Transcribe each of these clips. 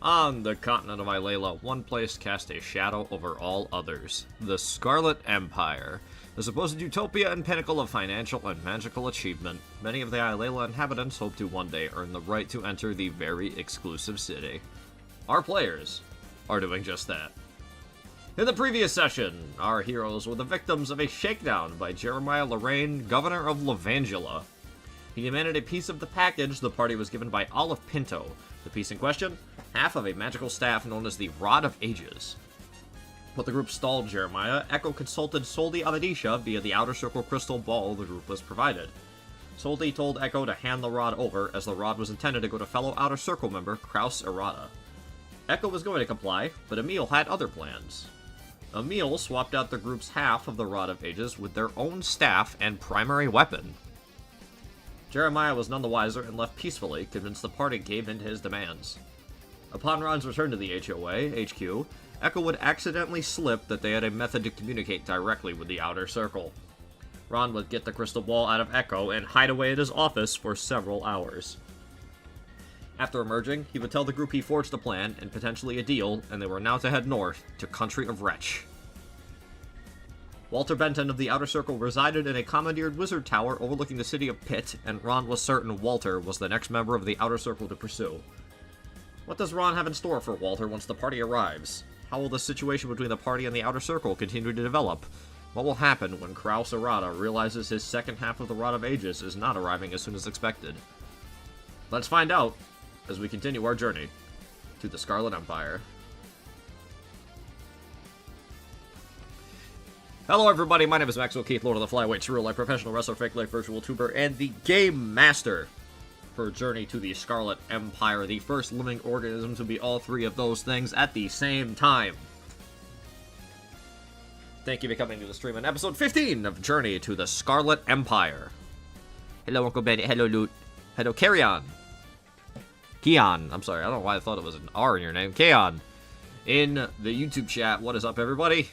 On the continent of Ilela, one place cast a shadow over all others. The Scarlet Empire. The supposed utopia and pinnacle of financial and magical achievement. Many of the Ilela inhabitants hope to one day earn the right to enter the very exclusive city. Our players are doing just that. In the previous session, our heroes were the victims of a shakedown by Jeremiah Lorraine, governor of Levangela. He demanded a piece of the package the party was given by Olive Pinto. The piece in question? Half of a magical staff known as the Rod of Ages. But the group stalled Jeremiah. Echo consulted Soldi Amadisha via the Outer Circle crystal ball the group was provided. Soldi told Echo to hand the rod over, as the rod was intended to go to fellow Outer Circle member Kraus Errata. Echo was going to comply, but Emil had other plans. Emil swapped out the group's half of the Rod of Ages with their own staff and primary weapon. Jeremiah was none the wiser and left peacefully, convinced the party gave in to his demands. Upon Ron's return to the HQ, Echo would accidentally slip that they had a method to communicate directly with the Outer Circle. Ron would get the crystal ball out of Echo and hide away at his office for several hours. After emerging, he would tell the group he forged a plan and potentially a deal, and they were now to head north to Country of Wretch. Walter Benton of the Outer Circle resided in a commandeered wizard tower overlooking the city of Pitt, and Ron was certain Walter was the next member of the Outer Circle to pursue. What does Ron have in store for Walter once the party arrives? How will the situation between the party and the Outer Circle continue to develop? What will happen when Kraus Errata realizes his second half of the Rod of Ages is not arriving as soon as expected? Let's find out as we continue our journey to the Scarlet Empire. Hello everybody, my name is Maxwell Keith, Lord of the Flyweight, True Life Professional Wrestler, Fake Life Virtual Tuber, and the Game Master for Journey to the Scarlet Empire, the first living organism to be all three of those things at the same time. Thank you for coming to the stream on episode 15 of Journey to the Scarlet Empire. Hello Uncle Benny, hello Loot, hello Carry-On. Keon, I'm sorry, I don't know why I thought it was an R in your name. Keon, in the YouTube chat, what is up everybody?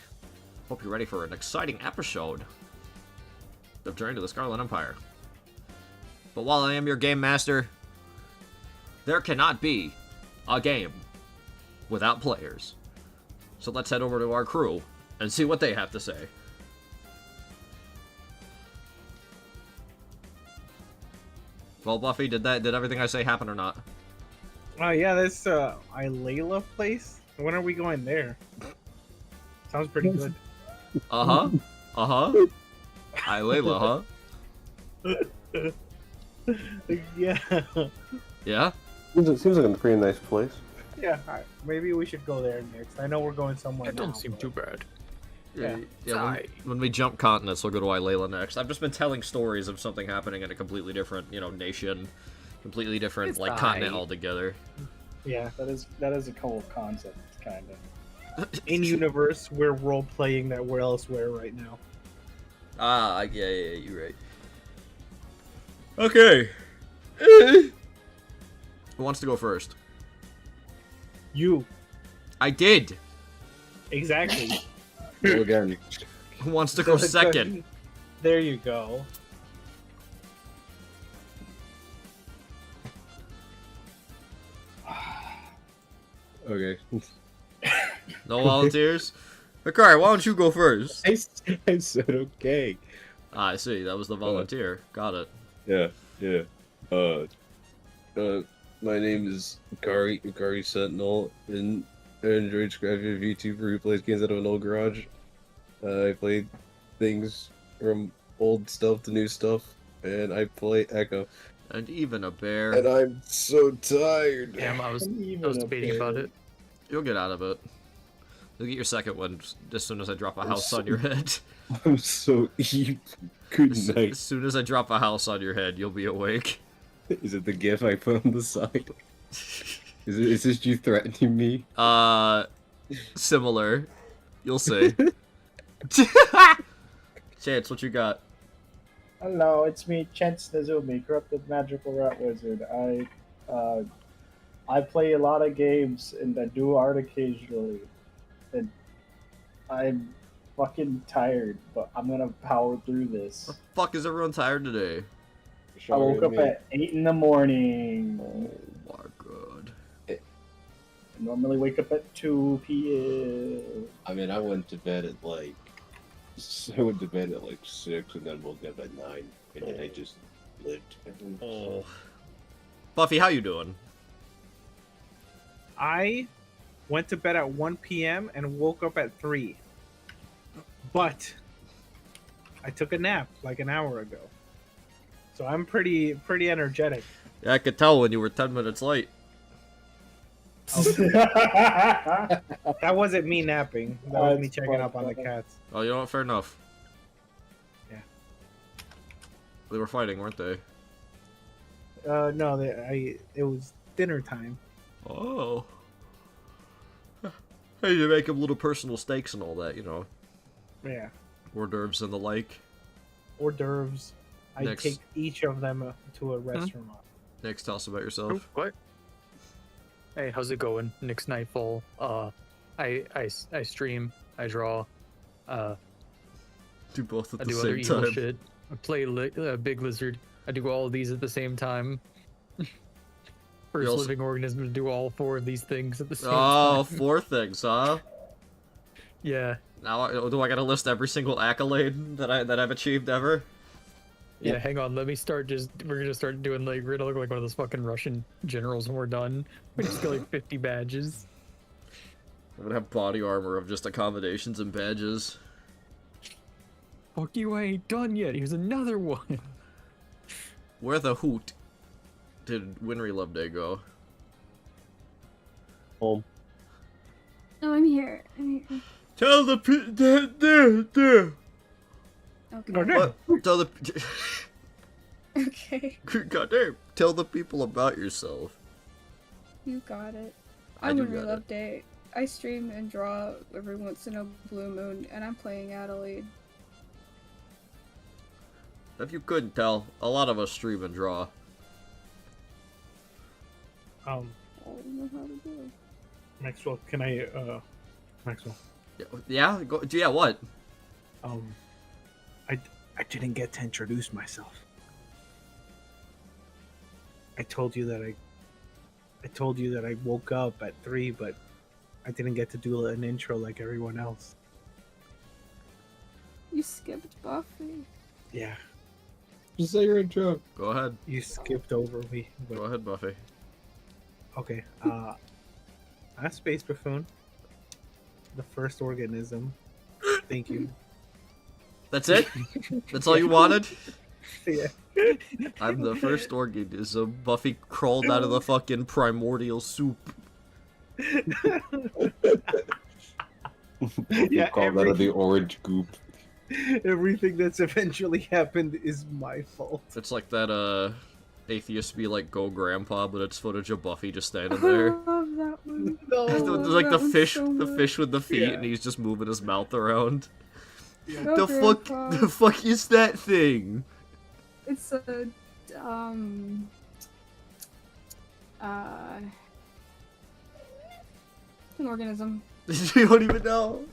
Hope you're ready for an exciting episode of Journey to the Scarlet Empire. But while I am your game master, there cannot be a game without players. So let's head over to our crew and see what they have to say. Well, Buffy, did everything I say happen or not? Yeah, this Ilela place. When are we going there? Sounds pretty good. Ilela, huh? Yeah. Yeah? Seems like a pretty nice place. Yeah, maybe we should go there next. I know we're going somewhere. That don't seem too bad. Yeah. When we jump continents, we'll go to Ilela next. I've just been telling stories of something happening in a completely different, nation, completely different, It's continent fine. altogether. Yeah. That is a cool concept, kind of. In universe, we're role playing that we're elsewhere right now. Yeah, you're right. Okay. Who wants to go first? You. I did. Exactly. Go again. Who wants to go second? There you go. Okay. No volunteers? Hikari, why don't you go first? I said okay. I see. That was the volunteer. Got it. Yeah. My name is Ikari Sentinel, and I enjoy describing a VTuber who plays games out of an old garage. I play things from old stuff to new stuff, and I play Echo. And even a bear. And I'm so tired. Damn, I was Even debating about it. You'll get out of it. You'll get your second one as soon as I drop a house on your head. I'm so evil. Good As night. soon as I drop a house on your head, you'll be awake. Is it the gif I put on the side? Is this you threatening me? Similar. You'll see. Chance, what you got? Hello, it's me, Chance Nazumi, corrupted magical rat wizard. I play a lot of games and I do art occasionally. And I'm fucking tired, but I'm gonna power through this. The fuck is everyone tired today? I woke up at 8 in the morning. Oh my god. I normally wake up at 2 p.m. I mean, I went to bed at like 6 and then woke up at 9, and then I just lived. Oh. Buffy, how you doing? I went to bed at 1 p.m. and woke up at 3. But I took a nap like an hour ago. So I'm pretty energetic. Yeah, I could tell when you were 10 minutes late. That wasn't me napping. That was me checking up on the cats. Oh, you know what? Fair enough. Yeah. They were fighting, weren't they? No, it was dinner time. Oh. Hey, you make them little personal steaks and all that, you know. Yeah. Hors d'oeuvres and the like. Hors d'oeuvres. I Next. take each of them to a restaurant. Next, tell us about yourself. What? Hey, how's it going? Nick's Nightfall. I stream, I draw, Do both at I the do other same evil time. shit. I play Big Lizard. I do all of these at the same time. First also- living organism to do all 4 of these things at the same Oh, time. 4 things, huh? Yeah. Now, do I gotta list every single accolade that I've achieved ever? Yeah, hang on, let me start we're gonna start doing we're gonna look like one of those fucking Russian generals when we're done. We just get like 50 badges. I'm gonna have body armor of just accommodations and badges. Fuck you, I ain't done yet, here's another one. Where the hoot did Winry Love Day go? Home. No, I'm here. I'm here. Tell the Okay. what? Tell the Okay. goddamn. Tell the people about yourself. You got it. I I'm do on got Love Day. I stream and draw every once in a blue moon, and I'm playing Adelaide. If you couldn't tell, a lot of us stream and draw. I don't know how to do it. Maxwell, can I Maxwell? Yeah. Yeah. What? I didn't get to introduce myself. I told you that I woke up at 3, but I didn't get to do an intro like everyone else. You skipped Buffy. Yeah, Just say your intro. Go ahead. you skipped over me. Go But, ahead, Buffy. okay. I'm Space Buffoon, the first organism. Thank you. That's it? That's all you wanted? Yeah. I'm the first organism. Buffy crawled out of the fucking primordial soup. Yeah, Call that the orange goop. everything that's eventually happened is my fault. It's like that, atheist be like Go Grandpa, but it's footage of Buffy just standing there. I love that one. No. There's Oh, like that was so the good. fish with the feet, Yeah. and he's just moving his mouth around. Go Grandpa. The fuck is that thing? It's a an organism. You don't even know.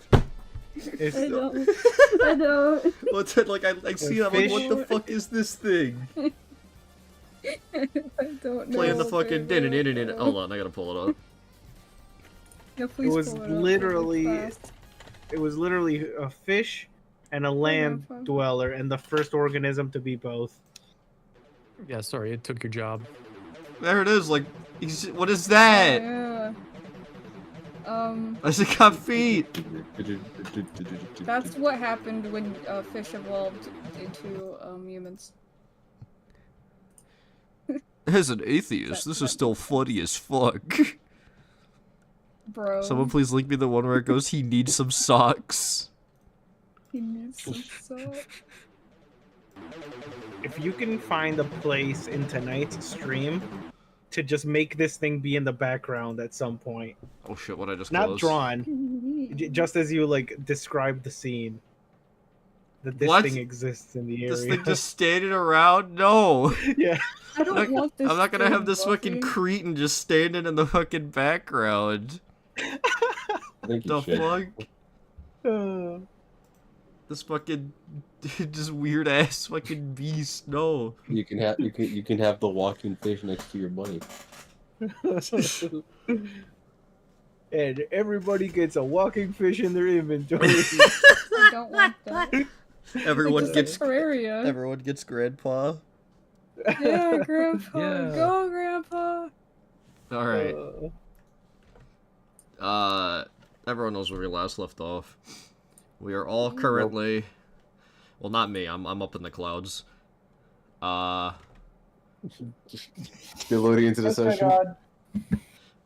It's, I don't. I don't. What's it like? I see that. I'm like, what the Fish. fuck is this thing? I don't know. Playing the fucking Grandpa. Hold on, I gotta pull it up. Yeah, please was pull up literally- really fast. it was literally a fish and a land Grandpa. dweller, and the first organism to be both. Yeah, sorry, it took your job. There it is. Like, what is that? Yeah. Has it got feet? That's what happened when fish evolved into humans. As an atheist, this is still funny as fuck. Bro. Someone please link me the one where it goes, he needs some socks. He needs some salt. If you can find a place in tonight's stream to just make this thing be in the background at some point, Oh shit, what I just not closed. drawn, just as you like describe the scene, that this What? thing exists in the area. This thing just standing around? No. Yeah, I don't want this. I'm not gonna have thing, this fucking Buffy. cretin just standing in the fucking background. I think The you should. fuck? This fucking just weird ass fucking beast. No. You can have the walking fish next to your buddy. and everybody gets a walking fish in their inventory. I don't want that. Everyone It's gets just a Terraria. everyone gets Grandpa. Yeah, Grandpa. Yeah. Go, Grandpa. All right. Everyone knows where we last left off. We are all currently, well, not me. I'm up in the clouds. Still loading into the Oh my session. god.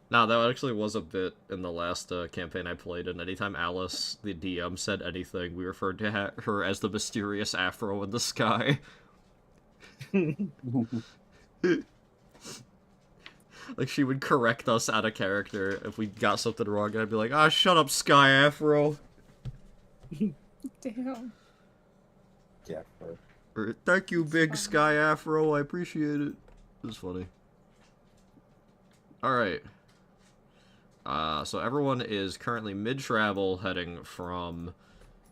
No, that actually was a bit in the last campaign I played, and anytime Alice, the DM, said anything, we referred to her as the mysterious afro in the sky. Like, she would correct us out of character if we got something wrong, and I'd be like, ah, shut up, Sky Afro. Damn. Yeah. Or, thank you, big Sky Afro, I appreciate it. It was funny. Alright. So everyone is currently mid-travel, heading from...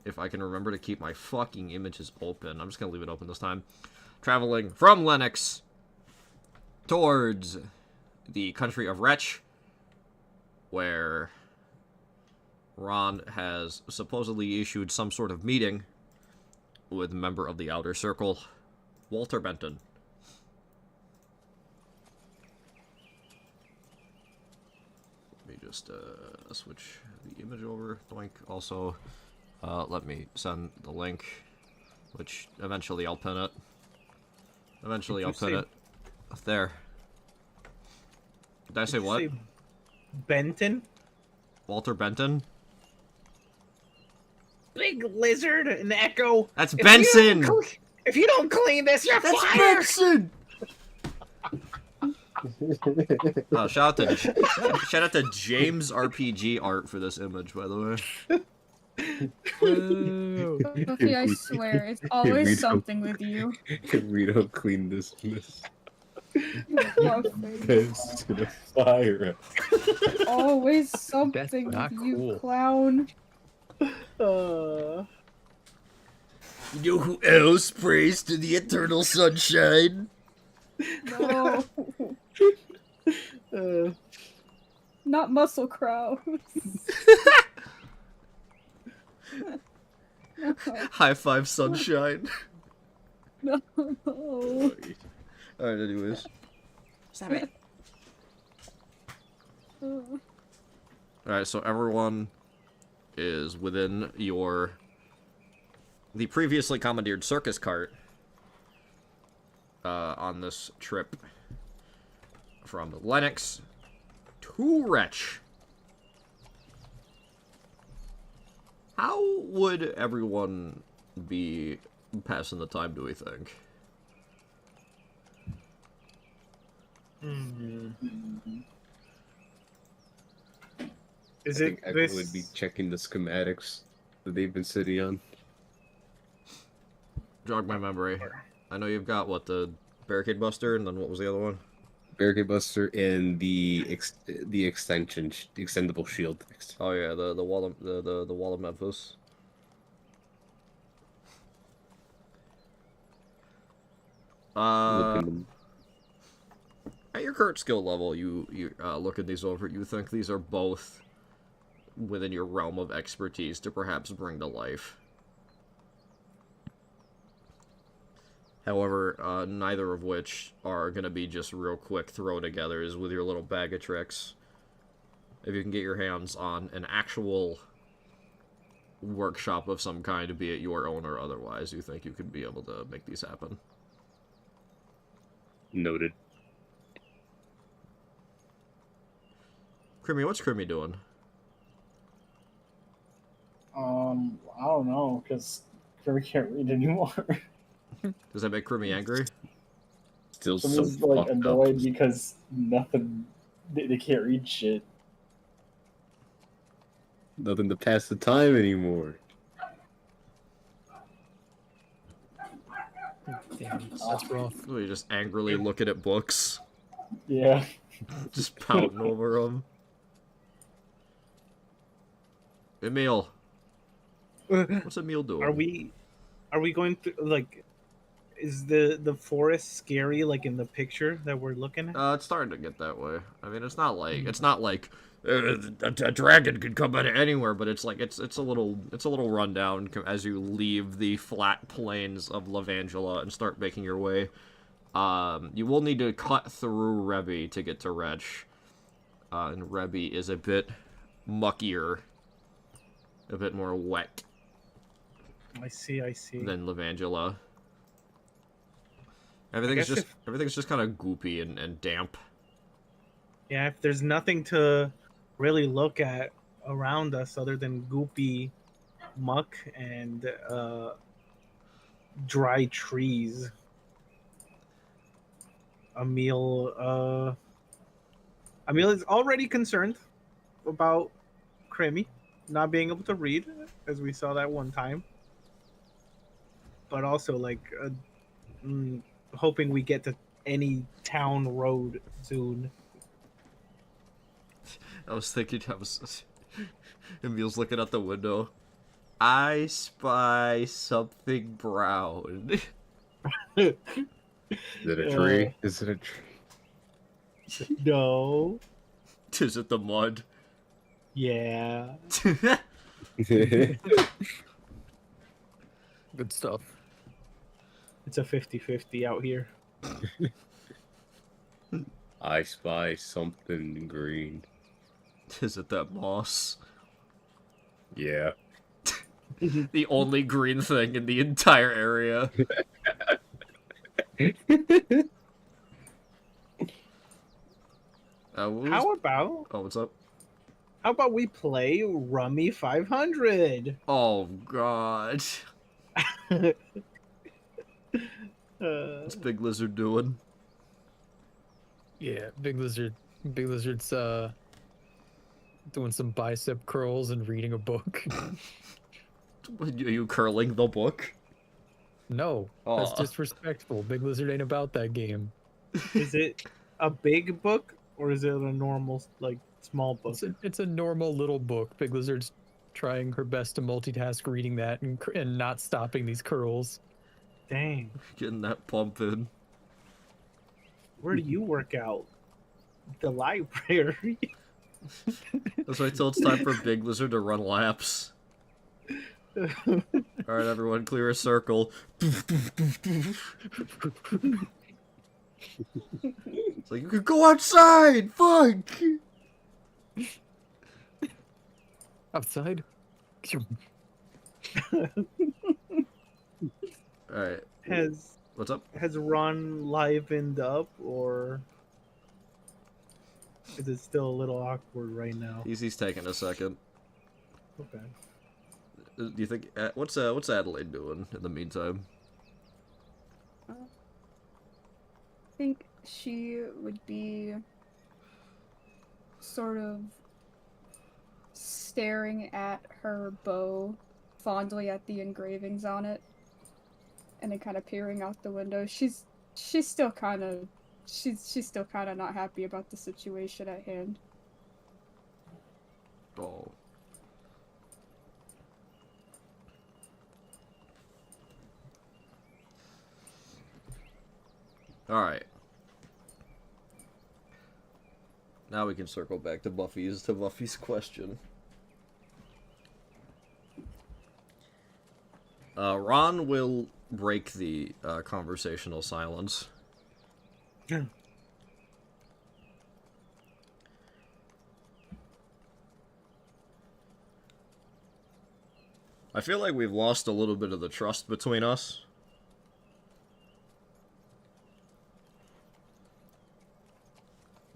If I can remember to keep my fucking images open. I'm just gonna leave it open this time. Traveling from Lennox towards the country of Wretch, where Ron has supposedly issued some sort of meeting with a member of the Outer Circle, Walter Benton. Let me just switch the image over. Doink. Also, let me send the link, which eventually I'll pin it. Eventually I'll pin it. There. Did I say what? Benton? Walter Benton? Big lizard and echo. That's Benson! If you don't clean this, you're That's fired! Benson! Oh, shout out to James RPG Art for this image, by the way. Woo. Buffy, I swear, it's always something with you. We don't clean this mess. Buffy. It's gonna fire us. Always something not with you, cool. clown. You know who else prays to the eternal sunshine? No. Not muscle crows. No. High five, sunshine. No. Alright, anyways. Stop it. Alright, so everyone is within the previously commandeered circus cart on this trip from Lennox to Wretch. How would everyone be passing the time, do we think? Is I it think everyone this? would be checking the schematics that they've been sitting on. Jog my memory. I know you've got, what, the Barricade Buster, and then what was the other one? Barricade Buster and the extendable shield. Oh yeah, the wall of the wall of Memphis. Looking- At your current skill level, you look at these over, you think these are both within your realm of expertise to perhaps bring to life. However, neither of which are going to be just real quick throw-togethers with your little bag of tricks. If you can get your hands on an actual workshop of some kind, be it your own or otherwise, you think you could be able to make these happen. Noted. Creamy, what's Creamy doing? I don't know, because we can't read anymore. Does that make Creamy angry? Still so Someone's like fucked annoyed up. because nothing. They can't read shit. Nothing to pass the time anymore. Damn, that's rough. Oh, you're just angrily looking at books, Yeah. just pouting over them. Emil, what's Emil doing? Are we going through, like, Is the forest scary like in the picture that we're looking at? It's starting to get that way. I mean, it's not like a dragon could come out of anywhere, but it's like it's a little rundown as you leave the flat plains of Levangela and start making your way. You will need to cut through Rebby to get to Wretch. And Rebby is a bit muckier, a bit more wet I see. than Levangela. Everything's just kind of goopy and damp. Yeah, if there's nothing to really look at around us other than goopy muck and dry trees. Emil is already concerned about Creamy not being able to read, as we saw that one time. But also, like, hoping we get to any town road soon. Emil's looking out the window. I spy something brown. Is it a tree? Is it a tree? No. Is it the mud? Yeah. Good stuff. It's a 50-50 out here. I spy something green. Is it that moss? Yeah. The only green thing in the entire area. How about Oh, what's up? we play Rummy 500? Oh, God. What's Big Lizard doing? Yeah, Big Lizard's doing some bicep curls and reading a book. Are you curling the book? No, that's disrespectful. Big Lizard ain't about that game. Is it a big book or is it a normal, like, small book? It's a normal little book. Big Lizard's trying her best to multitask reading that and not stopping these curls. Dang. Getting that pump in. Where do you work out? The library. That's why until it's time for Big Lizard to run laps. Alright, everyone, clear a circle. It's like, you could go outside! Fuck! Outside? Alright, what's up? Has Ron livened up, or is it still a little awkward right now? He's taking a second. Okay. Do you think what's Adelaide doing in the meantime? I think she would be sort of staring at her bow fondly at the engravings on it, and then kind of peering out the window. She's still kind of not happy about the situation at hand. Oh. Alright. Now we can circle back to Buffy's question. Ron will break the conversational silence. I feel like we've lost a little bit of the trust between us.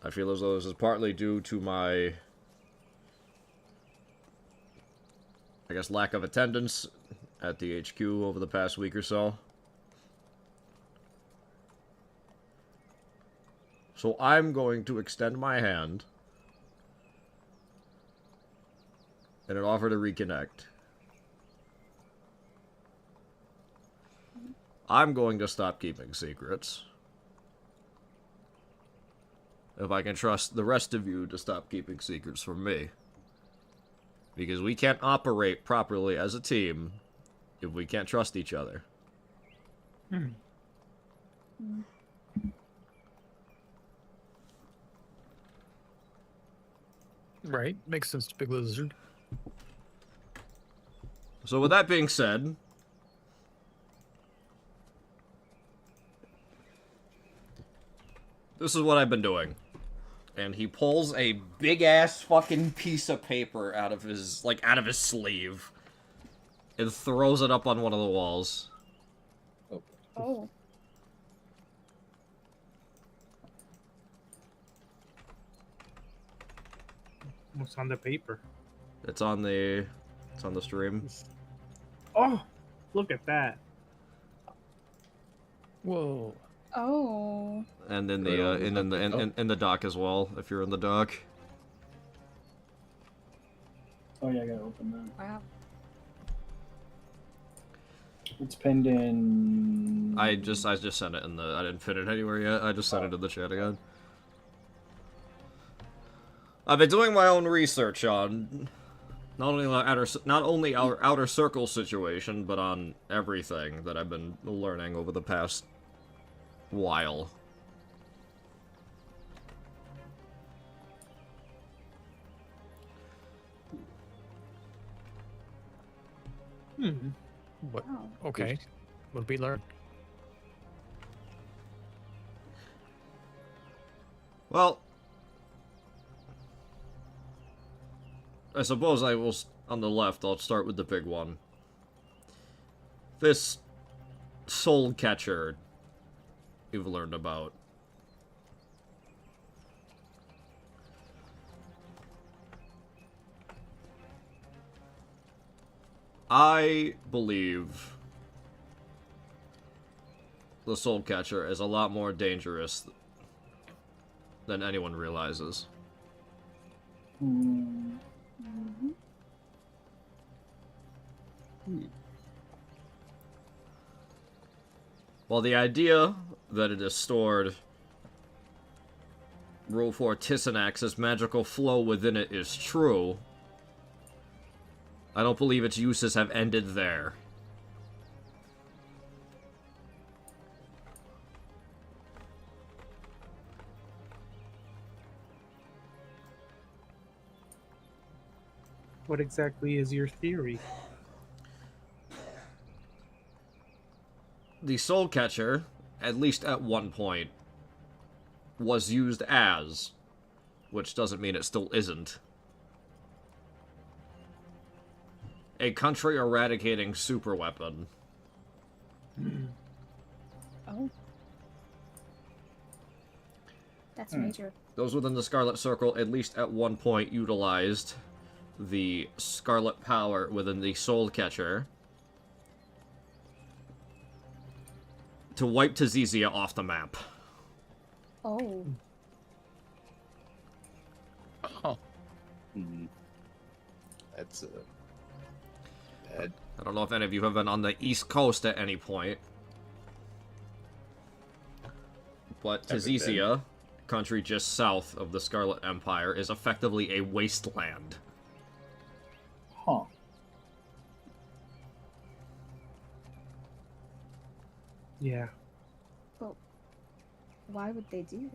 I feel as though this is partly due to my, I guess, lack of attendance at the HQ over the past week or so. So I'm going to extend my hand in an offer to reconnect. I'm going to stop keeping secrets. If I can trust the rest of you to stop keeping secrets from me. Because we can't operate properly as a team if we can't trust each other. Mm. Right, makes sense to big lizard. So with that being said, this is what I've been doing. And he pulls a big-ass fucking piece of paper out of his, sleeve. And throws it up on one of the walls. Oh. What's on the paper? It's on the stream. Oh, look at that. Whoa. Oh. And in the in the dock as well, if you're in the dock. Oh yeah, I gotta open that. Wow. It's pinned in. I just sent it in the. I didn't fit it anywhere yet. I just sent it in the chat again. I've been doing my own research on not only our outer circle situation, but on everything that I've been learning over the past while. What? Wow. Okay. What did we learn? Well, I suppose I will, on the left, I'll start with the big one. This soul catcher you've learned about. I believe the soul catcher is a lot more dangerous than anyone realizes. Hmm. While the idea that it is stored Rule 4 Tisanax's magical flow within it is true, I don't believe its uses have ended there. What exactly is your theory? The soul catcher, at least at one point, was used as, which doesn't mean it still isn't, a country eradicating superweapon. Oh. That's major. Those within the Scarlet Circle, at least at one point, utilized the Scarlet power within the Soul Catcher to wipe Tazizia off the map. Oh. Oh. That's bad. I don't know if any of you have been on the East Coast at any point, but Never been. Tazizia, country just south of the Scarlet Empire, is effectively a wasteland. Huh. Yeah. But why would they do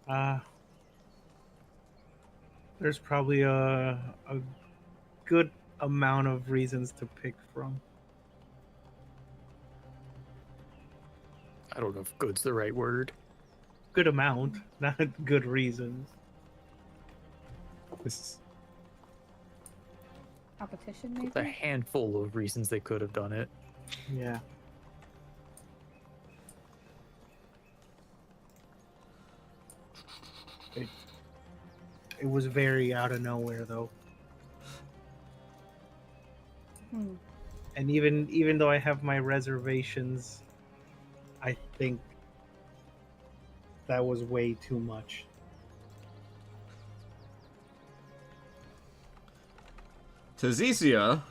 that? There's probably a good amount of reasons to pick from. I don't know if good's the right word. Good amount, not good reasons. Competition, A maybe? handful of reasons they could have done it. Yeah. It was very out of nowhere, though. Hmm. And even though I have my reservations, I think that was way too much. Tazizia,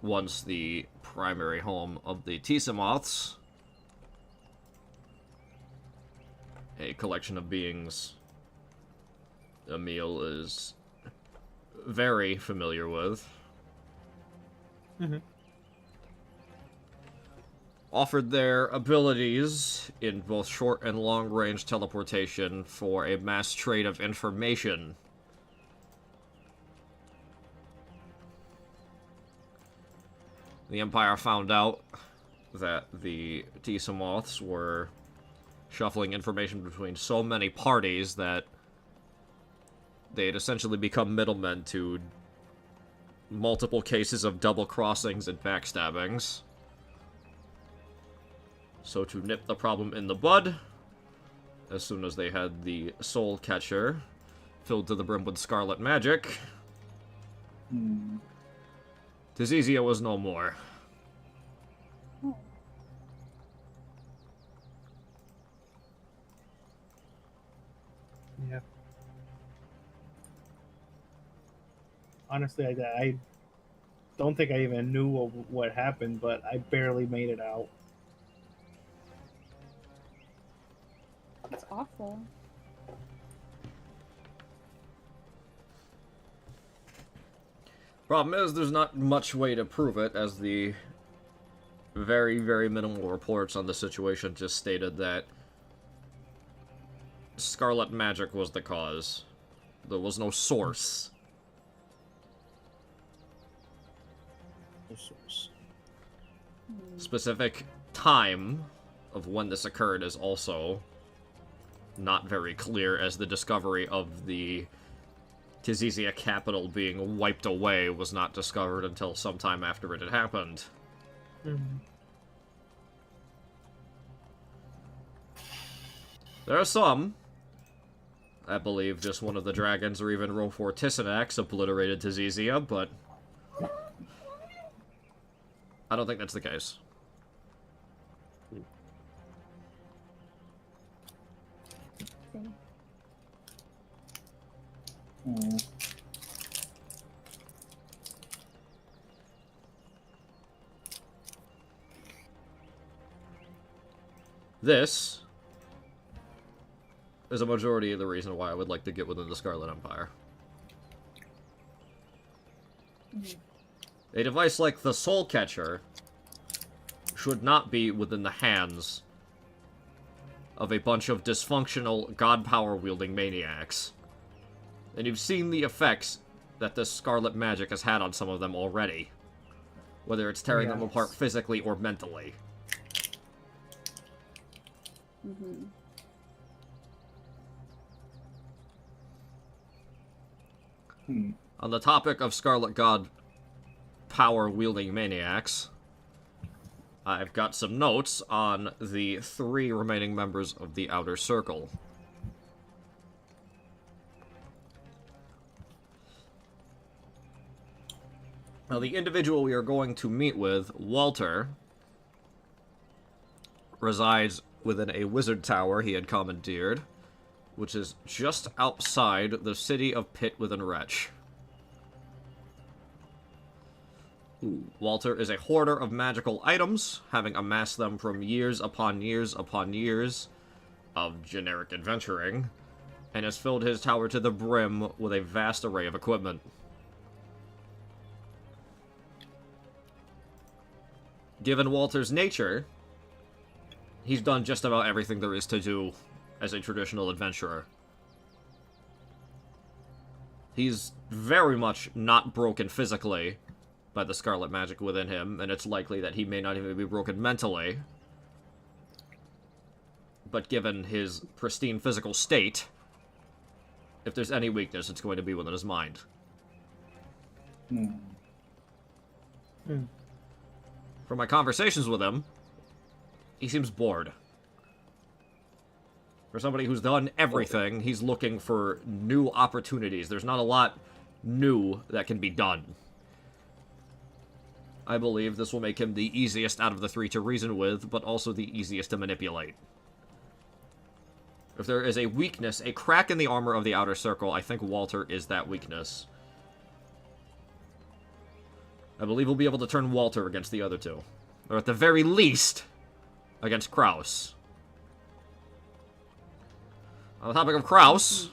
once the primary home of the Tisamoths, a collection of beings Emil is very familiar with. offered their abilities in both short and long range teleportation for a mass trade of information. The Empire found out that the Tisamoths were shuffling information between so many parties that they had essentially become middlemen to multiple cases of double crossings and backstabbings. So to nip the problem in the bud, as soon as they had the Soul Catcher filled to the brim with scarlet magic, Tizizia was no more. Yeah. Honestly, I don't think I even knew what happened, but I barely made it out. That's awful. Problem is, there's not much way to prove it, as the very, very minimal reports on the situation just stated that scarlet magic was the cause. There was no source. Specific time of when this occurred is also not very clear, as the discovery of the Tizizia capital being wiped away was not discovered until sometime after it had happened. There are some. I believe just one of the dragons, or even Rofor Tisanax, obliterated Tizizia, but I don't think that's the case. This is a majority of the reason why I would like to get within the Scarlet Empire. A device like the Soul Catcher should not be within the hands of a bunch of dysfunctional, god power-wielding maniacs. And you've seen the effects that this scarlet magic has had on some of them already. Whether it's tearing them apart physically or mentally. On the topic of Scarlet God power-wielding maniacs, I've got some notes on the 3 remaining members of the Outer Circle. Now, the individual we are going to meet with, Walter, resides within a wizard tower he had commandeered, which is just outside the city of Pit within Wretch. Walter is a hoarder of magical items, having amassed them from years upon years upon years of generic adventuring, and has filled his tower to the brim with a vast array of equipment. Given Walter's nature, he's done just about everything there is to do as a traditional adventurer. He's very much not broken physically by the scarlet magic within him, and it's likely that he may not even be broken mentally. But given his pristine physical state, if there's any weakness, it's going to be within his mind. From my conversations with him, he seems bored. For somebody who's done everything, he's looking for new opportunities. There's not a lot new that can be done. I believe this will make him the easiest out of the 3 to reason with, but also the easiest to manipulate. If there is a weakness, a crack in the armor of the Outer Circle, I think Walter is that weakness. I believe we'll be able to turn Walter against the other 2. Or at the very least, against Kraus. On the topic of Kraus,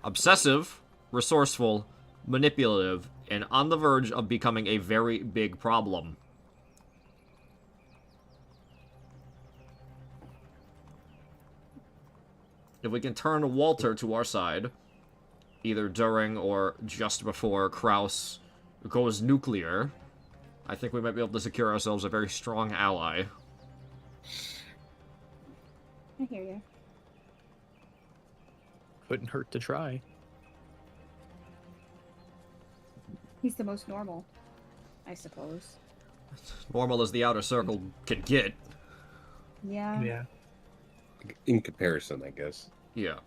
obsessive, resourceful, manipulative, and on the verge of becoming a very big problem. if we can turn Walter to our side, either during or just before Kraus goes nuclear, I think we might be able to secure ourselves a very strong ally. I hear you. Couldn't hurt to try. He's the most normal, I suppose. Normal as the outer circle can get. Yeah. Yeah. In comparison, I guess. Yeah.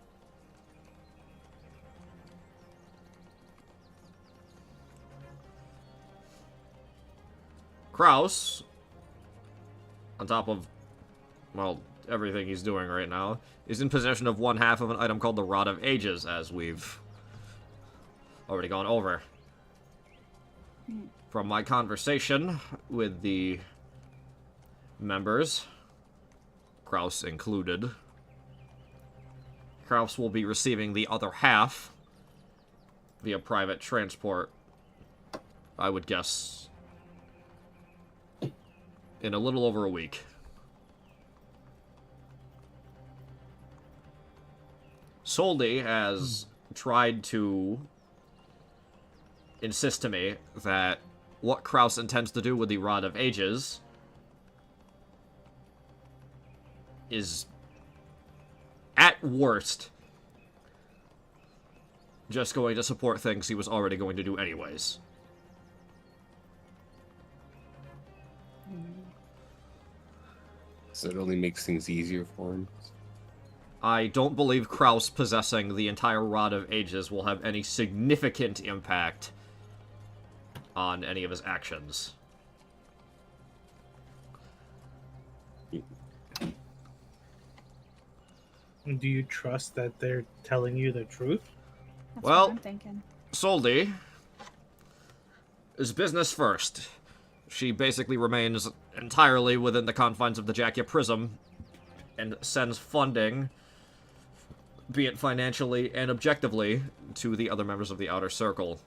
Kraus, on top of, well, everything he's doing right now, is in possession of one half of an item called the Rod of Ages, as we've already gone over. From my conversation with the members, Kraus included, Kraus will be receiving the other half via private transport, I would guess, in a little over a week. Soldi has tried to insist to me that what Kraus intends to do with the Rod of Ages is, at worst, just going to support things he was already going to do anyways. So it only makes things easier for him. I don't believe Kraus possessing the entire Rod of Ages will have any significant impact on any of his actions. Do you trust that they're telling you the truth? That's Well- what I'm thinking. Soldi is business first. She basically remains entirely within the confines of the Jackia Prism and sends funding, be it financially and objectively, to the other members of the Outer Circle.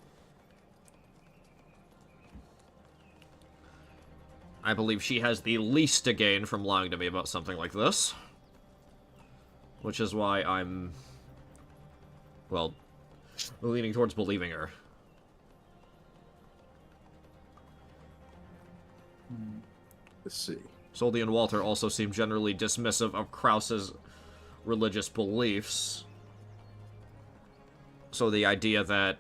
I believe she has the least to gain from lying to me about something like this. Which is why I'm, well, leaning towards believing her. Let's see. Soldi and Walter also seem generally dismissive of Kraus's religious beliefs. So the idea that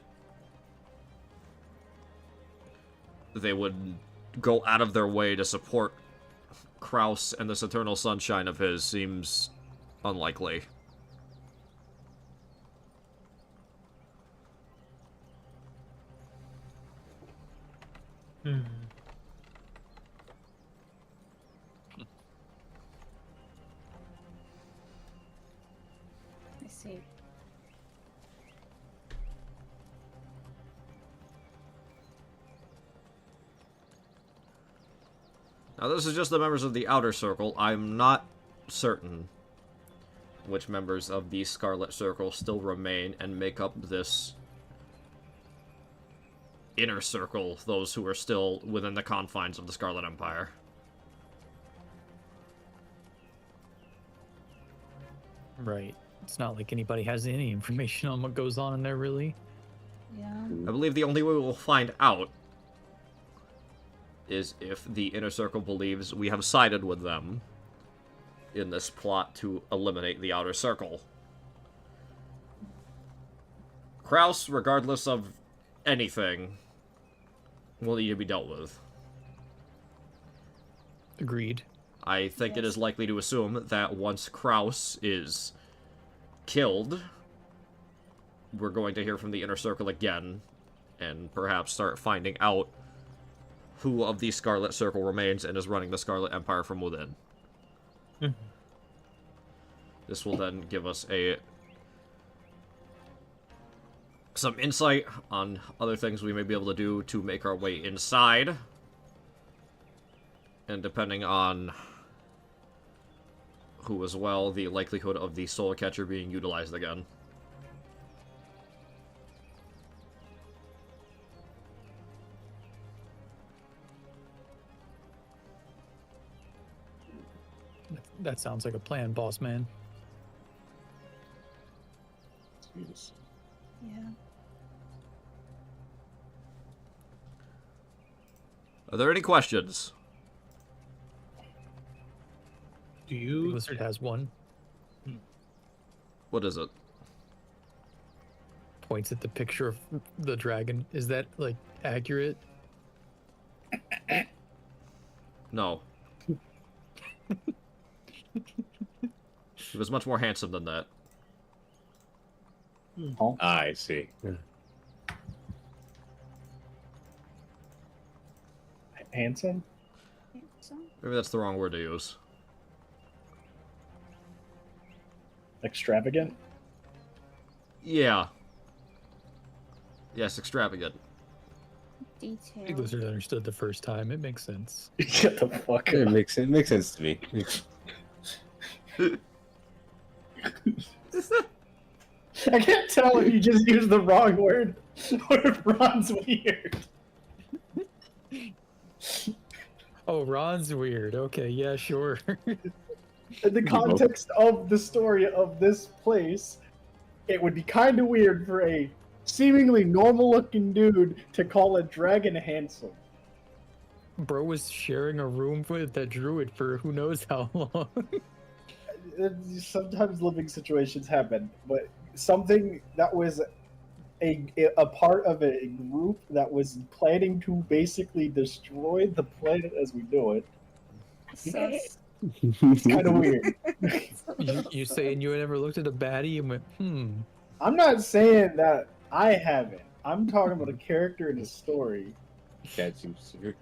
they would go out of their way to support Kraus and this eternal sunshine of his seems unlikely. I see. Now, this is just the members of the Outer Circle. I'm not certain which members of the Scarlet Circle still remain and make up this Inner Circle, those who are still within the confines of the Scarlet Empire. Right. It's not like anybody has any information on what goes on in there, really. Yeah. I believe the only way we'll find out is if the Inner Circle believes we have sided with them in this plot to eliminate the Outer Circle. Kraus, regardless of anything, will need to be dealt with. Agreed. I think it Yes. is likely to assume that once Kraus is killed, we're going to hear from the Inner Circle again, and perhaps start finding out who of the Scarlet Circle remains and is running the Scarlet Empire from within. This will then give us some insight on other things we may be able to do to make our way inside. And depending on who as well, the likelihood of the Soul Catcher being utilized again. That sounds like a plan, boss man. Yes. Yeah. Are there any questions? Do The you? Lizard has one. What is it? Points at the picture of the dragon. Is that like accurate? No. He was much more handsome than that. I see. Handsome? So, Maybe that's the wrong word to use. Extravagant? Yeah. Yes, extravagant. The detail. Lizard understood the first time. It makes sense. Shut the fuck It up. makes sense to me. I can't tell if you just used the wrong word or if Ron's weird. Oh, Ron's weird. Okay, yeah, sure. In the context of the story of this place, it would be kind of weird for a seemingly normal-looking dude to call a dragon handsome. Bro was sharing a room with that druid for who knows how long. Sometimes living situations happen, but something that was a part of a group that was planning to basically destroy the planet as we know it. Sus. It's kind of weird. You saying you never looked at a baddie and went, I'm not saying that I haven't. I'm talking about a character in a story. That seems weird.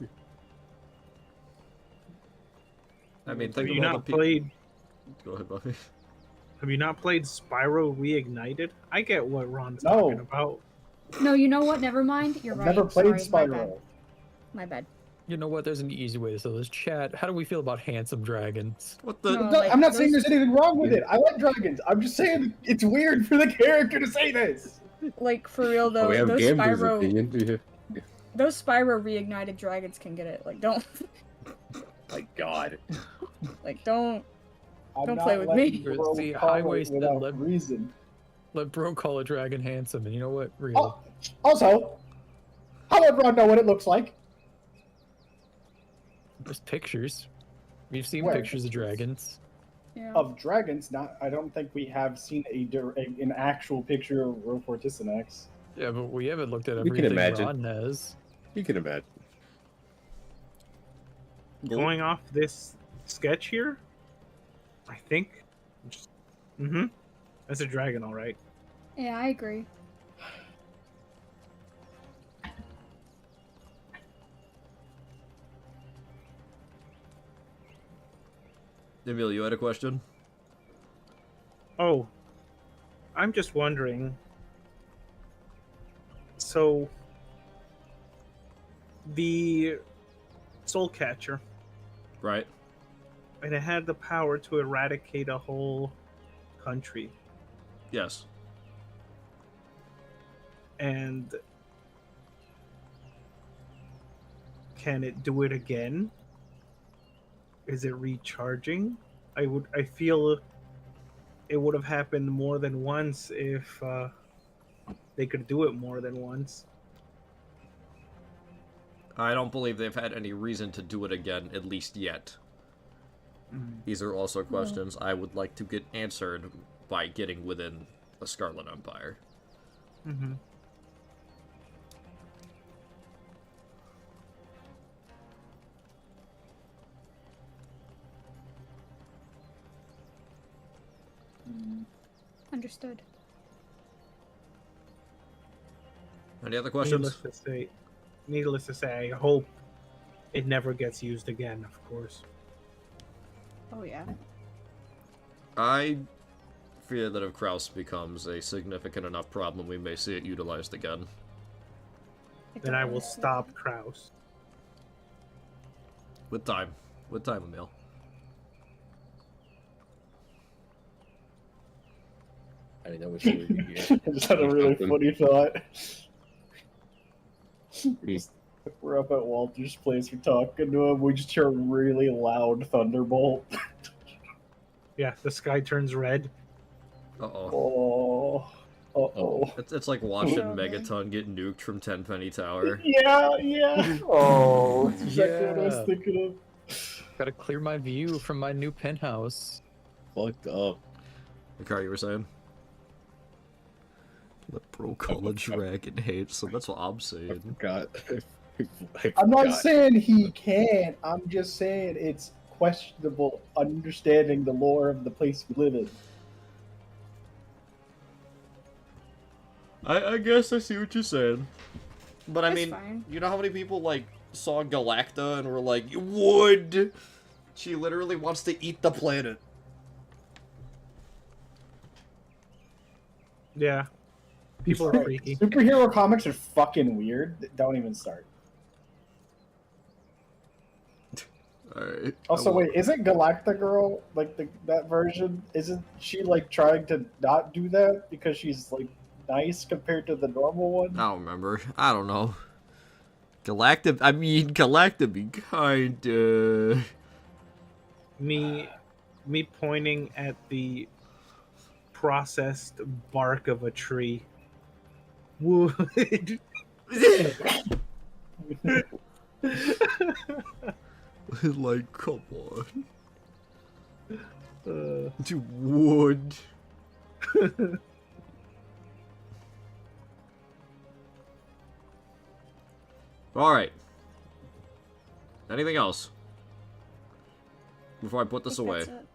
I mean, Have think you about not the played? Go ahead, Buffy. Have you not played Spyro Reignited? I get what Ron's No. talking about. No, you know what? Never mind. You're I've right. never played Sorry, Spyro. My bad. you know what? There's an easy way to say this. Chat, how do we feel about handsome dragons? What the? No. No, like, I'm not saying those- there's anything wrong with it. I like dragons. I'm just saying it's weird for the character to say this. Like for real though, Oh, we have those Gambler's Spyro, opinion. those Spyro reignited dragons can get it. Like don't, My God. like don't. I'm Don't not play with letting me. bro See, call it high-waisted without lip- reason. Let bro call a dragon handsome, and you know what? Real. Oh, also, how would Ron know what it looks like? There's pictures. We've seen Where? pictures of dragons. Yeah. Of dragons, not. I don't think we have seen an actual picture of Rofortisanax. Yeah, but we haven't looked at We can everything imagine. Ron has. You can imagine. Going off this sketch here, I think. That's a dragon, all right. Yeah, I agree. Emil, you had a question? Oh, I'm just wondering. So, the soul catcher, Right. and it had the power to eradicate a whole country, Yes. and can it do it again? Is it recharging? I feel it would have happened more than once if they could do it more than once. I don't believe they've had any reason to do it again, at least yet. These are also questions I would like to get answered by getting within the Scarlet Empire. Mm-hmm. Understood. Any other questions? Needless to say, I hope it never gets used again. Of course. Oh yeah. I fear that if Kraus becomes a significant enough problem, we may see it utilized again. Then I will stop Kraus. With time. With time, Emil. I mean, that was really I just had a really funny thought. He's We're up at Walter's place, we're talking to him, we just hear a really loud thunderbolt. Yeah, the sky turns red. Uh-oh. Oh, Uh-oh. It's like watching Oh, man. Megaton get nuked from Tenpenny Tower. Yeah, yeah. Oh, that's exactly what I was Yeah. thinking of. Gotta clear my view from my new penthouse. Fucked up. The car you were saying? The pro call dragon hates, so that's what I'm I saying. forgot. I'm not forgot. saying he can't. I'm just saying it's questionable understanding the lore of the place we live in. I guess I see what you're saying. But I That's mean, fine. you know how many people, like, saw Galacta and were like, would! She literally wants to eat the planet. Yeah. People are freaky. Superhero comics are fucking weird. Don't even start. Alright. Also, wait, isn't Galacta Girl like that version? Isn't she like trying to not do that because she's like nice compared to the normal one? I don't remember. I don't know. Galacta be kinda... Me pointing at the processed bark of a tree. Wood. Like, come on. Uh, To wood. Alright. Anything else? Before I put this think away. that's it.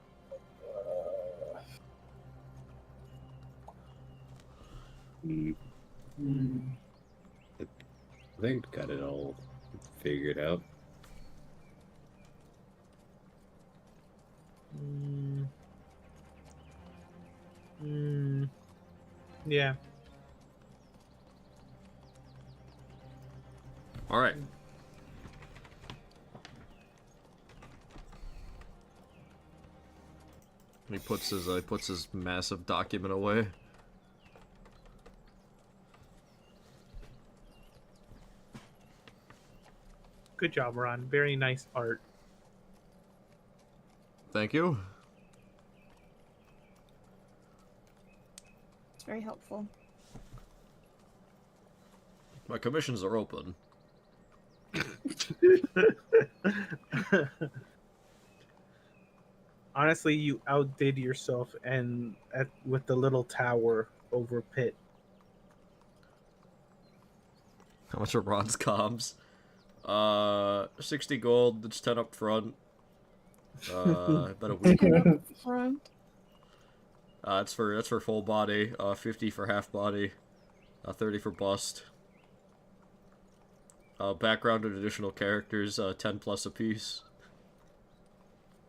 I think got it all figured out. yeah. Alright. He puts his massive document away. Good job, Ron. Very nice art. Thank you. It's very helpful. My commissions are open. Honestly, you outdid yourself and with the little tower over Pit. How much are Ron's comms? 60 gold, it's 10 up front. About a week. Up front. That's for full body, 50 for half body, 30 for bust. Background and additional characters, 10 plus a piece.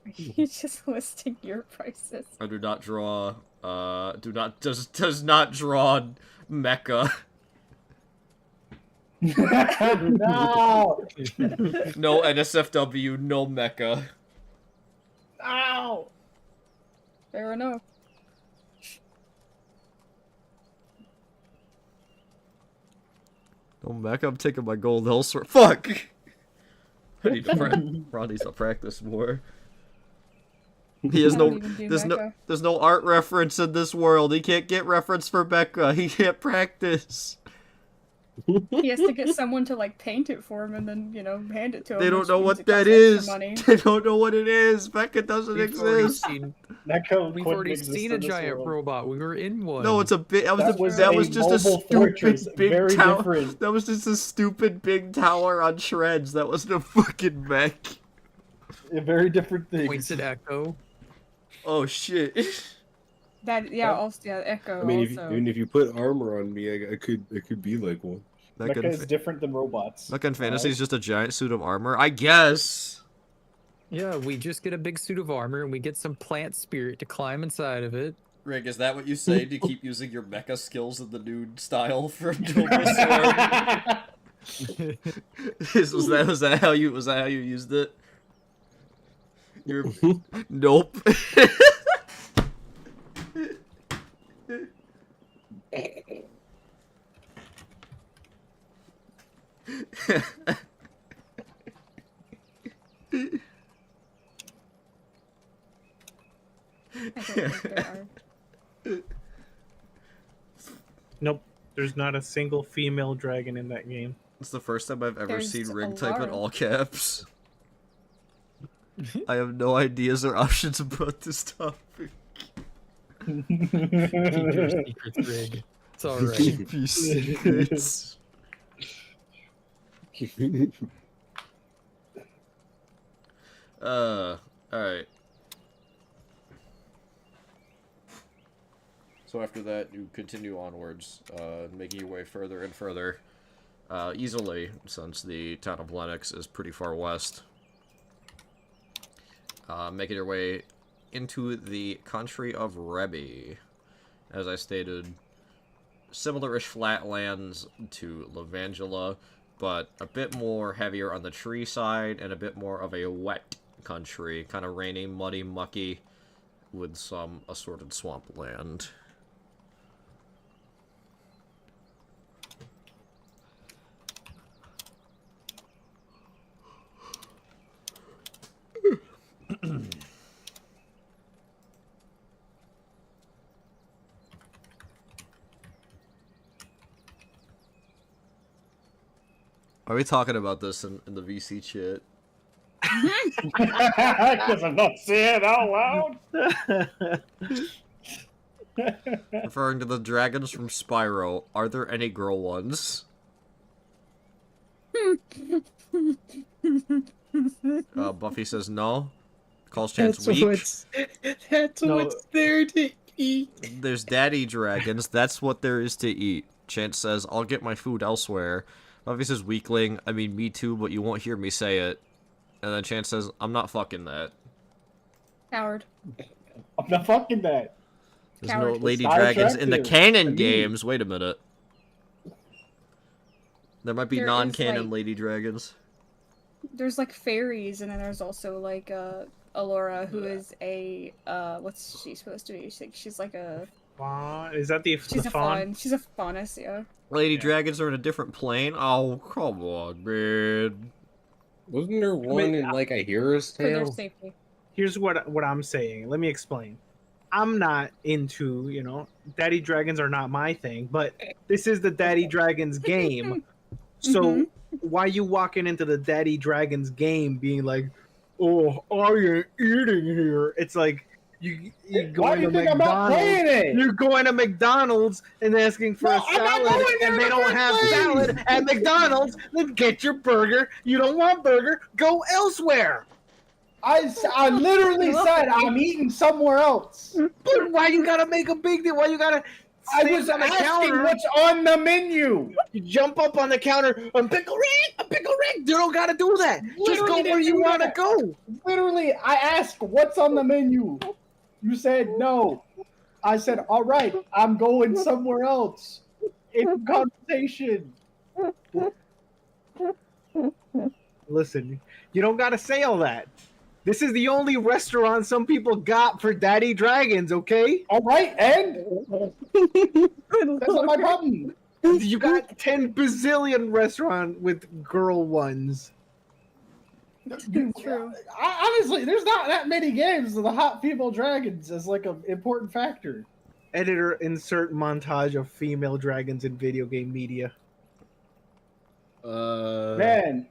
Are you just listing your prices? I do not draw, does not draw mecha. No! No NSFW, no mecha. Ow! Fair enough. No mecha, I'm taking my gold elsewhere. Fuck! I need to Ron needs to practice more. He has I no, don't even do mecha. there's no art reference in this world. He can't get reference for mecha. He can't practice. He has to get someone to like paint it for him and then, you know, hand it to him. They don't which know means what it that costs extra is. money. They don't know what it is. Mecha doesn't We've already exist. seen, That we've already seen a giant robot. We were in one. No, it's a big. That was That a, was just a a stupid fortress, big very tower. different. That was just a stupid big tower on shreds. That wasn't a fucking mech. A very different thing. Points at Echo. Oh shit. That also Echo I mean, also. even if you put armor on me, I could be like one. Mecha is different than robots. Mecha in fantasy is just a giant suit of armor, I guess. Yeah, we just get a big suit of armor and we get some plant spirit to climb inside of it. Rick, is that what you say to keep using your mecha skills in the nude style from Dumbledore? was that how you used it? You're nope. I don't think there are. Nope. There's not a single female dragon in that game. It's the first time I've ever There's seen a ring type in lot. all caps. I have no ideas or options about this topic. Keep your secrets, Rig. It's alright. Keep your secrets. Alright. So after that, you continue onwards, making your way further and further, easily, since the town of Lennox is pretty far west. Making your way into the country of Rebby. As I stated, similar-ish flatlands to Levangela, but a bit more heavier on the tree side and a bit more of a wet country, kind of rainy, muddy, mucky, with some assorted swampland. Are we talking about this in the VC chat? Because I'm not saying it out loud. Referring to the dragons from Spyro, are there any girl ones? Buffy says no. Calls Chance weak. That's No. what's there to eat. There's daddy dragons. That's what there is to eat. Chance says, I'll get my food elsewhere. Buffy says, weakling. I mean, me too, but you won't hear me say it. And then Chance says, I'm not fucking that. Coward. I'm not fucking that. There's Coward. no lady It's not dragons in the attractive canon to me. games. Wait a minute. There might be There is, non-canon like- lady dragons. There's like fairies, and then there's also like Alora, who is a what's she supposed to be? She's like a Fawn? Is that the she's a fawn? fawn. She's a faunus, yeah. Lady Yeah. dragons are in a different plane? Oh, come on, man. Wasn't there one in like a hero's For their tale? safety. Here's what I'm saying. Let me explain. I'm not into, daddy dragons are not my thing, but this is the daddy dragons game. So Mhm. why you walking into the daddy dragons game being like, "Oh, are you eating here?" It's like you Why going do you to think I'm not McDonald's. playing it? You're going to McDonald's and asking for No, a I'm not salad, going there and they in the don't first have place. salad at McDonald's. Then get your burger. You don't want burger? Go elsewhere. I literally said I'm eating somewhere else. But why you gotta make a big deal? Why you gotta? I stand was on the asking counter? what's on the menu. You jump up on the counter. A pickle Rick. You don't gotta do that. Just go Literally where you didn't do wanna that. go. Literally, I asked what's on the menu. You said no. I said, all right, I'm going somewhere else. In conversation. Listen, you don't gotta say all that. This is the only restaurant some people got for daddy dragons. Okay, All right, and that's not my problem. you got 10 bazillion restaurant with girl ones. True. Honestly, there's not that many games with the hot female dragons as like an important factor. Editor, insert montage of female dragons in video game media. Man,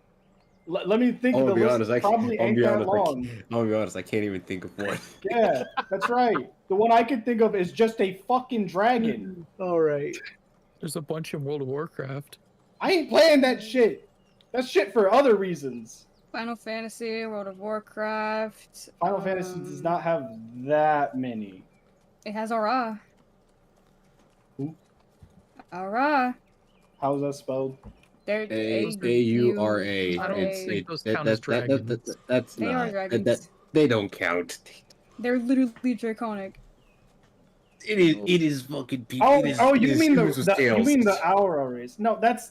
let me think I'll of the be list. honest, Probably I'll ain't be that honest, long. I'll be honest, I can't even think of one. Yeah, that's right. The one I could think of is just a fucking dragon. All right. There's a bunch in World of Warcraft. I ain't playing that shit. That's shit for other reasons. Final Fantasy, World of Warcraft. Final Fantasy does not have that many. It has Aura. Who? Aura. How's that spelled? They're A-U-R-A. I don't It's- think it- those that- count as that- that- dragons. That's They are not. dragons. They don't count. They're literally draconic. It is fucking people. Oh, you mean the humans with you tails. mean the Aura race? No, that's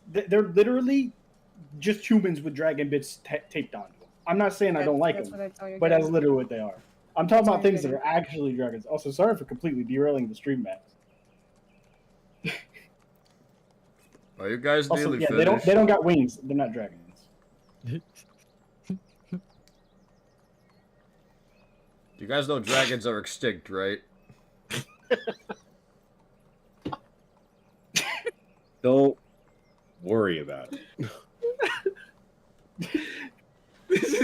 they're literally just humans with dragon bits taped onto them. I'm not saying I don't like That's them, what I tell you but guys. that's literally what they are. I'm talking That's about what things you're that are actually dragons. Also, sorry for completely derailing the stream, Max. Are you guys Also, nearly yeah, finished? they don't got wings. They're not dragons. You guys know dragons are extinct, right? Don't worry about it. This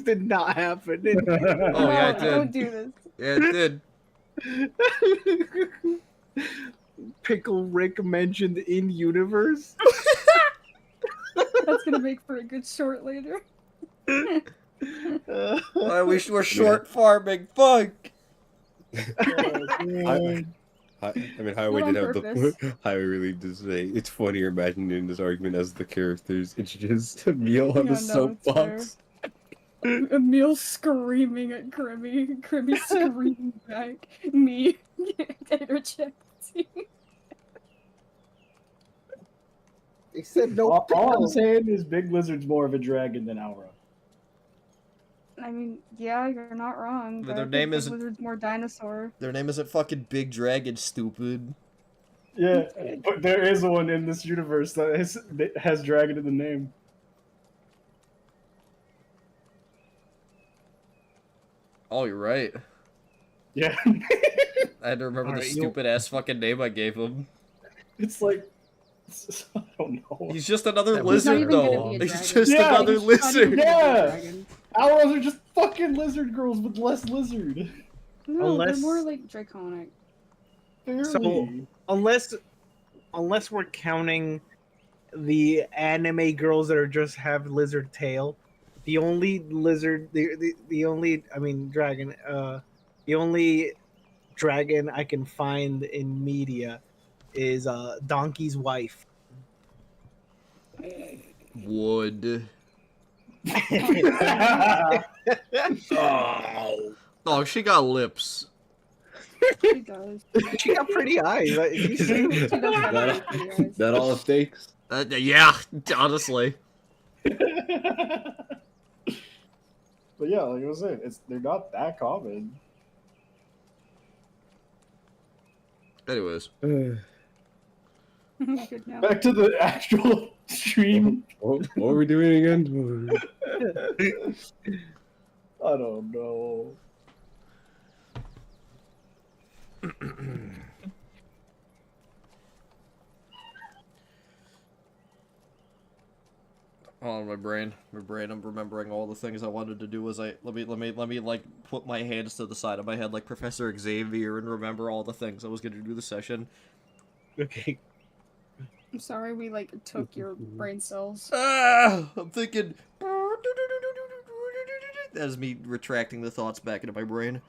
did not happen. Oh, yeah, it No, did. don't do this. Yeah, it did. Pickle Rick mentioned in universe. That's gonna make for a good short later. I wish we're short farming. Fuck. I mean, Highway Not did on have purpose. the Highway really did say it's funnier imagining this argument as the characters. It's just a meal on Yeah, the no, it's soapbox. Emil screaming at Grimmy. Grimmy screaming back. Me interjecting. They said no. All I'm saying is Big Lizard's more of a dragon than Aura. I mean, yeah, you're not wrong. But But their I think name Big isn't- Lizard's more dinosaur. Their name isn't fucking Big Dragon, stupid. Yeah, but there is one in this universe that has dragon in the name. Oh, you're right. Yeah. I had to remember the Alright, stupid ass fucking name I gave him. It's like, I don't know. He's just another That was not lizard, even gonna though. be a He's dragon. just Yeah, another He's not even lizard. gonna be a Yeah. dragon. Auras are just fucking lizard girls with less lizard. No, Unless- they're more like draconic. Barely. Unless we're counting the anime girls that are just have lizard tail, the only lizard, the only, I mean, dragon, the only dragon I can find in media is Donkey's wife. Wood. Oh, she got lips. She does. She got pretty eyes. Like, you see? She does have That- really pretty eyes. That all it takes? Yeah, honestly. But yeah, like I was saying, they're not that common. Anyways. Good now. Back to the actual stream. What were we doing again? I don't know. Oh, my brain. I'm remembering all the things I wanted to do. As let me like put my hands to the side of my head like Professor Xavier and remember all the things I was gonna do this session. Okay. I'm sorry we like took your brain cells. I'm thinking. That is me retracting the thoughts back into my brain.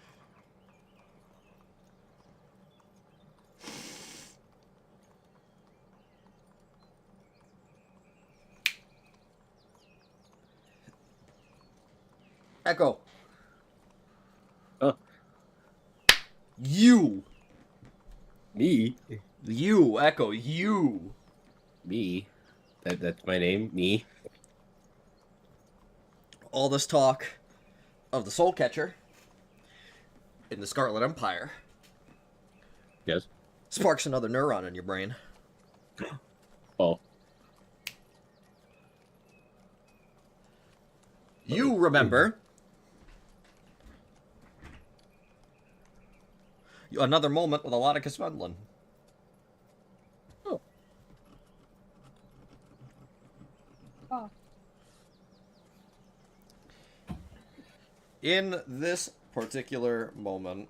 Echo. Huh? You. Me? You, Echo, you. Me? That's my name? Me? All this talk of the Soul Catcher in the Scarlet Empire Yes. sparks another neuron in your brain. Oh. You remember another moment with a lot of Svendlin. Oh. Oh. In this particular moment,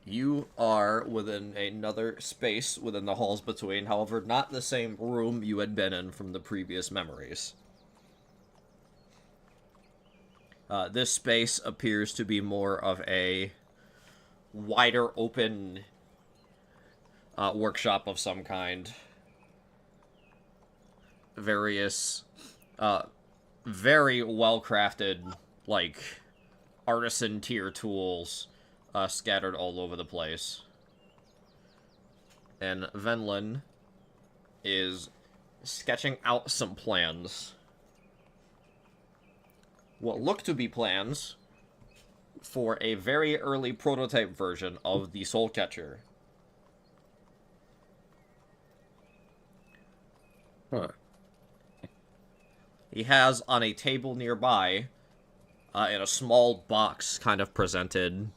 you are within another space within the halls between, however, not the same room you had been in from the previous memories. This space appears to be more of a wider open workshop of some kind. Various, very well-crafted, like, artisan tier tools scattered all over the place. And Venlin is sketching out some plans. What look to be plans for a very early prototype version of the Soul Catcher. Huh. He has on a table nearby, in a small box kind of presented,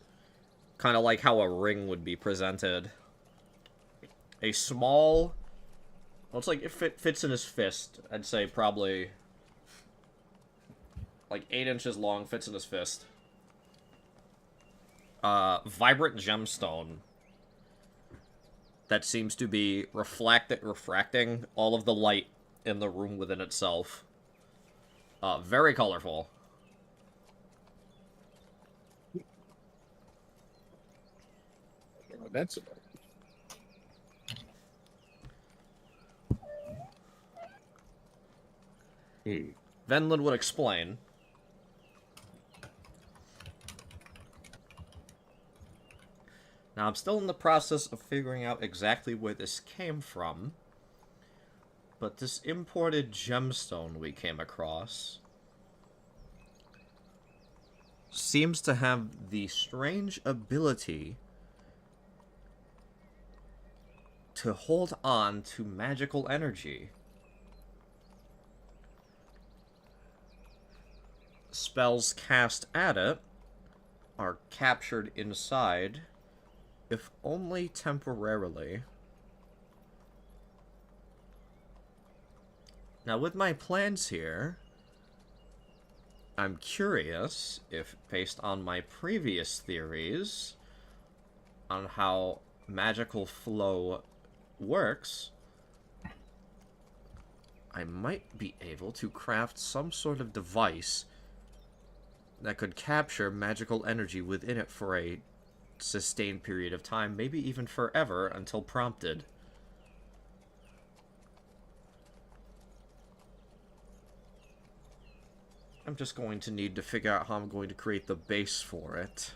kind of like how a ring would be presented, a small... Well, it's like it fits in his fist. I'd say probably like 8 inches long, fits in his fist. Vibrant gemstone that seems to be refracting all of the light in the room within itself. Very colorful. That's Venlin would explain. Now, I'm still in the process of figuring out exactly where this came from, but this imported gemstone we came across seems to have the strange ability to hold on to magical energy. Spells cast at it are captured inside, if only temporarily. Now, with my plans here, I'm curious if, based on my previous theories on how magical flow works, I might be able to craft some sort of device that could capture magical energy within it for a sustained period of time, maybe even forever, until prompted. I'm just going to need to figure out how I'm going to create the base for it.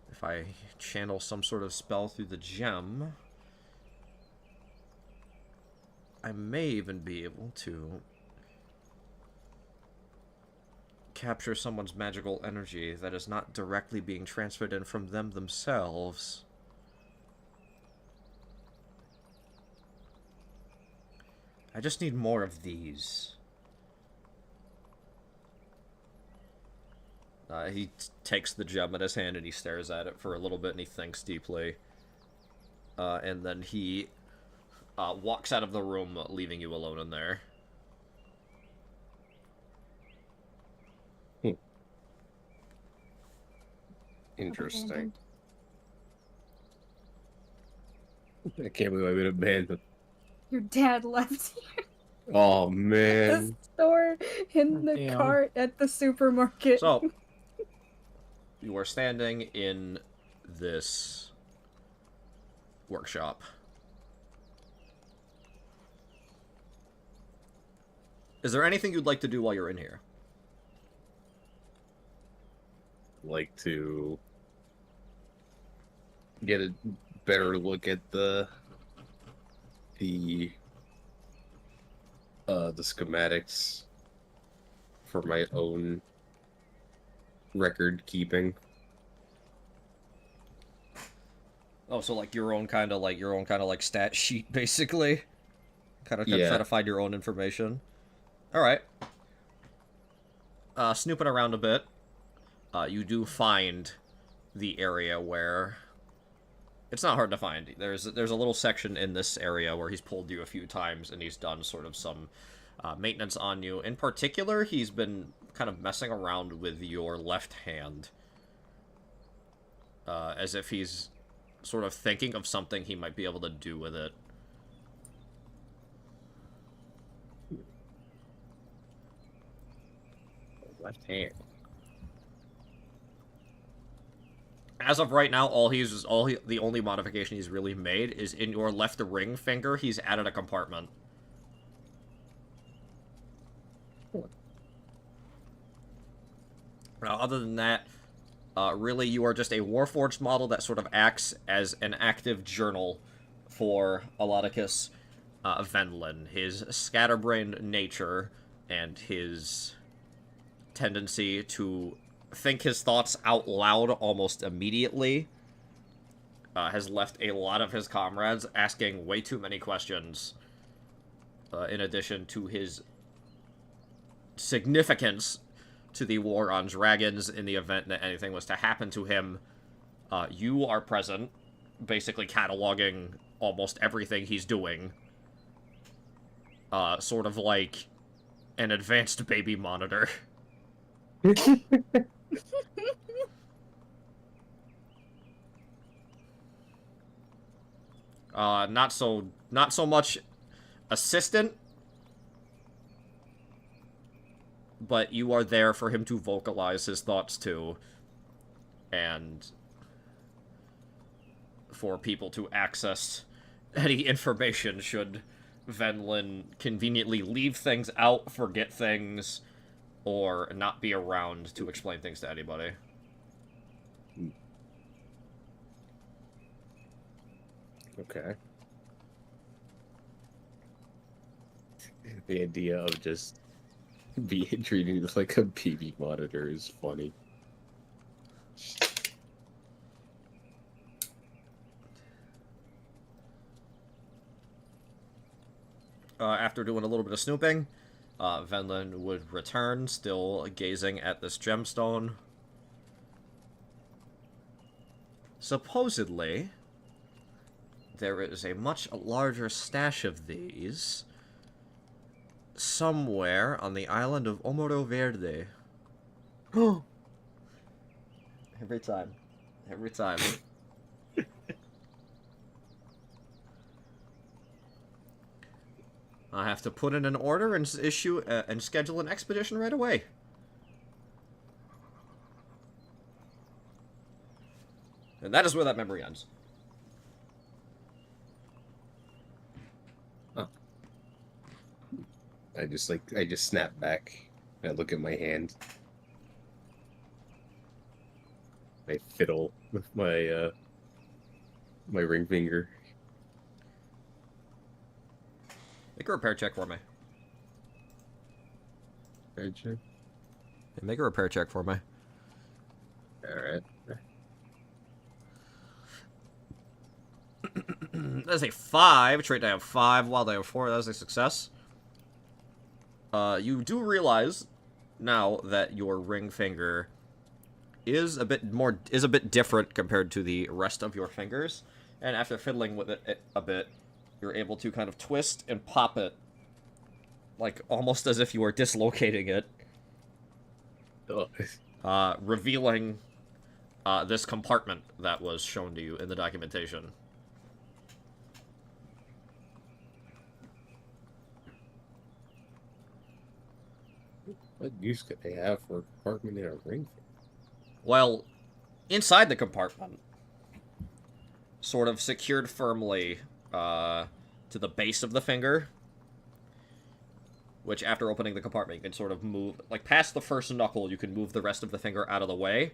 If I channel some sort of spell through the gem, I may even be able to capture someone's magical energy that is not directly being transferred in from them themselves. I just need more of these. He takes the gem in his hand and he stares at it for a little bit and he thinks deeply. And then he walks out of the room, leaving you alone in there. interesting. I can't believe I've been abandoned. Your dad left you Oh the man. store in the Damn. cart at the supermarket. So, you are standing in this workshop. Is there anything you'd like to do while you're in here? Like to get a better look at the schematics for my own record keeping. Oh, so like your own kind of like stat sheet, basically. Kind of try Yeah. to find your own information. All right. Snooping around a bit, you do find the area where it's not hard to find. There's a little section in this area where he's pulled you a few times and he's done sort of some maintenance on you. In particular, he's been kind of messing around with your left hand, as if he's sort of thinking of something he might be able to do with it. Left hand. As of right now, the only modification he's really made is in your left ring finger. He's added a compartment. Other than that, really, you are just a Warforged model that sort of acts as an active journal for Alauticus Venlin. His scatterbrained nature and his tendency to think his thoughts out loud almost immediately has left a lot of his comrades asking way too many questions, in addition to his significance to the war on dragons in the event that anything was to happen to him. You are present basically cataloging almost everything he's doing. Sort of like an advanced baby monitor. Not so much assistant, but you are there for him to vocalize his thoughts to, and for people to access any information should Venlin conveniently leave things out, forget things, or not be around to explain things to anybody. Okay. The idea of just being treated like a baby monitor is funny. After doing a little bit of snooping, Venlin would return, still gazing at this gemstone. Supposedly, there is a much larger stash of these somewhere on the island of Omoro Verde. Every time. Every time. I have to put in an order and issue and schedule an expedition right away. And that is where that memory ends. I just snap back. I look at my hand. I fiddle with my my ring finger. Make a repair check for me. Repair check. Yeah, make a repair check for me. Alright. That's a 5. Trait I have 5, wild I have 4. That is a success. You do realize now that your ring finger is a bit different compared to the rest of your fingers, and after fiddling with it a bit, you're able to kind of twist and pop it, like almost as if you were dislocating it, revealing this compartment that was shown to you in the documentation. What use could they have for a compartment in a ring? Well, inside the compartment, sort of secured firmly to the base of the finger, which after opening the compartment you can sort of move, like past the first knuckle, you can move the rest of the finger out of the way,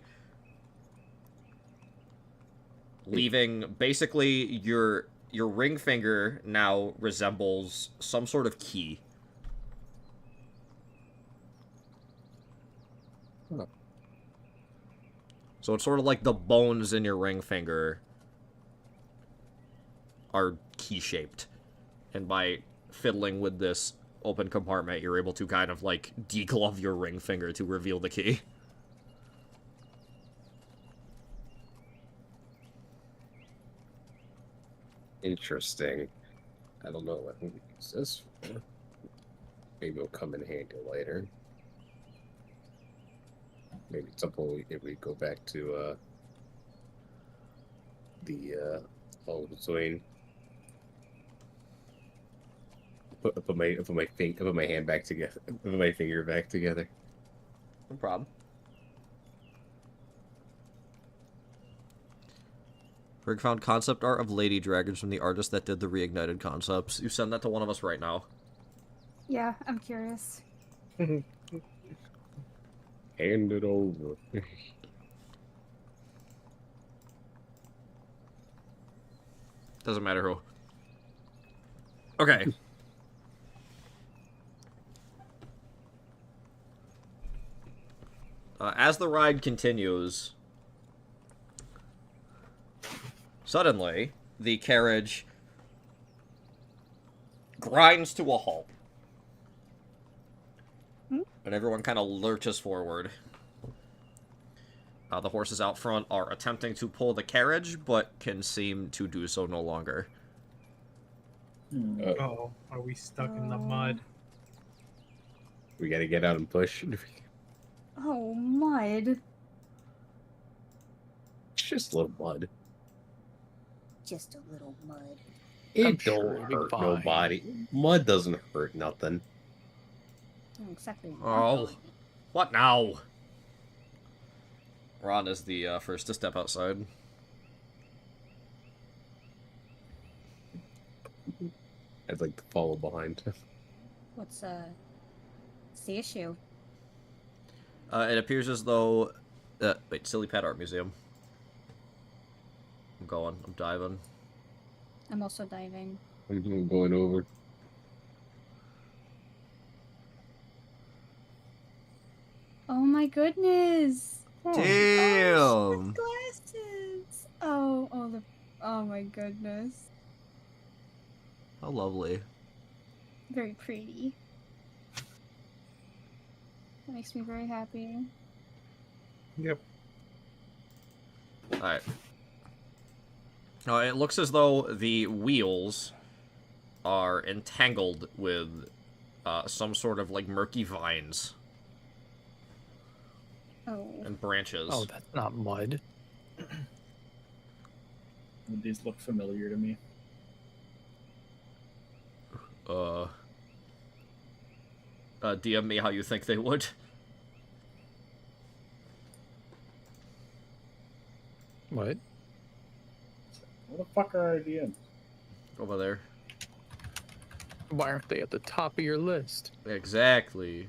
leaving basically your ring finger now resembles some sort of key. Huh. So it's sort of like the bones in your ring finger are key-shaped. And by fiddling with this open compartment, you're able to kind of, like, deglove your ring finger to reveal the key. Interesting. I don't know what we use this for. Maybe it'll come in handy later. Maybe at some point if we go back to the between put my hand back together, put my finger back together. No problem. Rig found concept art of lady dragons from the artist that did the reignited concepts. You send that to one of us right now. Yeah, I'm curious. Hand it over. Doesn't matter who. Okay. As the ride continues, suddenly the carriage grinds to a halt. And everyone kind of lurches forward. The horses out front are attempting to pull the carriage, but can seem to do so no longer. Oh, are we stuck in the mud? We gotta get out and push. Oh, mud. It's just a little mud. Just a little mud. It I'm sure don't it'll be hurt fine. nobody. Mud doesn't hurt nothing. Oh, exactly. Oh, what now? Ron is the first to step outside. I'd like to follow behind. What's the issue? It appears as though... wait, Silly Pet Art Museum. I'm going. I'm diving. I'm also diving. I'm going over. Oh my goodness! Damn! Oh, glasses! Oh my goodness. How lovely. Very pretty. That makes me very happy. Yep. Alright. It looks as though the wheels are entangled with some sort of, like, murky vines Oh. and branches. Oh, that's not mud. These look familiar to me. DM me how you think they would. What? What the fuck are our DMs? Over there. Why aren't they at the top of your list? Exactly.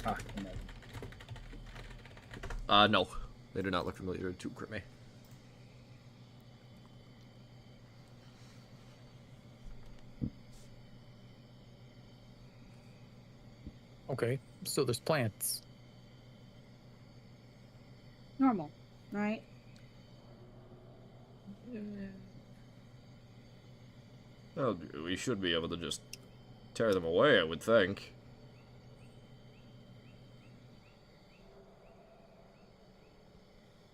Ah, no. No. They do not look familiar to Grimmy. Okay, so there's plants. Normal, right? Well, we should be able to just tear them away, I would think.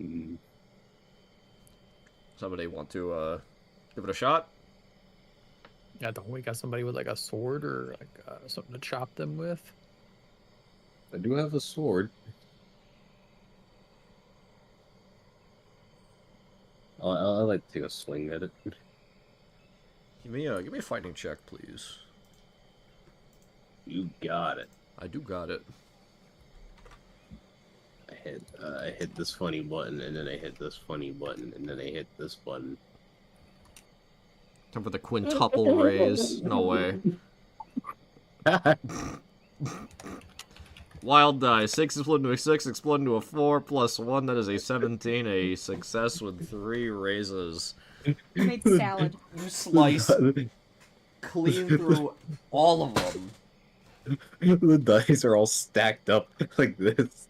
Hmm. Somebody want to give it a shot? Yeah, don't we got somebody with like a sword or like something to chop them with? I do have a sword. I'd like to take a swing at it. Give me a fighting check, please. You got it. I do got it. I hit this funny button, and then I hit this funny button, and then I hit this button. Time for the quintuple raise. No way. Wild die. 6 explode into a 6, explode into a 4, plus 1, that is a 17. A success with 3 raises. I made salad. You slice clean through all of them. The dice are all stacked up like this.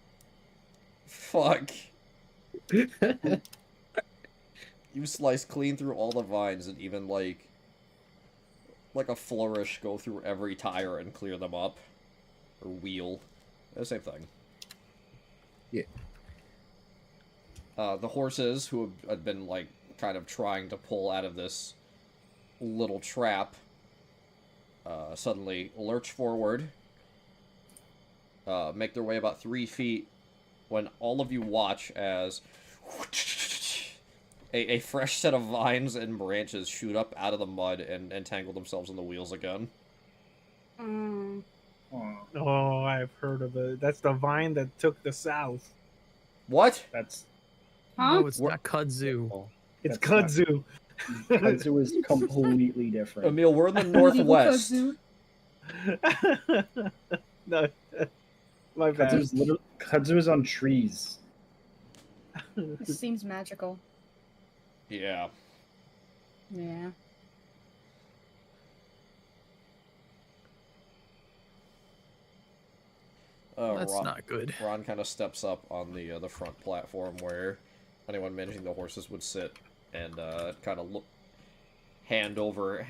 Fuck. You slice clean through all the vines and even, like a flourish, go through every tire and clear them up. Or wheel. The same thing. Yeah. The horses, who had been, like, kind of trying to pull out of this little trap, suddenly lurch forward, make their way about 3 feet, when all of you watch as a fresh set of vines and branches shoot up out of the mud and entangle themselves in the wheels again. Mm. Oh, I've heard of it. That's the vine that took the south. What? That's Huh? No, it's not kudzu. It's That's kudzu. kudzu is completely different. Emil, we're in the northwest. No, my bad. Kudzu is on trees. This seems magical. Yeah. Yeah. That's Ron, not good. Ron kind of steps up on the front platform where anyone managing the horses would sit, and kind of look hand over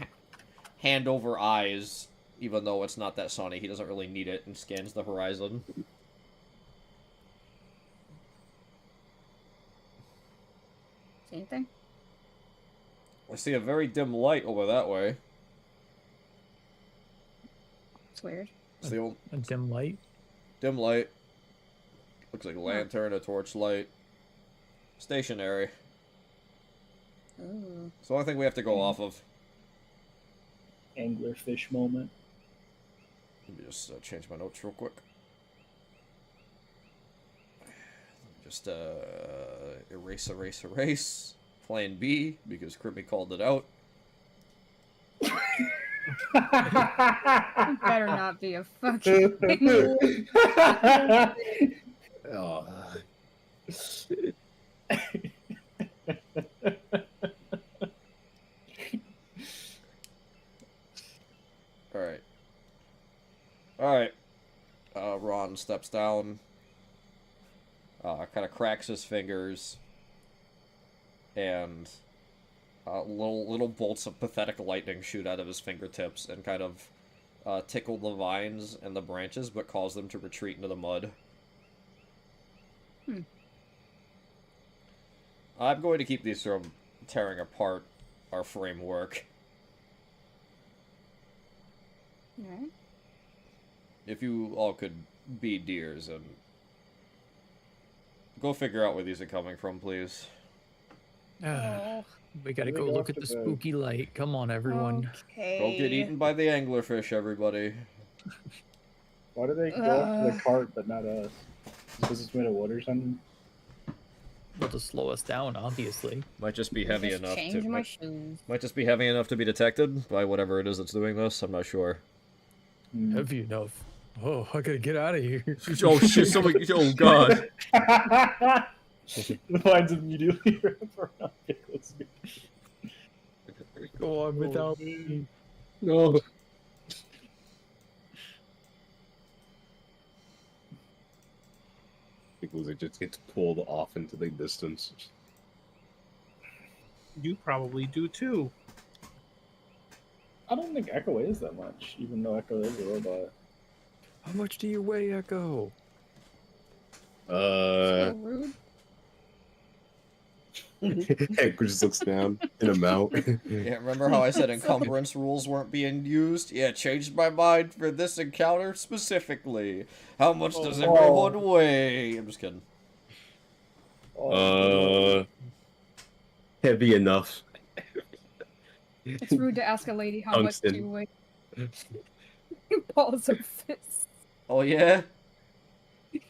eyes. Even though it's not that sunny, he doesn't really need it, and scans the horizon. See anything? I see a very dim light over that way. It's weird. It's the old A dim light. dim light. Looks like a lantern, a torchlight. Stationary. Ooh. It's the only thing we have to go off of. Anglerfish moment. Let me just change my notes real quick. Just erase. Plan B, because Crippy called it out. You better not be a fucking. Oh. Alright. Ron steps down. Kind of cracks his fingers. And little bolts of pathetic lightning shoot out of his fingertips and kind of tickle the vines and the branches, but cause them to retreat into the mud. I'm going to keep these from tearing apart our framework. Alright. If you all could be deers and go figure out where these are coming from, please. Ah, we gotta They go go look at after the the- spooky light. Come on, everyone. Okay. Go get eaten by the anglerfish, everybody. Why do they go up to the cart but not us? Because it's made of wood or something? Well, to slow us down, obviously. Might just be heavy Just enough change to my shoes. might just be heavy enough to be detected by whatever it is that's doing this. I'm not sure. Heavy enough. Oh, I gotta get out of here. Oh shit! Oh god! The vines immediately wrap around Pickle's neck. Go on without me. No. Because it just gets pulled off into the distance. You probably do too. I don't think Echo weighs that much, even though Echo is a robot. How much do you weigh, Echo? So rude. Heck just looks down in a mount. Yeah, remember how I said encumbrance rules weren't being used? Yeah, changed my mind for this encounter specifically. How much does everyone weigh? I'm just kidding. Heavy enough. It's rude to ask a lady how much Tungsten. you weigh. Balls of fists. Oh yeah?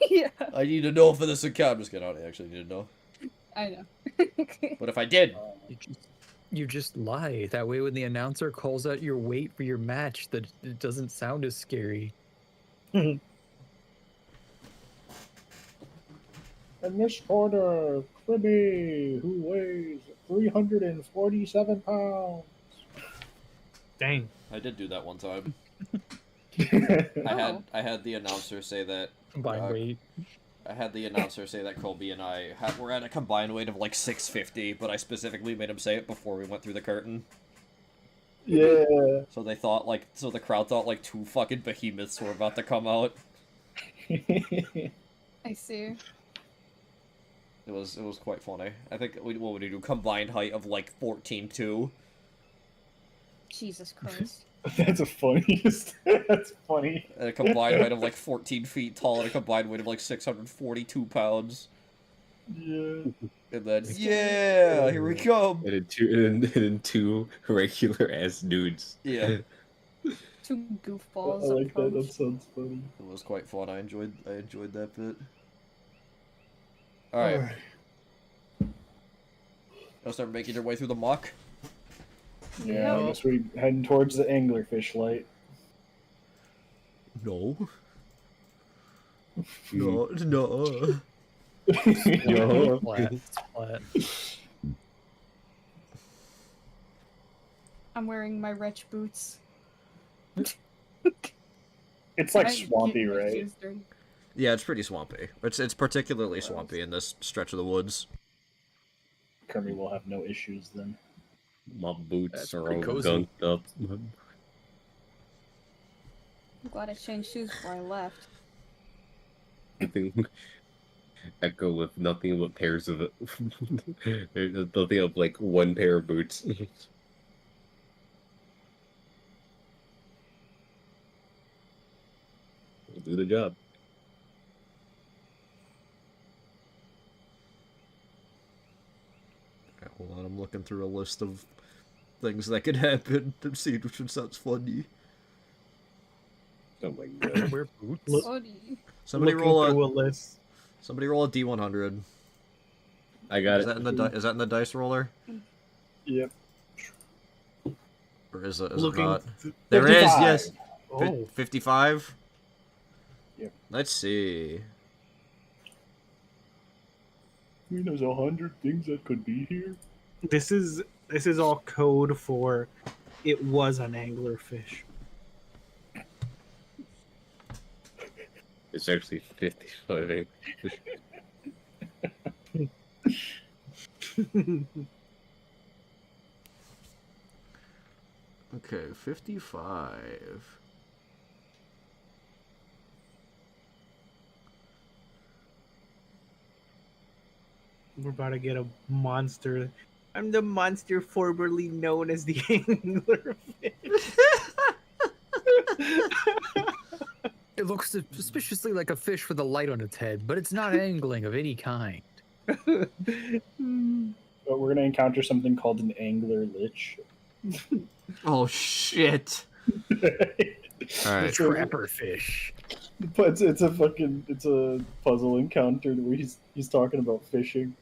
Yeah, I need to know for this encounter. I'm just kidding. I don't actually need to know. I know. But if I did, You just lie. That way when the announcer calls out your weight for your match, that it doesn't sound as scary. In this corner, Cribby, who weighs 347 pounds. Dang. I did do that one time. Oh. I had the announcer say that. Combined weight. I had the announcer say that Colby and I were at a combined weight of like 650, but I specifically made him say it before we went through the curtain. Yeah. So they thought the crowd thought like two fucking behemoths were about to come out. I see. It was quite funny. I think what would we do? Combined height of like 14.2. Jesus Christ. That's the funniest. That's funny. And a combined height of like 14 feet tall and a combined weight of like 642 pounds. Yeah. And then yeah, here we come. And then two regular ass dudes. Yeah, Two I goofballs. like that. That approach. sounds funny. it was quite fun. I enjoyed that bit. All right, y'all start making your way through the muck. Yeah, I guess we're heading towards the anglerfish light. No. No. No. Yo. Flat. Flat. I'm wearing my wretch boots. It's like I swampy, get my right? shoes dirty. Yeah, it's pretty swampy. It's particularly swampy in this stretch of the woods. Kirby will have no issues then. My boots That's are pretty all cozy. gunked up. I'm glad I changed shoes before I left. Echo with nothing but pairs of There's nothing of like one pair of boots. We'll do the job. Okay, hold on, I'm looking through a list of things that could happen to see which one sounds funny. Oh my god. Wear boots. Look- Funny. Somebody Looking roll through a a list. D100. I got Is it. that in the is that in the dice roller? Yep. Or is it Looking not? th- There is, 55. yes. Oh, 55? Yep. Let's see. I mean, there's 100 things that could be here. this is all code for it was an anglerfish. It's actually 55. Okay, 55. We're about to get a monster. I'm the monster formerly known as the anglerfish. It looks suspiciously like a fish with a light on its head, but it's not angling of any kind. But we're gonna encounter something called an angler lich. Oh shit! Alright. So- Trapper fish. But it's a puzzle encounter where he's talking about fishing.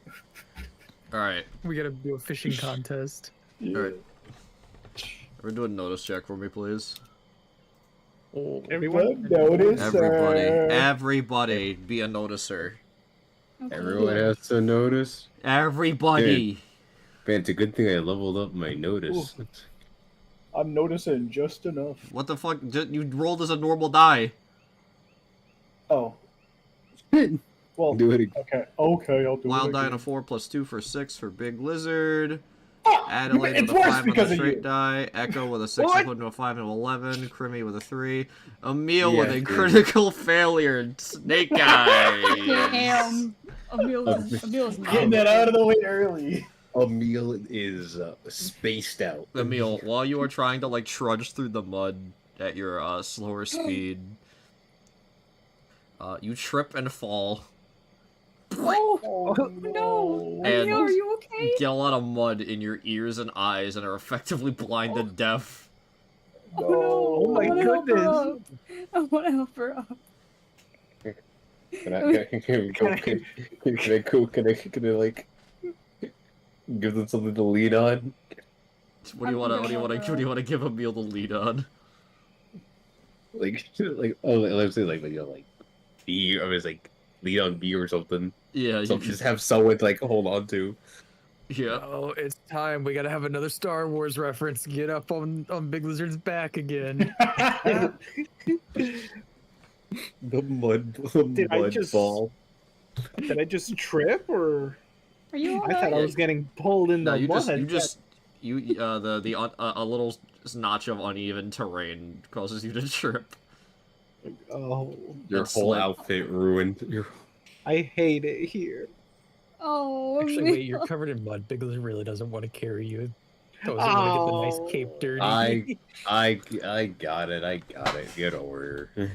Alright. We gotta do a fishing contest. Yeah. Alright. Everyone do a notice check for me, please. Oh, Everyone? Notice, Everybody be a noticer. Okay. Everyone has to notice. Everybody! Man, it's a good thing I leveled up my notice. I'm noticing just enough. What the fuck? You rolled as a normal die. Oh. Well, Do it again. okay, I'll do Wild it die on again. a 4 plus 2 for 6 for Big Lizard. Ah, Adelaide it's with a worse 5 on the because of straight you. die. Echo with a 6 What? including a 5 and 11. Crimmy with a 3. Emil with Yeah, a dude. critical failure. Snake Eyes. Damn. Emil's Getting that out of the way early. Emil is spaced out. Emil, while you are trying to like trudge through the mud at your slower speed, you trip and fall. Oh, no. And- Emil, are you okay? Get a lot of mud in your ears and eyes and are effectively blind and deaf. Oh no. Oh my I wanna help her goodness. up. I want to help her up. Can I like give them something to lean on? What do you want to give Emil the lead on? Like let's say like B. I was like lean on B or something. Yeah, you So can, just have someone to like hold on to. yeah. Oh, it's time. We gotta have another Star Wars reference. Get up on Big Lizard's back again. The mud Did I just- ball. Did I just trip, or Are you I thought I alright? was getting pulled in No, the you mud? just a little notch of uneven terrain causes you to trip. Oh, Your That's whole like- outfit ruined. I hate it here. Oh, Actually, Emil. wait, you're covered in mud. Big Lizard really doesn't want to carry you. Doesn't want to get the nice cape dirty. I got it. Get over here.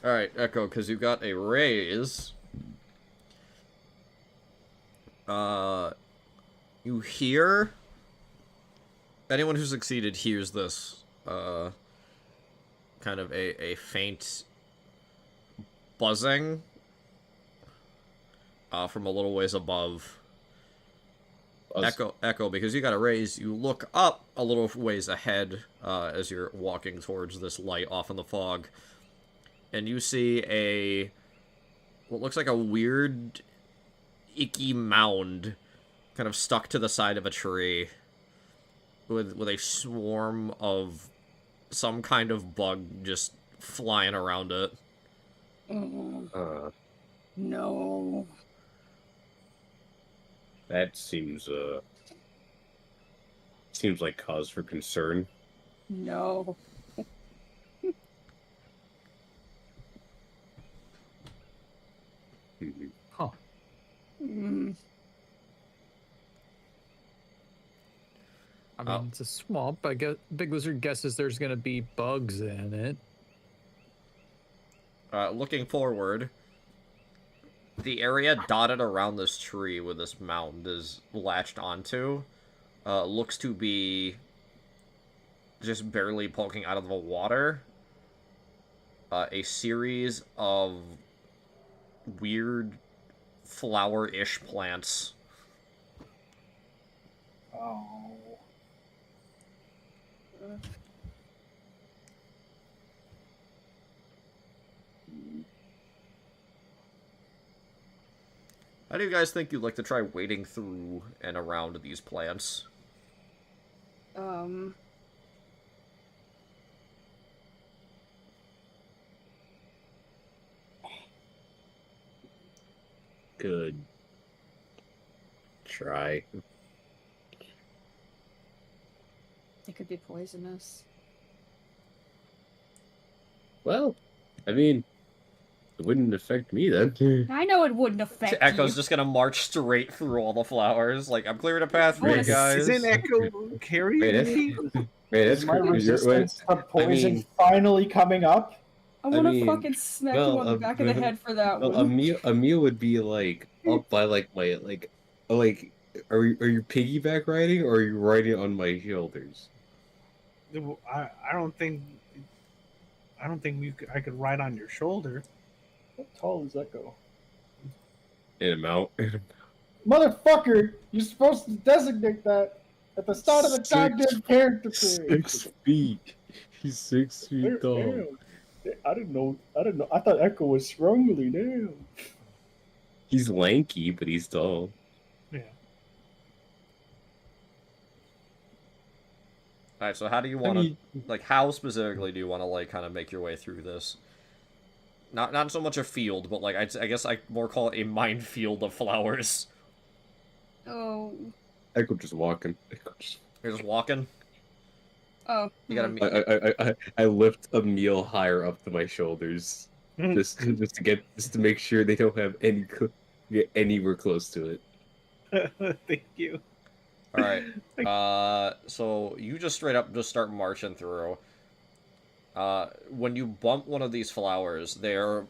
Alright, Echo, because you got a raise. You hear... Anyone who succeeded hears this, kind of a faint buzzing, from a little ways above. Echo, because you got a raise, you look up a little ways ahead, as you're walking towards this light off in the fog, and you see what looks like a weird, icky mound, kind of stuck to the side of a tree, with a swarm of some kind of bug just flying around it. No. That seems like cause for concern. No. Mhm. Huh. Mm. I mean, it's a swamp. I guess Big Lizard guesses there's gonna be bugs in it. Looking forward, the area dotted around this tree where this mound is latched onto looks to be just barely poking out of the water. A series of weird flower-ish plants. Oh. How do you guys think you'd like to try wading through and around these plants? Good. Try. It could be poisonous. Well, I mean, it wouldn't affect me then. I know it wouldn't affect Echo's you. just gonna march straight through all the flowers. Like, I'm clearing a path for you Right. guys. Isn't Echo carrying Wait, me? Man, that's Is my crazy. resistance to poison mean- finally coming up? I want to mean, fucking smack well, you on the back of the head for that Well, one. a meal would be like up by like my like. Are you piggyback riding or are you riding on my shoulders? I don't think I could ride on your shoulder. How tall is Echo? In a mount. Motherfucker, you're supposed to designate that at the start of the Six- goddamn character page. 6 feet. He's 6 feet tall. Damn. I didn't know. I thought Echo was scrungly. Damn. He's lanky, but he's tall. Yeah. Alright, so how do you want to, like, how specifically do you want to, like, kind of make your way through this? Not so much a field, but, like, I guess I more call it a minefield of flowers. Oh. Echo just walking. You're just walking? Oh. You gotta I lift a meal higher up to my shoulders, just to make sure they don't have get anywhere close to it. Thank you. Alright. So you just straight up just start marching through. When you bump one of these flowers, they're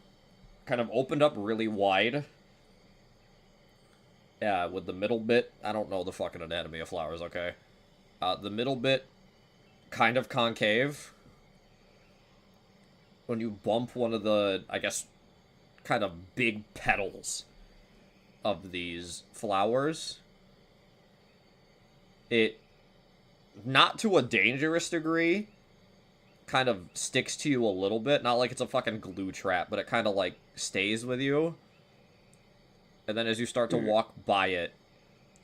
kind of opened up really wide. Yeah, with the middle bit, I don't know the fucking anatomy of flowers, okay? The middle bit, kind of concave. When you bump one of the, I guess, kind of big petals of these flowers, it, not to a dangerous degree, kind of sticks to you a little bit. Not like it's a fucking glue trap, but it kind of, like, stays with you. And then as you start to walk by it,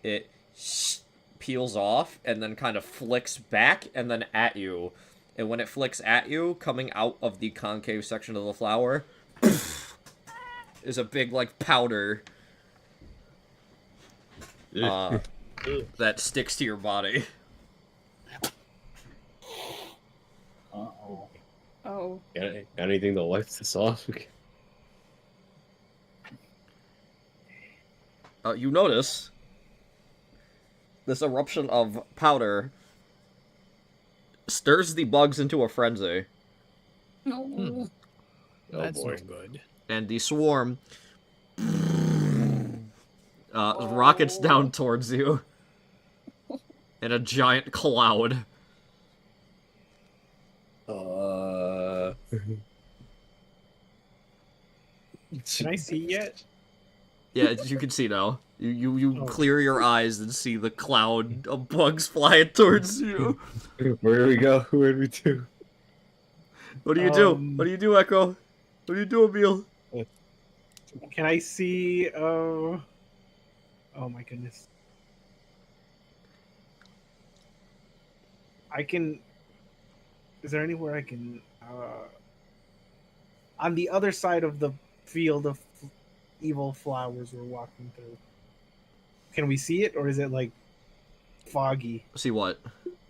it peels off and then kind of flicks back and then at you. And when it flicks at you, coming out of the concave section of the flower, is a big, like, powder that sticks to your body. Uh-oh. Oh. Got anything that lights this off? You notice this eruption of powder stirs the bugs into a frenzy, No. That's boy. no good. and the swarm rockets down towards you in a giant cloud. Can I see yet? Yeah, you can see now. You Oh. clear your eyes and see the cloud of bugs flying towards you. Where do we go? Where do we do? What do you do? Um, What do you do, Echo? What do you do, Emil? Can I see? Oh my goodness. I can. Is there anywhere I can? on the other side of the field of evil flowers we're walking through. Can we see it, or is it like foggy? See what?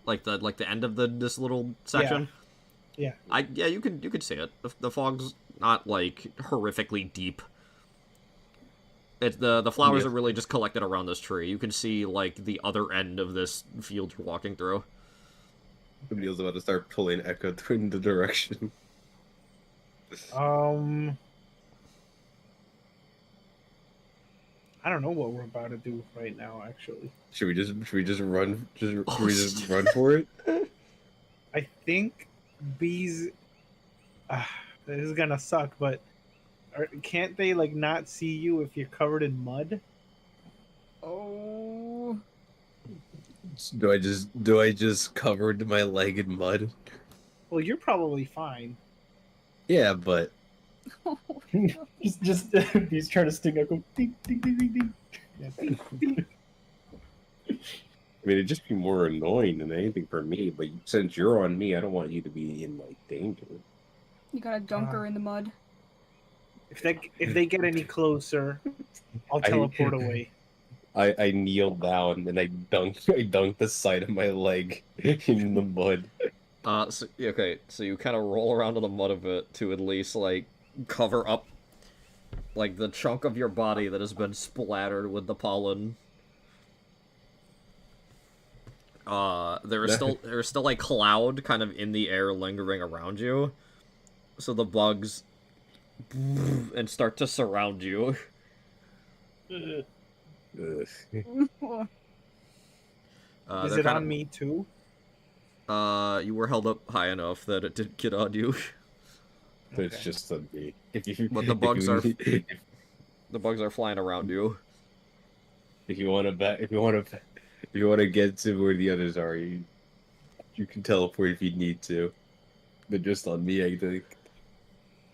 Like the end of this little section? Yeah. Yeah, you could see it. The fog's not like horrifically deep. It's the flowers Yes. are really just collected around this tree. You can see like the other end of this field you're walking through. Somebody else about to start pulling Echo in the direction. I don't know what we're about to do right now. Actually, Should we just run? Should we just run for it? I think bees. This is gonna suck, but can't they like not see you if you're covered in mud? Oh. Do I just covered my leg in mud? Well, you're probably fine. Yeah, but just he's trying to sting Echo. Ding, ding, ding, ding, ding. Yeah, ding, ding. I mean, it'd just be more annoying than anything for me. But since you're on me, I don't want you to be in like danger. You gotta dunk her in the mud. If they get any closer, I'll teleport away. I kneel down and I dunk the side of my leg in the mud. So you kind of roll around in the mud a bit to at least like cover up like the chunk of your body that has been splattered with the pollen. There's still a cloud kind of in the air lingering around you, so the bugs and start to surround you. Ugh. Is They're it kinda- on me too? You were held up high enough that it didn't get on you. It's Okay. just on me. If you, But the bugs are if the bugs are flying around you. you want to get to where the others are, you can teleport if you need to. But just on me, I think.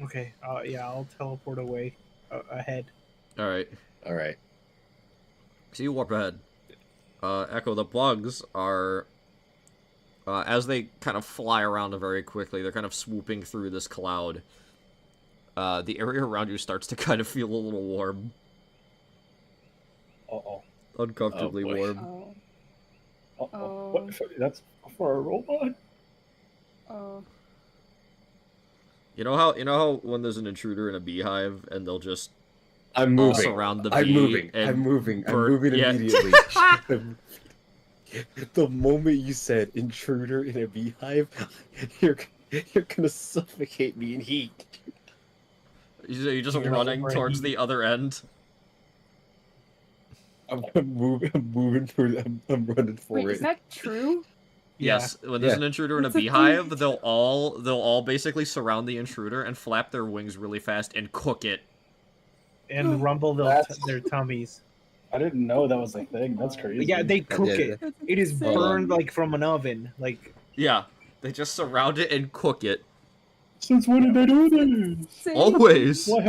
Okay. Yeah, I'll teleport away ahead. All right. All right. So you warp ahead. Echo, the bugs are, as they kind of fly around very quickly, they're kind of swooping through this cloud. The area around you starts to kind of feel a little warm. Uh-oh. Uncomfortably Oh, boy. warm. Oh. Uh-oh. Oh. What? That's for a robot? Oh. You know how when there's an intruder in a beehive and they'll just I'm all moving. surround the I'm bee moving. and I'm moving. I'm burn- moving yeah. immediately. The moment you said intruder in a beehive, you're gonna suffocate me in heat. You're just You're running over towards heat. the other end. I'm moving for. I'm running for Wait, it. is that true? Yes, when there's Yeah. an intruder in a That's a beehive, thing. they'll all basically surround the intruder and flap their wings really fast and cook it. And rumble their tummies. I didn't know that was a thing. That's crazy. Yeah, they cook Yeah. it. That's It is insane. burned like from an oven. Like Yeah, they just surround it and cook it. Since when did they do this? Insane. Always. Why,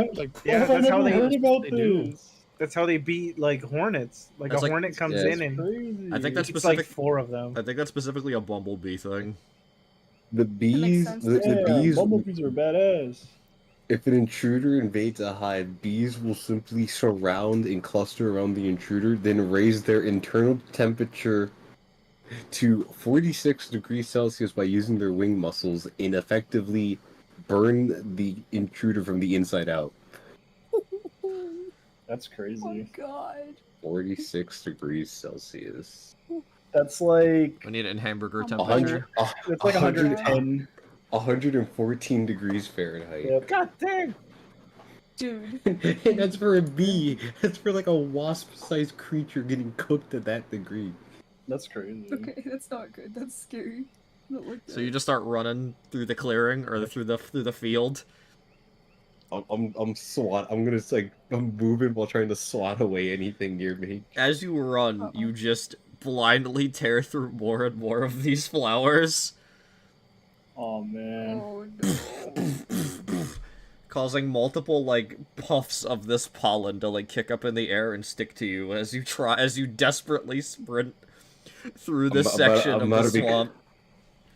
yeah, have I that's how never they heard about do. this? That's how they beat like hornets. Like That's a like- hornet comes yeah, in and Crazy. I think that's it's specific. like 4 of them. I think that's specifically a bumblebee thing. The bees. sense. The Yeah, bees. bumblebees are badass. If an intruder invades a hive, bees will simply surround and cluster around the intruder, then raise their internal temperature to 46 degrees Celsius by using their wing muscles and effectively burn the intruder from the inside out. That's Oh crazy. god. 46 degrees Celsius. That's like We need it in hamburger A temperature. 100, that's like 110. 114 degrees Fahrenheit. Yep. God dang! Dude. And that's for a bee. That's for like a wasp-sized creature getting cooked at that degree. That's crazy. Okay, that's not good. That's scary. Not like that. So you just start running through the clearing or through the field. I'm moving while trying to swat away anything near me. As you run, you just blindly tear through more and more of these flowers, Oh man. Oh no. causing multiple like puffs of this pollen to like kick up in the air and stick to you as you desperately sprint through this I'm about- section I'm of about the to be- swamp.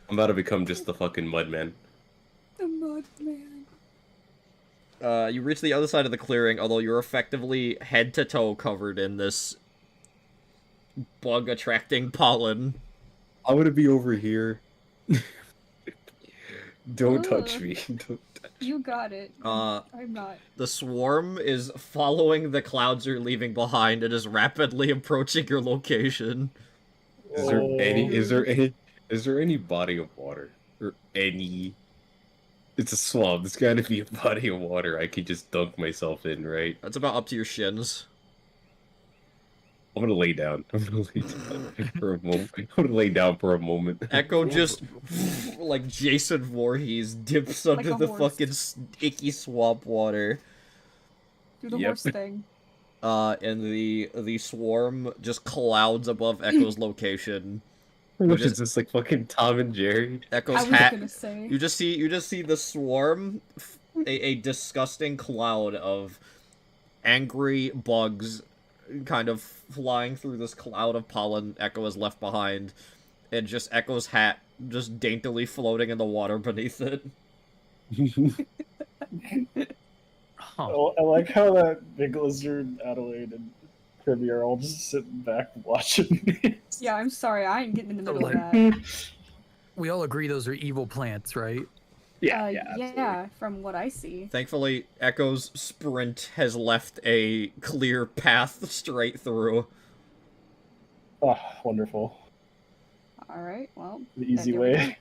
I'm about to become just the fucking mud man. The mud man. You reach the other side of the clearing, although you're effectively head to toe covered in this bug-attracting pollen. I'm gonna be over here. Don't touch Ugh. me. Don't touch. You got it. I'm not. The swarm is following the clouds you're leaving behind and is rapidly approaching your location. Is there any body of water or any? It's a swamp. There's got to be a body of water I could just dunk myself in, right? That's about up to your shins. I'm gonna lay down. I'm gonna lay down for a moment. I'm gonna lay down for a moment. Echo just, like Jason Voorhees, dips under a the horse. fucking icky swamp water. Do the Yep. horse thing. And the swarm just clouds above Echo's location. Which just- is this like fucking Tom and Jerry? I Echo's was hat. gonna say. You just see the swarm, a disgusting cloud of angry bugs, kind of flying through this cloud of pollen Echo has left behind, and just Echo's hat just daintily floating in the water beneath it. Huh. Oh, I like how that Big Lizard, Adelaide, and Kirby are all just sitting back watching this. Yeah, I'm sorry. I ain't getting in the middle of Like- that. We all agree those are evil plants, right? Yeah, from what I see. Thankfully, Echo's sprint has left a clear path straight through. Oh, wonderful. All right. Well, The easy there we way. go.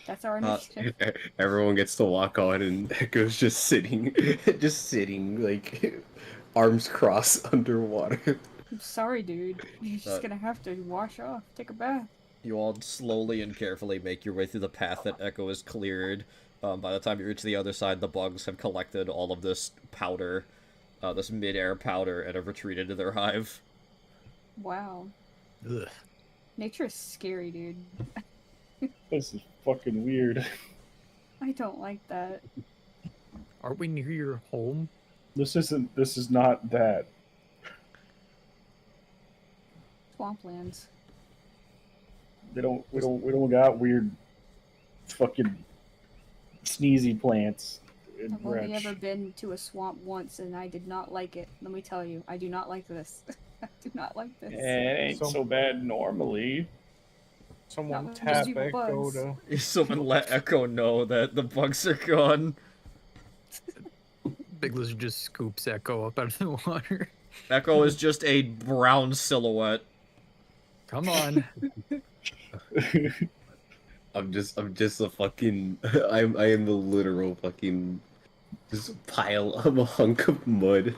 That's our initiative. Everyone gets to walk on, and Echo's just sitting, like arms crossed underwater. I'm sorry, dude. You're just gonna have to wash off, take a bath. You all slowly and carefully make your way through the path that Echo has cleared. By the time you reach the other side, the bugs have collected all of this powder, this mid-air powder, and have retreated to their hive. Wow. Ugh. Nature is scary, dude. This is fucking weird. I don't like that. Aren't we near your home? This is not that. Swamplands. We don't got weird fucking sneezy plants. in I've only Wretch. ever been to a swamp once, and I did not like it. Let me tell you, I do not like this. I do not like this. It ain't so bad normally. Someone Not tap just you Echo bugs. to... Someone let Echo know that the bugs are gone. Big Lizard just scoops Echo up out of the water. Echo is just a brown silhouette. Come on. I'm just a fucking. I am the literal fucking. Just pile of a hunk of mud.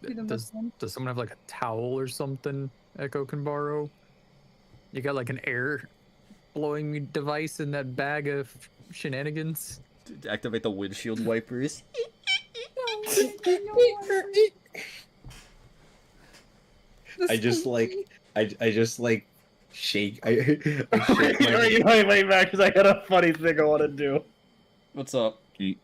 Do the Does Muslim. someone have like a towel or something Echo can borrow? You got like an air blowing device in that bag of shenanigans? Activate the windshield wipers. I just like. I just like. Shake. I shake my. wait, Max, I got a funny thing I want to do. What's up? Can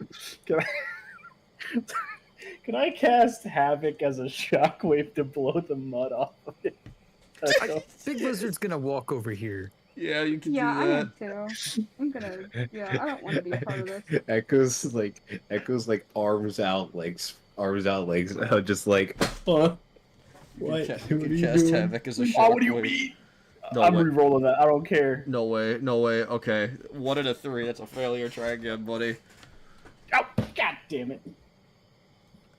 I cast Havoc as a shockwave to blow the mud off of it? Big Lizard's gonna walk over here. Yeah, you can Yeah, I do am too. I'm gonna. Yeah, I don't want to be a part of this. Echo's like arms out legs, just like. Huh? What? that. What are you Cast doing? Havoc as a Oh, what do you shockwave. mean? No I'm way. re-rolling that. I don't care. No way, no way. Okay, 1 out of 3. That's a failure. Try again, buddy. Oh, God damn it.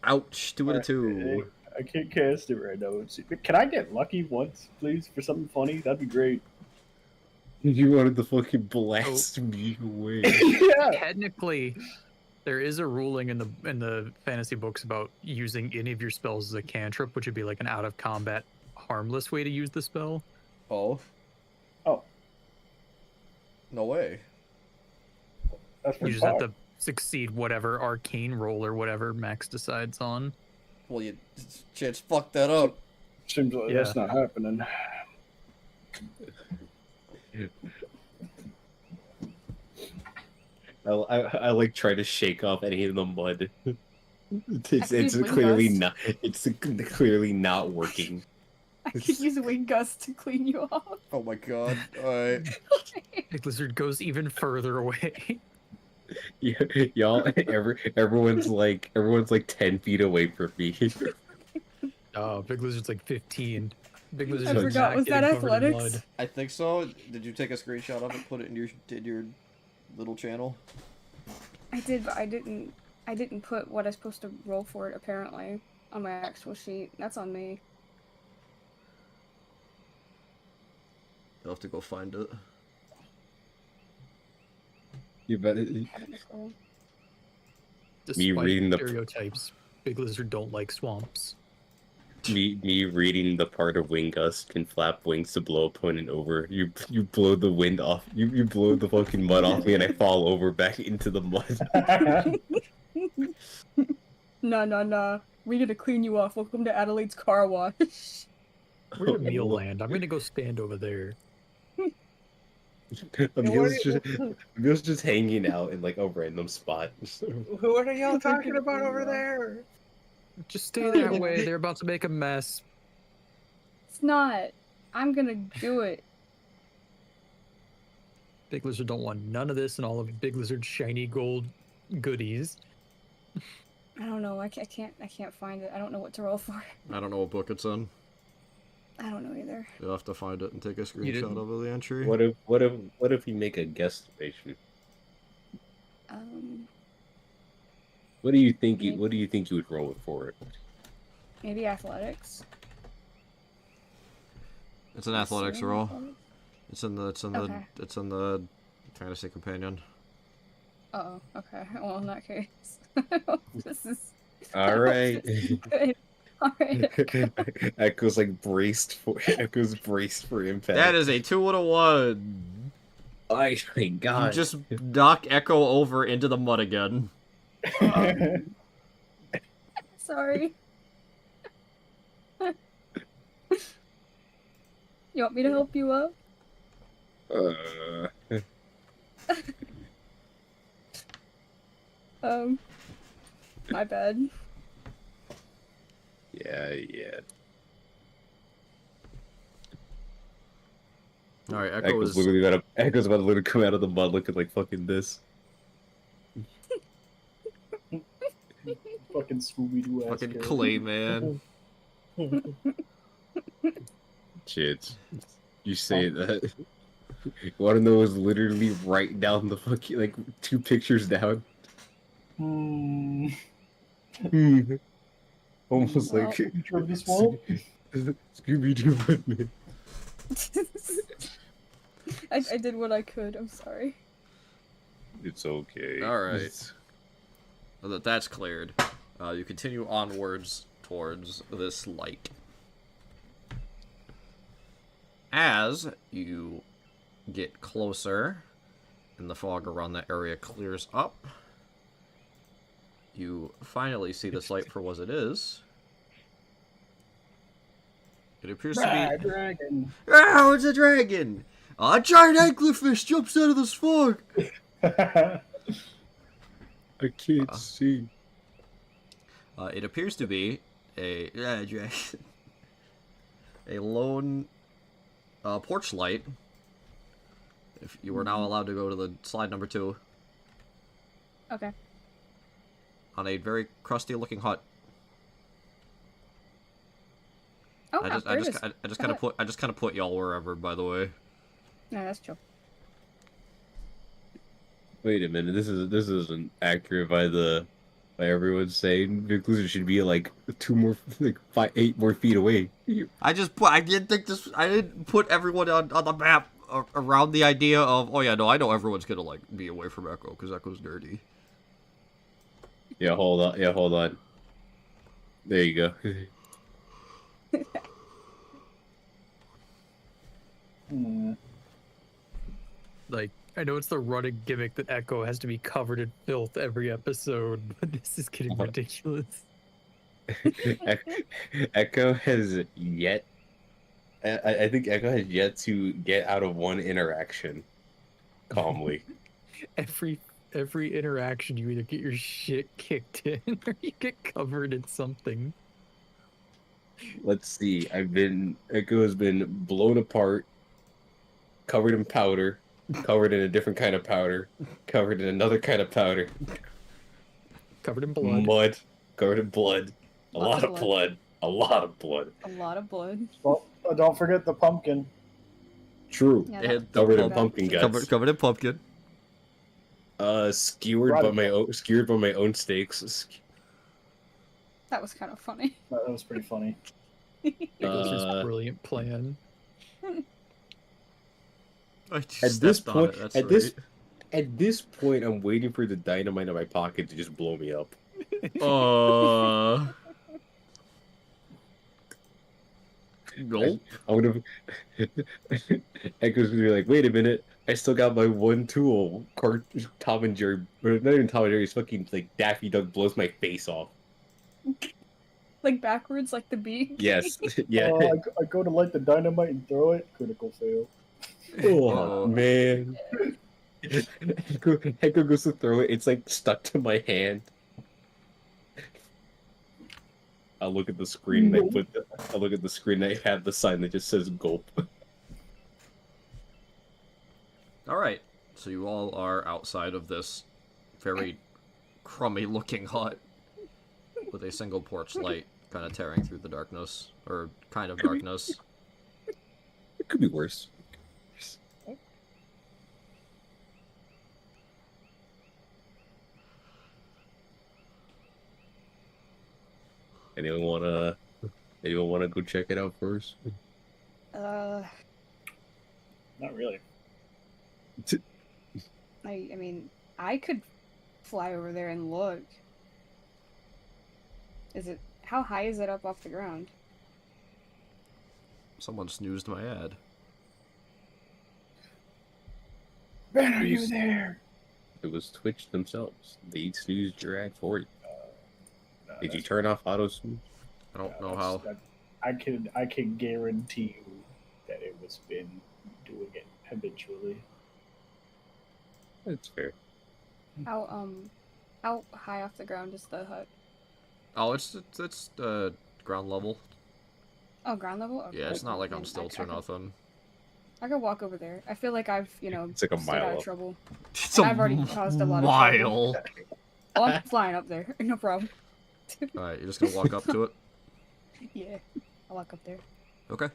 Ouch. 2 out of 2. I can't cast it right now. Let's see. Can I get lucky once, please, for something funny? That'd be great. You wanted to fucking blast me away. Yeah. Technically, there is a ruling in the fantasy books about using any of your spells as a cantrip, which would be like an out of combat harmless way to use the spell. Oh. Oh. No way. That's You for just have to succeed whatever arcane roll or whatever Max decides on. Well, you chance fucked that up. Seems like that's not happening. I like try to shake off any of the mud. It's Use wind clearly gust. not. It's clearly not working. I could use a wind gust to clean you off. Oh my god. Alright. Big Lizard goes even further away. Y'all, everyone's like 10 feet away from me. Oh, Big Lizard's like 15. Big I Lizard's forgot. not Was that getting covered in athletics? mud. I think so. Did you take a screenshot of it, put it in your little channel? I did, but I didn't put what I was supposed to roll for it apparently on my actual sheet. That's on me. You'll have to go find it. You better. Technically. Despite reading the- stereotypes, Big Lizard don't like swamps. Me reading the part of wing gust can flap wings to blow opponent over. You blow the wind off. You blow the fucking mud off me, and I fall over back into the mud. Nah. We gotta clean you off. Welcome to Adelaide's car wash. We're in Meal Land. I'm gonna go stand over there. Emil's just hanging out in like a random spot. What are y'all talking about over there? Just stay that way. They're about to make a mess. It's not. I'm gonna do it. Big Lizard don't want none of this and all of Big Lizard's shiny gold goodies. I don't know. I can't find it. I don't know what to roll for. I don't know what book it's in. I don't know either. You'll have to find it and take a didn't- screenshot of the entry. What if we make a guesstimation? What do you think you would roll for it? Maybe athletics. It's an athletics roll. Athletics? It's in the fantasy companion. Uh-oh. Okay. Well, in that case, this is. All right. Good. All right. Echo's braced for impact. That is a 2 and a 1. Oh my You god. just knock Echo over into the mud again. Sorry. You want me to help you up? My bad. Yeah. Alright, Echo Echo's is... literally about to literally come out of the mud looking like fucking this. Fucking Scooby-Doo ass Fucking character. clay man. Shit. You say that. You wanna know what's literally right down the fucking 2 pictures down? Almost Well, like Picture of this wall? Scooby-Doo Batman. I did what I could. I'm sorry. It's okay. Alright. Now that's cleared. You continue onwards towards this light. As you get closer and the fog around that area clears up, you finally see this light for what it is. It appears to be... Dragon. Oh, it's a dragon! A giant anglerfish jumps out of this fog! I can't see. It appears to be a dragon. A lone porch light. If you are now allowed to go to the slide number 2 Okay. on a very crusty looking hut. Oh, I just kind of put y'all wherever, by the way. No, that's chill. Wait a minute, this isn't accurate by everyone saying Big Lizard should be 8 more feet away. I didn't put everyone on the map around the idea of, oh yeah, no, I know everyone's gonna be away from Echo because Echo's dirty. Yeah, hold on. There you go. I know it's the running gimmick that Echo has to be covered in filth every episode, but this is getting ridiculous. Echo has yet. I think Echo has yet to get out of one interaction calmly. Every interaction, you either get your shit kicked in or you get covered in something. Let's see. Echo has been blown apart, covered in powder, covered in a different kind of powder, covered in another kind of powder, Covered in blood. mud, covered in blood, a Lots lot of of blood, a lot of blood. A lot of blood. Well, don't forget the pumpkin. True. Yeah, And that- Covered in that- pumpkin guts. Covered in pumpkin. Skewered Right. by my own steaks. That was kind of funny. That was pretty funny. Nicholas's brilliant plan. I just At this stepped on point, it, that's at this point, I'm waiting for the dynamite in my pocket to just blow me up. right. Gulp. I'm gonna. Echo's gonna be like, wait a minute, I still got my one tool. Tom and Jerry, or not even Tom and Jerry's fucking like Daffy Duck blows my face off. Like backwards, like the beak. Yes, yeah. I go to light the dynamite and throw it. Critical fail. Oh man. Echo goes to throw it. It's like stuck to my hand. I look at the screen. I look at the screen. I have the sign that just says "gulp." All right, so you all are outside of this very crummy-looking hut with a single porch light kind of tearing through the darkness, or kind of darkness. It could be worse. Anyone wanna go check it out first? Uh, Not really. I mean, I could fly over there and look. How high is it up off the ground? Someone snoozed my ad. Ben, are you there? It was Twitch themselves. They snoozed your ad for you. Did you turn off auto snooze? I don't know how. I can guarantee you that it was Ben doing it habitually. That's fair. How high off the ground is the hut? Oh, it's ground level. Oh, ground level? Okay. Yeah, it's not like Then on stilts or nothing. I could walk over there. I feel like I've, It's like a stayed out mile of up. trouble. It's And I've already caused a lot of trouble. mile. Oh, I'm flying up there. No problem. All right, you're just gonna walk up to it. Yeah, I'll walk up there. Okay.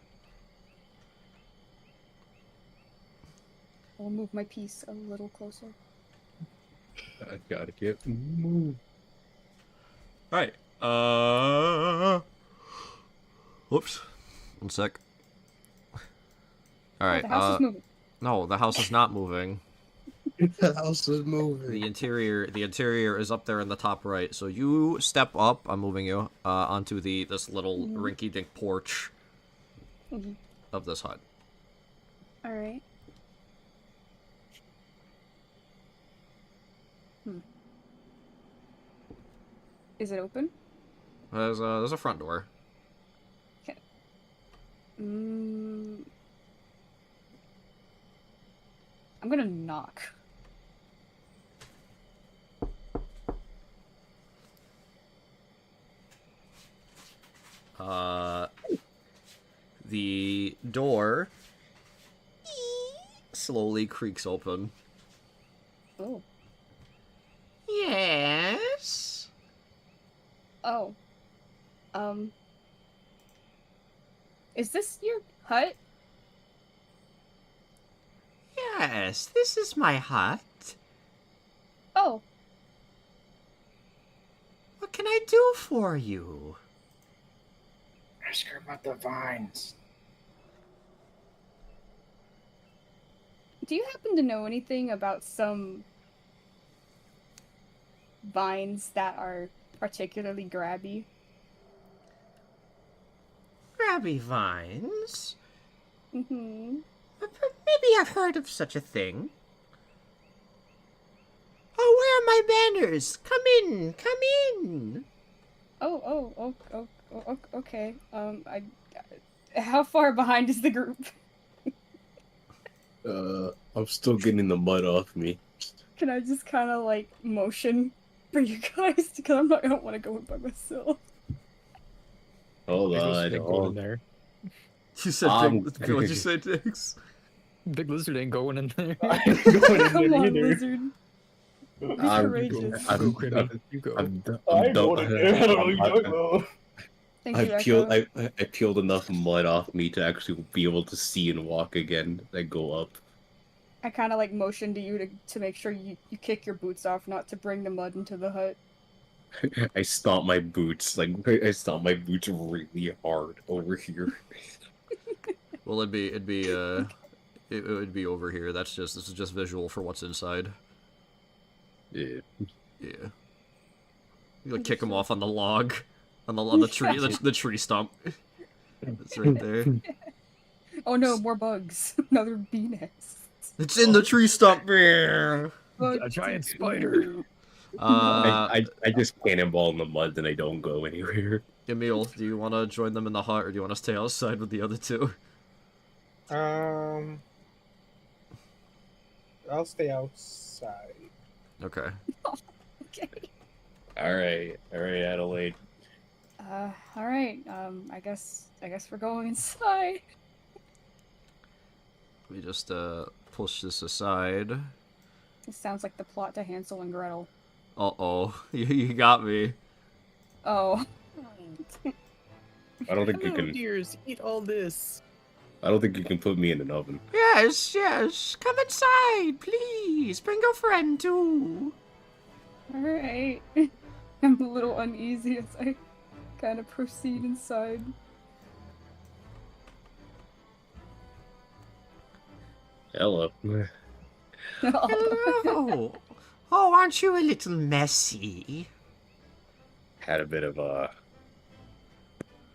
I'll move my piece a little closer. I gotta get moved. All right. Whoops. One sec. All right. The house is moving. No, the house is not moving. The house is moving. The interior is up there in the top right. So you step up. I'm moving you onto this little rinky-dink porch Mhm. of this hut. All right. Is it open? There's a front door. I'm gonna knock. The door slowly creaks open. Oh. Yes. Oh. Is this your hut? Yes, this is my hut. Oh. What can I do for you? Ask her about the vines. Do you happen to know anything about some vines that are particularly grabby? Grabby vines? Mm-hmm. Maybe I've heard of such a thing. Oh, where are my banners? Come in, come in. Okay. How far behind is the group? I'm still getting the mud off me. Can I just kind of like motion for you guys? Because I don't want to go in by myself. Hold Nicholas on. didn't go in there. You said, Um, what'd you say, Diggs? Big lizard ain't going in there. I ain't going in Come there on, either. lizard. Be courageous. You go, Grimmy. You go. I ain't going in there. I don't know what you're talking about. Thank I you, peeled Echo. I peeled enough mud off me to actually be able to see and walk again. I go up. I kind of like motion to you to make sure you kick your boots off, not to bring the mud into the hut. I stomp my boots. I stomp my boots really hard over here. Well, it would be over here. This is just visual for what's inside. Yeah. Yeah. You like kick him off on the log, on the tree, the tree stump. It's right there. Oh no, more bugs. Another bee nest. It's in the tree stump. A giant spider. I just cannonball in the mud and I don't go anywhere. Emil, do you want to join them in the hut, or do you want to stay outside with the other two? I'll stay outside. Okay. Okay. Alright, Adelaide. All right. I guess we're going inside. We just push this aside. This sounds like the plot to Hansel and Gretel. Uh-oh. You got me. Oh. I don't think you Hello, can. dears. Eat all this. I don't think you can put me in an oven. Yes. Come inside, please. Bring your friend too. All right. I'm a little uneasy as I kind of proceed inside. Hello. Hello. Oh, aren't you a little messy? Had a bit of a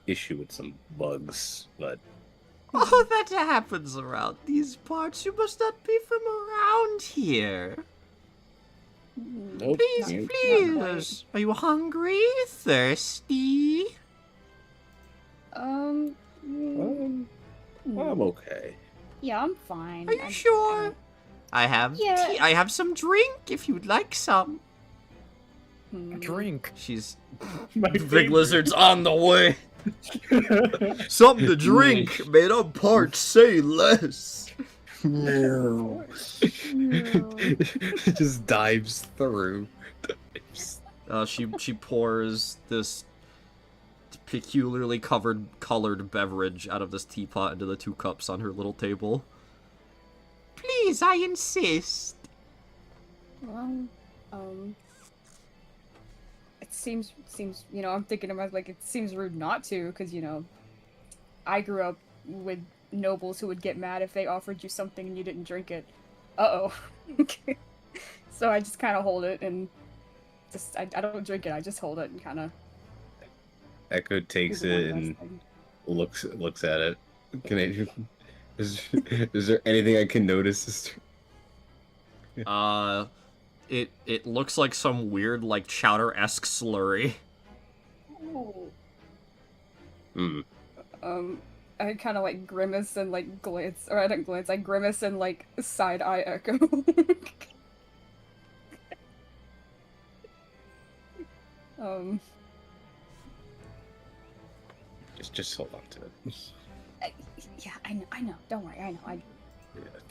issue with some bugs, but Oh, that happens around these parts. You must not be from around here. nope. Please, you- please. Are you hungry? Thirsty? Mm, I'm okay. yeah, I'm fine. Are you sure? I have Yeah. tea. I have some drink if you'd like some. Drink. She's My big favorite. lizard's on the way. Something to drink. Made up parts say less. Just dives through. She pours this peculiarly colored beverage out of this teapot into the two cups on her little table. Please, I insist. Well, it seems, I'm thinking about, like, it seems rude not to, because, I grew up with nobles who would get mad if they offered you something and you didn't drink it. Uh-oh. So I just kind of hold it, and I don't drink it, I just hold it and kind of... Echo takes it and looks at it. Can I? Is there anything I can notice, sister? It looks like some weird, like, chowder-esque slurry. Hmm. I kind of, like, grimace and, like, glance, or I don't glance, I grimace and, like, side-eye Echo. Just hold on to it. Yeah, I know, don't worry, I know,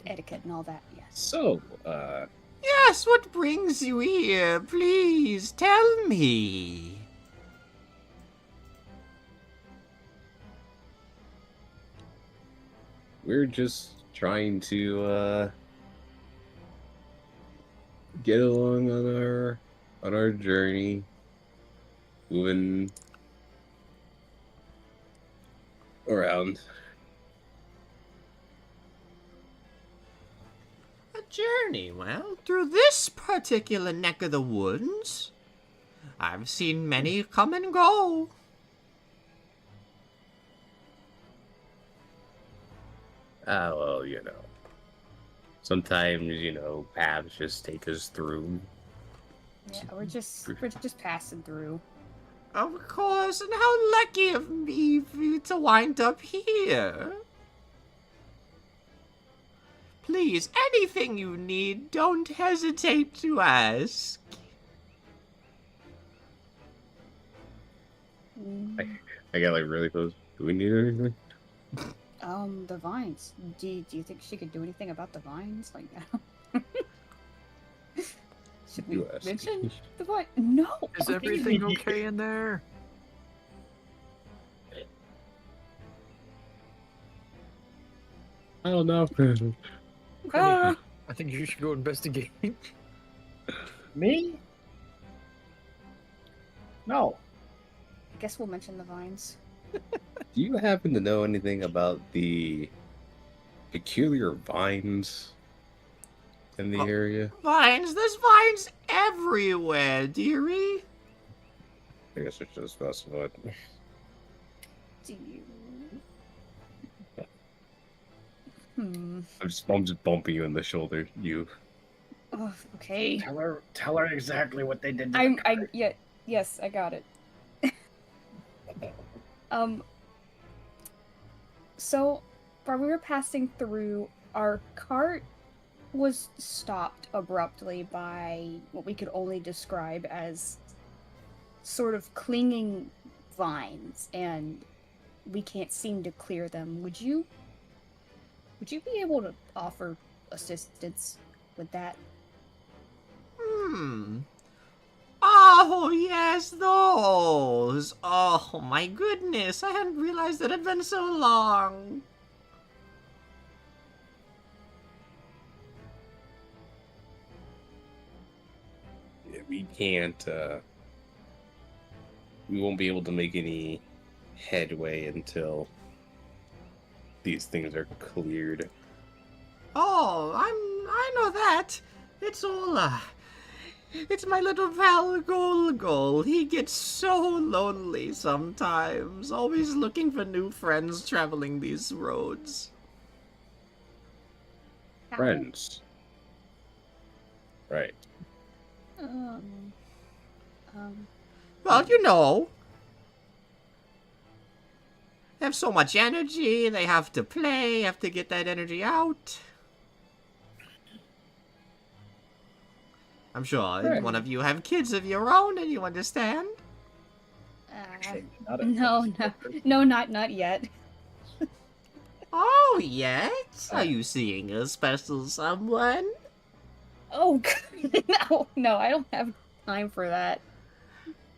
etiquette and all that, yes. So, Yes, what brings you here? Please, tell me. we're just trying to get along on our journey, moving around. A journey, well, through this particular neck of the woods. I've seen many come and go. Ah, well, sometimes, paths just take us through. Yeah, we're just passing through. Of course, and how lucky of me for you to wind up here. Please, anything you need, don't hesitate to ask. I got, like, really close. Do we need anything? The vines. Do you think she could do anything about the vines? Like, should we You ask. mention the vine? No. Is okay. everything okay in there? I don't know. Ah, I think you should go investigate. Me? No. I guess we'll mention the vines. Do you happen to know anything about the peculiar vines in the area? Vines? There's vines everywhere, dearie. I guess I should have specified. Do you? Hmm. I'm just bumping you in the shoulder. You. Oh, okay. Tell her exactly what they did. Yes, I got it. So while we were passing through, our cart was stopped abruptly by what we could only describe as sort of clinging vines, and we can't seem to clear them. Would you be able to offer assistance with that? Oh, yes, those. Oh, my goodness. I hadn't realized it had been so long. We can't. We won't be able to make any headway until these things are cleared. Oh, I know that. It's all, it's my little pal Gol. He gets so lonely sometimes, always looking for new friends traveling these roads. Friends. Right. Well, you know. They have so much energy, they have to play, have to get that energy out. I'm sure Right. one of you have kids of your own and you understand. No, not yet. Oh, yes? Are you seeing a special someone? Oh, no, I don't have time for that.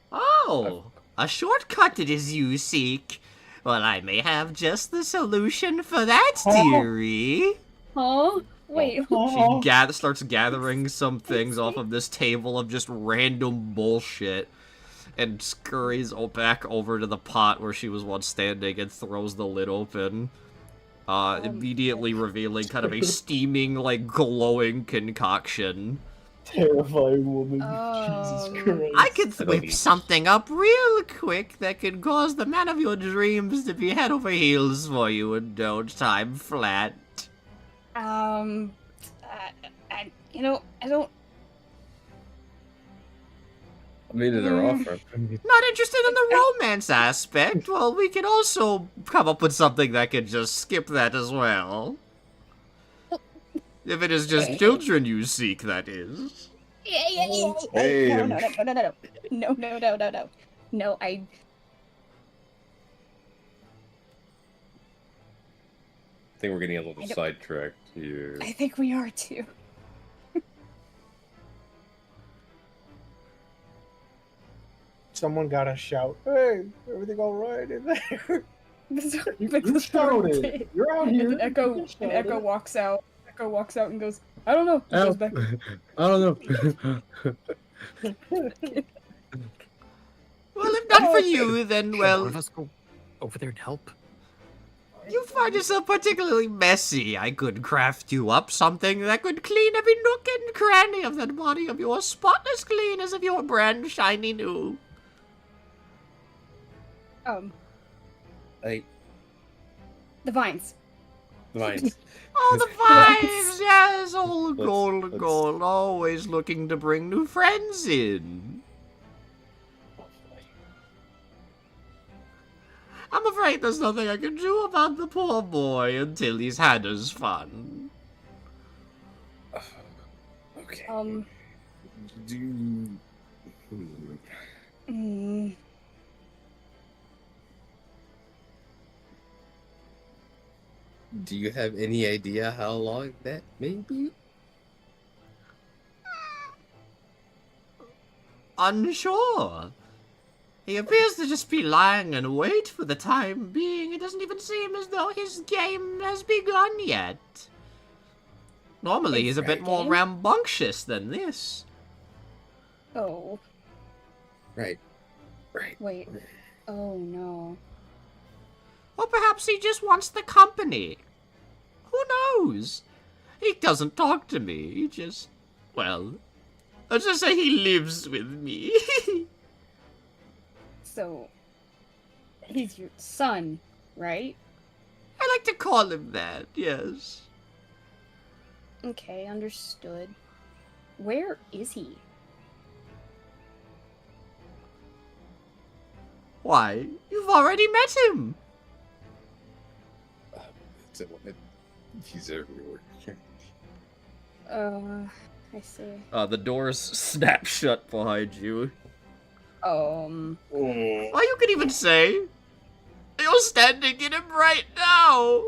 Oh, a shortcut it is you seek. Well, I may have just the solution for that, dearie. Huh? Wait. She starts gathering some things off of this table of just random bullshit and scurries back over to the pot where she was once standing and throws the lid open, immediately revealing kind of a steaming, like, glowing concoction. Terrifying woman. Jesus Christ. I could whip something up real quick that could cause the man of your dreams to be head over heels for you in no time flat. I don't. I made it her offer. Not interested in the romance aspect? Well, we could also come up with something that could just skip that as well. If it is just children you seek, that is. Yeah. Hey. No, I think we're getting a little sidetracked here. I think we are too. Someone gotta shout, "Hey, everything all right in there?" You shouted. You're out here. And Echo walks out. Echo walks out and goes, "I don't know." He goes back. I don't know. Well, if not for you, then, One well, of us go over there and help. you find yourself particularly messy. I could craft you up something that could clean every nook and cranny of that body of yours, spotless clean as if you were brand shiny new. Hey, The vines. vines. Oh, the vibes, yes, old Let's- gold, always looking to bring new friends in. I'm afraid there's nothing I can do about the poor boy until he's had his fun. Okay. Do. Do you have any idea how long that may be? Unsure. He appears to just be lying in wait for the time being. It doesn't even seem as though his game has begun yet. Normally, he's a bit more rambunctious than this. Oh, Right. Right. wait. Oh no. Or perhaps he just wants the company. Who knows? He doesn't talk to me. He just... well... let's just say he lives with me. So, he's your son, right? I like to call him that, yes. Okay, understood. Where is he? Why, you've already met him. He's everywhere. I see. The doors snap shut behind you. Oh. Well, you could even say, you're standing in him right now.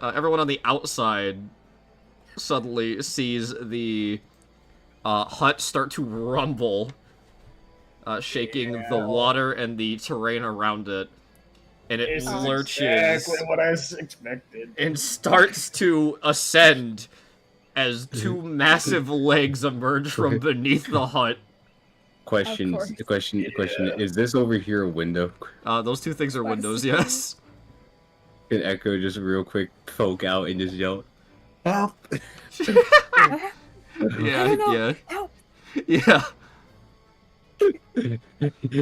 Everyone on the outside suddenly sees the hut start to rumble, shaking the water and the terrain around it, and it This is lurches exactly what I expected. and starts to ascend as two massive legs emerge from beneath the hut. Question. course. Question. Is this over here a window? Those two things are windows, yes. Can Echo just real quick poke out and just yell, "Help!" Yeah, don't know. yeah. Help! Yeah.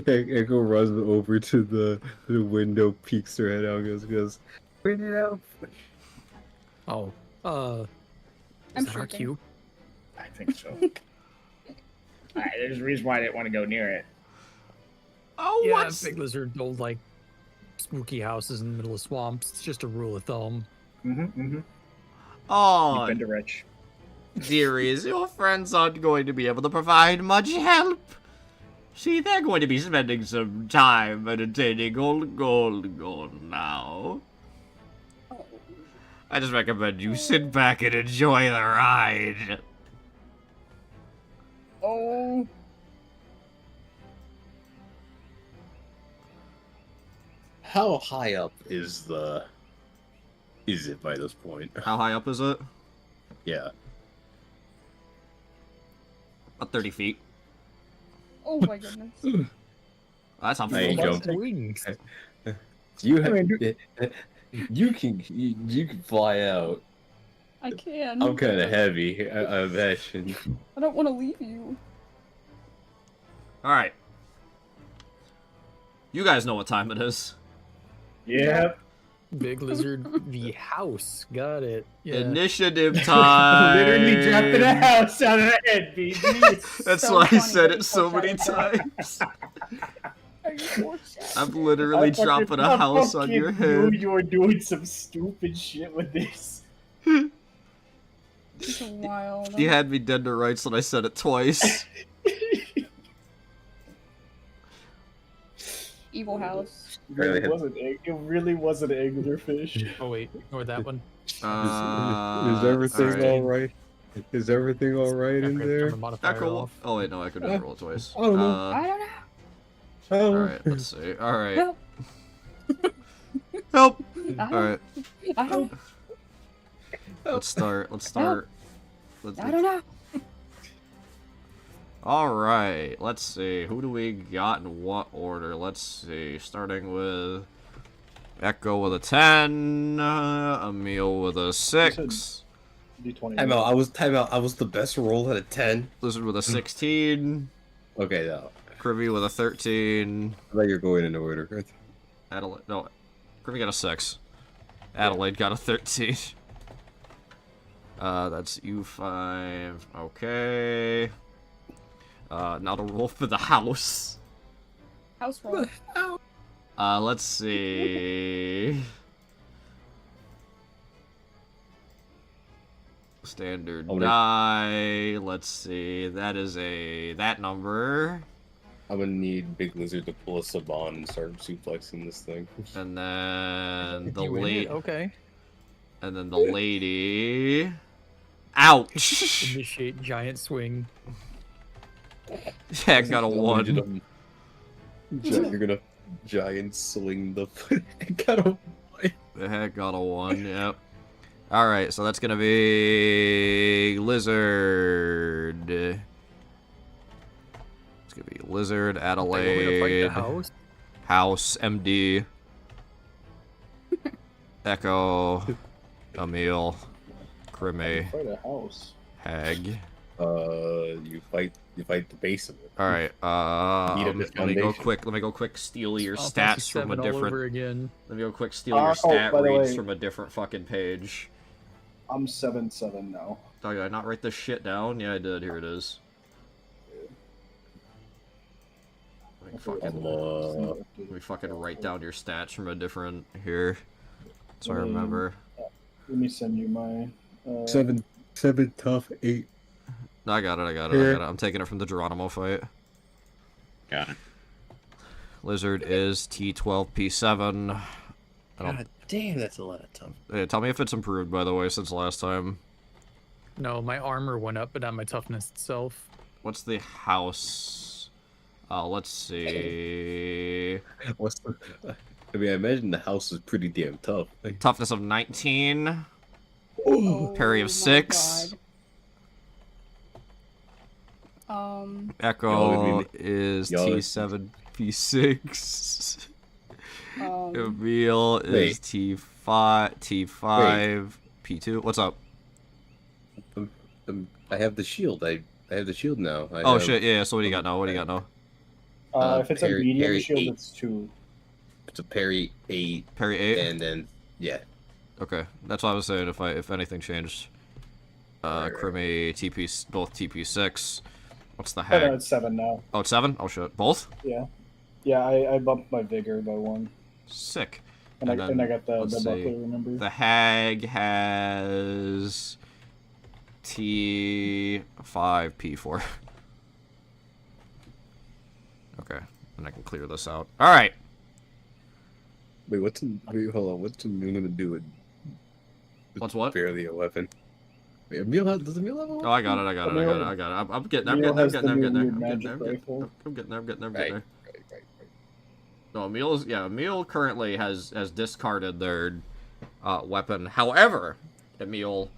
Echo runs over to the window, peeks her head out, and goes, "Bring it out." Oh, I'm is that our sure. cue? I think so. Alright, there's a reason why I didn't want to go near it. Oh, Yeah, what's... big lizard old like spooky houses in the middle of swamps. It's just a rule of thumb. You've Oh, been to Rich. dearies, your friends aren't going to be able to provide much help. See, they're going to be spending some time entertaining old Gold now. Oh. I just recommend you sit back and enjoy the ride. Oh. How high up is it by this point? How high up is it? Yeah. About 30 feet. Oh my goodness. That's not There you full. go. Wings. You I mean, you can fly out. I can. I'm kind of heavy, I imagine. I don't want to leave you. Alright. You guys know what time it is. Yep. Big lizard the house. Got it. Yeah. Initiative time. Literally dropped in a house out of the head, baby. That's So why I funny said that it so you many foreshadowed times. Are you foreshadowing? I'm literally dropping a house on your Knew head. you were doing some stupid shit with this. It's wild. You had me dead to rights when I said it twice. Evil house. It really was an anglerfish. Oh wait, ignore that one. Is everything all right? Is everything all right in Turn there? the modifier Echo. off. Oh wait, no, I could never roll it twice. I don't know. I don't know. Oh. Alright, let's see. Alright. Help. Help! I don't, Alright, I don't, let's start. Let's start. I don't know. Alright, let's see. Who do we got in what order? Let's see. Starting with Echo with a 10, Emil with a 6, D20. Time out. I was the best roll at a 10. Lizard with a 16, Okay, no. Krivy with a 13, I thought you're going in order. Adelaide, no, Krivy got a 6, Adelaide got a 13. That's U5, okay. Now to roll for the house. House roll. Let's see. Standard Oh, no. die. Let's see. That is that number. I'm gonna need Big Lizard to pull a Saban and start suplexing this thing. And then the You in it? lady. Okay. And then the lady. Ouch! Initiate giant swing. Yeah, got a 1. You're gonna giant swing the. Got a. The heck got a 1. Yep. All right, so that's gonna be Lizard. It's gonna be Lizard, Are you going to fight Adelaide, the house? House, MD, Echo, Emil, Crime, Fight a house. Hag. You fight the base of it. All right. Beat up Let his me go foundation. quick. Let me go quick. Steal your Final Fantasy stats from a 7 all different. over again. Let me go quick. Steal your stat by the reads way- from a different fucking page. I'm 7-7 now. Oh, did I not write this shit down? Yeah, I did. Here it is. Let me fucking write down your stats from a different here, so I remember. Let me send you my. 7 tough 8. No, I got it. I got it. I'm taking it from the Geronimo fight. Got it. Lizard is T12P7. God damn, that's a lot of tough. Yeah, tell me if it's improved, by the way, since last time. No, my armor went up, but not my toughness itself. What's the house? Let's see. What's the? I mean, I imagine the house is pretty damn tough. Like, Toughness of 19. Oh Parry of my 6. God. Echo Y'all- is y'all- T7P6. Um, Emil is Wait. T5 P2. What's up? I have the shield. I have the shield now. Oh shit, yeah, so what do you got now? What do you got now? If it's parry- a medium parry shield, 8. it's 2. It's a parry 8, Parry 8? and then yeah. Okay, that's what I was saying if anything changed. Right. Crime TP, both TP6. What's the Oh, no, hag? it's 7 now. Oh, it's 7? Oh shit, both? Yeah. Yeah, I bumped my vigor by 1. Sick. And I then, got the let's buckler, see. remember? The hag has T5P4. Okay, and I can clear this out. All right. Wait, hold on. What's Emil gonna do with? What's what? Barely a weapon. Wait, does Emil have a weapon? Oh, I got it. I'm getting there. Emil has the I'm new getting there. weird I'm magic getting rifle. there. Right. No, Emil currently has discarded their weapon. However, Emil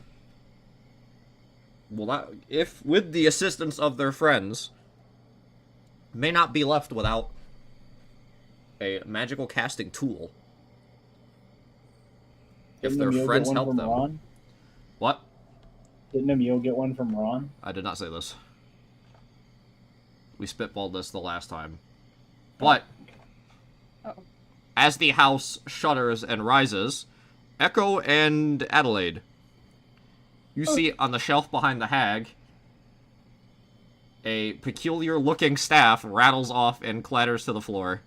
will not, if with the assistance of their friends, may not be left without a magical casting tool. If Didn't their Emil get friends one help from them. Ron? What? Didn't Emil get one from Ron? I did not say this. We spitballed this the last time. But, Uh-oh. as the house shudders and rises, Echo and Adelaide, you see on the shelf behind the hag, a peculiar-looking staff rattles off and clatters to the floor.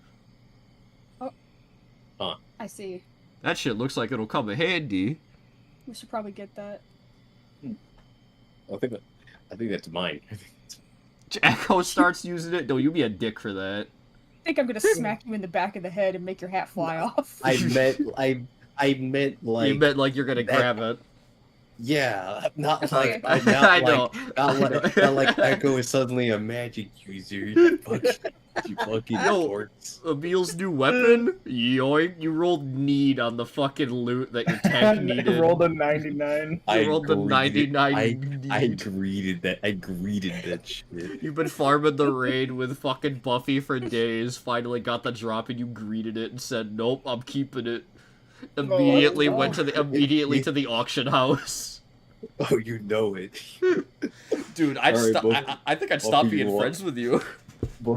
I see. That shit looks like it'll come in handy. We should probably get that. I think that's mine. Echo starts using it. Don't you be a dick for that. I think I'm gonna smack you in the back of the head and make your hat fly off. I meant like You meant like you're gonna that- grab it. yeah, not like I I know. not like Echo is suddenly a magic user. You fucking Yo, dorks. Emil's new weapon? Yoink, you rolled need on the fucking loot that your tank I needed. rolled a 99. You rolled the greeted- 99 I need. greeted that. I greeted that shit. You've been farming the raid with fucking Buffy for days, finally got the drop and you greeted it and said, nope, I'm keeping it. Immediately went to the auction house. Oh, you know it. Dude, All right, both- I think I'd both stop of you being want- friends with you. You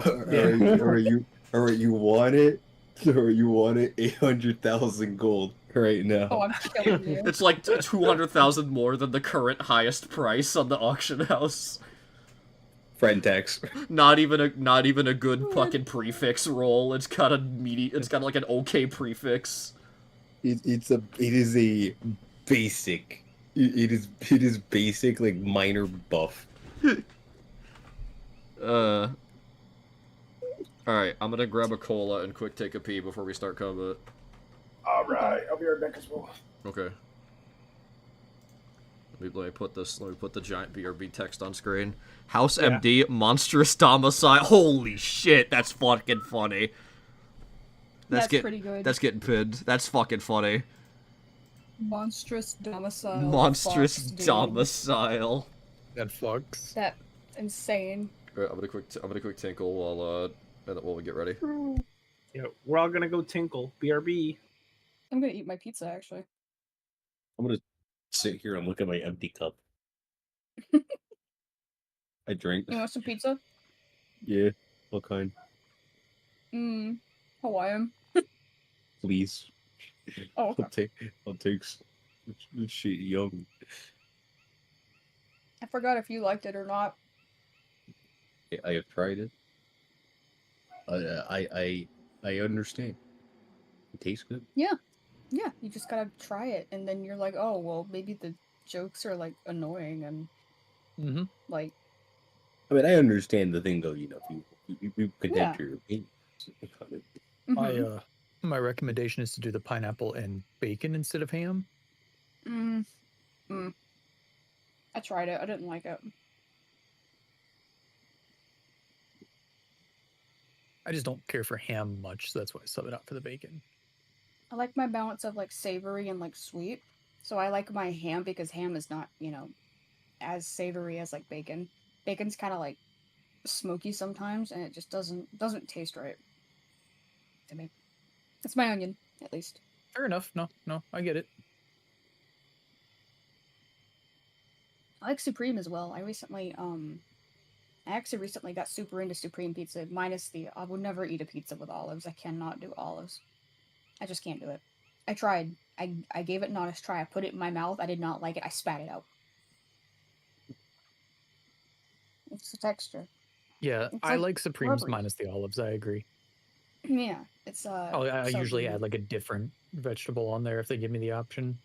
want it? Or you want it 800,000 gold right now? Oh, I'm killing you. It's like 200,000 more than the current highest price on the auction house. Friend tax. Not even a good fucking prefix roll. It's got like an okay prefix. It is a basic. It is basic, like minor buff. Alright, I'm gonna grab a cola and quick take a pee before we start combat. All right, I'll be right back as well. Okay. Let me put the giant BRB text on screen. House Yeah. MD, monstrous domicile. Holy shit, that's fucking funny. That's pretty good. That's getting pinned. That's fucking funny. Monstrous domicile. Monstrous fucks, dude. domicile. That fucks. That insane. Alright, I'm gonna quick tinkle while we get ready. Yeah, we're all gonna go tinkle. BRB. I'm gonna eat my pizza actually. I'm gonna sit here and look at my empty cup. I drink. You want some pizza? Yeah. What kind? Hawaiian. Please. Oh, okay. I'll take shit young. I forgot if you liked it or not. I have tried it. I understand. It tastes good. Yeah, you just gotta try it, and then you're like, oh, well, maybe the jokes are like annoying and Mm-hmm. like. I mean, I understand the thing though. You know, you can Yeah. have your opinions. Mhm. My recommendation is to do the pineapple and bacon instead of ham. I tried it. I didn't like it. I just don't care for ham much, so that's why I sub it out for the bacon. I like my balance of like savory and like sweet. So I like my ham because ham is not, as savory as like bacon. Bacon's kind of like smoky sometimes, and it just doesn't taste right to me. It's my onion, at least. Fair enough. No, I get it. I like Supreme as well. I actually recently got super into Supreme pizza, minus I would never eat a pizza with olives. I cannot do olives. I just can't do it. I tried. I gave it an honest try. I put it in my mouth. I did not like it. I spat it out. It's the texture. Yeah, It's I like like Supremes rubbery. minus the olives. I agree. Yeah, it's I so usually good. add like a different vegetable on there if they give me the option.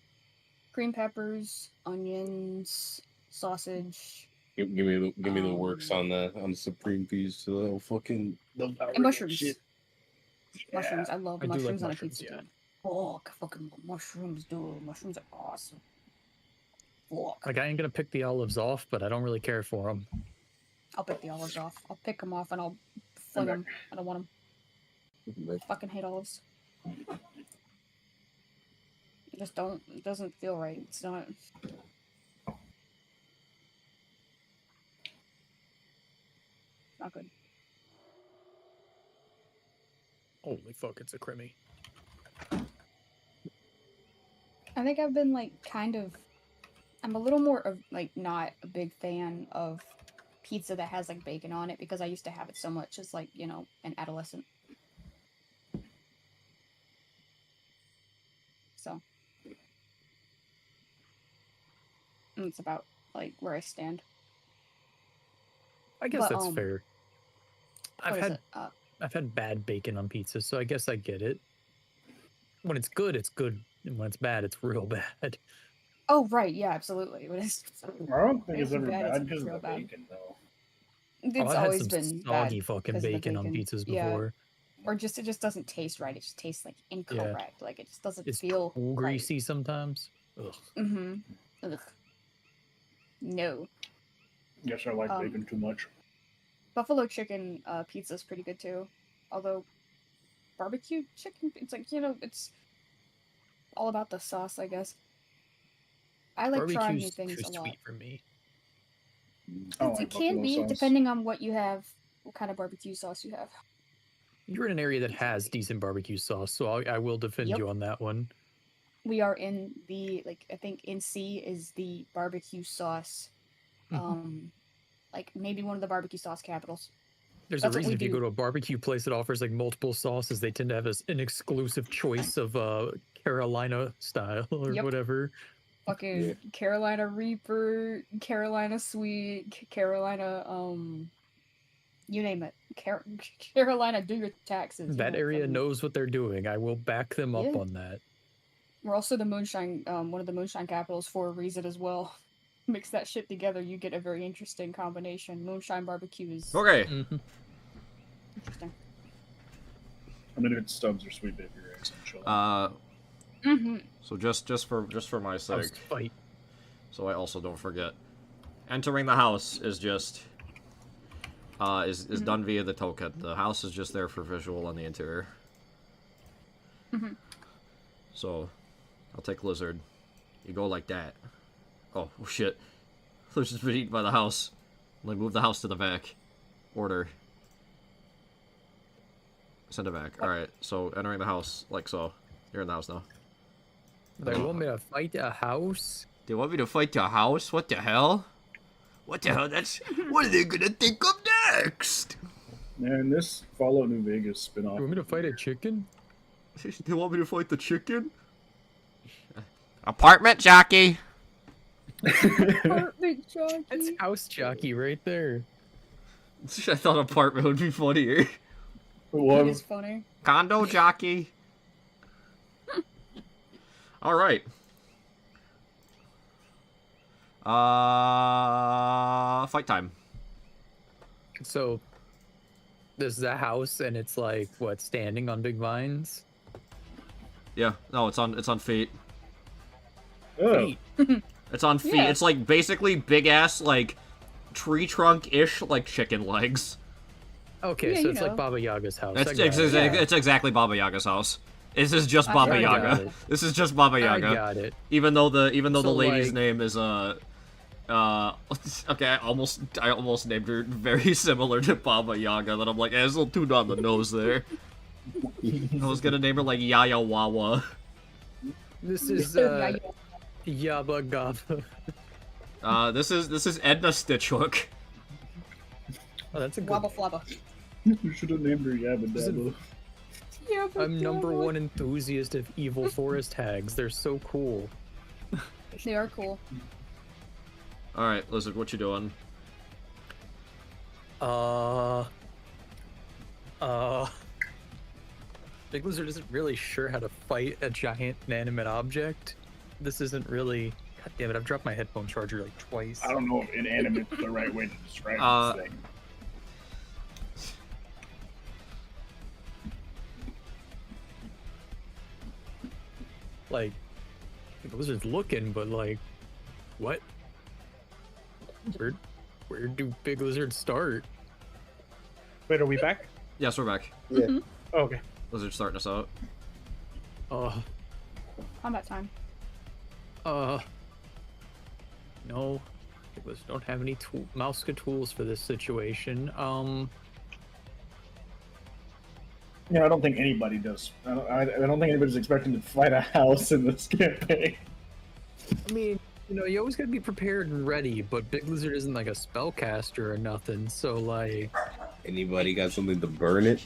Green peppers, onions, sausage, Give me the works on the Supreme piece. So fucking and mushrooms. Shit. Mushrooms. I love I do like mushrooms on a mushrooms, pizza. yeah. Dude. Oh, I fucking love mushrooms, dude. Mushrooms are awesome. Fuck. Like I ain't gonna pick the olives off, but I don't really care for them. I'll pick the olives off. I'll pick them off and I'll fling them. I don't want them. I fucking hate olives. It just don't. It doesn't feel right. It's not. Not good. Holy fuck, it's a crimmy. I think I've been like I'm a little more of like not a big fan of pizza that has like bacon on it because I used to have it so much as like, an adolescent. So it's about like where I stand. I guess But, that's fair. What is it? I've had bad bacon on pizza, so I guess I get it. When it's good, it's good. And when it's bad, it's real bad. Oh right, yeah, absolutely. But it's I don't think it's ever bad, bad it's because of real the bad. bacon, though. It's I've had always some been soggy bad fucking 'cause of the bacon on pizzas Yeah. before. Or it just doesn't taste right. It just tastes like incorrect. Like it just doesn't It's feel cool greasy sometimes. Ugh. Mm-hmm. Ugh. No. Guess I like Um, bacon too much. Buffalo chicken pizza is pretty good too. Although barbecue chicken, it's like, it's all about the sauce, I guess. I like trying new Barbecue's things too a lot. sweet for me. I don't It like can buffalo be, sauce. depending on what kind of barbecue sauce you have. You're in an area that has decent barbecue sauce, so I will defend Yep. you on that one. We are in I think NC is the barbecue sauce, like maybe one of the barbecue sauce capitals. There's That's a what reason we if you do. go to a barbecue place that offers like multiple sauces, they tend to have an exclusive choice of Carolina style or Yep. whatever. Fucking Carolina Reaper, Carolina Sweet, Carolina, you name it. Carolina, do your taxes. That area knows what they're doing. I will back them up Yeah. on that. We're also the moonshine, one of the moonshine capitals for a reason as well. Mix that shit together, you get a very interesting combination. Moonshine barbecue is Okay. Mhm. interesting. I mean, if it's Stubbs or Sweet Baby Ray's, I'm sure. Mm-hmm. So just for my House sake, fight. so I also don't forget. Entering the house is just is done via the token. The house is just there for visual on the interior. Mm-hmm. So I'll take lizard. You go like that. Oh shit! Lizard's been eaten by the house. Like move the house to the back. Order. Send it back. All right. So entering the house like so. You're in the house now. They want me to fight a house? They want me to fight the house? What the hell? What the hell? That's what are they gonna think of next? Man, this Fallout New Vegas spinoff. You want me to fight a chicken? They want me to fight the chicken? Apartment jockey. Apartment jockey. That's house jockey right there. I thought apartment would be funnier. It What? is funny. Condo jockey. All right. Fight time. So, this is a house, and it's like what, standing on big vines? Yeah. No, it's on feet. Oh, It's on feet. Yeah. It's like basically big ass like tree trunk ish like chicken legs. Okay, Yeah, so you it's like know. Baba Yaga's house. I It's, got it. it's exactly Baba Yaga's house. This is just I Baba got Yaga. it. This is just Baba I Yaga. got it. Even though the So, lady's like- name is okay, I almost named her very similar to Baba Yaga. That I'm like, it's a little too on the nose there. I was gonna name her like Yaya Wawa. This is Yaba Gaba. This is Edna Stitchhook. Oh, that's a good. Wabba flabba. you should have named her Yabba Dabba. Yeah, but I'm number one enthusiast of evil forest hags. They're so cool. They are cool. All right, Lizard, what you doing? Big Lizard isn't really sure how to fight a giant inanimate object. This isn't really. God damn it! I've dropped my headphone charger like twice. I don't know if inanimate is the right way to describe this thing. Like, Big Lizard's looking, but like, what? Where do Big Lizards start? Wait, are we back? Yes, we're back. Oh, okay. Lizard's starting us out. Combat time. No. Big Lizard don't have any Mouska tools for this situation. Yeah, I don't think anybody does. I don't think anybody's expecting to fight a house in this campaign. I mean, you know, you always gotta be prepared and ready, but Big Lizard isn't like a spellcaster or nothing, so like... Anybody got something to burn it?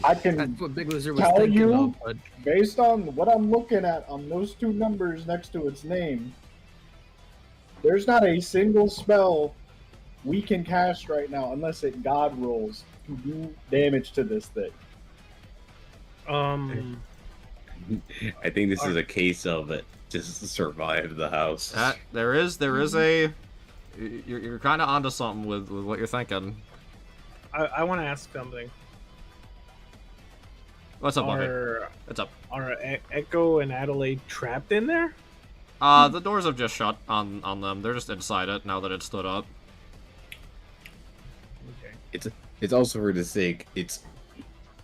I can, That's what Big Lizard was Tell thinking you? of, but... based on what I'm looking at on those two numbers next to its name, there's not a single spell we can cast right now unless it god rolls to do damage to this thing. I think this is a case of it. Just survive the house. There is a. You're kind of onto something with what you're thinking. I want to ask something. What's up, Buffy? Are What's up? Echo and Adelaide trapped in there? The doors have just shut on them. They're just inside it now that it stood up. Okay. It's also for the sake. It's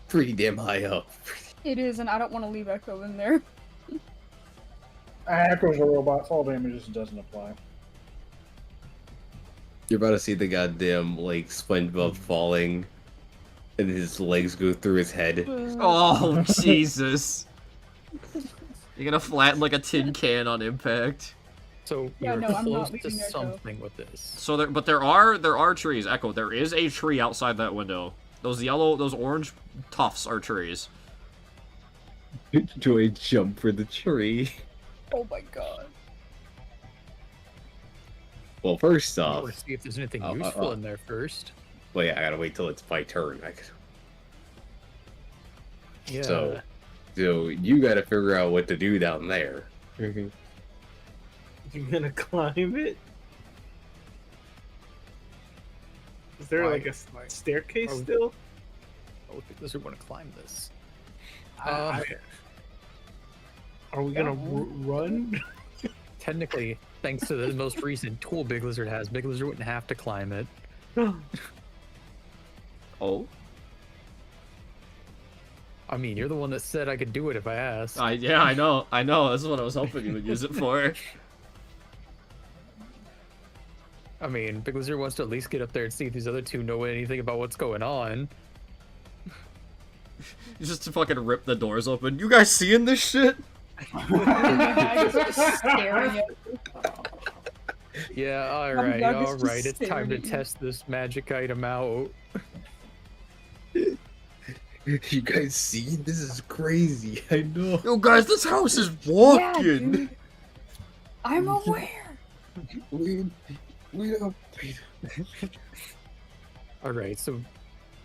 pretty damn high up. It is, and I don't want to leave Echo in there. Echo's a robot, fall damage just doesn't apply. You're about to see the goddamn like SpongeBob falling, and his legs go through his head. Oh Jesus! You're gonna flatten like a tin can on impact. So Yeah, you're no, I'm close not to leaving Echo. something with this. So there are trees. Echo, there is a tree outside that window. Those orange tufts are trees. Joy jump for the tree. Oh my god. Well, first I off, want to see if there's anything useful in there first. well, yeah, I gotta wait till it's my turn. Yeah. So you gotta figure out what to do down there. You gonna climb it? Is there Why? like a Why? staircase Oh. still? Oh, Big Lizard want to climb this. Uh, Are we gonna run? Technically, thanks to the most recent tool Big Lizard has, Big Lizard wouldn't have to climb it. Oh? I mean, you're the one that said I could do it if I asked. Yeah, I know. This is what I was hoping you would use it for. I mean, Big Lizard wants to at least get up there and see if these other two know anything about what's going on. Just to fucking rip the doors open. You guys seeing this shit? I'm just staring at Yeah, I'm just alright, it's time to staring. test this magic item out. You guys see? This is crazy. I know. Yo, guys, this house is Yeah, walking. dude. I'm aware. We don't. Alright, so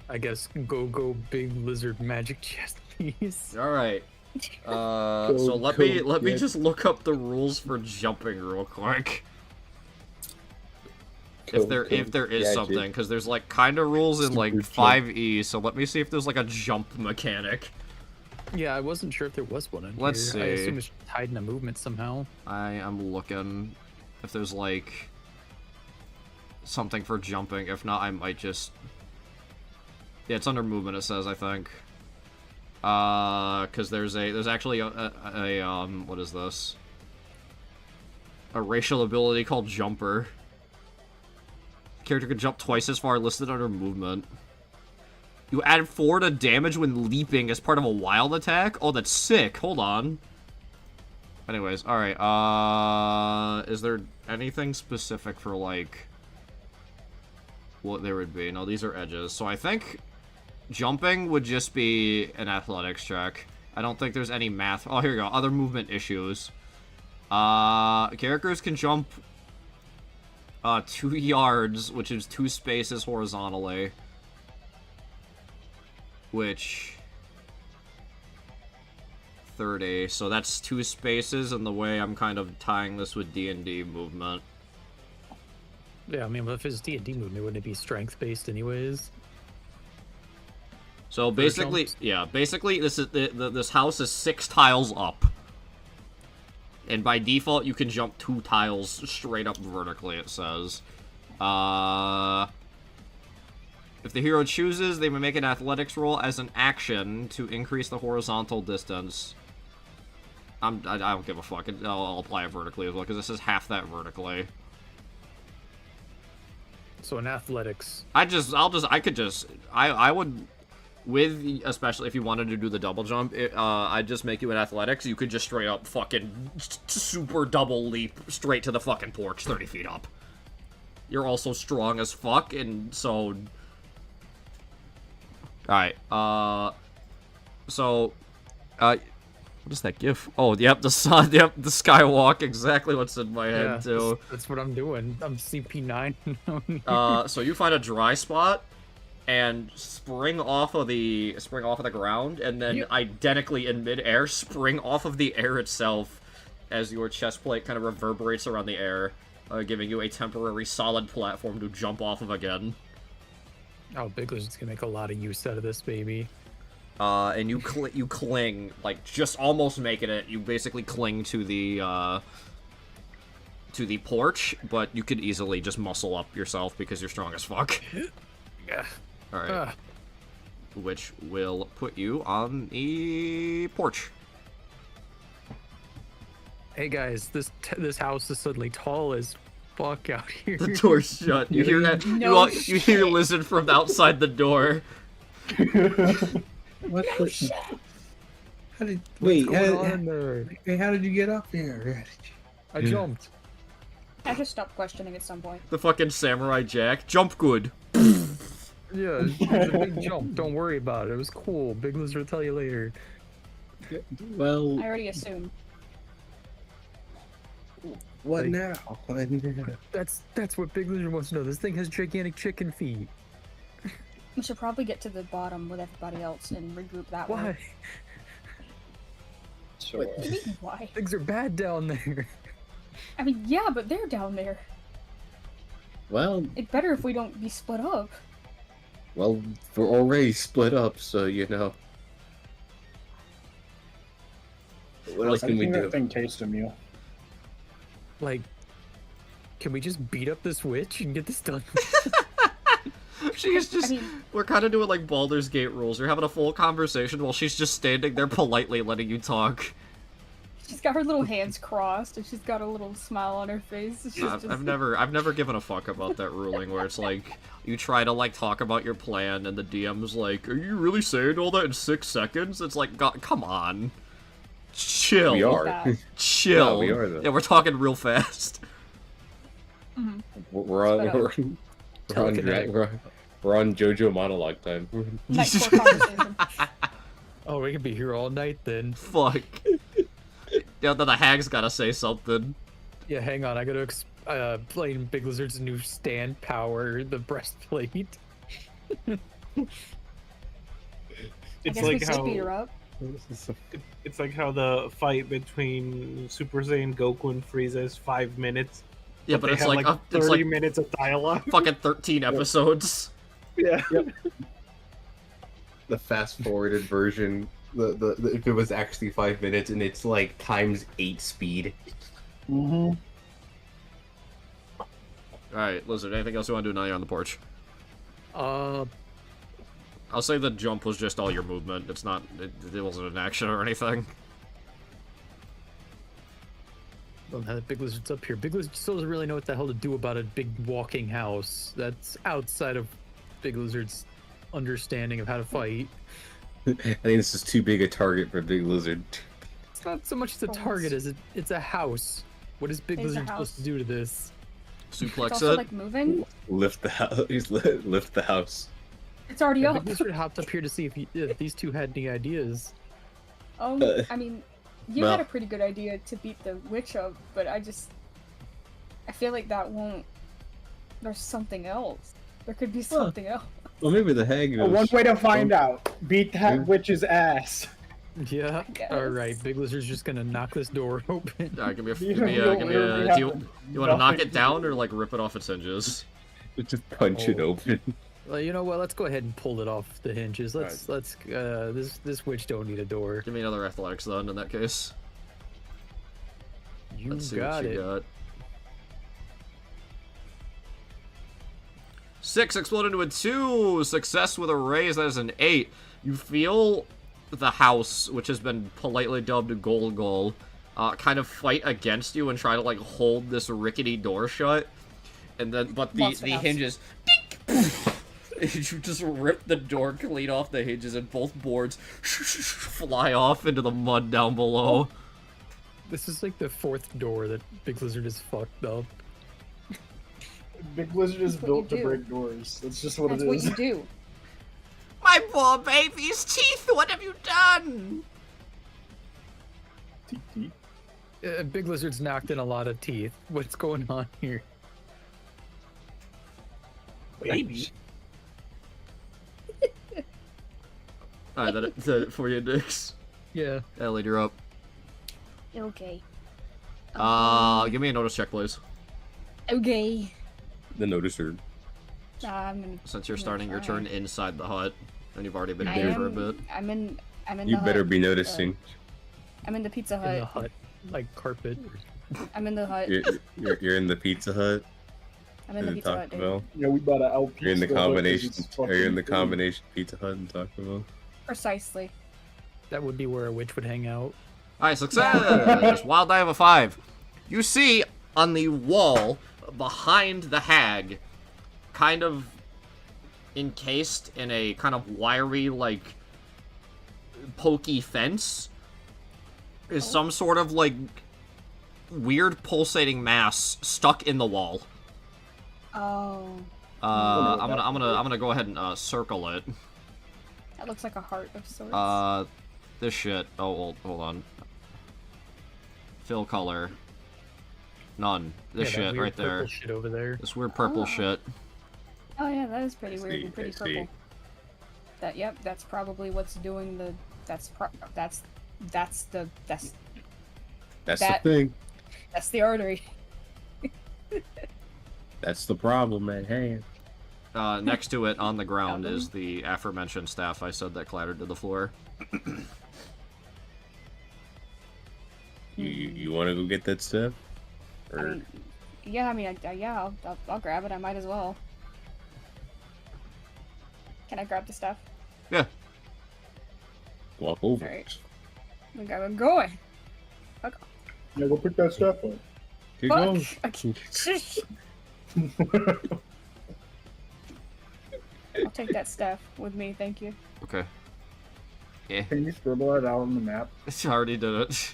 I guess go Big Lizard magic chest, please. All right. So let me just look up the rules for jumping real quick. If there is something, because there's like kind of rules in like 5e. So let me see if there's like a jump mechanic. Yeah, I wasn't sure if there was one in Let's here. I see. assume it's tied in a movement somehow. I am looking if there's like something for jumping. If not, I might just. Yeah, it's under movement. It says, I think. Because there's actually a what is this? A racial ability called Jumper. Character can jump twice as far, listed under movement. You add 4 to damage when leaping as part of a wild attack? Oh, that's sick. Hold on. Anyways, alright, is there anything specific for, like, what there would be? No, these are edges. So I think jumping would just be an athletics check. I don't think there's any math. Oh, here we go. Other movement issues. Characters can jump 2 yards, which is 2 spaces horizontally. Which 30. So that's 2 spaces, and the way I'm kind of tying this with D&D movement. Yeah, I mean, if it's D&D movement, wouldn't it be strength-based anyways? So basically, yeah, basically this is this house is 6 tiles up. And by default, you can jump 2 tiles straight up vertically, it says. If the hero chooses, they may make an athletics roll as an action to increase the horizontal distance. I don't give a fuck. I'll apply it vertically as well, because this is half that vertically. So in athletics... I would... With, especially if you wanted to do the double jump, I'd just make you an athletics. You could just straight up fucking super double leap straight to the fucking porch 30 feet up. You're also strong as fuck, and so... Alright, what is that gif? Oh, yep, the sun, yep, the skywalk, exactly what's in my head, too. That's what I'm doing. I'm CP9. So you find a dry spot, and spring off of the ground, and then identically in midair, spring off of the air itself as your chest plate kind of reverberates around the air, giving you a temporary solid platform to jump off of again. Oh, Big Lizard's gonna make a lot of use out of this, baby. And you cling, like, just almost making it. You basically cling to the porch, but you could easily just muscle up yourself because you're strong as fuck. Yeah. Alright. Which will put you on the porch. Hey guys, this house is suddenly tall as fuck out here. The door's shut. You hear that? No you hear Lizard from outside the door. What the? How did? What's Wait, going on there? how did you get up there? I jumped. I just stopped questioning at some point. The fucking Samurai Jack. Jump good. Yeah, it was a big jump. Don't worry about it. It was cool. Big Lizard will tell you later. Well, I already assumed. what Like- now? What now? That's what Big Lizard wants to know. This thing has gigantic chicken feet. We should probably get to the bottom with everybody else and regroup that way. Why? Sure. What do you mean, why? Things are bad down there. I mean, yeah, but they're down there. Well, It's better if we don't be split up. we're already split up, so you know. What else I can we think do? that thing tastes a meal. Like, can we just beat up this witch and get this done? She's just. I mean- We're kind of doing like Baldur's Gate rules. You're having a full conversation while she's just standing there politely letting you talk. She's got her little hands crossed, and she's got a little smile on her face. She's just... I've never given a fuck about that ruling where it's like you try to like talk about your plan and the DM's like, "Are you really saying all that in 6 seconds?" It's like, God, come on, chill. We are. that. Chill. No, we are, though. Yeah, we're talking real fast. We're on. Spit We're on. We're on JoJo monologue time. Nice core conversation. Oh, we could be here all night then. Fuck. Yeah, then the hag's gotta say something. Yeah, hang on. I gotta explain Big Lizard's new stand power, the breastplate. I It's guess we like could how speed her up. it's like how the fight between Super Saiyan Goku and Frieza is 5 minutes. Yeah, but they it's have like, 30 it's like minutes of dialogue. fucking 13 episodes. Yeah. The fast forwarded version. The if it was actually 5 minutes and it's like times 8 speed. Mm-hmm. Alright, Lizard, anything else you want to do now you're on the porch? Uh, I'll say the jump was just all your movement. It's not, it wasn't an action or anything. well, now that Big Lizard's up here, Big Lizard still doesn't really know what the hell to do about a big walking house. That's outside of Big Lizard's understanding of how to fight. I think this is too big a target for Big Lizard. It's not so much the Oh, target as it's a house. What is Big It's a Lizard house. supposed to do to this? It's Suplex also it. like moving. Lift the house. Lift the house. It's already Yeah, up. Big Lizard hopped up here to see if these two had any ideas. I mean, you well- had a pretty good idea to beat the witch up, but I feel like that won't. There's something else. There could be something else. Well, maybe the hag knows. One way to find out: beat that witch's ass. Yeah. guess. All right. Big Lizard's just gonna knock this door open. Give me a, You give me a, don't give me really a, have do you want to knock nothing it down or like rip it off its hinges? Just punch it open. Well, you know what? Let's go ahead and pull it off the hinges. Let's this witch don't need a door. Give me another athletics then in that case. You Let's see got what you it. got. 6 exploded into a 2. Success with a raise. That is an 8. You feel the house, which has been politely dubbed Golgol, kind of fight against you and try to like hold this rickety door shut. And then, but the Monster house. hinges, you just rip the door clean off the hinges, and both boards fly off into the mud down below. This is like the 4th door that Big Lizard has fucked up. Big Lizard is That's what you built to do. break doors. That's just what That's it what is. you do. My poor baby's teeth. What have you done? Big Lizard's knocked in a lot of teeth. What's going on here? Baby. Alright, that it for you, Dix. Yeah. Ellie, you're up. Okay. Give me a notice check, please. Okay. The noticer. I'm gonna. Since you're I'm gonna starting your try. turn inside the hut, and you've already been I there for a am. bit. I'm in. You the better hut. be noticing. I'm in the Pizza In Hut. the hut, like carpet. I'm in the hut. You're in the Pizza Hut. I'm in the and Pizza Hut, Taco dude. Bell. Yeah, we better out. You're in the combination. Are you in the combination Pizza Hut and Taco Bell? Precisely. That would be where a witch would hang out. Alright, success! Wild die of a 5. You see on the wall behind the hag, kind of encased in a kind of wiry, like, pokey fence, is some sort of, like, weird pulsating mass stuck in the wall. Oh, I'm gonna go ahead and circle it. that looks like a heart of sorts. This shit. Oh, hold on. Fill color. None. This Yeah, that shit weird right there. purple shit over there. This weird purple Oh. shit. Oh yeah, that is pretty I weird see, and pretty I see. purple. Yep, that's probably what's doing the. That's the That's That- the thing. that's the artery. That's the problem at hand. Next to it on the ground is the aforementioned staff I said that clattered to the floor. You want to go get that stuff? I Or mean, yeah, yeah, I'll grab it. I might as well. Can I grab the stuff? Yeah. walk over? Alright. I'm going. Fuck. Yeah, go pick that stuff up. Keep Fuck. going. I'll take that stuff with me, thank you. Okay. Yeah. Can you scribble it out on the map? I already did it.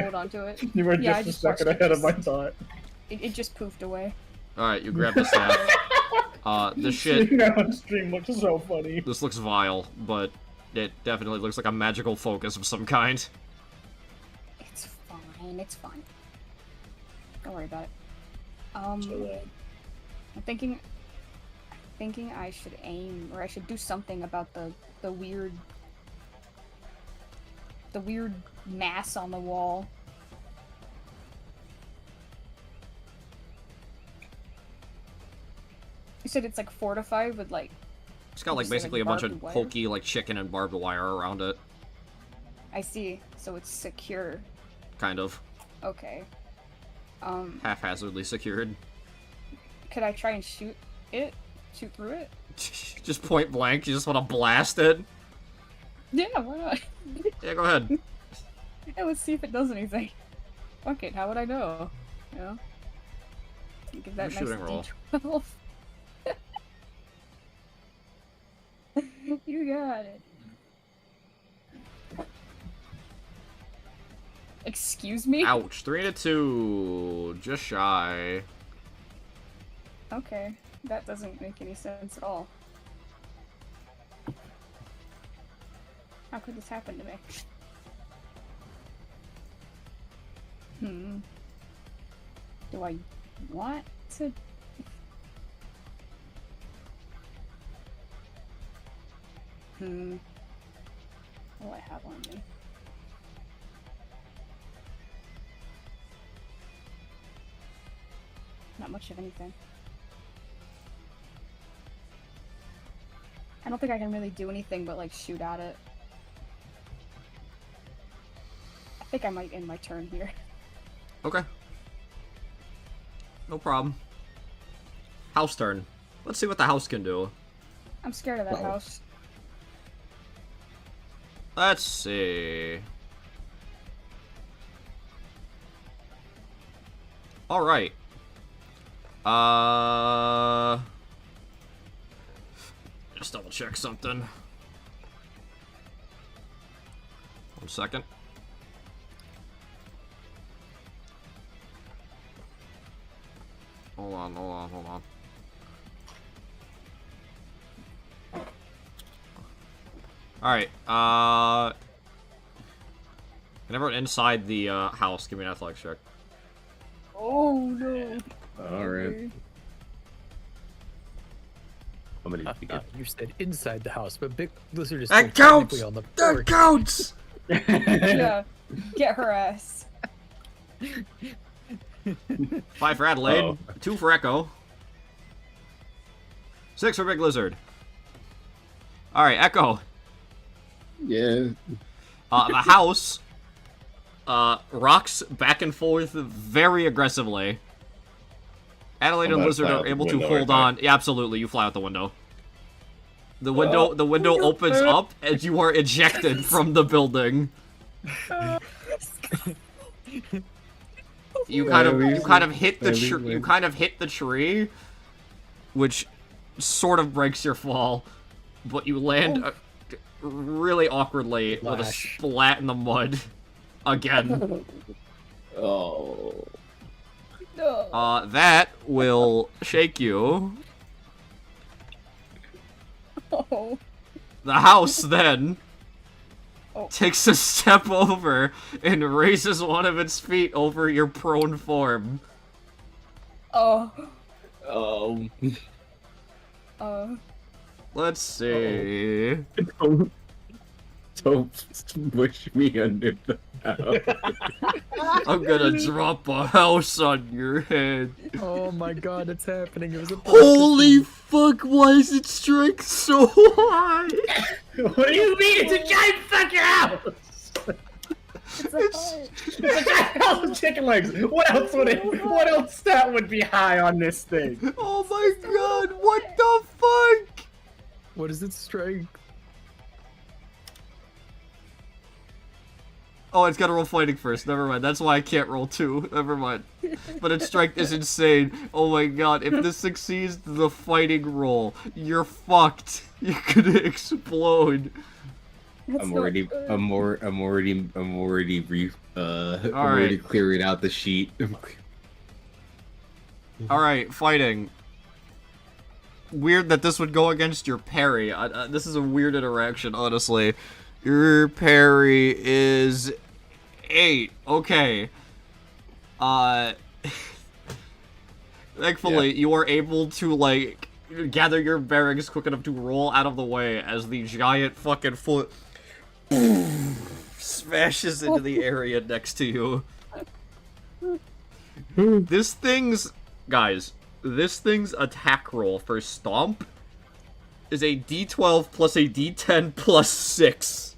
Hold on to it. You were Yeah, I just a just second watched it ahead of my just- thought. It just poofed away. Alright, you grab the staff. This shit, Seeing that on stream looks so funny. this looks vile, but it definitely looks like a magical focus of some kind. It's fine, it's fine. Don't worry about it. So, I'm thinking I should aim, or I should do something about the weird mass on the wall. You said it's like fortified with like. It's got like Just like basically a bunch of barbed wire? pokey like chicken and barbed wire around it. I see. So it's secure. Kind of. Okay. Haphazardly secured. Could I try and shoot it? Shoot through it? Just point blank, you just want to blast it? Yeah, why not? Yeah, go ahead. Yeah, let's see if it does anything. Fuck it, how would I know? You know? Give that Your nice shooting roll. D12. You got it. Excuse me? Ouch. 3 to 2. Just shy. Okay, that doesn't make any sense at all. How could this happen to me? Do I want to? What do I have on me? Not much of anything. I don't think I can really do anything but like shoot at it. I think I might end my turn here. Okay. No problem. House turn. Let's see what the house can do. I'm scared of that Uh-oh. house. Let's see. Alright. Just double check something. 1 second. Hold on. Alright, and everyone inside the house, give me an athletics check. Oh no. Alright. How many did you get? You said inside the house, but Big Blizzard is That still counts! technically on the That porch. counts! Yeah. Get her ass. 5 for Adelaide, Oh. 2 for Echo, 6 for Big Lizard. Alright, Echo. Yeah. The house rocks back and forth very aggressively. Adelaide I'm and gonna Lizard fly out are the able to window, hold right? on. Yeah, absolutely, you fly out the window. The window opens up and you are ejected from the building. You kind of hit the tree, which sort of breaks your fall, but you land really awkwardly with a Splash. splat in the mud again. Oh. No. That will shake you. Oh. The house then Oh. takes a step over and raises one of its feet over your prone form. Oh. Let's see. Don't push me under the house. I'm gonna drop a house on your head. Oh my god, it's happening. It was a Holy fuck, why is it strike so high? What do you mean? It's a giant fucking house! It's chicken legs. What else would it? What else stat would be high on this thing? Oh my god, what the fuck? What is its strength? Oh, it's gotta roll fighting first. Never mind. That's why I can't roll 2. Never mind. But its strength is insane. Oh my god, if this succeeds the fighting roll, you're fucked. You're gonna explode. I'm already clearing out the sheet. Alright, fighting. Weird that this would go against your parry. This is a weird interaction, honestly. Your parry is 8. Okay. Thankfully, you are able to, like, gather your bearings quick enough to roll out of the way as the giant fucking foot smashes into the area next to you. This thing's attack roll for Stomp is a D12 plus a D10 plus 6.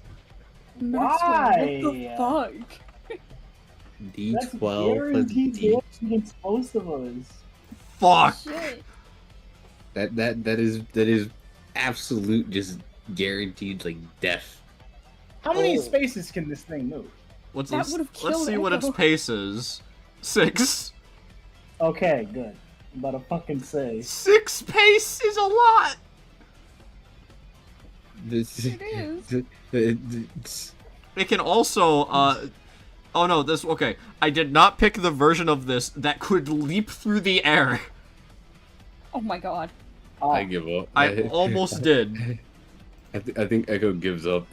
Why? What the fuck? That's D12 plus guaranteed D. damage against both of us. Fuck! Shit. That is absolute just guaranteed like death. How many Oh. spaces can this thing move? Let's That would've killed see what its Echo. pace is. 6. Okay, good. I'm about to fucking say. 6 pace is a lot! This It is. It can also, oh no, okay. I did not pick the version of this that could leap through the air. Oh my god. I give up. I almost did. I think Echo gives up.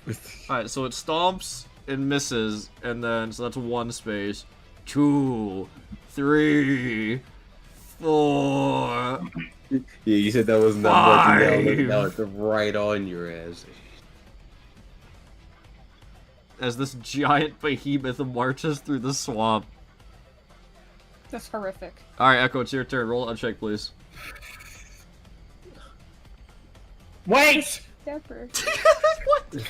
Alright, so it stomps and misses, and then, so that's 1 space. 2, 3, 4. Yeah, you said that was not much. Five. Now it's right on your ass. As this giant behemoth marches through the swamp. That's horrific. Alright, Echo, it's your turn. Roll uncheck, please. Wait! Dapper. What?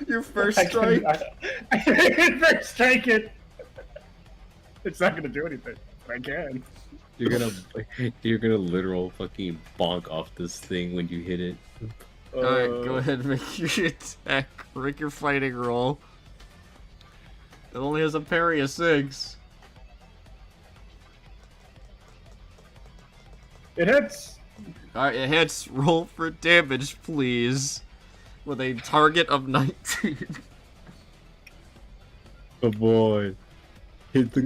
Your first I strike? can first strike it. It's not gonna do anything. But I can. You're gonna literal fucking bonk off this thing when you hit it. Alright, go ahead and make your attack. Make your fighting roll. It only has a parry of 6. It hits. Alright, it hits. Roll for damage, please. With a target of 19. Oh boy. Hit the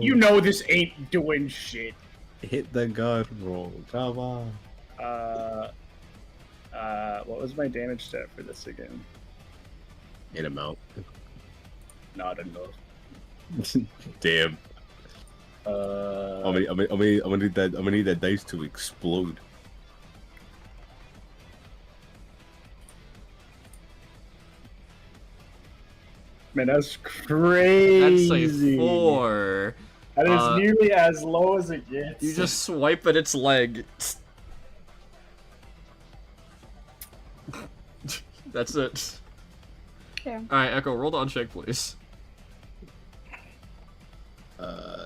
You know this ain't doing shit. Hit the god roll. Come on. What was my damage stat for this again? Hit him out. Not enough. Damn. I'm gonna need that dice to explode. Man, that's crazy. That's a 4. That is nearly as low as it gets. You just swipe at its leg. That's it. Yeah. Alright, Echo, roll the uncheck, please.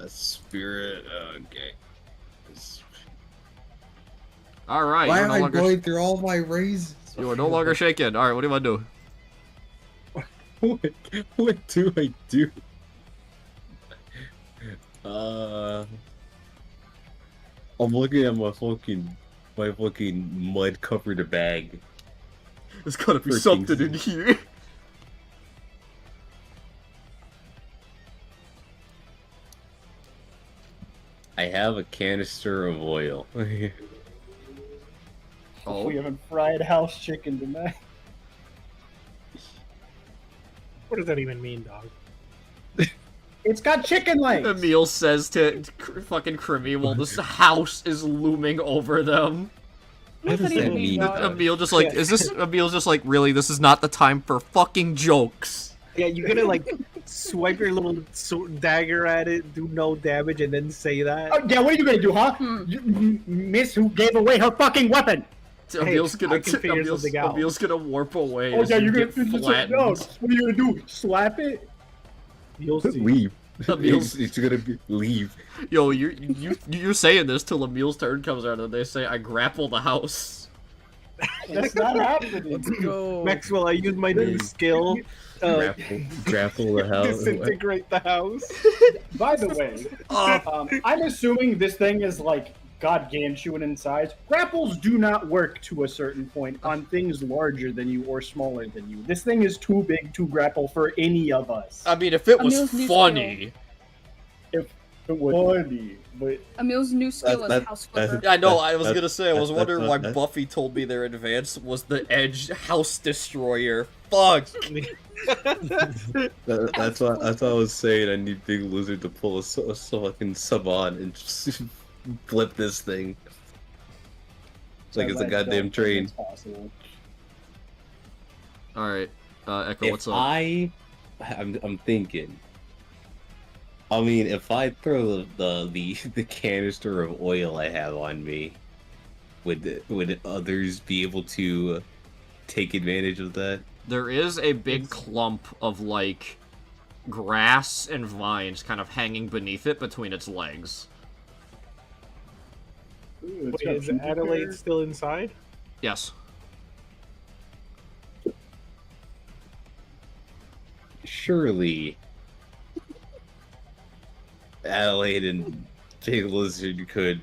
Spirit. Okay. Alright, Why you're am no I longer going through all my raises? you are no longer shaken. Alright, what do you want to do? What do I do? I'm looking at my fucking mud covered bag. There's gotta be Freaking- something in here. I have a canister of oil. Oh, We haven't fried house chicken tonight. What does that even mean, dog? It's got chicken legs. Emil says to fucking Crimmy while this house is looming over them. What does that even mean, dog? Emil just like, Emil's just like, really, this is not the time for fucking jokes. Yeah, you're gonna like swipe your little dagger at it, do no damage, and then say that. Oh, yeah, what are you gonna do, huh? Miss who gave away her fucking weapon. Emil's gonna I can figure something out. Emil's gonna warp away. Oh as yeah, you you're gonna get no. flattened. What are you gonna do? Slap it? You'll see. Leave. Emil's- It's gonna be leave. Yo, you're saying this till Emil's turn comes around and they say I grapple the house. That's not happening. Let's go. Maxwell, I use my new skill. Grapple the house. Disintegrate the house. By the way, I'm assuming this thing is like gargantuan in size. Grapples do not work to a certain point on things larger than you or smaller than you. This thing is too big to grapple for any of us. I mean, if it was Emil's new funny. It would funny, but Emil's new skill is That- House that's- Flipper. I know, I was gonna say, I was that's- wondering why that's- Buffy told me their advance was the Edge House Destroyer. Fuck! That's what I was saying. I need Big Lizard to pull a fucking sub on and just flip this thing. It's like it's a I goddamn don't train. think it's possible. Alright, Echo, what's If up? I'm thinking. I mean, if I throw the canister of oil I have on me, would others be able to take advantage of that? There is a big clump of, like, grass and vines kind of hanging beneath it between its legs. Ooh, it's Wait, got is ginger Adelaide hair. still inside? Yes. Surely, Adelaide and Big Lizard could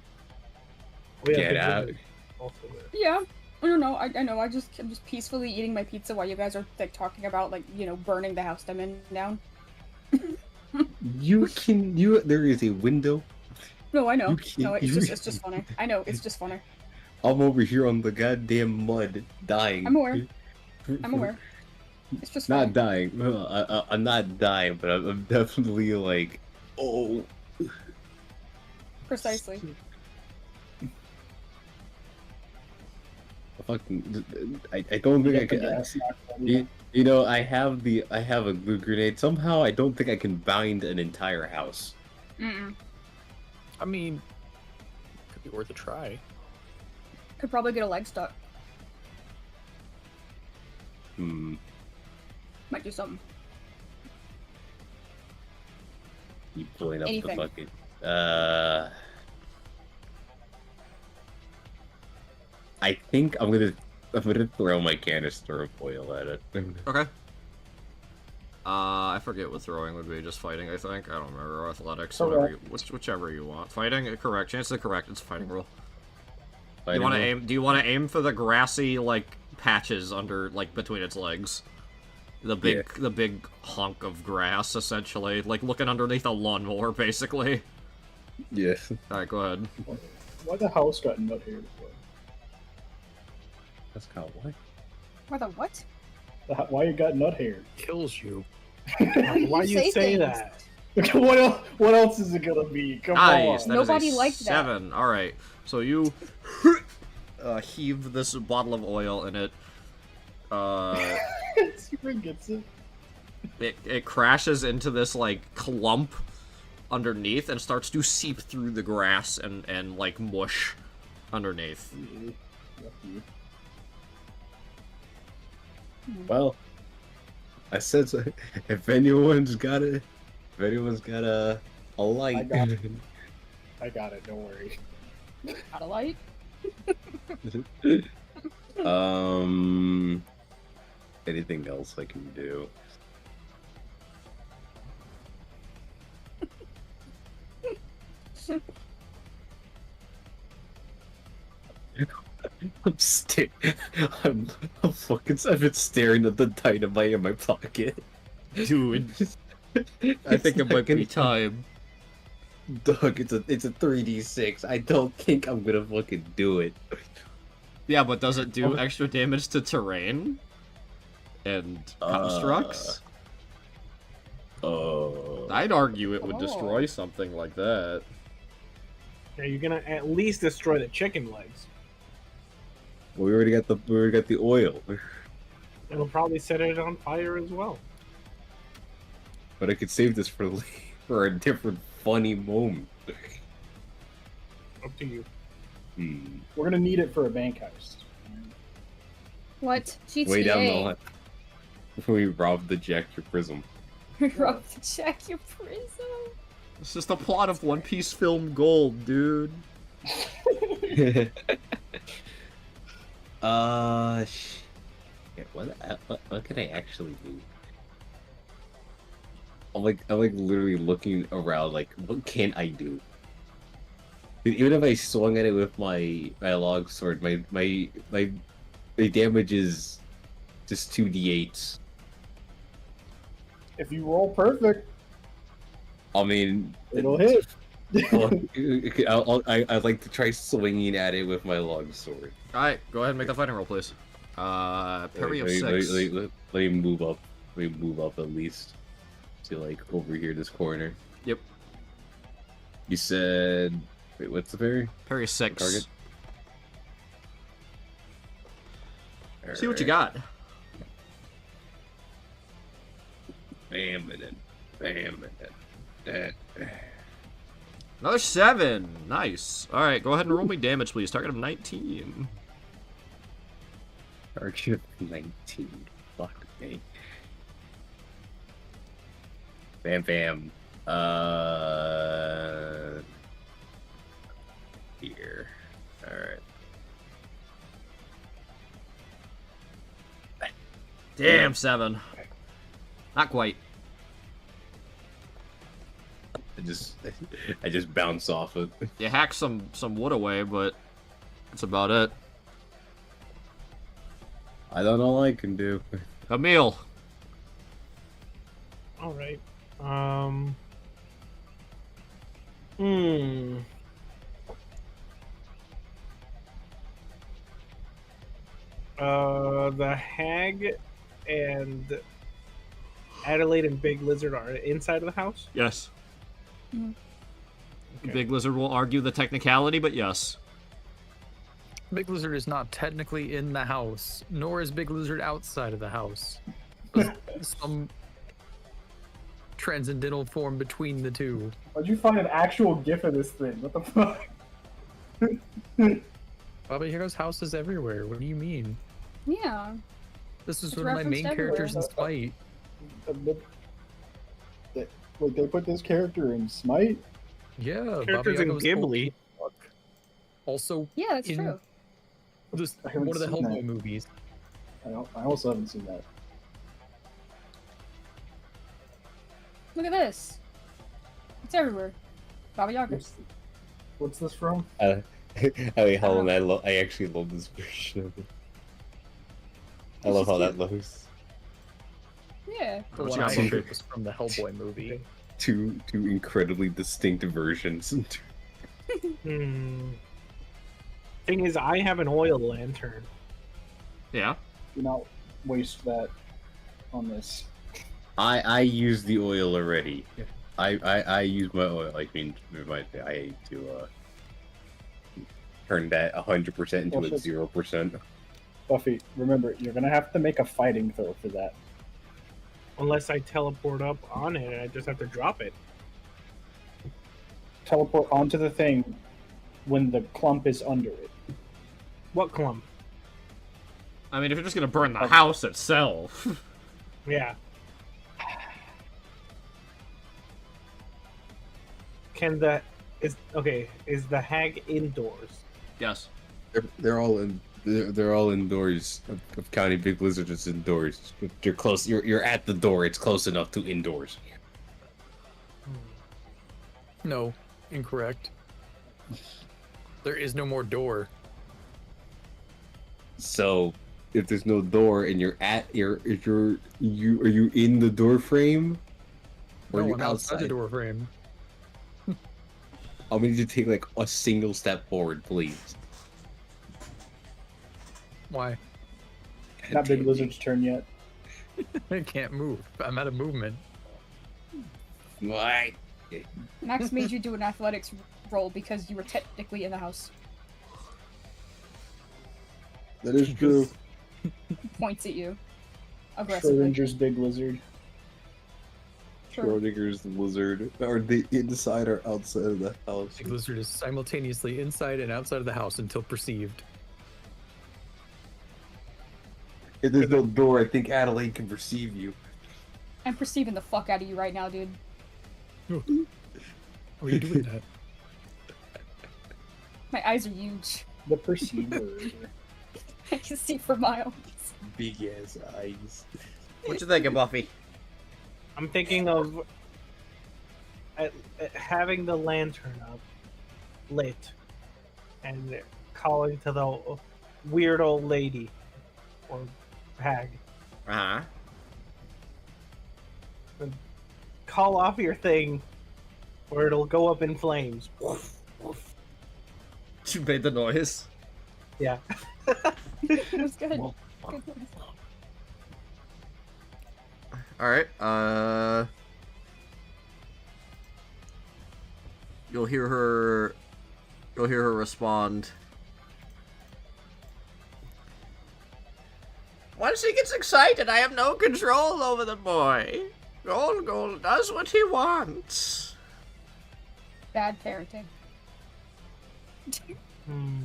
Oh, yeah, get Big out. Lizard also there. Yeah. I don't know. I know. I'm just peacefully eating my pizza while you guys are like talking about like burning the house I'm in down. There is a window. No, I know. You can't- No, you- it's just funny. I know, it's just funny. I'm over here on the goddamn mud, dying. I'm aware. I'm aware. It's just funny. Not dying. I'm not dying, but I'm definitely like, oh. Precisely. I don't think I Get the can. gas knocked out of you. You know, I have a glue grenade. Somehow, I don't think I can bind an entire house. Mm-mm. I mean, could be worth a try. Could probably get a leg stuck. Hmm. Might do something. Keep pulling up Anything. the bucket. I think I'm gonna throw my canister of oil at it. Okay. I forget what throwing would be, just fighting, I think. I don't remember. Or athletics, whatever whichever you want. Fighting, correct. Chance of correct, it's fighting rule. Do you want to aim for the grassy, like, patches under, like, between its legs? The big hunk of grass, essentially. Like, looking underneath a lawnmower, basically. Yeah. Alright, go ahead. Why the house got nut hair for? That's kind of what? Why the what? Why you got nut hair? Kills you. Why you say things. that? What else is it gonna be? Come Nice! on. That is Nobody a liked that. 7. Alright, so you heave this bottle of oil in it. Super gets it. It crashes into this, like, clump underneath and starts to seep through the grass and like, mush underneath. Well, I said so. If anyone's got a light. I got it. I got it. Don't worry. Got a light? Anything else I can do? I've been staring at the dynamite in my pocket. Dude, I think it might be time. Doug, it's a 3d6. I don't think I'm gonna fucking do it. Yeah, but does it do extra damage to terrain? And constructs? I'd argue it would destroy something like that. Yeah, you're gonna at least destroy the chicken legs. Well, we already got the oil, It'll probably set it on fire as well. but I could save this for a different funny moment. Up to you. We're gonna need it for a bank heist. What? GTA? Way down the line. We robbed the Jack your prism. Rob the check, you prison. It's just a plot of One Piece film gold, dude. Shit, what can I actually do? I'm like literally looking around, like, what can I do? Even if I swung at it with my log sword, my damage is just 2d8s. If you roll perfect, I mean, it'll hit. I'd like to try swinging at it with my log sword. Alright, go ahead and make the fighting roll, please. Parry of Let me- 6. Let me move up. Let me move up at least to like over here, this corner. Yep. You said, wait, what's the parry? Parry of 6. Target. See what you got. Bam and then bam and then. Another 7. Nice. Alright, go ahead and roll me damage, please. Target of 19. Target of 19. Fuck me. Bam bam. Here. Alright. Damn, 7. Not quite. I just bounce off it. You hack some wood away, but that's about it. I don't know all I can do. Camille. All right. Hmm. The hag and Adelaide and Big Lizard are inside of the house. Yes. Mhm. Okay. Big Lizard will argue the technicality, but yes. Big Lizard is not technically in the house, nor is Big Lizard outside of the house. Some transcendental form between the two. Why'd you find an actual GIF of this thing? What the fuck? Baba Yaga's house is everywhere. What do you mean? Yeah. This is It's one of my main referenced characters in everywhere. Smite. Wait, they put this character in Smite? Yeah, Baba Characters in Yaga was Ghibli. also Yeah, that's In- true. this, I haven't one of the seen Hellboy that. movies. I also haven't seen that. Look at this. It's everywhere. Baba Yaga. What's this from? I mean, hold on, I actually love this version of it. I It's love how just that looks. Yeah. The What's one I your did favorite? was from the Hellboy movie. Two incredibly distinct versions. Hmm. Thing is, I have an oil lantern. Yeah. Do not waste that on this. I use the oil already. I use my oil. I mean, I hate to turn that 100% into a Also- 0%. Buffy, remember, you're gonna have to make a fighting throw for that. Unless I teleport up on it, and I just have to drop it. Teleport onto the thing when the clump is under it. What clump? I mean, if you're just gonna burn the house itself. Yeah. Can the is the hag indoors? Yes. They're all in. They're all indoors. Of County Big Lizard is indoors. You're close. You're at the door. It's close enough to indoors. No, incorrect. There is no more door. So, if there's no door and you're at are you in the door frame? Or No, you I'm outside the door frame. I'll need you to take like a single step forward, please. Why? Not Big Lizard's turn yet. I can't move. I'm out of movement. Why? Max made you do an athletics roll because you were technically in the house. That is true. Points at you. Aggressively. Schrodinger's Big Lizard. Sure. Schrodinger's lizard. Are they inside or outside of the house? Big Lizard is simultaneously inside and outside of the house until perceived. If there's no door, I think Adelaide can perceive you. I'm perceiving the fuck out of you right now, dude. How are you doing that? My eyes are huge. The perceiver. I can see for miles. Big ass eyes. What you thinking, Buffy? I'm thinking of having the lantern up, lit, and calling to the weird old lady or hag. Uh-huh. Call off your thing, or it'll go up in flames. You made the noise. Yeah. It was good. Good noise. Alright, you'll hear her respond. Once he gets excited, I have no control over the boy. Gold does what he wants. Bad parenting. Hmm.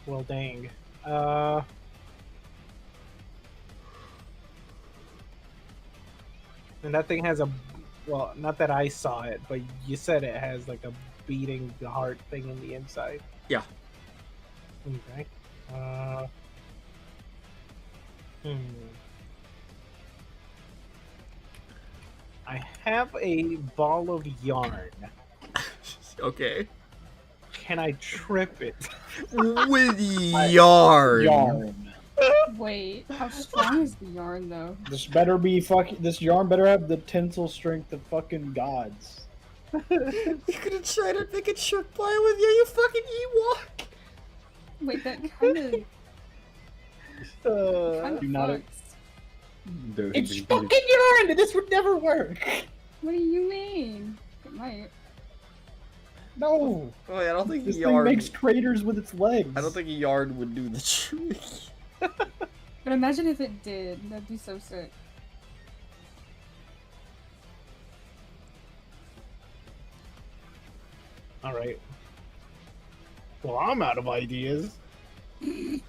Well, dang. And that thing has a, well, not that I saw it, but you said it has like a beating heart thing in the inside. Yeah. Okay. I have a ball of yarn. Okay. Can I trip it? With yarn. Yarn. Wait, how strong is the yarn though? This better be fucking. This yarn better have the tensile strength of fucking gods. You could have tried to make it ship by with you, you fucking Ewok. Wait, that kind of Do not. fucks. It's fucking yarn. This would never work. What do you mean? It might. No. Oh, yeah, I don't think This yarn. thing makes craters with its legs. I don't think yarn would do the trick. But imagine if it did. That'd be so sick. All right. Well, I'm out of ideas. You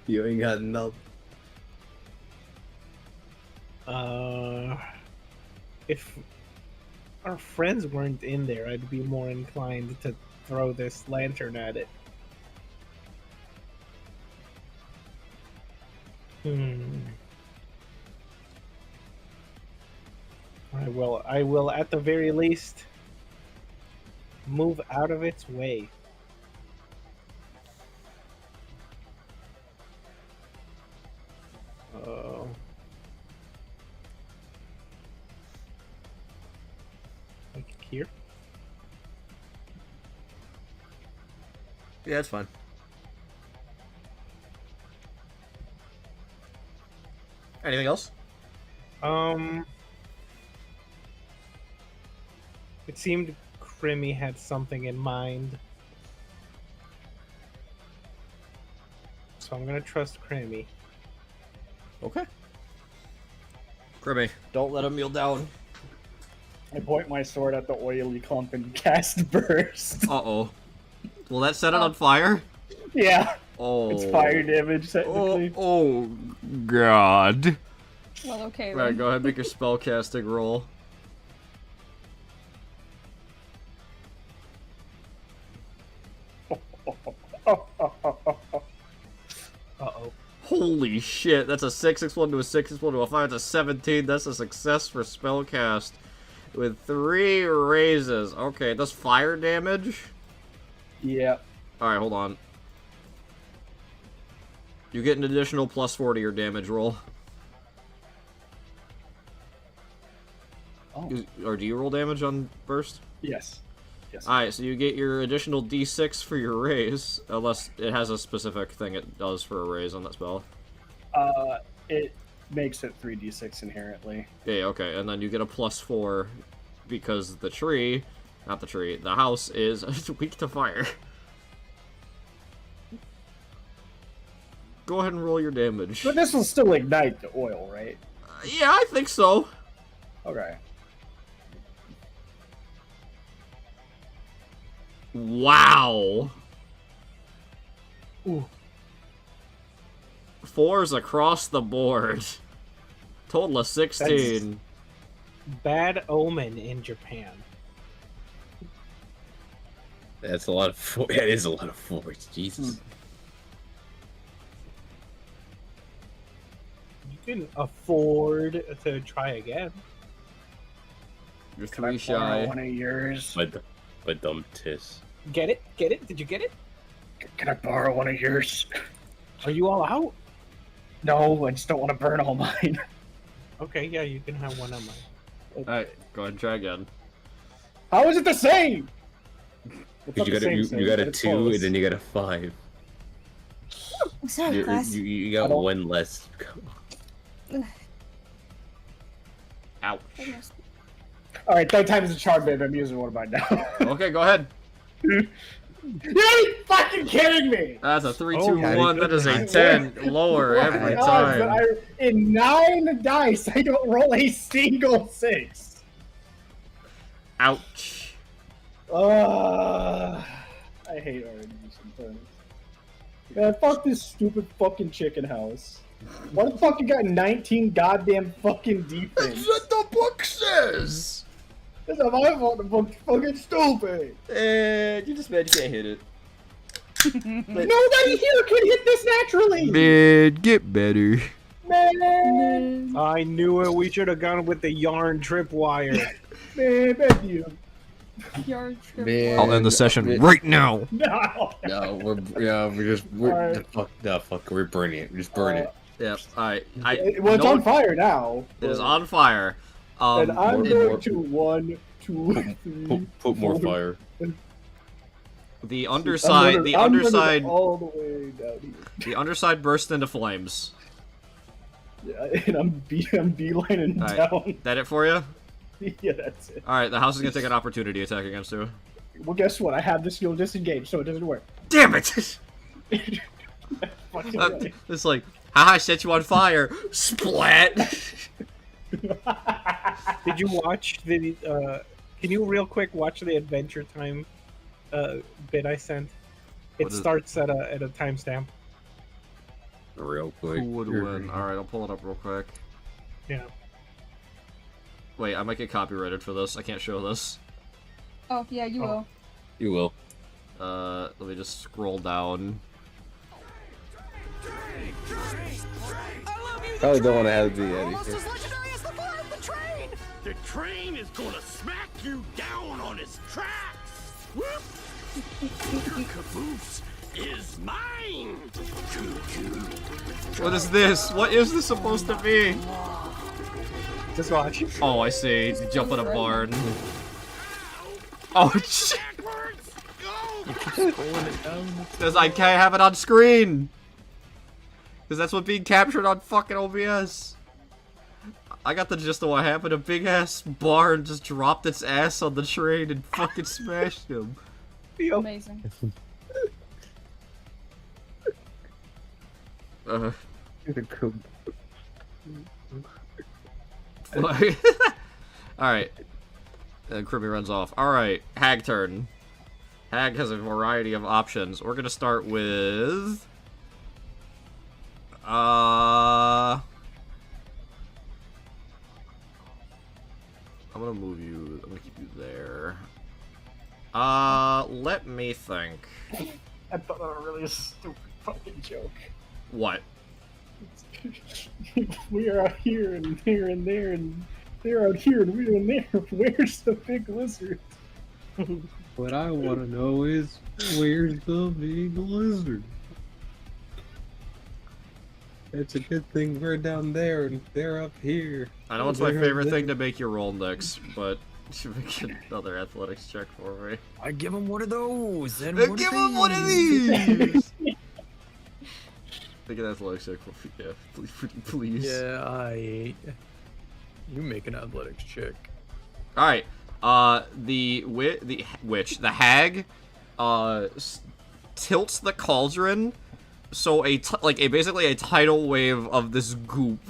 ain't got enough. If our friends weren't in there, I'd be more inclined to throw this lantern at it. I will at the very least move out of its way. Like here? Yeah, it's fine. Anything else? It seemed Crimmy had something in mind. So I'm gonna trust Crimmy. Okay. Grimmy, don't let him kneel down. I point my sword at the oily clump and cast burst. Uh-oh. Will that set it on fire? Yeah. Oh. It's fire damage technically. Oh, God. Well, okay Right, then. go ahead and make your spellcasting roll. Uh-oh. Holy shit, that's a 6-6-1 to a 6-6-1 to a 5, that's a 17. That's a success for spellcast. With 3 raises. Okay, does fire damage? Yeah. Alright, hold on. You get an additional +4 to your damage roll. Oh. Or do you roll damage on burst? Yes. Yes. Alright, so you get your additional d6 for your raise, unless it has a specific thing it does for a raise on that spell. It makes it 3d6 inherently. Yeah, okay, and then you get a +4 because the tree, not the tree, the house is weak to fire. Go ahead and roll your damage. But this will still ignite the oil, right? Yeah, I think so. Okay. Wow. Ooh. 4s across the board. Total of 16. Bad omen in Japan. That's a lot of that is a lot of 4s. Jesus. You can afford to try again. You're Can I 3 borrow shy. one of yours? But dumb tis. Get it? Get it? Did you get it? Can I borrow one of yours? Are you all out? No, I just don't want to burn all mine. Okay, yeah, you can have one of mine. Alright, go ahead and try again. How is it the same? It's Because not the you same, got but a it's 2 close. and then you got a 5. Sorry, class. You I got don't- 1 less. Ouch. All right, third time is a charm, babe. I'm using one of mine now. Okay, go ahead. You ain't fucking kidding me! That's a 3, Oh 2, my 1. That is a goodness. 10 lower every Odds that time. in 9 dice, I don't roll a single 6. Ouch. I hate RNG sometimes. Man, fuck this stupid fucking chicken house. Why the fuck you got 19 goddamn fucking defense? the book says! That's not my fault, the book's fucking stupid! You just mad you can't hit it. Nobody here can hit this naturally! Man, get better. Man! I knew it. We should have gone with the yarn tripwire. Man, thank you. Yard trip. Man. I'll end the session right now. No! No, we're Alright. fuck, we're burning it. Just burn it. Yep, alright. Well, it's on fire now. It is on fire. And I'm it- going to 1, 2, 3. Put more 4. fire. the I'm underside, gonna- the I'm gonna go underside, all the way down here. the underside burst into flames. Yeah, and I'm beelining Alright. down. That it for you? Yeah, that's it. Alright, the house is gonna take an opportunity attack against you. Well, guess what? I have the skill disengage, so it doesn't work. Damn it! Fucking right. It's like, haha, I set you on fire. Splat! Did you watch the? Can you real quick watch the Adventure Time bit I sent? It What is- starts at a timestamp. Real quick. Who would win? Alright, I'll pull it up real quick. Yeah. Wait, I might get copyrighted for this. I can't show this. Oh, yeah, you Oh. will. You will. Let me just scroll down. Probably don't want to have the Eddie. The train is gonna smack you down on its tracks! Whoop! Your caboose is mine! What is this? What is this supposed to be? Just watch. Oh, I see. Jump in a barn. Oh, shit! Backwards! Go! Scrolling it down. Because I can't have it on screen. Because that's what's being captured on fucking OBS. I got the gist of what happened. A big ass barn just dropped its ass on the train and fucking smashed him. Amazing. Alright. And Kirby runs off. Alright, Hag turn. Hag has a variety of options. We're gonna start with... I'm gonna move you. I'm gonna keep you there. Let me think. I thought that was a really stupid fucking joke. What? We are out here and there and there and they're out here and we're in there. Where's the big lizard? What I want to know is, where's the big lizard? It's a good thing we're down there and they're up here. I know it's my They're favorite there. thing to make you roll next, but you should make another athletics check for me. I give him one of those. And Give him one of these! Make an athletics check for me. Yeah, please. Yeah, you make an athletics check. Alright, the hag, tilts the cauldron, so basically a tidal wave of this goop,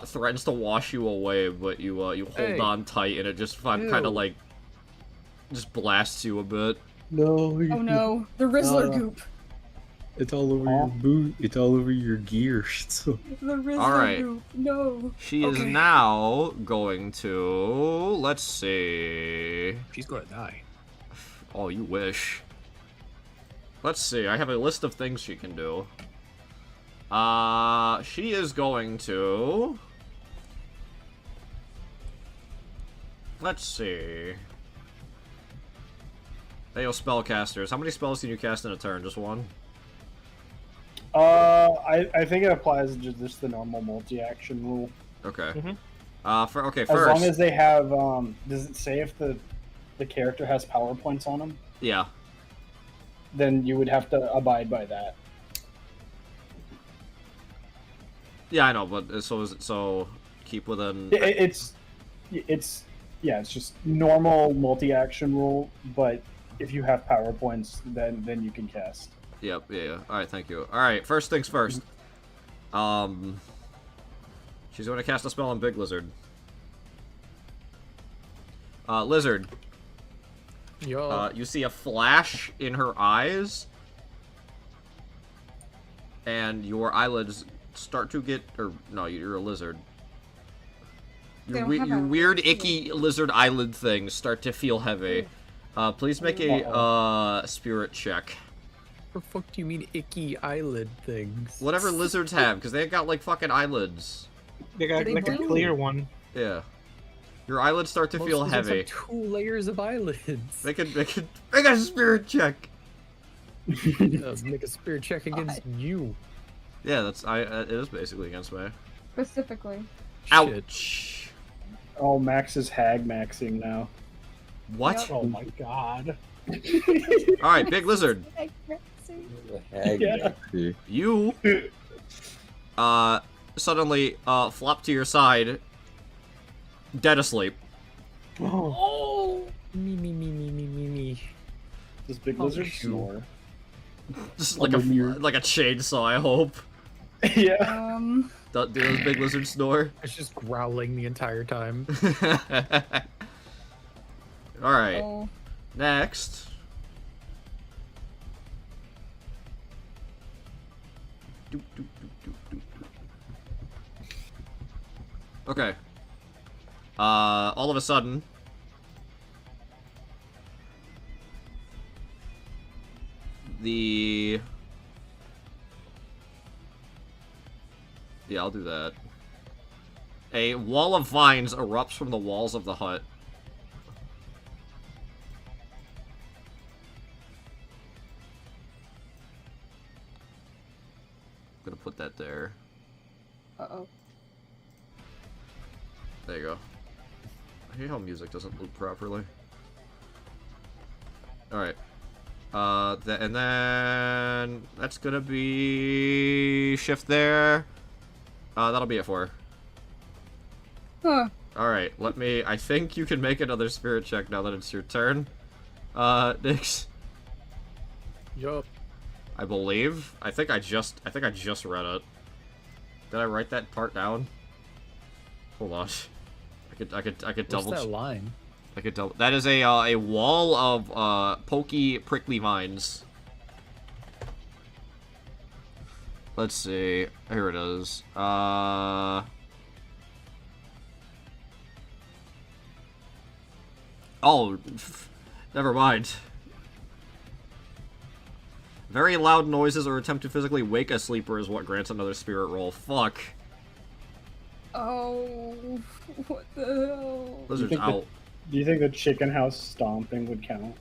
threatens to wash you away, but you hold Hey. on tight, and it just kind of like, just blasts you a bit. No. Oh no, the Rizzler Uh, goop. It's all over your boot. It's all over your gear. So The Rizzler Alright. goop. No. She is Okay. now going to... Let's see... She's gonna die. Oh, you wish. Let's see, I have a list of things she can do. She is going to... Let's see... Hey, yo, spellcasters. How many spells can you cast in a turn? Just one? I think it applies to just the normal multi-action rule. Okay. Mhm. Okay, As first... long as they have, does it say if the character has power points on them? Yeah. Then you would have to abide by that. Yeah, I know, but so keep within... It's just normal multi-action rule, but if you have power points, then you can cast. Yep, yeah. Alright, thank you. Alright, first things first. She's going to cast a spell on Big Lizard. Lizard, Yo. you see a flash in her eyes, and your eyelids start to get... Or, no, you're a lizard. They Your, don't have your eyelids, weird, do they? icky lizard eyelid things start to feel heavy. Please make a, spirit check. What the fuck do you mean icky eyelid things? Whatever lizards have, because they've got, like, fucking eyelids. They got Are they like a blue? clear one. Yeah. Your eyelids start to Most feel lizards have heavy. 2 layers of eyelids. Make a spirit check. Make a spirit check against you. Yeah, it is basically against me. Specifically. Ouch. Oh, Max is hag maxing now. What? Yep. Oh my god. All right, big lizard. Yeah. You suddenly flop to your side, dead asleep. Oh! Me. Does Big Oh, Lizard shoot. snore? Just like a chainsaw, I hope. Yeah. Do those big lizards snore? It's just growling the entire time. All right. Oh. Next. Okay. All of a sudden, yeah, I'll do that. A wall of vines erupts from the walls of the hut. I'm gonna put that there. Uh-oh. There you go. I hate how music doesn't loop properly. Alright. And then... That's gonna be... Shift there. That'll be it for her. Huh. Alright, I think you can make another spirit check now that it's your turn. Nix. Yup. I believe. I think I just read it. Did I write that part down? Hold on. I could double. What's that line? I could double. That is a wall of pokey, prickly vines. Let's see. Here it is. Oh, never mind. Very loud noises or attempt to physically wake a sleeper is what grants another spirit roll. Fuck. Oh, what the hell? Lizard's think out. Do you think the chicken house stomping would count?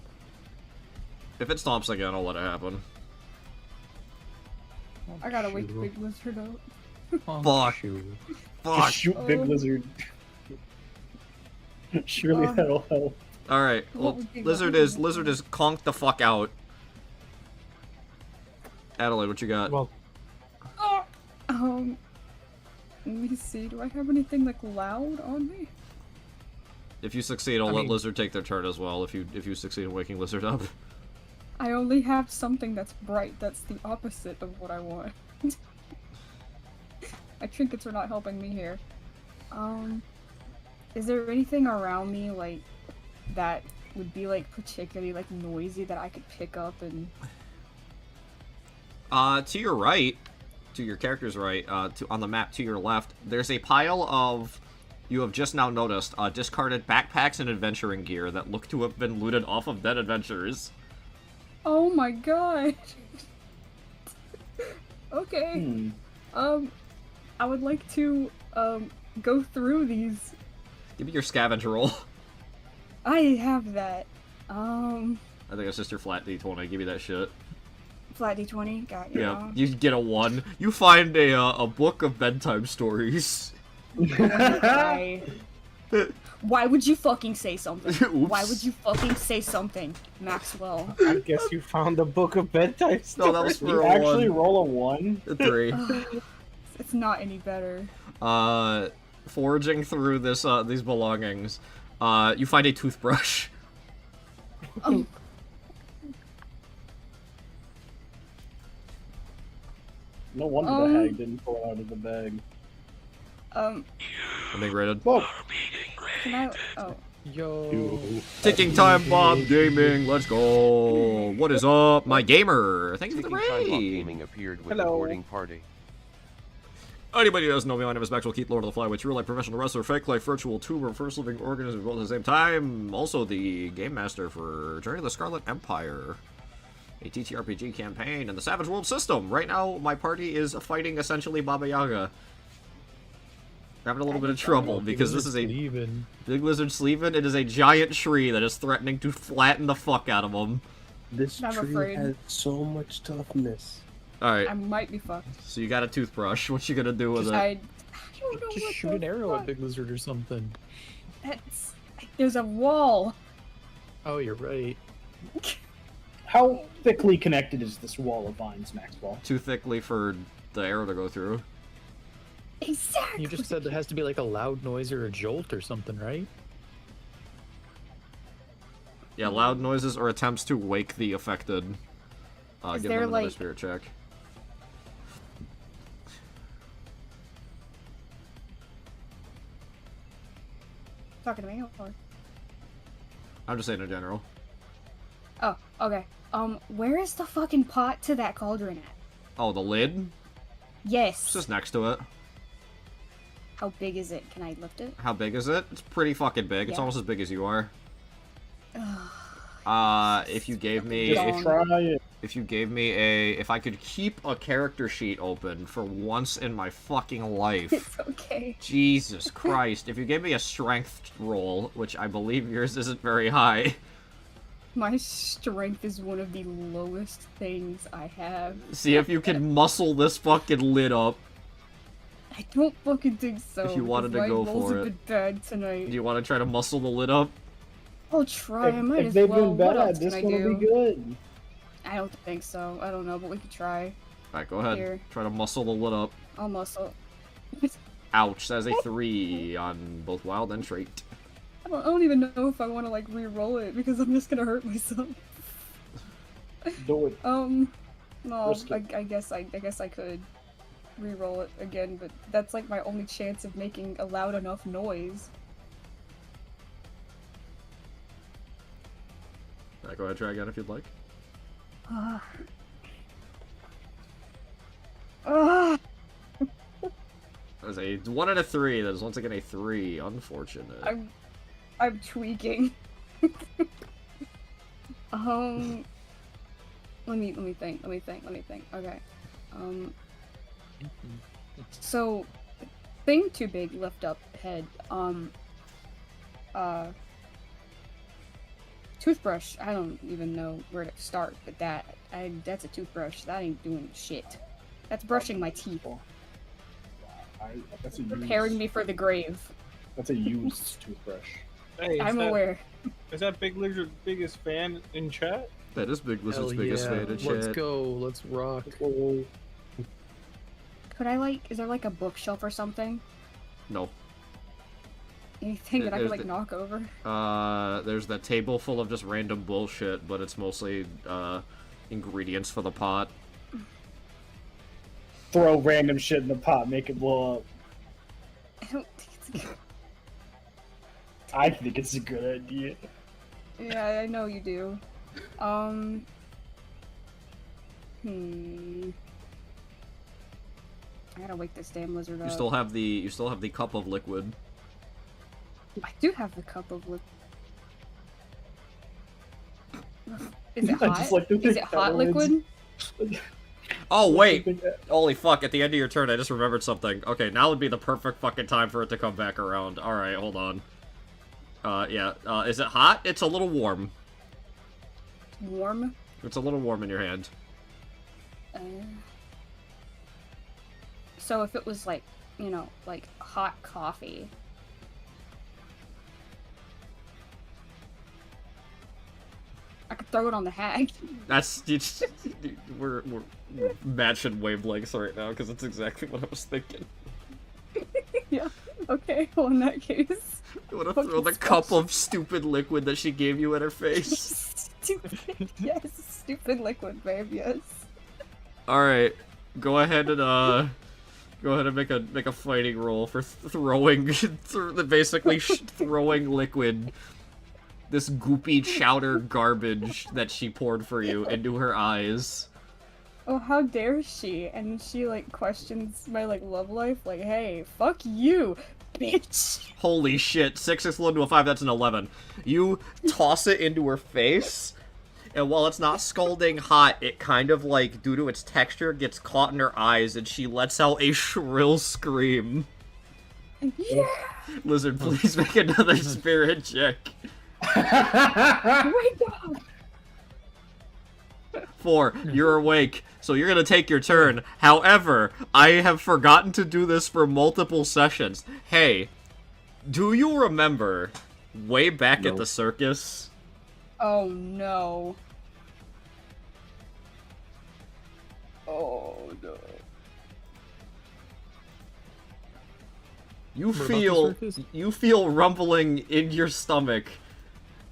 If it stomps again, I'll let it happen. I gotta wake the big lizard up. Fuck. Shoot. Fuck. Just shoot Big Oh. Lizard. Surely that'll help. Alright, What well, would be Lizard that? is conked the fuck out. Adelaide, what you got? Well, Oh. Let me see. Do I have anything like loud on me? If you succeed, I'll I let mean- Lizard take their turn as well, if you succeed in waking Lizard up. I only have something that's bright. That's the opposite of what I want. My trinkets are not helping me here. Is there anything around me like that would be like particularly like noisy that I could pick up and. To your right, to your character's right, on the map to your left, there's a pile of, you have just now noticed, discarded backpacks and adventuring gear that look to have been looted off of dead adventurers. Oh my god. Okay. I would like to go through these. Give me your scavenge roll. I have that. I think it's just your flat d20. Give me that shit. Flat d20. Got you. Yeah, you get a 1. You find a book of bedtime stories. Why? Why would you fucking say something? Oops. Why would you fucking say something, Maxwell? I guess you found the book of bedtime stories. No, that was for You a actually 1. roll a 1? A 3. It's not any better. Foraging through these belongings, you find a toothbrush. Oh. No wonder the hag didn't pull it out of the bag. I think rated. Whoa! Can I? Oh. Yo. Ticking time bomb gaming, let's go. What is up, my gamer? Thank you for the Ticking Time Bomb raid. Gaming appeared with Hello. the boarding party. Anybody who doesn't know me, my name is Maxwell Keith, Lord of the Flyway, true life professional wrestler, fake life virtual tuber, first living organism both at the same time. Also the game master for Journey of the Scarlet Empire, a TTRPG campaign in the Savage World system. Right now, my party is fighting essentially Baba Yaga. We're having a little bit of trouble because this is a Even. big lizard sleeving. It is a giant tree that is threatening to flatten the fuck out of him. This I'm tree afraid. has so much toughness. Alright, I might be fucked. so you got a toothbrush. What you gonna do with it? I don't know Just what shoot the an arrow fuck. at Big Lizard or something. That's... There's a wall. Oh, you're right. How thickly connected is this wall of vines, Maxwell? Too thickly for the arrow to go through. Exactly. You just said there has to be like a loud noise or a jolt or something, right? Yeah, loud noises or attempts to wake the affected. Is Give there, them another like- spirit check. Talking to me or? I'm just saying in general. Oh, okay. Where is the fucking pot to that cauldron at? Oh, the lid? Yes. It's just next to it. How big is it? Can I lift it? How big is it? It's pretty fucking big. It's Yeah. almost as big as you are. If you gave me... Just If, Try it. if you gave me a... If I could keep a character sheet open for once in my fucking life... It's okay. Jesus Christ. If you gave me a strength roll, which I believe yours isn't very high... My strength is one of the lowest things I have. See if you can muscle this fucking lid up. I don't fucking think so. If you wanted because to my go rolls for have it. been bad tonight. Do you want to try to muscle the lid up? I'll try. I might If as they've well. been What bad, else this can I one will do? be good. I don't think so. I don't know, but we could try. Alright, go ahead. Here. Try to muscle the lid up. I'll muscle. Ouch, that is a 3 on both wild and trait. I don't even know if I want to like re-roll it because I'm just gonna hurt myself. Do it. No, Risk it. I guess I could re-roll it again, but that's like my only chance of making a loud enough noise. Alright, go ahead, try again if you'd like. Ah. That is a 1 and a 3. That is once again a 3. Unfortunate. I'm tweaking. Let me think. Okay. So, thing too big, lift up head. Toothbrush. I don't even know where to start with that. That's a toothbrush. That ain't doing shit. That's brushing my teeth, That's a preparing used, me for the grave. That's a used toothbrush. Hey, I'm aware. Is that Big Lizard's biggest fan in chat? That is Big Lizard's Hell biggest yeah. fan in Let's chat. go. Let's rock. Oh, Could I like? Is there like a bookshelf or something? No. Anything that I could There's like the- knock over? There's that table full of just random bullshit, but it's mostly, ingredients for the pot. throw random shit in the pot, make it blow up. I don't think it's good. I think it's a good idea. Yeah, I know you do. I gotta wake this damn lizard up. You still have the cup of liquid. I do have the cup of liquid. Is it I hot? just like to Is think it that hot was- liquid? Oh wait! Think that- Holy fuck, at the end of your turn I just remembered something. Okay, now would be the perfect fucking time for it to come back around. Alright, hold on. Yeah, is it hot? It's a little warm. Warm? It's a little warm in your hand. So if it was like, you know, like hot coffee. I could throw it on the hag. That's... we're matching wavelengths right now, because that's exactly what I was thinking. Yeah. Okay, well in that case. You wanna throw the cup of stupid liquid that she gave you in her face? Stupid. Yes, stupid liquid, babe, yes. Alright, go ahead and make a fighting roll for throwing, basically throwing liquid, this goopy chowder garbage that she poured for you into her eyes. Oh, how dare she? And she, like, questions my, like, love life. Like, hey, fuck you, bitch. Holy shit, 6 explode to a 5, that's an 11. You toss it into her face, and while it's not scalding hot, it kind of, like, due to its texture, gets caught in her eyes, and she lets out a shrill scream. Yeah! Lizard, please make another spirit check. Wake up! 4, you're awake, so you're gonna take your turn. However, I have forgotten to do this for multiple sessions. Hey, do you remember way back at the circus? Oh, no. Oh, no. You What about the feel circus? you feel rumbling in your stomach.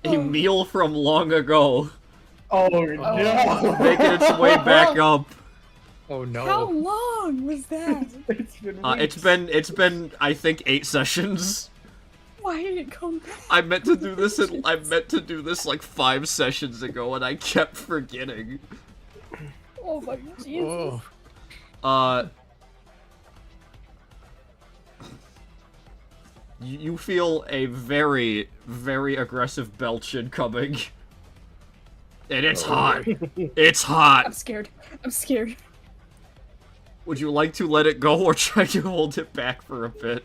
A Oh. meal from long ago, Oh, no! making its way back up. Oh no. How long was that? It's been It's been I think 8 sessions. Why did it come back? I meant to do this like 5 sessions ago, and I kept forgetting. Oh my Jesus. Oh. You feel a very, very aggressive belch incoming. And it's hot. It's I'm hot. scared. I'm scared. Would you like to let it go or try to hold it back for a bit?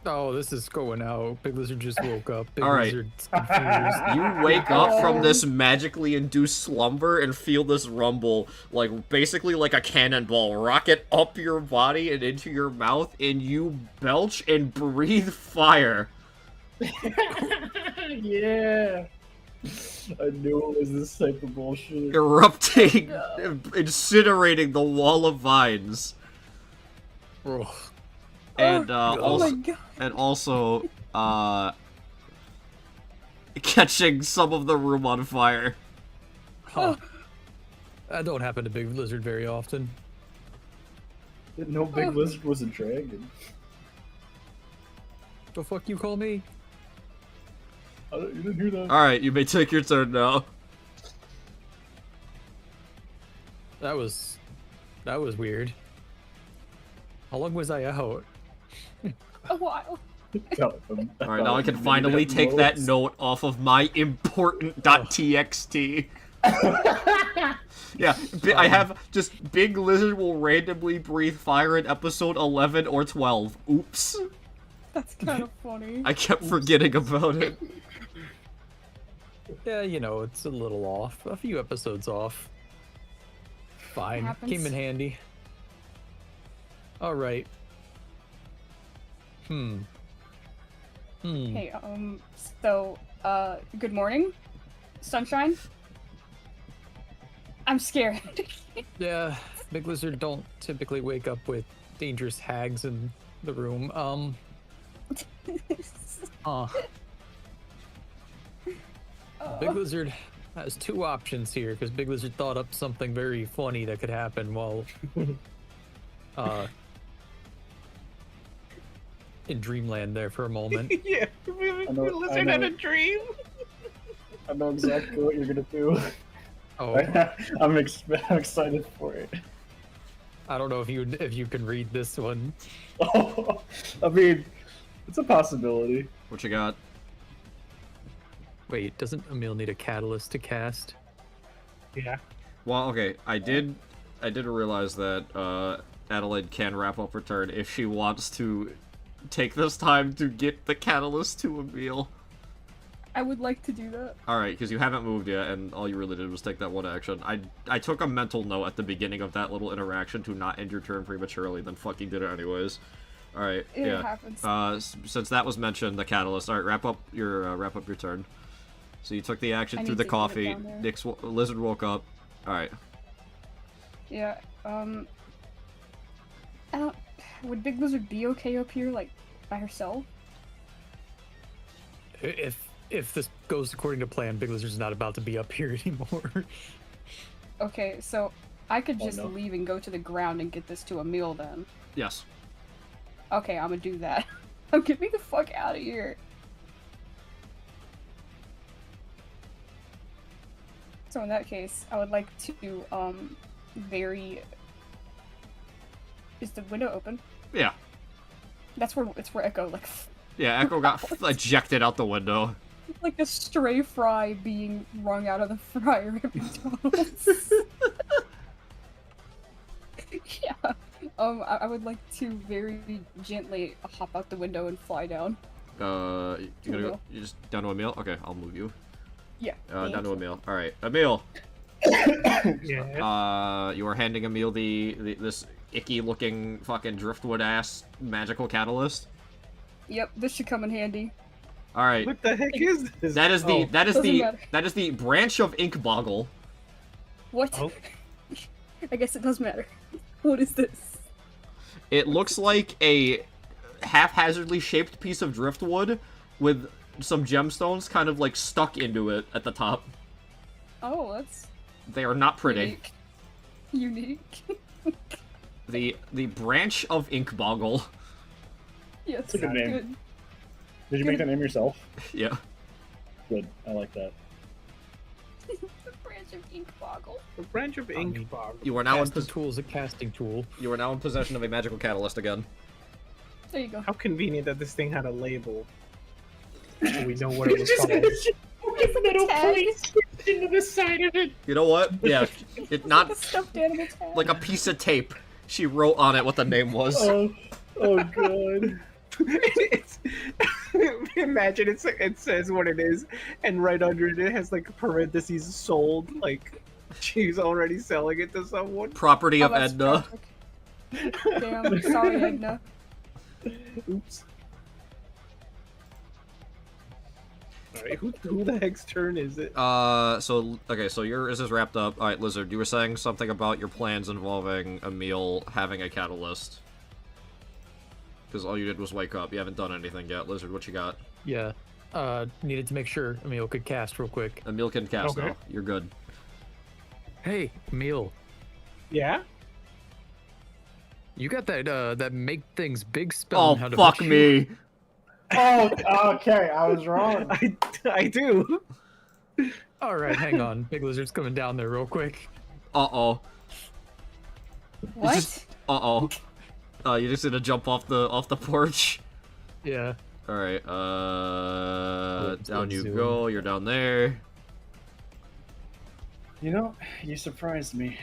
Oh, this is going out. Big Lizard just woke up. Big All right. Lizard's confused. You wake up from this magically induced slumber and feel this rumble, like basically like a cannonball, rocket up your body and into your mouth, and you belch and breathe fire. Yeah! I knew it was this type of bullshit. Erupting, incinerating the wall of vines. Oh. And Oh my god. also catching some of the room on fire. Huh. That don't happen to Big Lizard very often. Didn't know Big Lizard was a dragon. The fuck you call me? You didn't hear that? Alright, you may take your turn now. That was weird. How long was I out? A while. Alright, now I can finally take that note off of my important.txt. Yeah, I have just Big Lizard will randomly breathe fire in episode 11 or 12. Oops. That's kind of funny. I kept forgetting about it. Yeah, you know, it's a little off. A few episodes off. Fine. Happens. Came in handy. Alright. Hey, so, good morning? Sunshine? I'm scared. Yeah, Big Lizard don't typically wake up with dangerous hags in the room. Big Lizard has 2 options here, because Big Lizard thought up something very funny that could happen while, in Dreamland there for a moment. Yeah, know- Lizard I had know. a dream. I know exactly what you're gonna do. Oh, I'm excited for it. I don't know if you can read this one. I mean, it's a possibility. What you got? Wait, doesn't Emil need a catalyst to cast? Yeah. Well, okay, I did realize that Adelaide can wrap up her turn if she wants to take this time to get the catalyst to Emil. I would like to do that. Alright, because you haven't moved yet, and all you really did was take that one action. I took a mental note at the beginning of that little interaction to not end your turn prematurely, then fucking did it anyways. Alright, It yeah. happens. Since that was mentioned, the catalyst. Alright, wrap up your turn. So you took the action I through need the to get it coffee. down there. Lizard woke up. Alright. Yeah. I don't. Would Big Lizard be okay up here, like by herself? If this goes according to plan, Big Lizard's not about to be up here anymore. Okay, so I could Oh, just no. leave and go to the ground and get this to Emil then. Yes. Okay, I'm gonna do that. Get me the fuck out of here. So in that case, I would like to Is the window open? Yeah. It's where Echo Yeah, Echo got ejected out the window. like a stray fry being wrung out of the fryer at McDonald's. Yeah. I would like to very gently hop out the window and fly down. You gonna go? Emil. You just down to Emil? Okay, I'll move you. Yeah. Down to Emil. All right, Emil. Yeah. You are handing Emil this icky-looking fucking driftwood-ass magical catalyst. Yep, this should come in handy. All right. What the heck is this? That is the Oh, doesn't matter. that is the branch of Inkboggle. What? Oh. I guess it does matter. What is this? It looks like a haphazardly shaped piece of driftwood with some gemstones kind of like stuck into it at the top. Oh, that's They are not pretty. unique. The branch of Inkboggle. Yes, That's a good name. good. Did you make that name yourself? Yeah. Good. I like that. The branch of Inkboggle. The branch of mean, ink bog. You are now in Casting tool is a casting tool. you are now in possession of a magical catalyst again. There you go. How convenient that this thing had a label. So we know what it was called. Little place into the side of it. You know what? Yeah, it A not stuffed animal tag. like a piece of tape. She wrote on it what the name was. Oh god. It's, imagine it says what it is, and right under it has like parentheses sold. Like she's already selling it to someone. Property Oh, of that's Edna. tragic. Damn, sorry, Edna. Oops. Alright, who the heck's turn is it? So okay, so yours is wrapped up. All right, Lizard, you were saying something about your plans involving Emil having a catalyst. Because all you did was wake up. You haven't done anything yet. Lizard, what you got? Yeah. Needed to make sure Emil could cast real quick. Emil can cast Okay. now. You're good. Hey, Emil, Yeah? you got that make things big spell. Oh, on how to fuck shoot. me. Oh, okay. I was wrong. I do. All right, hang on. Big Lizard's coming down there real quick. Uh-oh. What? Uh-oh. You're just gonna jump off the porch. Yeah. Alright, Let's down you zoom. go. You're down there. You know, you surprised me.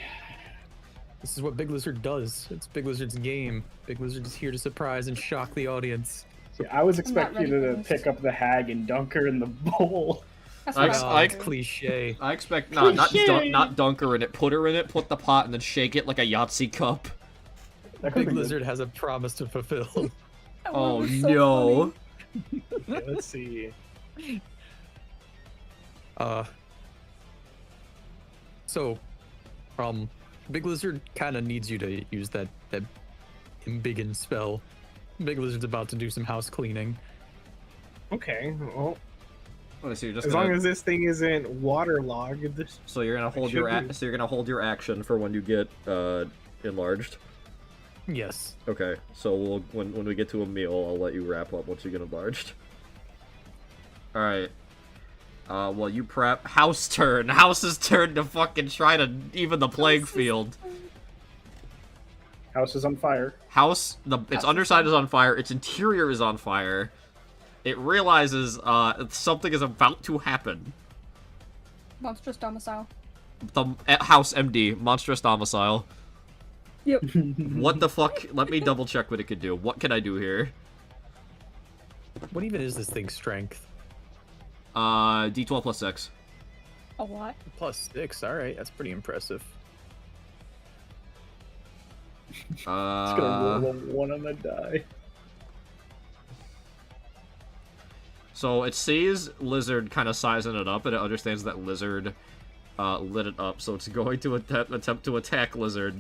This is what Big Lizard does. It's Big Lizard's game. Big Lizard is here to surprise and shock the audience. See, I was not expecting you ready to for this. pick up the hag and dunk her in the bowl. That's I- what I- I It's cliche. I expect not Cliche. not dunk her in it. Put her in it. Put the pot and then shake it like a Yahtzee cup. That could've Big been good. Lizard has a promise to fulfill. Oh was so no. Okay, let's see. So, Big Lizard kind of needs you to use that embiggen spell. Big Lizard's about to do some house cleaning. Okay. Well, So you're just as gonna, long as this thing isn't waterlogged. so you're gonna hold should your be. so you're gonna hold your action for when you get enlarged. Yes. Okay, so we'll when we get to a meal, I'll let you wrap up once you get enlarged. All right. Well, you prep. House turn. House's turn to fucking try to even the playing field. House is on fire. Its underside is on fire. Its interior is on fire. It realizes something is about to happen. Monstrous domicile. The House MD, monstrous domicile. Yep. What the fuck? Let me double check what it could do. What can I do here? What even is this thing's strength? D12 plus 6. A lot. +6. All right, that's pretty impressive. It's gonna roll a 1 on the die. So it sees Lizard kind of sizing it up, and it understands that Lizard lit it up, so it's going to attempt to attack Lizard.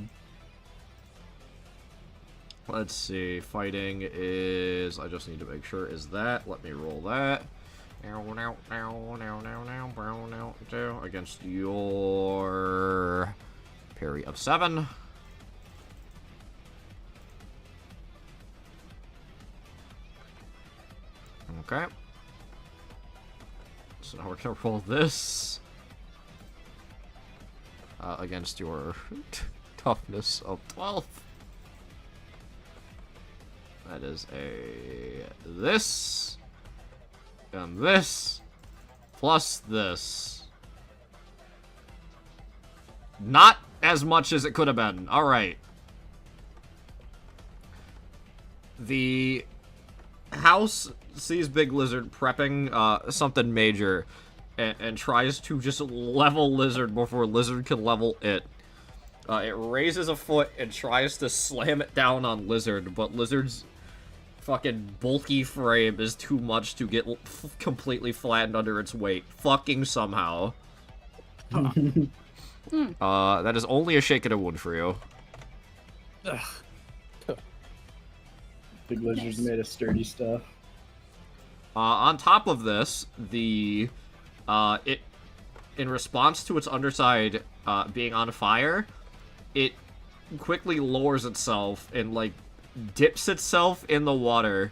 Let's see, fighting is, I just need to make sure, is that, let me roll that. Against your parry of 7. Okay. So now we're gonna roll this against your toughness of 12. That is a this and this plus this. Not as much as it could have been. All right. The house sees Big Lizard prepping something major and tries to just level Lizard before Lizard can level it. It raises a foot and tries to slam it down on Lizard, but Lizard's fucking bulky frame is too much to get completely flattened under its weight. Fucking somehow. That is only a shake and a wound for you. Big Lizard's made of sturdy stuff. On top of this, it in response to its underside being on fire, it quickly lowers itself and like dips itself in the water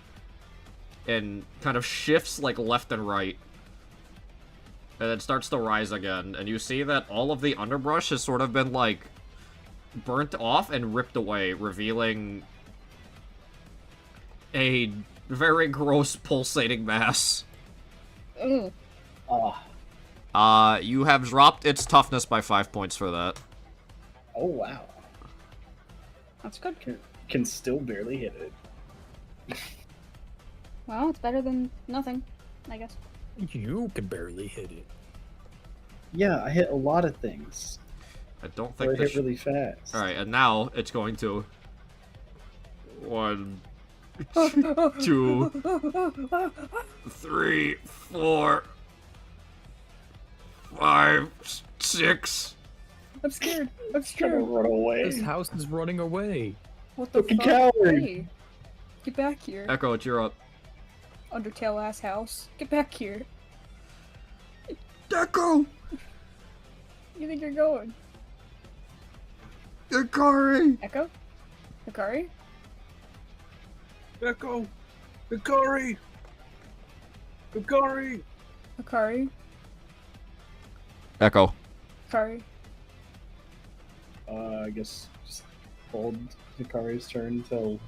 and kind of shifts like left and right, and then starts to rise again. And you see that all of the underbrush has sort of been like burnt off and ripped away, revealing a very gross pulsating mass. Ugh. You have dropped its toughness by 5 points for that. Oh wow. That's good. Can still barely hit it. Well, it's better than nothing, I guess. You can barely hit it. Yeah, I hit a lot of things. I don't Or I think this hit really fast. Alright, and now it's going to 1, 2, 3, 4, 5, 6. I'm scared. I'm Trying to scared. run away. This house is running away. What the Fucking fuck? coward. Hey, get back here. Echo, it's your up. Undertale ass house. Get back here. Echo! You think you're going? Ikari! Echo? Hikari? Echo! Hikari! Hikari! Hikari? Echo. Hikari? I guess just hold Hikari's turn until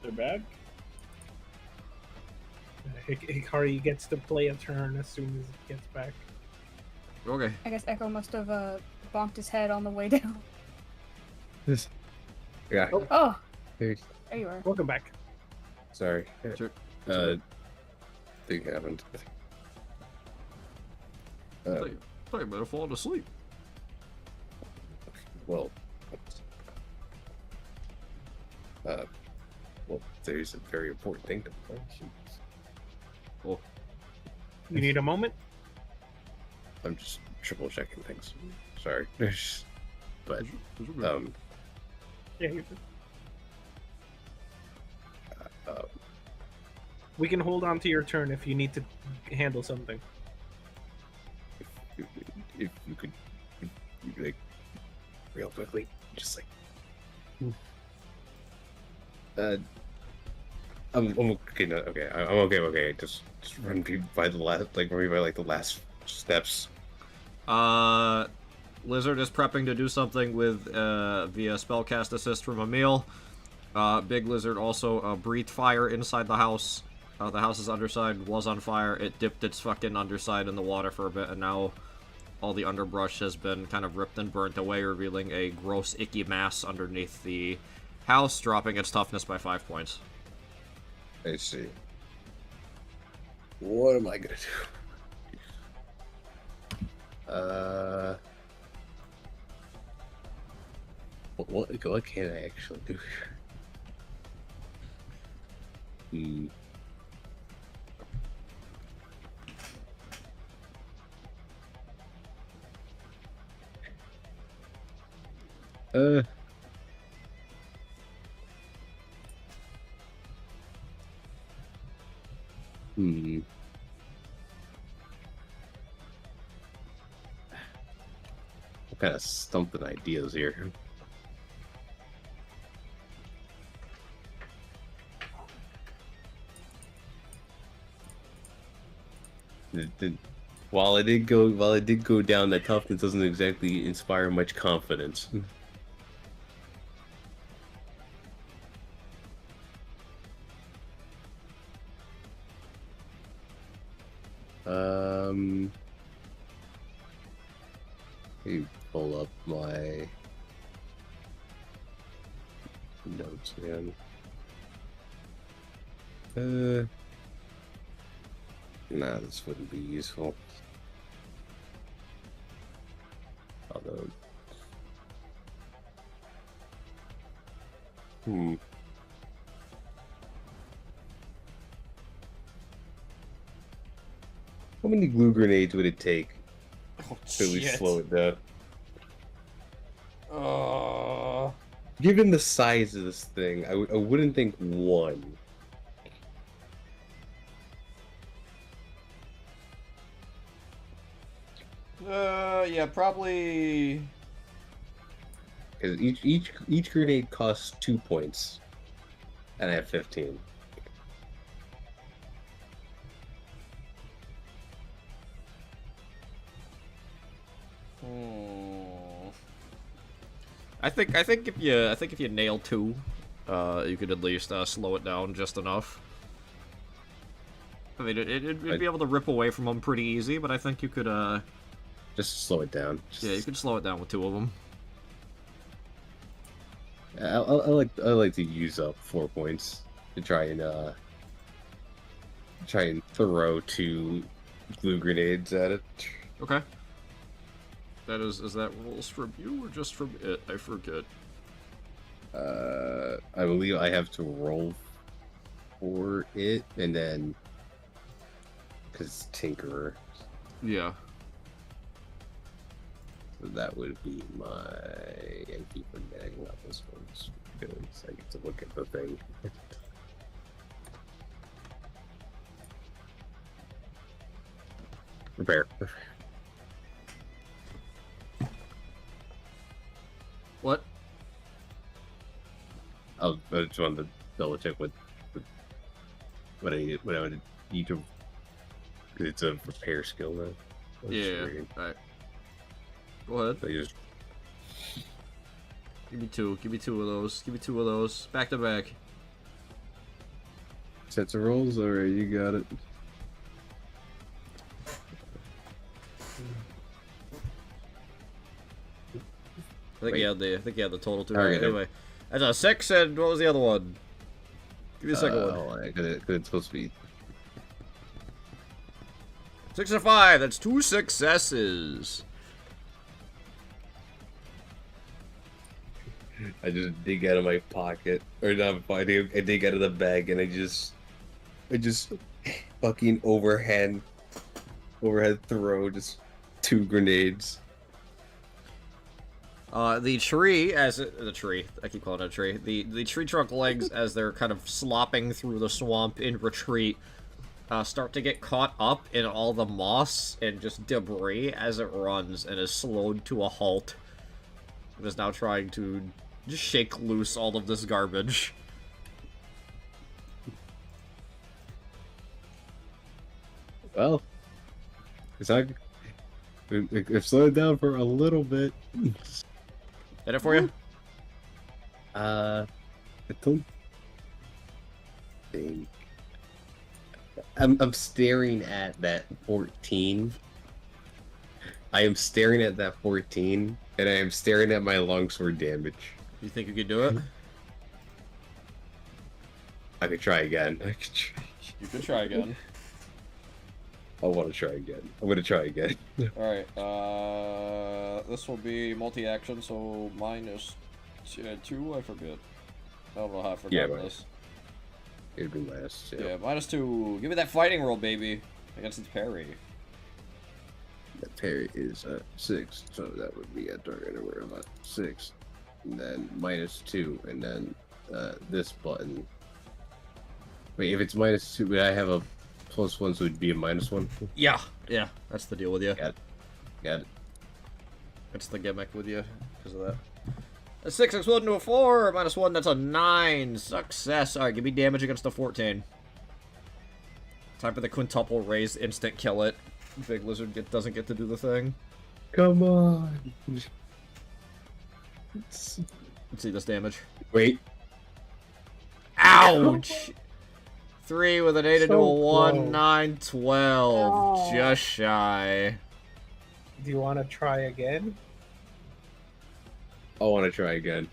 they're back. Hikari gets to play a turn as soon as it gets back. Okay. I guess Echo must have bonked his head on the way down. Yeah. Oh! Dude, There you are. Welcome back. sorry. Sure. Thing happened. I thought you might have fallen asleep. Well, well, there's a very important thing to mention. Oh. You need a moment? I'm just triple checking things. Sorry. But Yeah, you're good. uh, We can hold on to your turn if you need to handle something. if you could, like, real quickly, just like, I'm okay. No, okay, I'm okay. Okay, just run me by the last, like, run me by like the last Steps. Lizard is prepping to do something with via spellcast assist from Emil. Big Lizard also breathed fire inside the house. The house's underside was on fire. It dipped its fucking underside in the water for a bit, and now all the underbrush has been kind of ripped and burnt away, revealing a gross, icky mass underneath the house, dropping its toughness by 5 points. I see. What am I gonna do? What can I actually do here? What kind of stumping ideas here? While I did go down, that toughness doesn't exactly inspire much confidence. Let me pull up my notes, man. Nah, this wouldn't be useful. Although, How many glue grenades would it take Oh, to at least slow it down? Uh, Given the size of this thing, I wouldn't think one. yeah, probably. Because each grenade costs 2 points, and I have 15. I think if you nail 2, you could at least slow it down just enough. I mean, it'd be able to rip away from them pretty easy, but I think you could Just slow it down. yeah, you could slow it down with 2 of them. I like to use up 4 points to try and throw 2 glue grenades at it. Okay. Is that rolls from you or just from it? I forget. I believe I have to roll for it, and then because Tinkerer, Yeah. so that would be my. I keep forgetting about this one. Just because I get to look at the thing. Prepare. What? I just wanted to double check what I would need to, because it's a repair skill now. Yeah. Alright. Go ahead. So you just Give me 2. Give me 2 of those. Give me 2 of those. Back to back. sets of rolls. All right, you got it. I think you had the total 2. Alright. Right, anyway. That's a 6, and what was the other one? Give me the second one. Oh, because it's supposed to be. 6 and 5. That's 2 successes. I just dig out of my pocket, or not my pocket. I dig out of the bag, and I just fucking overhead throw just 2 grenades. The tree, I keep calling it a tree. The tree trunk legs, as they're kind of slopping through the swamp in retreat, start to get caught up in all the moss and just debris as it runs, and is slowed to a halt. It is now trying to just shake loose all of this garbage. Well, it's not If slow it down for a little bit. Hit it for you? I don't think. I'm staring at that 14. I am staring at that 14, and I am staring at my longsword damage. You think you could do it? I could try again. You could try again. I want to try again. I'm gonna try again. Alright, this will be multi-action, so minus 2, I forget. I don't know how I forgot this. It'd be last. Yeah, -2. Give me that fighting roll, baby. Against its parry. That parry is 6, so that would be a target anywhere about 6. And then -2, and then this button. Wait, if it's -2, would I have a +1, so it'd be a -1? Yeah, that's the deal with you. Got it. That's the gimmick with you, because of that. A 6 exploded into a 4, -1, that's a 9. Success. Alright, give me damage against the 14. Time for the quintuple raise, instant kill it. Big Lizard doesn't get to do the thing. Come on. Let's see this damage. Wait. Ouch! 3 with an 8 into a So 1, close. 9, 12. Oh. Just shy. Do you want to try again? I want to try again.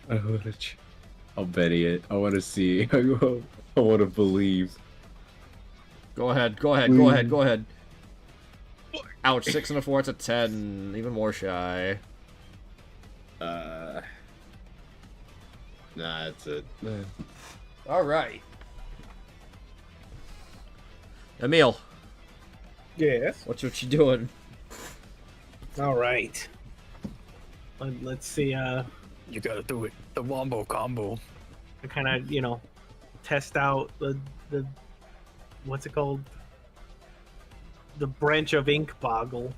I'll bet it. I want to see. I want to believe. Go ahead, go ahead. Ouch, 6 and a 4, it's a 10. Even more shy. Nah, that's it. Alright. Emil, Yes. what you doing? All right. Let's see. You gotta do it. The wombo combo. I kind of, test out the what's it called? The branch of ink boggle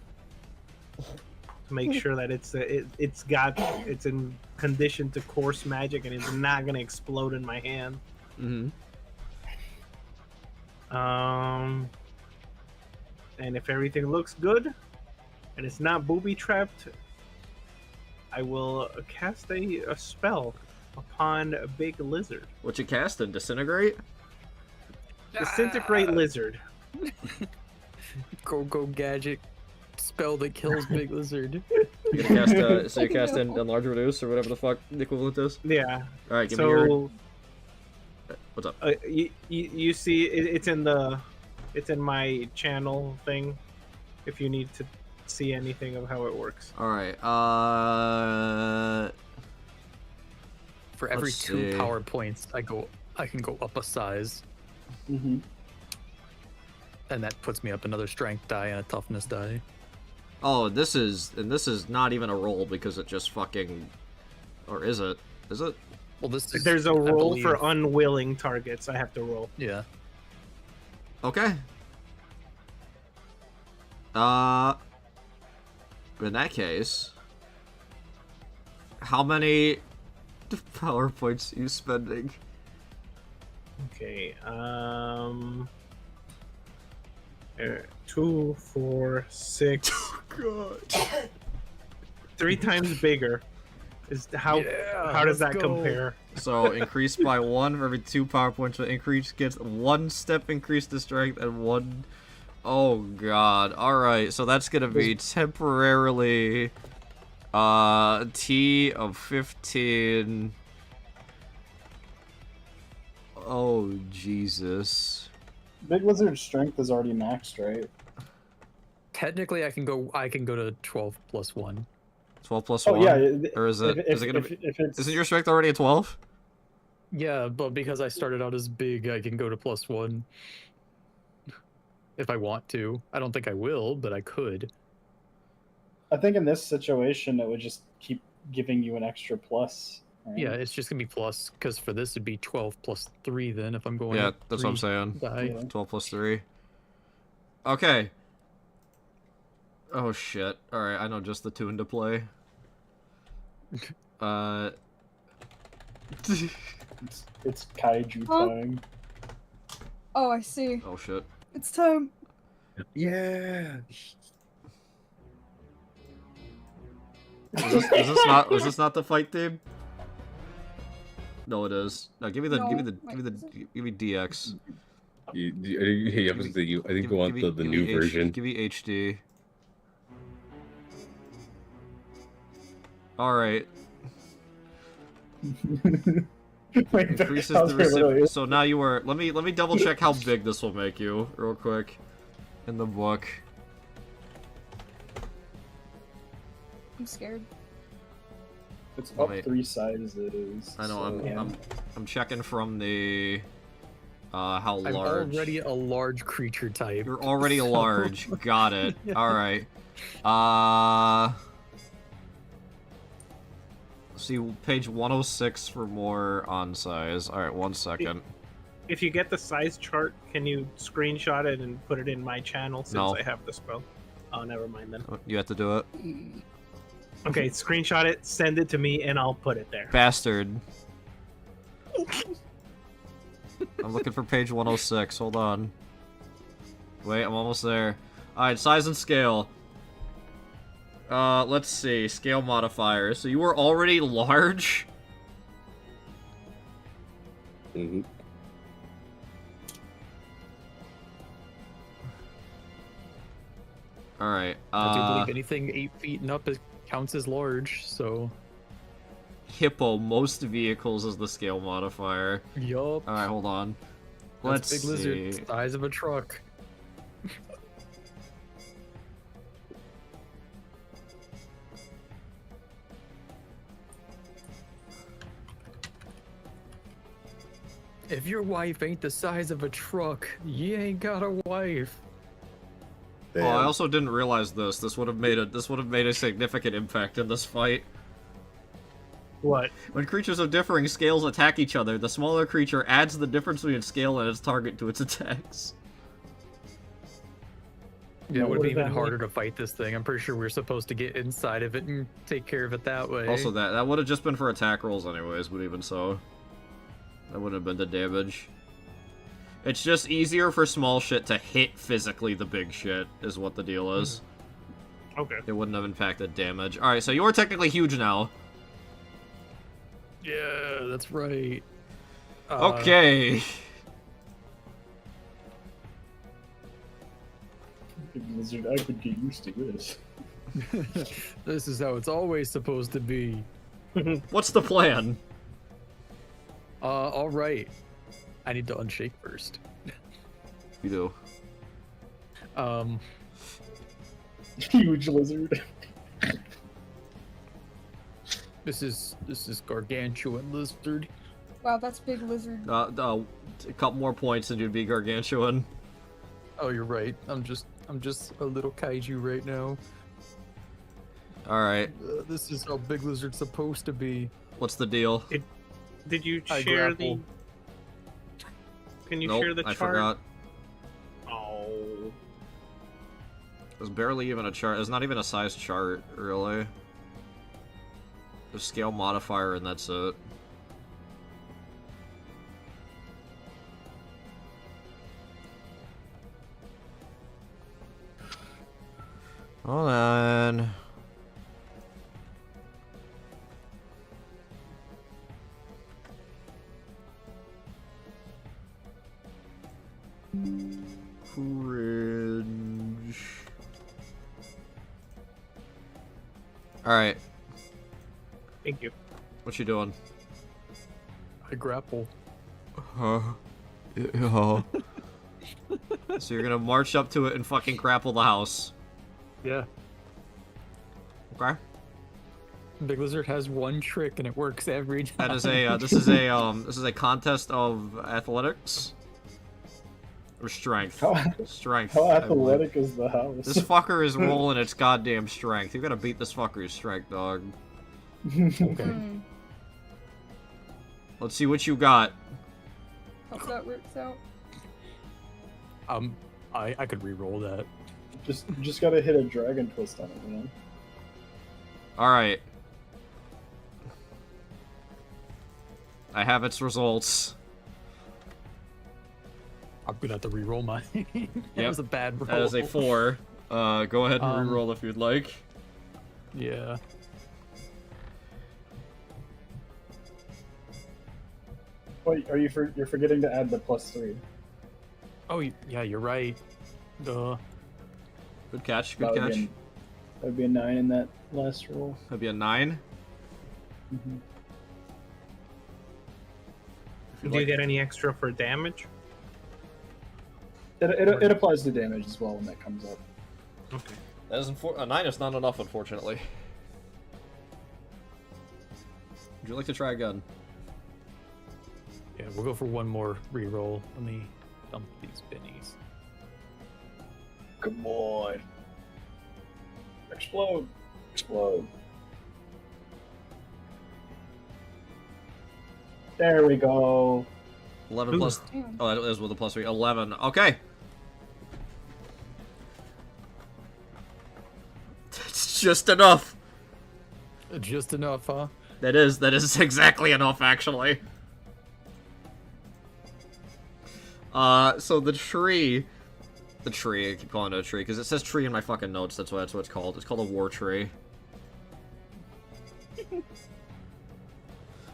to make sure that it's in condition to course magic and it's not gonna explode in my hand. And if everything looks good and it's not booby trapped, I will cast a spell upon a big lizard. What you casting? Disintegrate? Disintegrate lizard. Go gadget spell that kills big lizard. You're gonna cast, so you cast enlarge reduce or whatever the fuck the equivalent is? Yeah. Alright, give me your... What's up? You see, it's in my channel thing. If you need to see anything of how it works. Alright, For every Let's 2 see. power points, I can go up a size, Mm-hmm. and that puts me up another strength die and a toughness die. Oh, this is not even a roll because it just fucking... Or is it? Is it? Well, this is, There's a I roll believe- for unwilling targets. I have to roll. Yeah. Okay. In that case, how many power points are you spending? Okay. 2, 4, 6. God. 3 times bigger. Is how does that compare? So increase by 1 for every 2 power points. So increase gets 1 step increase to strength and 1. Oh god. Alright, so that's gonna be temporarily T of 15. Oh Jesus. Big Lizard's strength is already maxed, right? Technically, I can go to 12 plus 1. 12 plus Oh 1? yeah. Or is it is it gonna be if it's isn't your strength already a 12? Yeah, but because I started out as big, I can go to plus 1. If I want to. I don't think I will, but I could. I think in this situation it would just keep giving you an extra plus. Right? Yeah, it's just gonna be plus, because for this it'd be 12 plus 3 then if I'm going. Yeah, up that's what I'm 3 saying. die. Yeah. 12 plus 3. Okay. Oh shit. Alright, I know just the tune to play. It's kaiju Huh? time. Oh, I see. Oh shit. It's time. Yeah. is this not the fight theme? No, it is. No, give me DX. I think you want the new version. Give me HD. All right. Wait, Increases that was the really- recipient. So now you are. Let me double check how big this will make you real quick in the book. I'm scared. It's Let up me- 3 sizes. I know. so- I'm checking from the how I'm large. already a large creature type. You're already so- large. Got it. Yeah. All right. See page 106 for more on size. All right, 1 second. If you get the size chart, can you screenshot it and put it in my channel since No. I have the spell? Oh, never mind then. You have to do it. Okay, screenshot it, send it to me, and I'll put it there. Bastard. I'm looking for page 106. Hold on. Wait, I'm almost there. Alright, size and scale. Let's see. Scale modifier. So you were already large? Mm-hmm. Alright, I do believe anything 8 feet and up counts as large, so... Hippo, most vehicles is the scale modifier. Yup. Alright, hold on. That's Let's big see. lizard, size of a truck. If your wife ain't the size of a truck, you ain't got a wife. Oh, I also didn't realize this. This would have made a significant impact in this fight. What? When creatures of differing scales attack each other, the smaller creature adds the difference between its scale and its target to its attacks. Yeah, it What would be does even that mean? harder to fight this thing. I'm pretty sure we're supposed to get inside of it and take care of it that way. Also, that would have just been for attack rolls anyways, but even so. That wouldn't have been the damage. It's just easier for small shit to hit physically the big shit, is what the deal is. Okay. It wouldn't have impacted damage. Alright, so you're technically huge now. Yeah, that's right. Okay. Big lizard, I could get used to this. This is how it's always supposed to be. What's the plan? All right. I need to unshake first. You do. Huge lizard. This is gargantuan lizard. Wow, that's big lizard. A couple more points and you'd be gargantuan. Oh, you're right. I'm just a little kaiju right now. Alright, This is how big lizard's supposed to be. what's the deal? Did you I share grapple. the... Can you Nope, share the I chart? forgot. Oh. There's barely even a chart. There's not even a size chart, really. There's scale modifier and that's it. Hold on. Cringe. Alright, Thank you. what you doing? I grapple. Huh? Yeah. So you're gonna march up to it and fucking grapple the house. Yeah. Okay. Big lizard has one trick and it works every time. That is a this is a contest of athletics or strength. Strength. How I believe. athletic is the house? This fucker is rolling its goddamn strength. You gotta beat this fucker's strength, dog. Hmm. Let's see what you got. Hope that works out. I could re-roll that. just gotta hit a dragon twist on it, you know? Alright. I have its results. I'm gonna have to re-roll mine. That Yep. was a bad roll. That is a 4. Go ahead and Um, reroll if you'd like. Yeah. Wait, you're forgetting to add the +3. Oh, yeah, you're right. Duh. Good catch. That Good would catch. be that would be a 9 in that last roll. That'd be a 9. Mm-hmm. Do you get any extra for damage? It applies to damage as well when that comes up. Okay. That is a 9 is not enough, unfortunately. Would you like to try again? Yeah, we'll go for one more reroll. Let me dump these bennies. Come on. Explode. Explode. There we go. 11 Ooh. plus. Damn. Oh, that is with a +3. 11. Okay. It's just enough. Just enough, huh? That is exactly enough, actually. So the tree, I keep calling it a tree, because it says tree in my fucking notes, that's what it's called. It's called a war tree.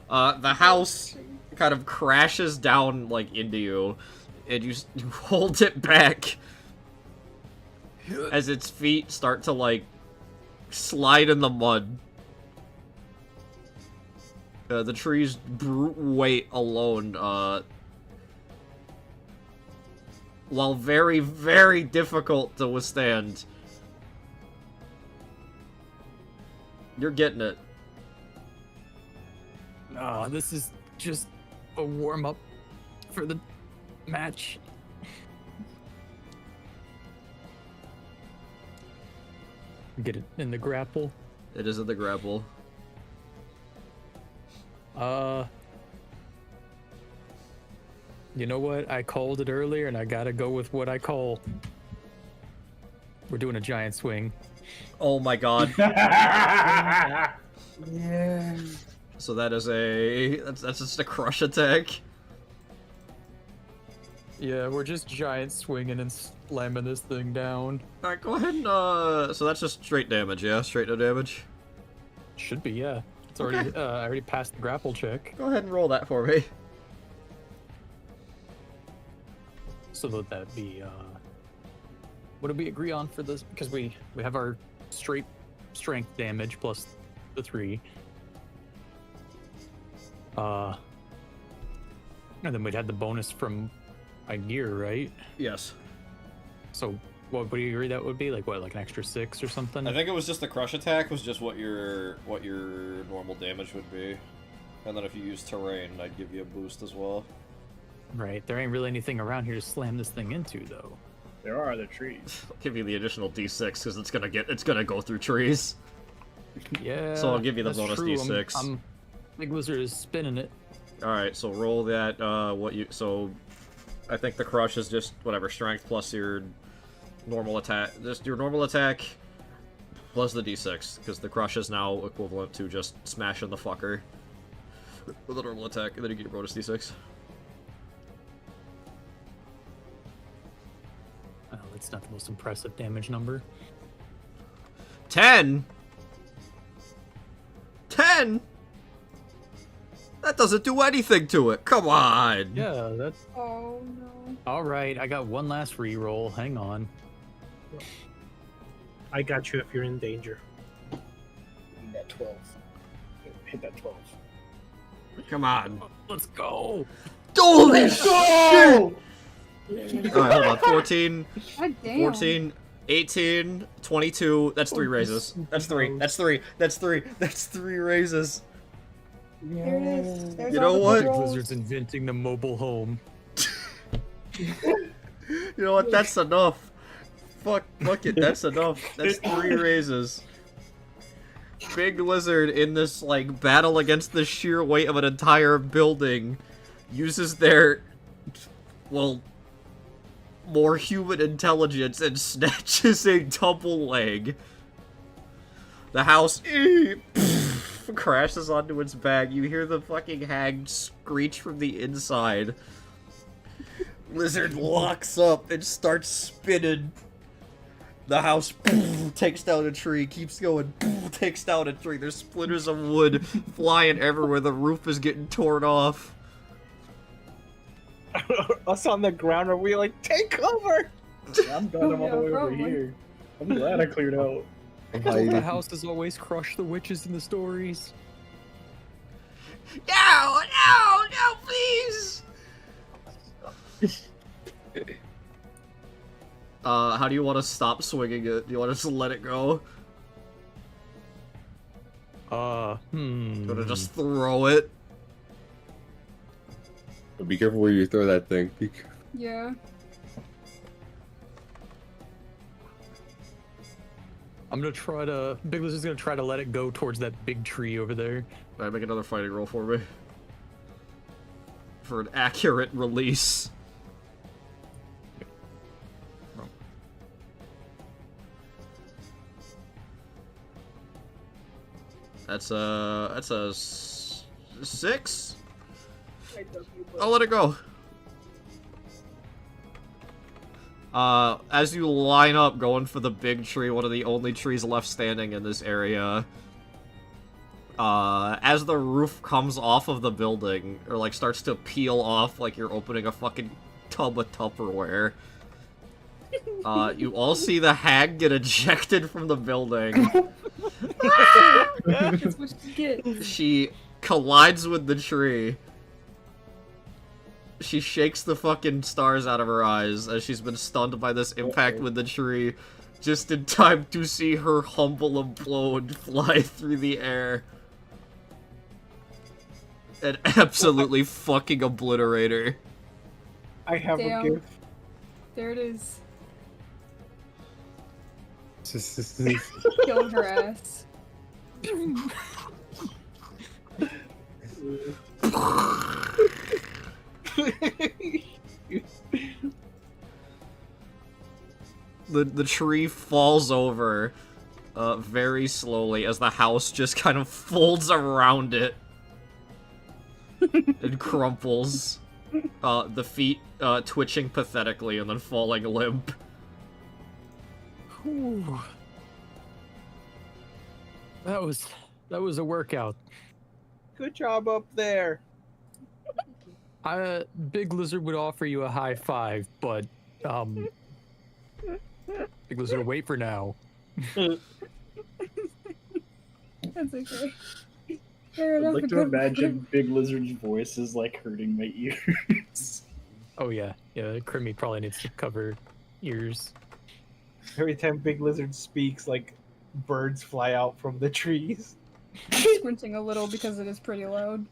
The house kind of crashes down, like, into you, and you hold it back as its feet start to, like, slide in the mud. The tree's brute weight alone, while very, very difficult to withstand, you're getting it. Ah, this is just a warm-up for the match. Get it in the grapple. It is in the grapple. You know what? I called it earlier, and I gotta go with what I call. We're doing a giant swing. Oh my god. Yeah. So that is that's just a crush attack. Yeah, we're just giant swinging and slamming this thing down. Alright, go ahead and, so that's just straight damage, yeah? Straight no damage? Should be, yeah. It's already, I already passed the grapple check. Go ahead and roll that for me. So that'd be, what did we agree on for this? Because we have our straight strength damage plus the 3. And then we'd had the bonus from a gear, right? Yes. So what do you agree that would be? Like what, like an extra 6 or something? I think it was just the crush attack was just what your normal damage would be. And then if you use terrain, I'd give you a boost as well. Right, there ain't really anything around here to slam this thing into, though. There are other trees. I'll give you the additional d6 because it's gonna go through trees. Yeah. So I'll give you the that's bonus true. d6. Big Lizard is spinning it. Alright, so roll that, so I think the crush is just whatever, strength plus your normal attack, just your normal attack plus the d6, because the crush is now equivalent to just smashing the fucker with a normal attack, and then you get your bonus d6. Oh, that's not the most impressive damage number. 10? 10? That doesn't do anything to it. Come on. Yeah, that's Oh no. all right. I got one last reroll. Hang on. I got you if you're in danger. Need that 12. Hit that 12. Come on. Let's go. Holy shit! Go! Alright, hold on. 14, God damn. 14, 18, 22. That's 3 raises. That's 3. That's 3. That's 3. That's 3 raises. There it is. There's You all know the what? Big controls. Lizard's inventing the mobile home. You know what? That's enough. Fuck it. That's enough. That's 3 raises. Big Lizard in this, like, battle against the sheer weight of an entire building uses their, well, more human intelligence and snatches a double leg. The house crashes onto its back. You hear the fucking hag screech from the inside. Lizard locks up and starts spinning. The house takes down a tree, keeps going, takes down a tree. There's splinters of wood flying everywhere. The roof is getting torn off. Us on the ground, are we like, take cover? I'm glad I'm all the way over probably. here. I'm glad I cleared out. I'm The hiding. house has always crushed the witches in the stories. No, no, no, please! How do you want to stop swinging it? Do you want to just let it go? Do you want to just throw it? Be careful where you throw that thing. Be careful. Yeah. I'm gonna try to. Big Lizard's gonna try to let it go towards that big tree over there. Alright, make another fighting roll for me. For an accurate release. That's a 6? I'll let it go. As you line up going for the big tree, one of the only trees left standing in this area, as the roof comes off of the building, or like starts to peel off like you're opening a fucking tub of Tupperware, you all see the hag get ejected from the building. That's what you get. She collides with the tree. She shakes the fucking stars out of her eyes as she's been stunned by this impact with the tree, just in time to see her humble implode fly through the air. And absolutely fucking obliterate her. I have Damn. a gift. There it is. Killed her ass. The tree falls over very slowly as the house just kind of folds around it and crumples. The feet twitching pathetically and then falling limp. Whew. That was a workout. Good job up there. Big Lizard would offer you a high five, but Big Lizard will wait for now. That's okay. Fair enough. I'd like to imagine Big Lizard's voice is like hurting my ears. Oh yeah, Crimmy probably needs to cover ears. Every time Big Lizard speaks, like, birds fly out from the trees. Squinting a little because it is pretty loud.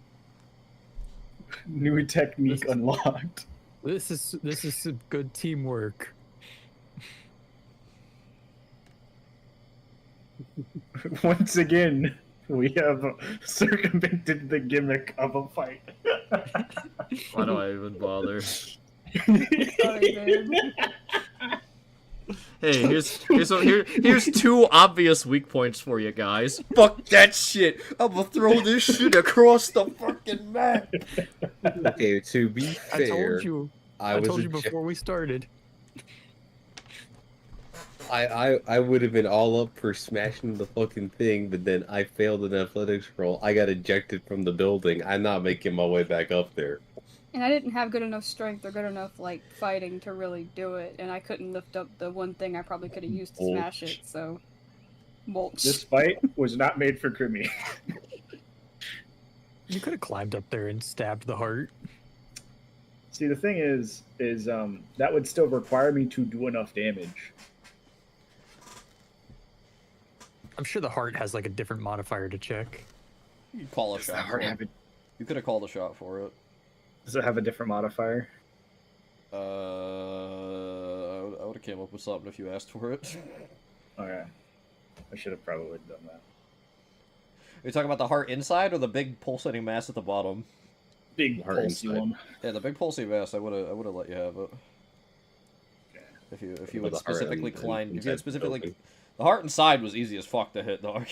New technique unlocked. This is some good teamwork. Once again, we have circumvented the gimmick of a fight. Why do I even bother? Sorry, babe. Hey, here's two obvious weak points for you guys. Fuck that shit. I'm gonna throw this shit across the fucking map. Okay, to be fair, I told you before we started. I would have been all up for smashing the fucking thing, but then I failed an athletics roll. I got ejected from the building. I'm not making my way back up there. And I didn't have good enough strength or good enough, like, fighting to really do it, and I couldn't lift up the one thing I probably could have used to smash it, so... Mulch. This fight was not made for Crimmy. You could have climbed up there and stabbed the heart. See, the thing is that would still require me to do enough damage. I'm sure the heart has like a different modifier to check. You call a Does the shot. heart have a, You could have called a shot for it. does it have a different modifier? I would have came up with something if you asked for it. Okay. I should have probably done that. Are you talking about the heart inside or the big pulsating mass at the bottom? Big Heart pulsy inside. one. Yeah, the big pulsating mass. I would have let you have it. If you With had the heart specifically and- climbed, if you inside had the specifically, building. the heart inside was easy as fuck to hit, dog.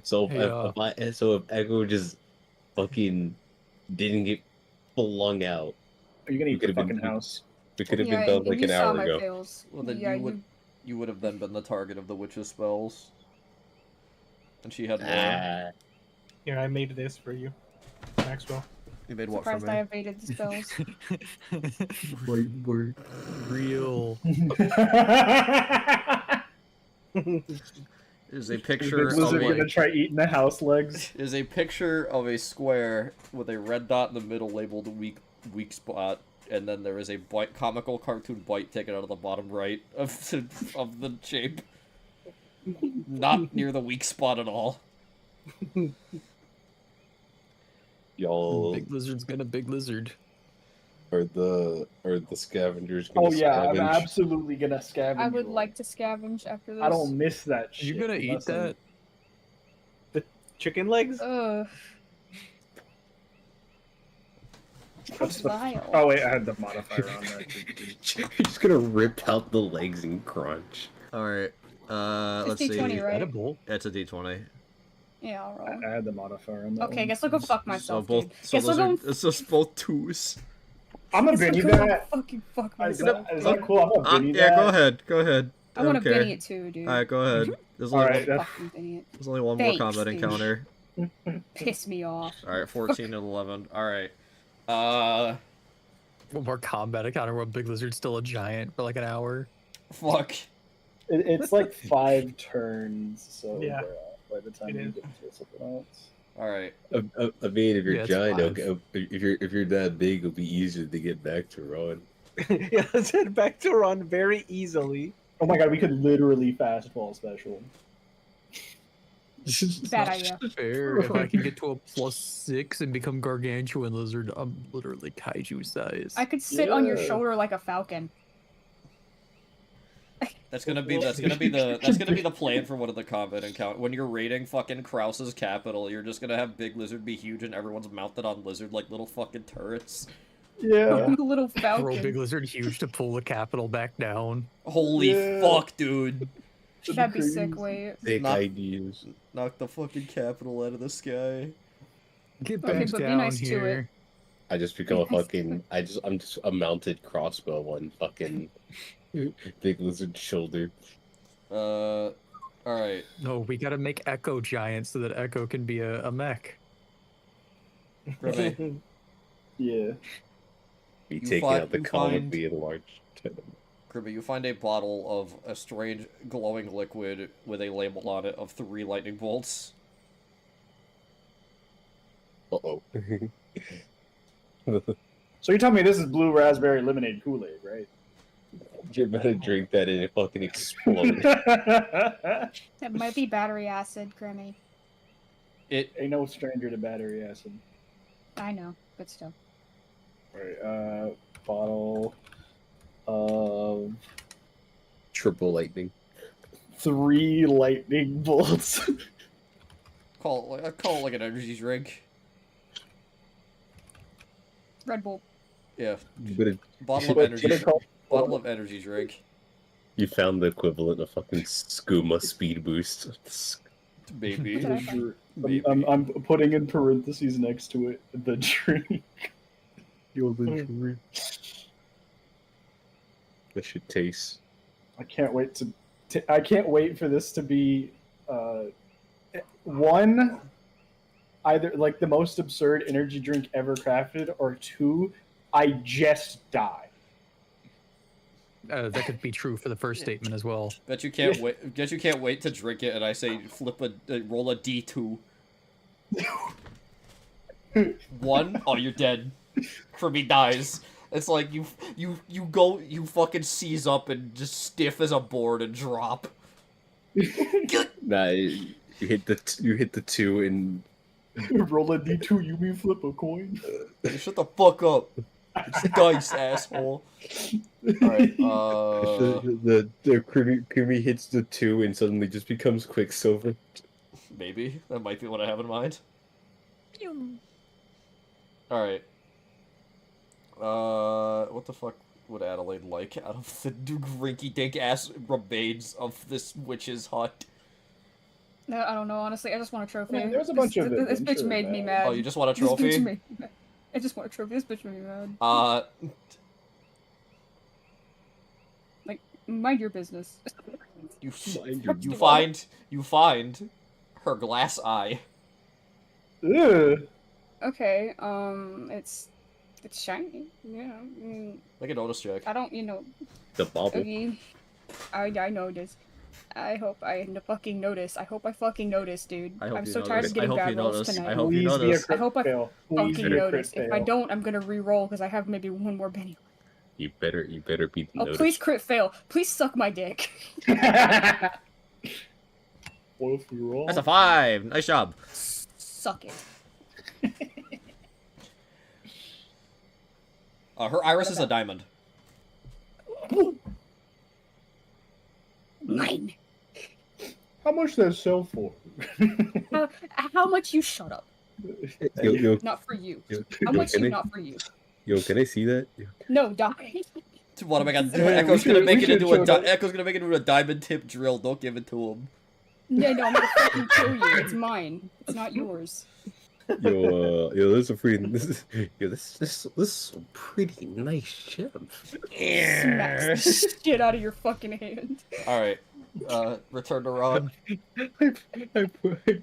So Hey, if Echo just fucking didn't get flung out, Are you gonna We eat the could've been- fucking house? we could have Yeah, been done and like you an saw hour my ago. fails. Well, then Yeah, you would have then been the target of the witch's spells, and she had more. Ah, Here, I made this for you. Maxwell. You made what for Surprised I me? evaded the spells. We're real. Is a Is picture Big of Lizard a gonna try eating the house legs? is a picture of a square with a red dot in the middle labeled weak spot, and then there is a comical cartoon bite taken out of the bottom right of the shape. Not near the weak spot at all. Y'all Big lizard's gonna big lizard. are the scavengers gonna Oh yeah, I'm scavenge? absolutely gonna scavenge. I would roll. like to scavenge after this. I don't miss that shit. You gonna eat unless I'm- that? Chicken legs? Ugh. That's the- Vile. Oh wait, I had the modifier on that. You're just gonna rip out the legs and crunch. Alright, let's It's see. D20, right? Edible. It's a d20. Yeah, I'll roll. I had the modifier on that. Okay, one. guess I'll go fuck So myself, both, dude. so Guess those I'll are, go. it's just both twos. I'm a Guess I'll Benny go that. fucking fuck Is myself. that, is that cool? I'm a Benny Yeah, that. go ahead, go ahead. I want to don't care. Benny it too, dude. Alright, go ahead. There's All only, right, one, that- Fucking Benny it. there's only one Thanks, more combat dude. encounter. Piss me off. Alright, 14 and 11. Alright. One more combat encounter where Big Lizard's still a giant for like an hour. Fuck. It's like 5 turns, so Yeah. by the time It you is. get to something else. Alright. I mean, if you're Yeah, it's giant, five. if you're that big, it'll be easier to get back to Ron. Yeah, let's head back to run very easily. Oh my god, we could literally fastball special. Bad idea. Fair. If I can get to a +6 and become gargantuan lizard, I'm literally kaiju size. I could sit on your Yeah. shoulder like a falcon. That's gonna be the plan for one of the combat encounter. When you're raiding fucking Krause's capital, you're just gonna have Big Lizard be huge and everyone's mounted on Lizard like little fucking turrets. Yeah. Little Throw Big falcon. Lizard huge to pull the capital back down. Holy Yeah. fuck, dude. That'd be sick, wait. Big Not- ideas. Knock the fucking capital out of the sky. Get Okay, back but be down nice to here. I just become a Yes. fucking. I'm just a mounted crossbow on fucking Big Lizard's shoulder. Alright. No, we gotta make Echo giant so that Echo can be a mech. Remy, Yeah. Be You taking find- out the you column find- be enlarged. Grimmy, you find a bottle of a strange glowing liquid with a label on it of 3 lightning bolts. Uh-oh. So you're telling me this is blue raspberry lemonade Kool-Aid, right? You're about to drink that and it fucking explode. That might be battery acid, Grimmy. It Ain't no stranger to battery acid. I know, but still. Right, bottle of Triple lightning. 3 lightning bolts. call it like an energy drink. Red Bull. Yeah. But it, Bottle of What- energy what are called? bottle of energy drink. you found the equivalent of fucking skooma speed boost. Maybe. What did I find? Maybe. I'm putting in parentheses next to it the drink. You're the drink. That should taste. I can't wait I can't wait for this to be one, either like the most absurd energy drink ever crafted, or 2, I just die. That could be true for the first statement as well. Bet you can't wait. Guess you can't wait to drink it, and I say roll a d2. 1. Oh, you're dead. Kirby dies. It's like you fucking seize up and just stiff as a board and drop. Nah, you hit the 2 and Roll a d2, you mean flip a coin? Shut the fuck up. It's dice, asshole. Alright, the Kirby hits the 2 and suddenly just becomes Quicksilver. maybe. That might be what I have in mind. Alright. What the fuck would Adelaide like out of the rinky-dink ass remains of this witch's hut? No, I don't know, honestly. I just want a trophy. I mean, there's a bunch of This bitch adventure made me in mad. Oh, you just want a This bitch trophy? made me mad. I just want a trophy. This bitch made me mad. Mind your business. You Mind your find her glass eye. Ugh. Okay, it's shiny. Yeah. Make a notice check. I don't, The bubble. okay. I noticed. I hope I fucking notice. I hope I fucking notice, dude. I hope I'm you so tired notice. of I getting hope you bad rolls notice. tonight. I hope you Please be a notice. crit I hope I fail. Please fucking be a crit notice. If I fail. don't, I'm gonna re-roll because I have maybe one more penny. You better be the Oh, notice. please crit fail. Please suck my dick. What if we roll? That's a 5. Nice job. Suck it. Her iris is a diamond. Mine. How much does that sell for? How much you shut up? Yo, Not for you. yo, How yo, much can you? I- Not for you. Yo, can I see that? No, die. What am I gonna do? Hey, Echo's we gonna should- make we it into should a show that. Echo's gonna make it into a diamond tip drill. Don't give it to him. No, I'm gonna fucking kill you. It's mine. It's not yours. Yo, this is a pretty. This is a pretty nice ship. Smacks the shit out of your fucking hand. All right. Return to Ron. I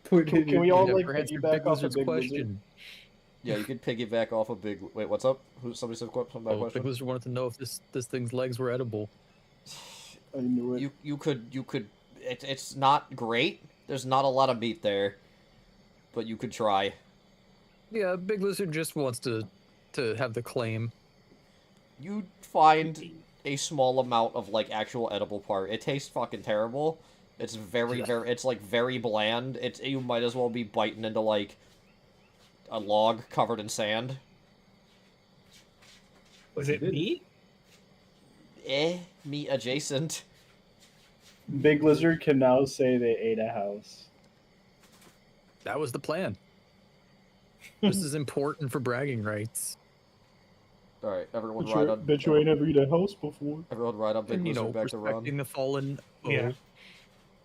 put Can we all like Never answered piggyback Big off a Lizard's big question. lizard? Yeah, you can piggyback off a big. Wait, what's up? Somebody said something about Oh, Big question. Lizard wanted to know if this thing's legs were edible. I knew it. You could. It's not great. There's not a lot of meat there, but you could try. Yeah, Big Lizard just wants to have the claim. You find a small amount of like actual edible part. It tastes fucking terrible. It's very it's like very bland. You might as well be biting into like a log covered in sand. Was it meat? Meat adjacent. Big lizard can now say they ate a house. That was the plan. This is important for bragging rights. All right, everyone Bet ride you, on. bet you ain't never eat a house before. Everyone ride on Big And, Lizard back to Ron. respecting the fallen. Oh. Yeah.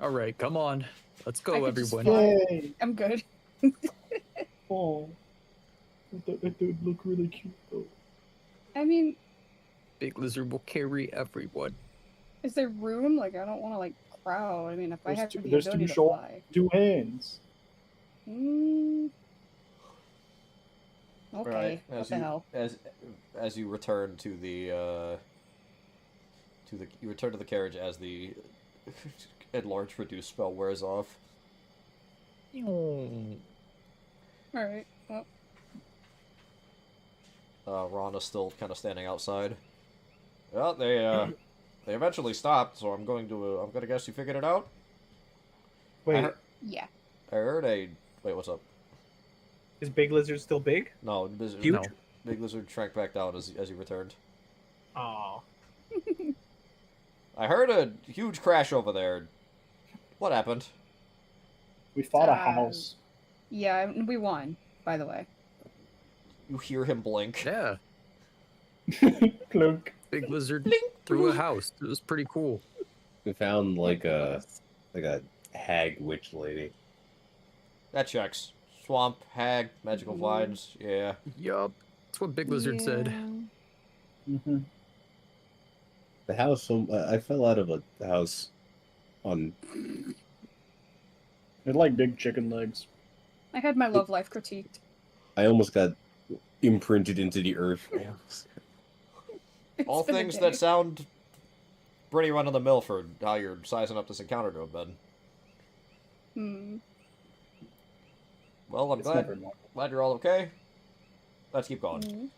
All right, come on. Let's I go, could just everyone. fly. Yay! I'm good. Oh, that would look really cute though. I mean, Big Lizard will carry everyone. is there room? Like, I don't want to like crowd. I mean, if I There's have two- the there's two ability to short- fly. 2 hands. Okay. Right, What the hell? As you return to the you return to the carriage as the enlarge reduce spell wears off. All right. Well, Ron is still kind of standing outside. Well, they eventually stopped, so I'm gonna guess you figured it out. Wait, yeah. I heard a wait. What's up? is Big Lizard still big? No, Huge? No. Big Lizard shrank back down as you returned. Oh, I heard a huge crash over there. What happened? We fought a house. Yeah, we won, by the way. You hear him blink. Yeah, Clunk. Big Lizard through a house. It was pretty cool. We found like a hag witch lady. That checks. Swamp, hag, magical vines. Yeah. Yup. That's what Big Lizard said. Mm-hmm. The house. I fell out of a house on. They're like big chicken legs. I had my love life critiqued. I almost got imprinted into the earth. It's All been a things day. that sound pretty run of the mill for how you're sizing up this encounter to have been. Hmm. Well, I'm It's glad never normal. you're all okay. Let's keep going. Mhm.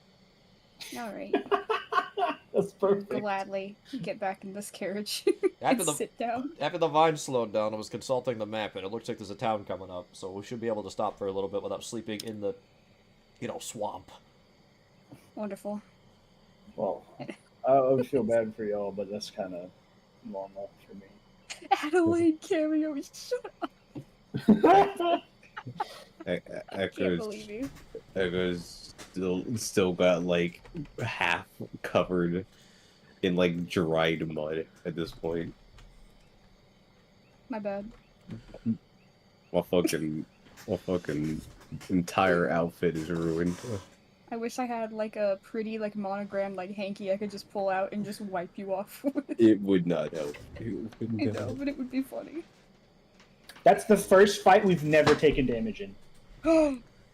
All right. That's perfect. Gladly get back in this carriage After and the sit down. after the vine slowed down, I was consulting the map, and it looks like there's a town coming up, so we should be able to stop for a little bit without sleeping in the, swamp. Wonderful. Well, I would feel bad for y'all, but that's kind of normal for me. Adelaide cameo. Shut up. I can't Echoes. believe you. Echoes still got like half covered in like dried mud at this point. My bad. My fucking entire outfit is ruined. I wish I had like a pretty like monogram like hanky I could just pull out and just wipe you off with. It would not help. It I wouldn't know, help. but it would be funny. That's the first fight we've never taken damage in.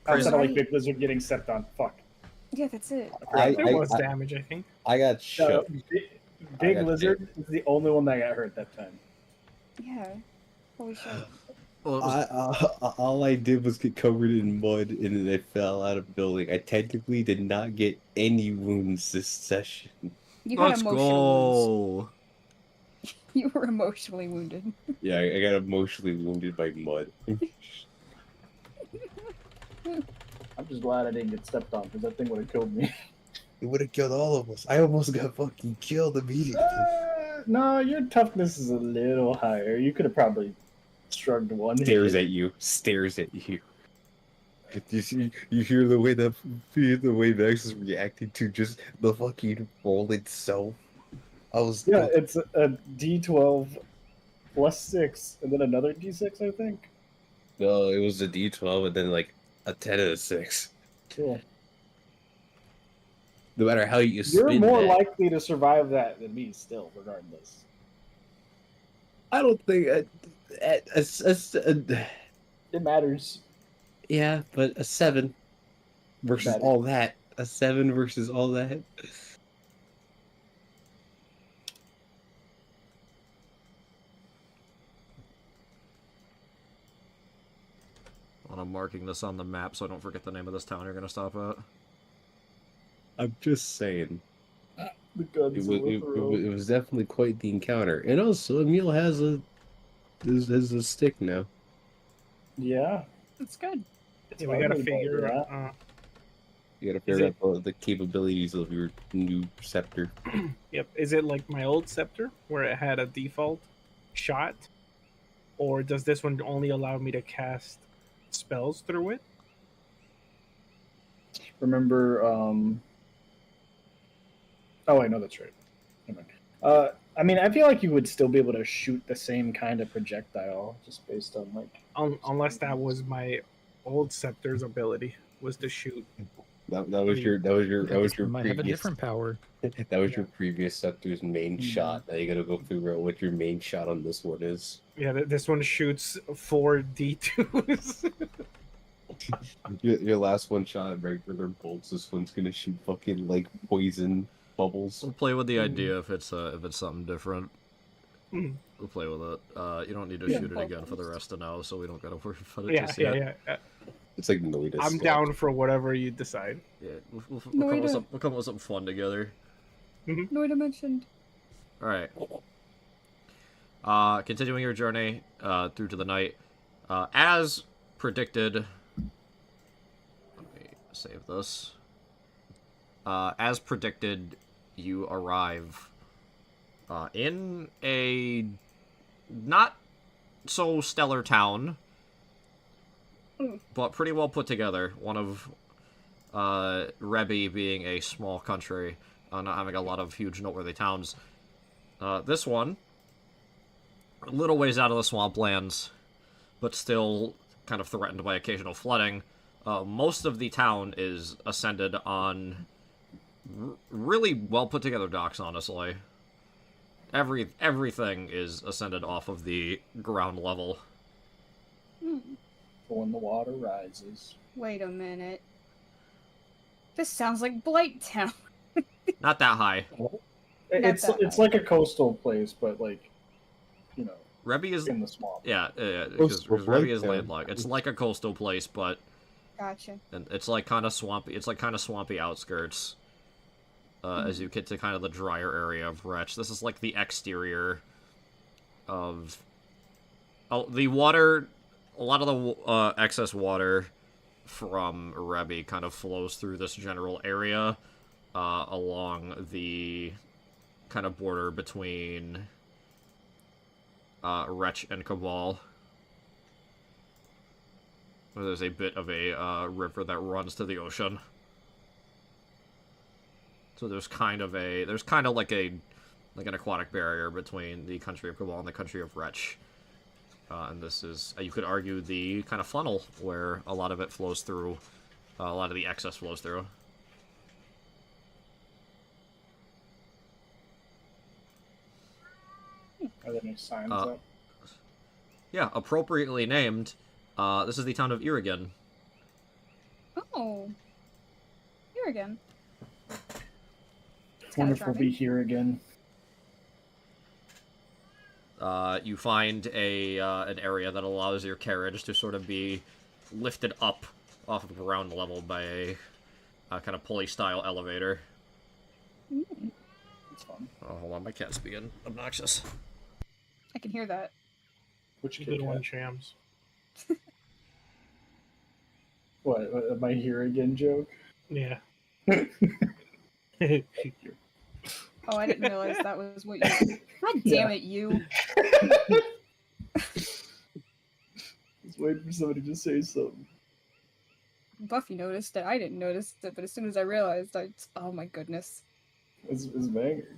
Outside of like Right. Big Lizard getting stepped on. Fuck. Yeah, that's it. There was damage, I think. I got shook. Big got Lizard is the only one that got hurt that time. Yeah. Holy shit. Well, it was, All I did was get covered in mud and then I fell out of the building. I technically did not get any wounds this session. You had let's emotional wounds. go. You were emotionally wounded. Yeah, I got emotionally wounded by mud. I'm just glad I didn't get stepped on because that thing would have killed me. It would have killed all of us. I almost got fucking killed immediately. No, your toughness is a little higher. You could have probably shrugged one. Stares at you. Stares at you. You hear the way Max is reacting to just the fucking roll itself. I was Yeah, it's a D12 plus 6, and then another D6, I think. no, it was a D12 and then like a 10 and a 6. Cool. No matter how you You're spin more that, likely to survive that than me, still, regardless. I don't think It matters. yeah, but a 7 versus Better. all that. A 7 versus all that. Well, I'm marking this on the map so I don't forget the name of this town you're gonna stop at. I'm just saying. The guns It will was, throw. it was definitely quite the encounter. And also, Emil has a stick now. Yeah. That's good. Yeah, we gotta Totally figure about out. You gotta Is figure out the capabilities of your new scepter. Yep. Is it like my old scepter where it had a default shot, or does this one only allow me to cast spells through it? Remember, oh, wait, no, that's right. Never mind. I mean, I feel like you would still be able to shoot the same kind of projectile just based on, like... Unless that was my old scepter's ability, was to shoot. That was your Might have a previous different power. that was your previous scepter's main shot. Now you gotta go figure out what your main shot on this one is. Yeah, this one shoots 4 D2s. Your last one shot at regular bolts. This one's gonna shoot fucking like poison bubbles. We'll play with the idea if it's something different. Mhm. We'll play with it. You don't need to Yeah. shoot it again for the rest of now, so we don't gotta worry about it Yeah, just yeah, yet. yeah. It's like Noida. I'm down for whatever you decide. Yeah, we'll No, come we with don't. we'll come up with something fun together. Noida mentioned. All right. Continuing your journey through to the night, as predicted. Let me save this. As predicted, you arrive in a not so stellar town, but pretty well put together. One of Rebbe being a small country, not having a lot of huge noteworthy towns. This one, a little ways out of the swamplands, but still kind of threatened by occasional flooding. Most of the town is ascended on really well put together docks, honestly. Everything is ascended off of the ground level. When the water rises. Wait a minute. This sounds like Blight Town. Not that high. It's that it's high. like a coastal place, but like, you know, Rebbe is in the swamp. because Coastal Rebbe is Blight Town. landlocked. It's like a coastal place, but Gotcha. and it's like kind of swampy. It's like kind of swampy outskirts. As you get to kind of the drier area of Wretch. This is like the exterior of... Oh, the water... A lot of the excess water from Rebbe kind of flows through this general area along the kind of border between Wretch and Cabal. Where there's a bit of a river that runs to the ocean. So there's kind of like an aquatic barrier between the country of Cabal and the country of Wretch. And this is, you could argue, the kind of funnel where a lot of it flows through, a lot of the excess flows through. Are there any signs Uh, up? Yeah, appropriately named, this is the town of Irigan. Oh, here again. I wonder if we'll be charming. here again. You find an area that allows your carriage to sort of be lifted up off of ground level by a kind of pulley-style elevator. It's fun. Oh, hold on, my cat's being obnoxious. I can hear that. Which Good Kit one, Kat? Shams. What? Am I here again? Joke. Yeah. Oh, I didn't realize that was what you. God damn it, you! Just waiting for somebody to say something. Buffy noticed it. I didn't notice it, but as soon as I realized, oh my goodness, It's banger.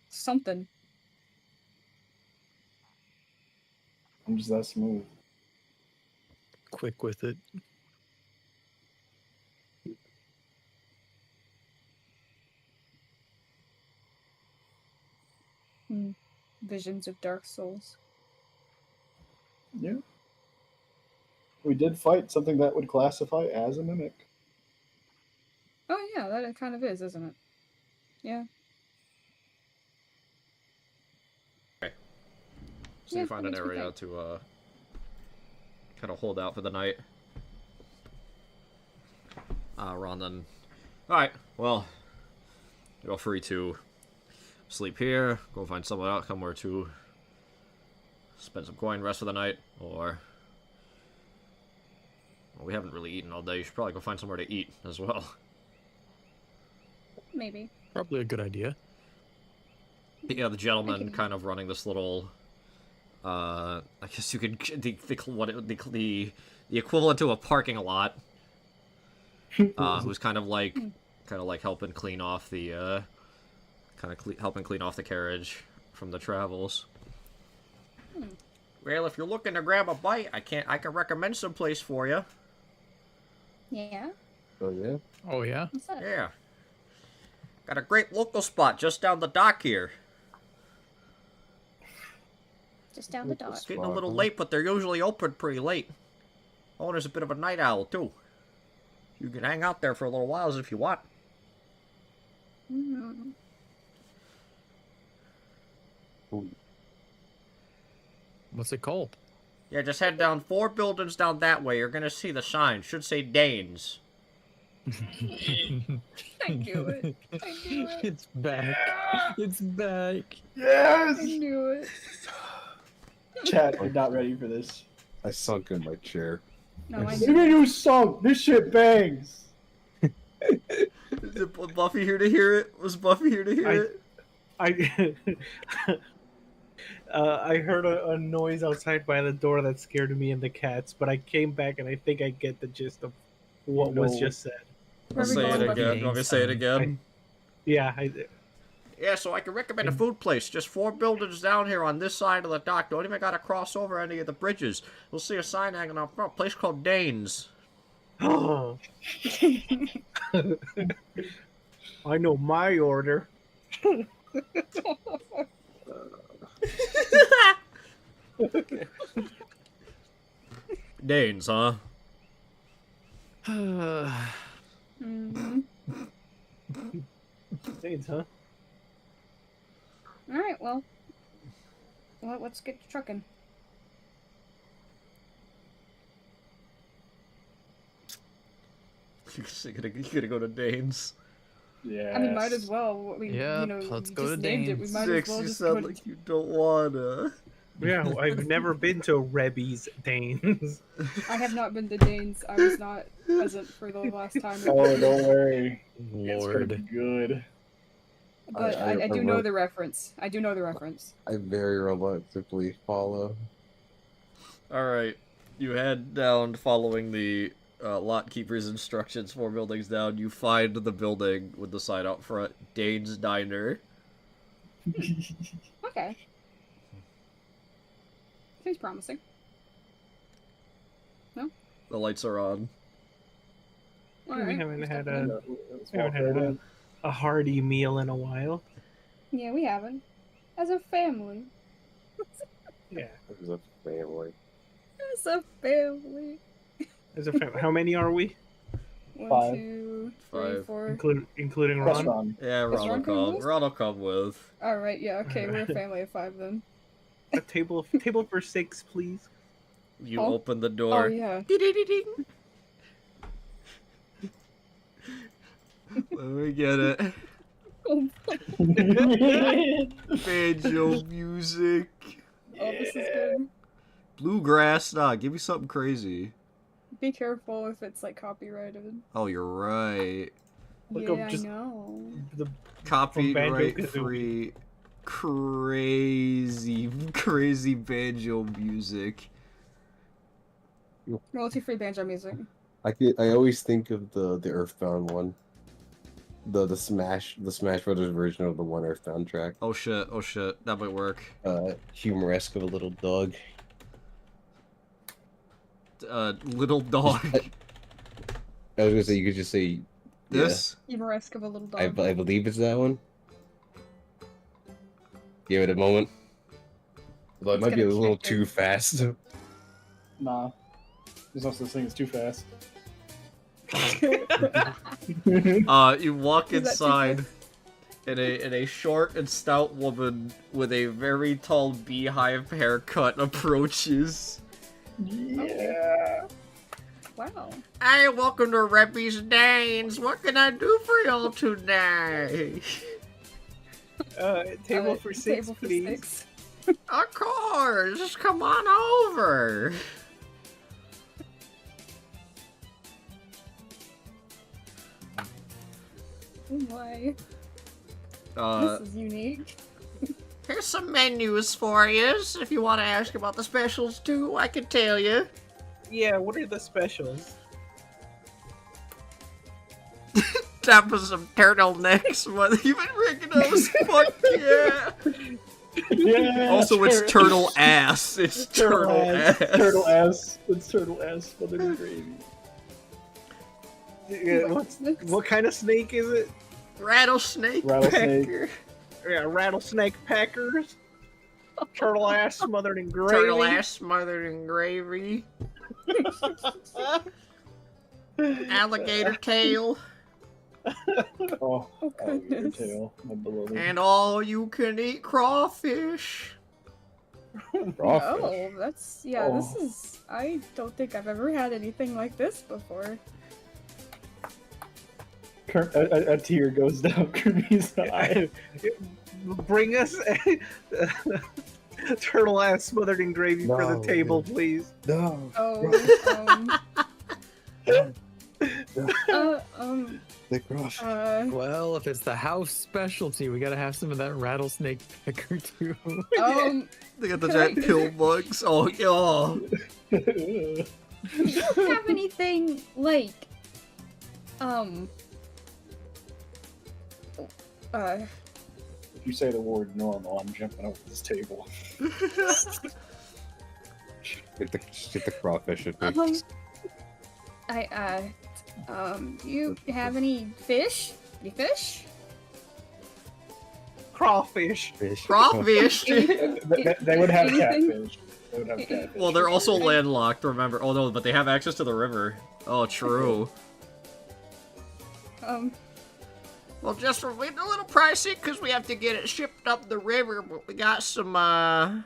something. I'm just that smooth. Quick with it. Visions of Dark Souls. Yeah. We did fight something that would classify as a mimic. Oh yeah, that it kind of is, isn't it? Yeah. So Yeah, you find that an makes me area think. to kind of hold out for the night. Ron then. Alright, well, you're all free to sleep here, go find somewhere to spend some coin, rest for the night, or... Well, we haven't really eaten all day. You should probably go find somewhere to eat as well. Maybe. Probably a good idea. Yeah, the gentleman Okay. kind of running this little... I guess you could... The equivalent to a parking lot. Who's kind of like helping clean off the helping clean off the carriage from the travels. Well, if you're looking to grab a bite, I can recommend some place for you. Yeah. Oh yeah. Oh yeah. What's that? Yeah, got a great local spot just down the dock here. Just down the Local dock. It's getting a little Spot, huh? late, but they're usually open pretty late. Owner's a bit of a night owl too. You can hang out there for a little while if you want. Mm. What's it called? Yeah, just head down 4 buildings down that way. You're gonna see the sign. Should say Danes. I knew it. I knew it. It's back. It's back. Yes! I knew it. Chat, we're not ready for this. I sunk in my chair. No, I What knew do you it. mean you sunk? This shit bangs. Was Buffy here to hear it? Was Buffy here to hear it? I I heard a noise outside by the door that scared me and the cats, but I came back and I think I get the gist of what was No. just said. Where I'll are we say it going, Buffy? again. Want me to say it again? Yeah, Yeah, so I can recommend a food place. Just 4 buildings down here on this side of the dock. Don't even gotta cross over any of the bridges. You'll see a sign hanging out front. Place called Danes. I know my order. Danes, huh? Mhm. Thanks, huh? All right. Well, let's get trucking. You're gonna go to Danes. Yeah. I mean, might as well. We, Yeah, you know, let's you go just to named it. We Danes. might Six, as well you just sound go to. like you don't wanna. Yeah, I've never been to Rebby's Danes. I have not been to Danes. I was not present for the last time. Oh, don't worry. It's gonna be Lord. good. But I I do know wrote- the reference. I do know the reference. I very reluctantly follow. Alright. You head down following the lot keeper's instructions 4 buildings down. You find the building with the sign out front. Dane's Diner. Okay. Seems promising. The lights are on. We Alright, haven't let's had go. Let's we haven't walk had right in. a hearty meal in a while. Yeah, we haven't. As a family. Yeah. There's a family. As a family. How many are we? 1, Five. 2, 3, Five. 4. Including Plus Ron? Ron. Yeah, Is Ron Ron will coming come. with? Ron will come with. Alright, yeah, okay, we're a family of 5 then. A table for 6, please. You Oh. open the Oh, door. yeah. Ding-ding-ding-ding. Let me get it. Banjo music. Oh, this is good. Bluegrass. Nah, give me something crazy. Be careful if it's like copyrighted. Oh, you're right. Look yeah, up just- I know. The Copyright Banjo-Kazooie. free. Crazy banjo music. Royalty-free banjo music. I always think of the Earthbound one. The Smash Brothers version of the one Earthbound track. Oh shit, that might work. Humoresque of a little dog. Little dog. I was gonna say you could just say This? Humoresque of a little dog. I believe it's that one. Give it a moment. Although it It's might be a gonna little kick too it. fast. Nah. There's no such thing as too fast. You walk Is that too inside, and a short and stout woman with a very tall beehive haircut approaches. Yeah. Wow. Hey, welcome to Reppy's Danes. What can I do for y'all today? Table for 6, Table for please. 6. Of course, just come on over. Oh my. Uh, This is unique. here's some menus for you. If you want to ask about the specials too, I can tell you. Yeah, what are the specials? That was some turtlenecks. What you been rigging those? Fuck yeah. Yeah. Also, it's turtle ass. It's turtle ass. Turtle ass. It's turtle ass smothered in gravy. Yeah, what kind of snake is it? Rattlesnake. Rattlesnake. pecker. Yeah, rattlesnake packers. Turtle ass smothered in gravy. Turtle ass smothered in gravy. Alligator tail. Oh, Oh, alligator goodness. tail. My beloved. And all you can eat crawfish. Crawfish. Oh, that's yeah. This Oh. is. I don't think I've ever had anything like this before. A tear goes down Kirby's eye. Bring us turtle ass smothered in gravy for No, the table, please. No. Oh. The crawfish. Well, if it's the house specialty, we gotta have some of that rattlesnake pecker too. They got the Can giant I- pill bugs. Oh, yeah. You don't have anything like, If you say the word normal, I'm jumping over this table. Get the crawfish at me. do you have any fish? Any fish? Crawfish. Fish. Crawfish. They would have Anything? catfish. They would have catfish. Well, they're also landlocked, remember. Oh, no, but they have access to the river. Oh, true. Well, just we're a little pricey because we have to get it shipped up the river, but we got some,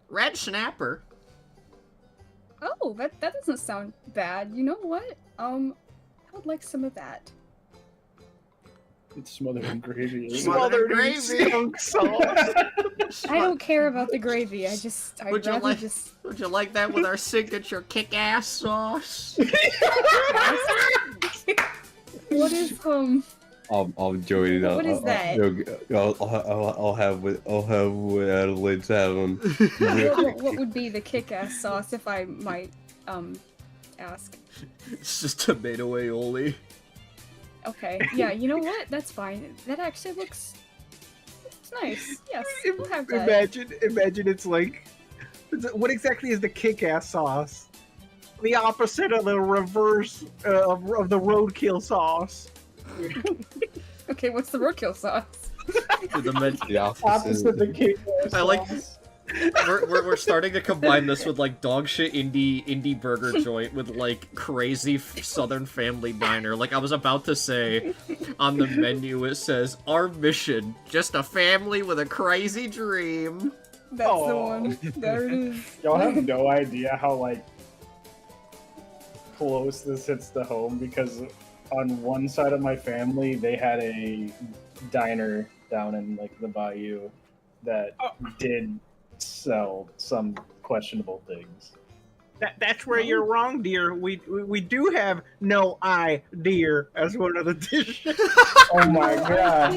red snapper. Oh, that doesn't sound bad. You know what? I would like some of that. It's smothered in gravy. isn't it? Smothered in in gravy. skunk sauce. I don't care about the gravy. I'd Would you rather like- just. Would you like that with our signature kick-ass sauce? What is I'll join it up. What is that? I'll have what Adelaide's having. what would be the kick-ass sauce if I might ask? It's just tomato aioli. Okay, yeah, you know what? That's fine. That actually looks nice. Yes, we'll have that. Imagine it's like, what exactly is the kick-ass sauce? The opposite of the reverse of the roadkill sauce. Okay, what's the roadkill sauce? The men- The Opposite the cake. I like- We're starting to combine this with like dog shit indie burger joint with like crazy Southern Family Diner. Like I was about to say, on the menu it says our mission: just a family with a crazy dream. That's the one. There it is. Y'all have no idea how like close this hits to home because on one side of my family they had a diner down in like the bayou that did sell some questionable things. That's where you're wrong, dear. We do have no eye, dear, as one of the dishes. Oh my god.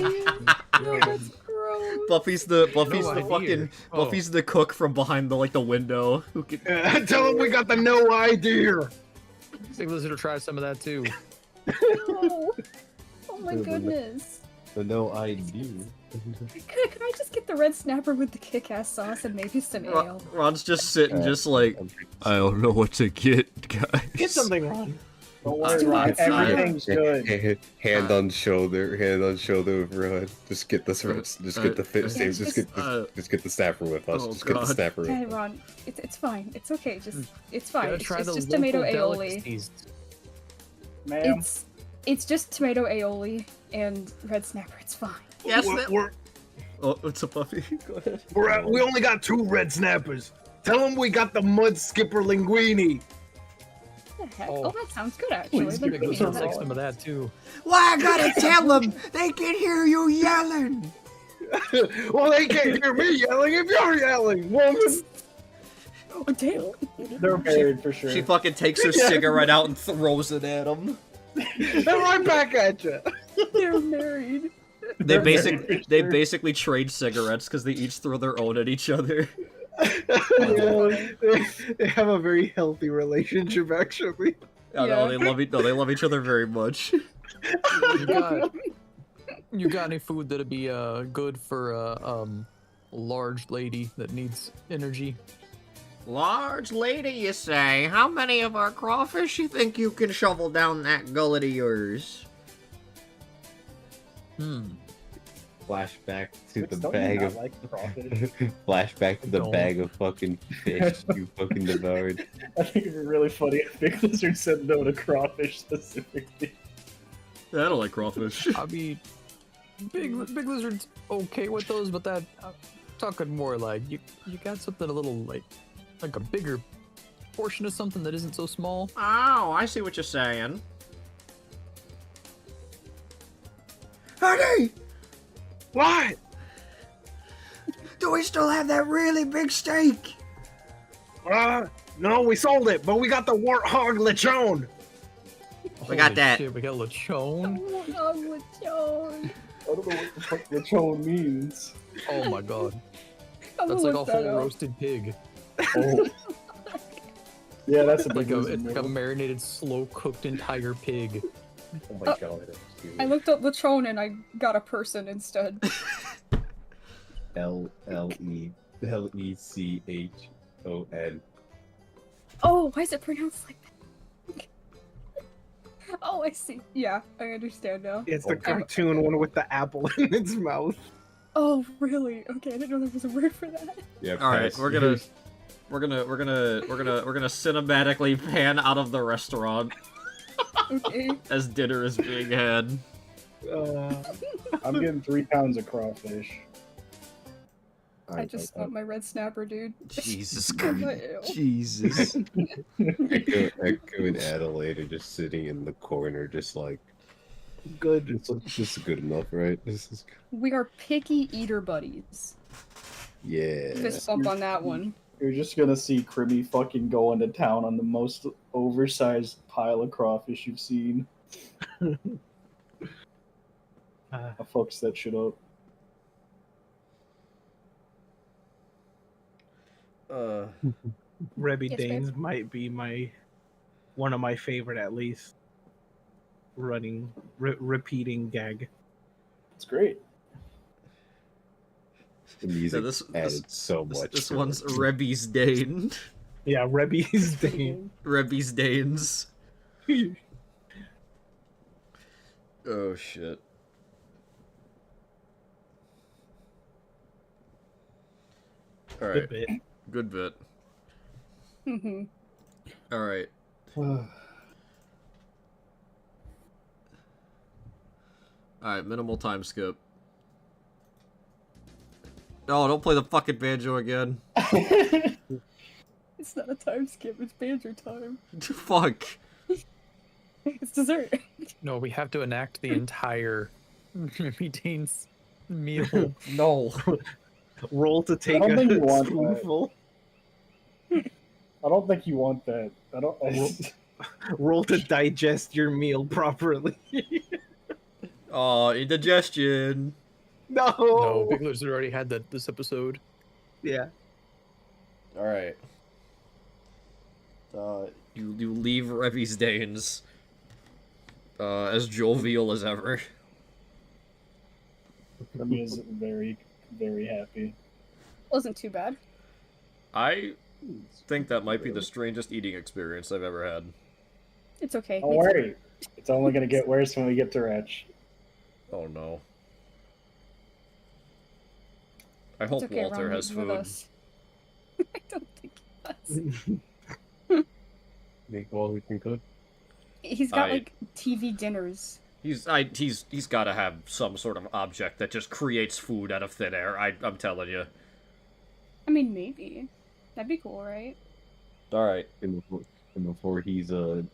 No, that's gross. Buffy's the idea. fucking Oh. Buffy's the cook from behind the window. Who can... Tell him we got the no eye, dear. Big Lizard will try some of that too. No. Oh my goodness. No idea. Can I just get the red snapper with the kick-ass sauce and maybe some ale? Ron's just sitting, just like, I don't know what to get, guys. Get something, Ron. Don't worry, Ron. Everything's good. Hand on shoulder with Rod. Just get this. Just get the fit. yeah, Just get the snapper with us. Oh, Just get the God. snapper with Hey, us. It's fine. It's okay. It's fine. Gotta It's, try it's the just local tomato aioli. delicacies. Ma'am. It's just tomato aioli and red snapper. It's fine. Yes, We're, Oh, what's up, Buffy? Go ahead. we only got 2 red snappers. Tell him we got the mud skipper linguine. What the heck? Oh. Oh, that sounds good actually. Please Then give we us can a have Like that. some of that too. Why I gotta tell them? They can hear you yelling. Well, they can't hear me yelling if you're yelling, woman. Oh, damn. They're married for sure. She fucking takes her cigarette out and throws it at him. They're right back at you. They're married. They married for sure. basically trade cigarettes because they each throw their own at each other. They have a very healthy relationship, actually. No, Yeah. they love each other very much. You got any food that'd be good for a large lady that needs energy? Large lady, you say? How many of our crawfish you think you can shovel down that gullet of yours? Flashback to the Don't you bag not of. like crawfish? Flashback to the Don't. bag of fucking fish you fucking devoured. I think it'd be really funny if Big Lizard said no to crawfish specifically. I don't like crawfish. I mean, big lizard's okay with those, but that I'm talking more like you got something a little like a bigger portion of something that isn't so small. Oh, I see what you're saying. Honey! What? Do we still have that really big steak? No, we sold it, but we got the warthog lechon. We got Holy that. Shit, we got lechon. Oh, lechon. I don't know what the fuck lechon means. Oh my god, I'm that's gonna like a look that whole up. roasted pig. Oh. Yeah, that's a Like big a, lizard it's like a meal. marinated, slow cooked entire pig. Oh my god. I looked up lechon and I got a person instead. LLECHON. Oh, why is it pronounced like that? Oh, I see. Yeah, I understand now. It's the cartoon one with the apple in its mouth. Oh, really? Okay, I didn't know there was a word for that. Yeah. All right, pass. we're gonna cinematically pan out of the restaurant Okay. as dinner is being had. I'm getting 3 pounds of crawfish. I just want my red snapper, dude. Jesus Ew. Christ. Jesus. Echo and Adelaide are just sitting in the corner, just like Good. this is good enough, right? This is We are picky eater buddies. yeah. Fist bump on that one. You're just gonna see Crimmy fucking going to town on the most oversized pile of crawfish you've seen. I fucks that shit up. Rebby Yes, Danes might be one of my favorite, at least. Repeating gag. It's great. The music this- added so much. This to one's it. Rebby's Dane. Yeah, Rebby's Dane. Rebby's Danes. Oh shit. All Good right. bit. Good bit. Mm-hmm. All right. All right. Minimal time skip. No, don't play the fucking banjo again. It's not a time skip, it's banjo time. Fuck. It's dessert. No, we have to enact the entire Mitane's meal. No. Roll to take don't think you a want that. spoonful. I don't think you want that. I don't. Roll to digest your meal properly. Oh, indigestion. No. No, Big Lizard already had that this episode. Yeah. All right. You leave Revy's Danes as jovial as ever. Remy is very, very happy. Wasn't too bad. I think that might be the strangest eating experience I've ever had. It's okay. Don't worry. It's only gonna get worse when we get to Wretch. Oh no. I hope It's okay, Walter Ron, has he's with food. us. I don't think he does. Make all we can cook. He's got I- like TV dinners. He's got to have some sort of object that just creates food out of thin air. I'm telling you. I mean, maybe. That'd be cool, right? All right. And before he's a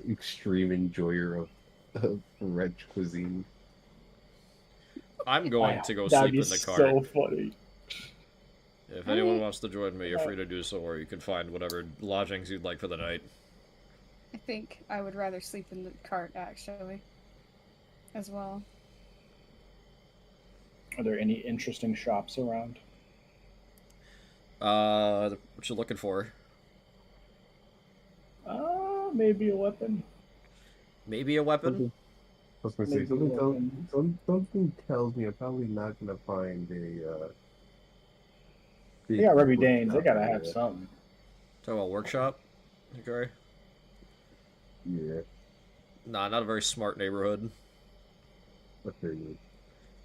extreme enjoyer of French cuisine. I'm going to go That'd sleep be in the car. so funny. If anyone wants to join me, you're free to do so, or you can find whatever lodgings you'd like for the night. I think I would rather sleep in the cart, actually. As well. Are there any interesting shops around? What you looking for? Maybe a weapon. Maybe a weapon? I was gonna say Maybe something. weapon. Something tells me I'm probably not gonna find a. They got Remy Danes. They workshop gotta area. have something. Talk about workshop? Okay. Yeah, Nah, not a very smart neighborhood. I figured.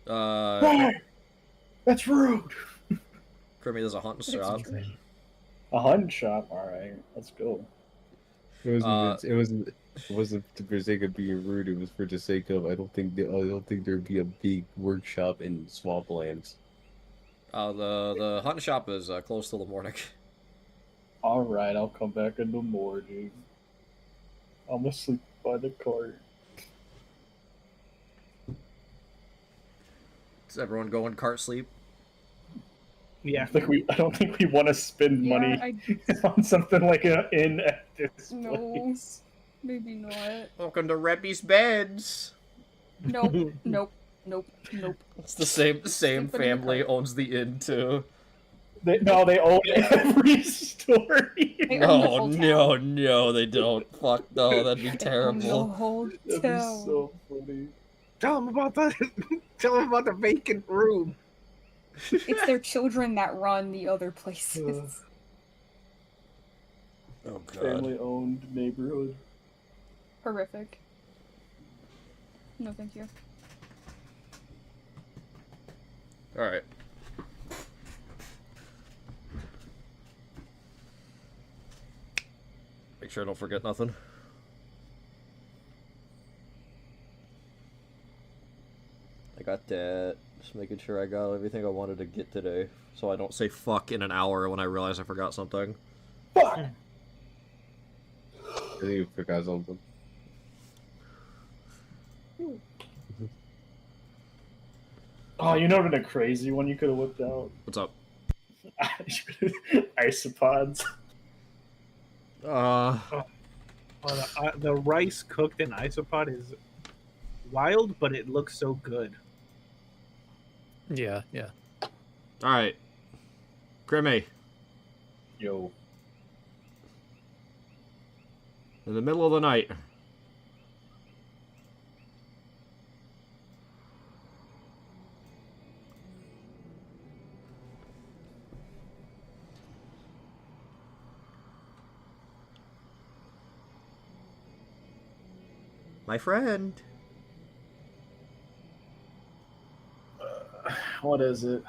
Right! That's rude. Crimmy, there's a hunting shop. A hunting shop. All right, let's go. It wasn't for the sake of being rude. It was for the sake of I don't think there'd be a big workshop in swamplands. The hunting shop is closed till the morning. All right, I'll come back in the morning. I'm gonna sleep by the cart. Does everyone go in cart sleep? Yeah. I don't think we want to spend money on something like an inn at this No. place. Maybe not. Welcome to Reppy's Beds. Nope. Nope. Nope. Nope. It's the same Sleep in the family cart. owns the inn too. They own every story. They own the whole No, they don't. Fuck no, that'd be The terrible. whole That'd be town. so funny. Tell them about the vacant room. It's their children that run the other places. Oh god. Family-owned neighborhood. Horrific. No, thank you. Alright. Make sure I don't forget nothing. I got that. Just making sure I got everything I wanted to get today. So I don't say fuck in an hour when I realize I forgot something. Fuck! I think you forgot something. Oh, you know the crazy one you could have whipped out? What's up? Isopods. The rice cooked in isopod is wild, but it looks so good. Yeah, yeah. Alright. Crimmy, Yo. in the middle of the night. My friend. What is it?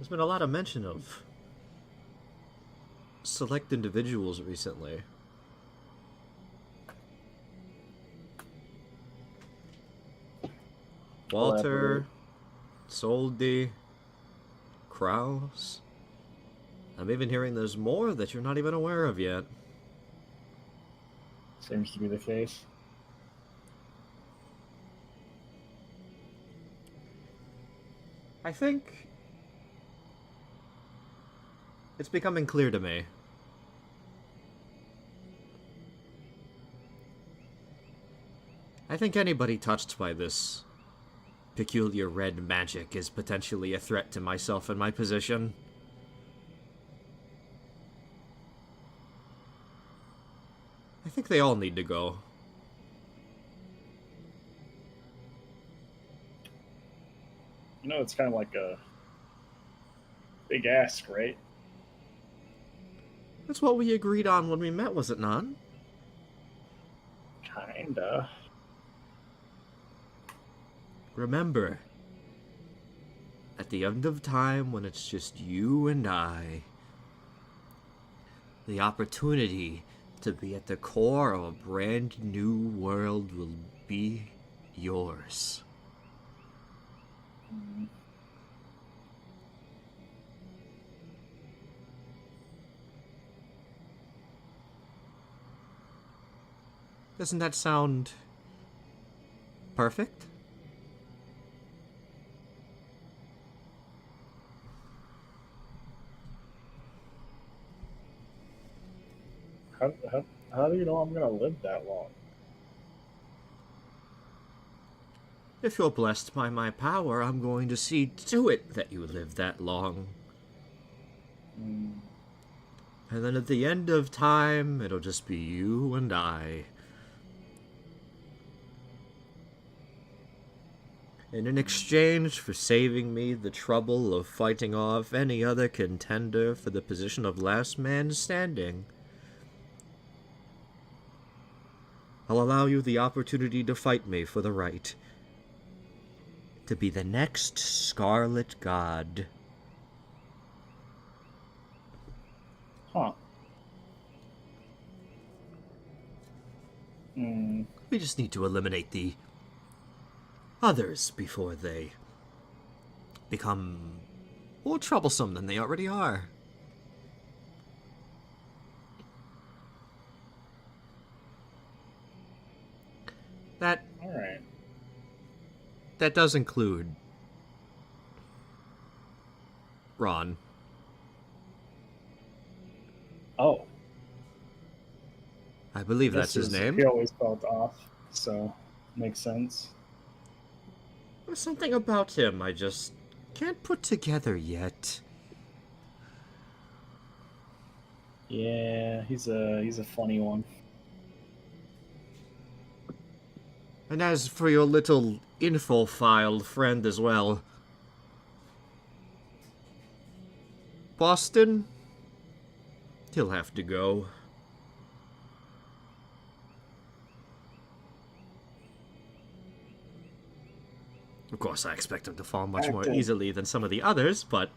There's been a lot of mention of select individuals recently. Walter, Soldi, Kraus. I'm even hearing there's more that you're not even aware of yet. Seems to be the case. I think it's becoming clear to me. I think anybody touched by this peculiar red magic is potentially a threat to myself and my position. I think they all need to go. You know, it's kind of like a big ask, right? That's what we agreed on when we met, was it not? Kinda. Remember, at the end of time when it's just you and I, the opportunity to be at the core of a brand new world will be yours. Doesn't that sound perfect? How do you know I'm gonna live that long? If you're blessed by my power, I'm going to see to it that you live that long. And then at the end of time, it'll just be you and I. And in exchange for saving me the trouble of fighting off any other contender for the position of last man standing, I'll allow you the opportunity to fight me for the right to be the next Scarlet God. Huh. Hmm. We just need to eliminate the others before they become more troublesome than they already are. That All right. that does include Ron. Oh. I believe that's his name. He always felt off, so makes sense. There's something about him I just can't put together yet. Yeah, he's a funny one. And as for your little info-file friend as well, Boston, he'll have to go. Of course, I expect him to fall much more Active. easily than some of the others, but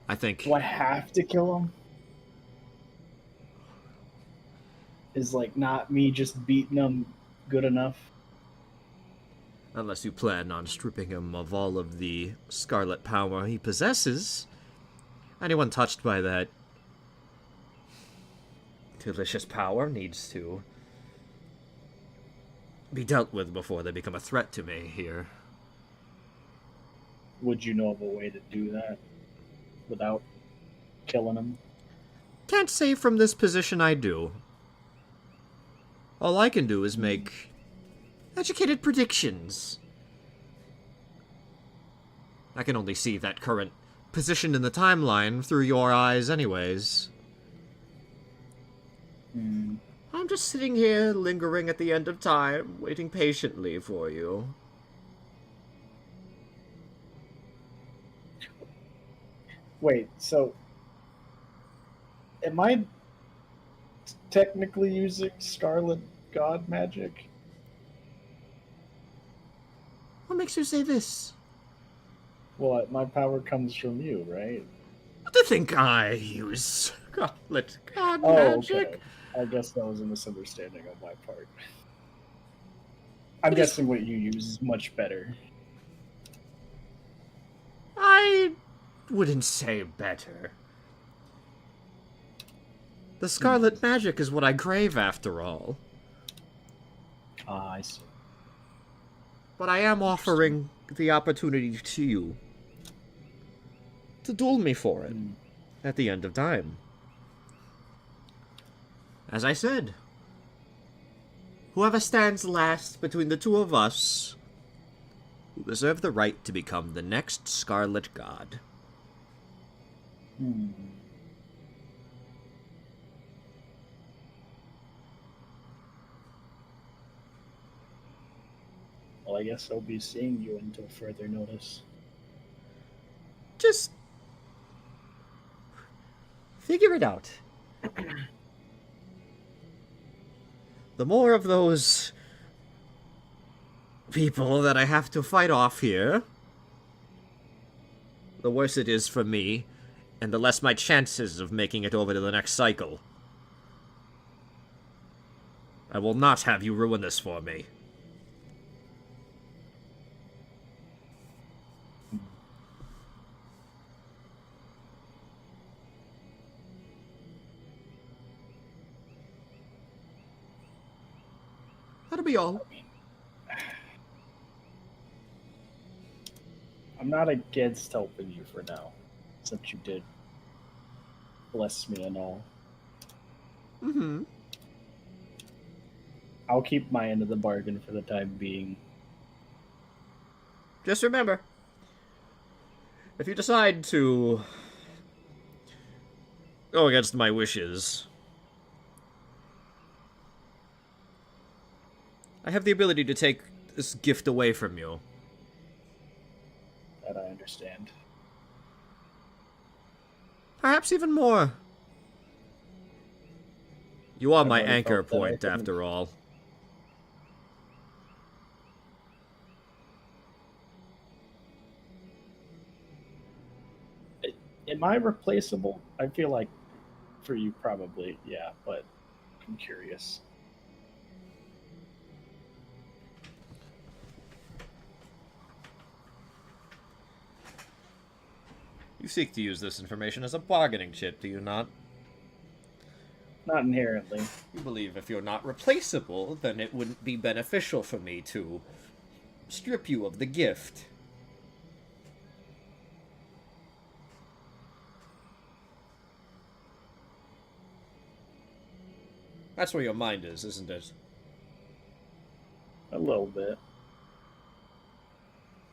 I think Do I have to kill him? Is like not me just beating him good enough? unless you plan on stripping him of all of the scarlet power he possesses, anyone touched by that delicious power needs to be dealt with before they become a threat to me here. Would you know of a way to do that without killing him? Can't say from this position I do. All I can do is make educated predictions. I can only see that current position in the timeline through your eyes anyways. I'm just sitting here, lingering at the end of time, waiting patiently for you. Wait, so am I technically using Scarlet God magic? What makes you say this? Well, my power comes from you, right? What do you think I use? Scarlet God Oh, magic? okay. I guess that was a misunderstanding on my part. I'm What is- guessing what you use is much better. I wouldn't say better. The Scarlet Magic is what I crave, after all. Ah, I see. But I am offering the opportunity to you to duel me for it at the end of time. As I said, whoever stands last between the two of us will deserve the right to become the next Scarlet God. Hmm. Well, I guess I'll be seeing you until further notice. Just figure it out. The more of those people that I have to fight off here, the worse it is for me, and the less my chances of making it over to the next cycle. I will not have you ruin this for me. That'll be all. I'm not against helping you for now, since you did bless me and all. Mm-hmm. I'll keep my end of the bargain for the time being. Just remember, if you decide to go against my wishes, I have the ability to take this gift away from you. That I understand. Perhaps even more. You are I've my already anchor felt that, I point, think. after all. Am I replaceable? I feel like for you probably, yeah, but I'm curious. You seek to use this information as a bargaining chip, do you not? Not inherently. You believe if you're not replaceable, then it wouldn't be beneficial for me to strip you of the gift. That's where your mind is, isn't it? A little bit.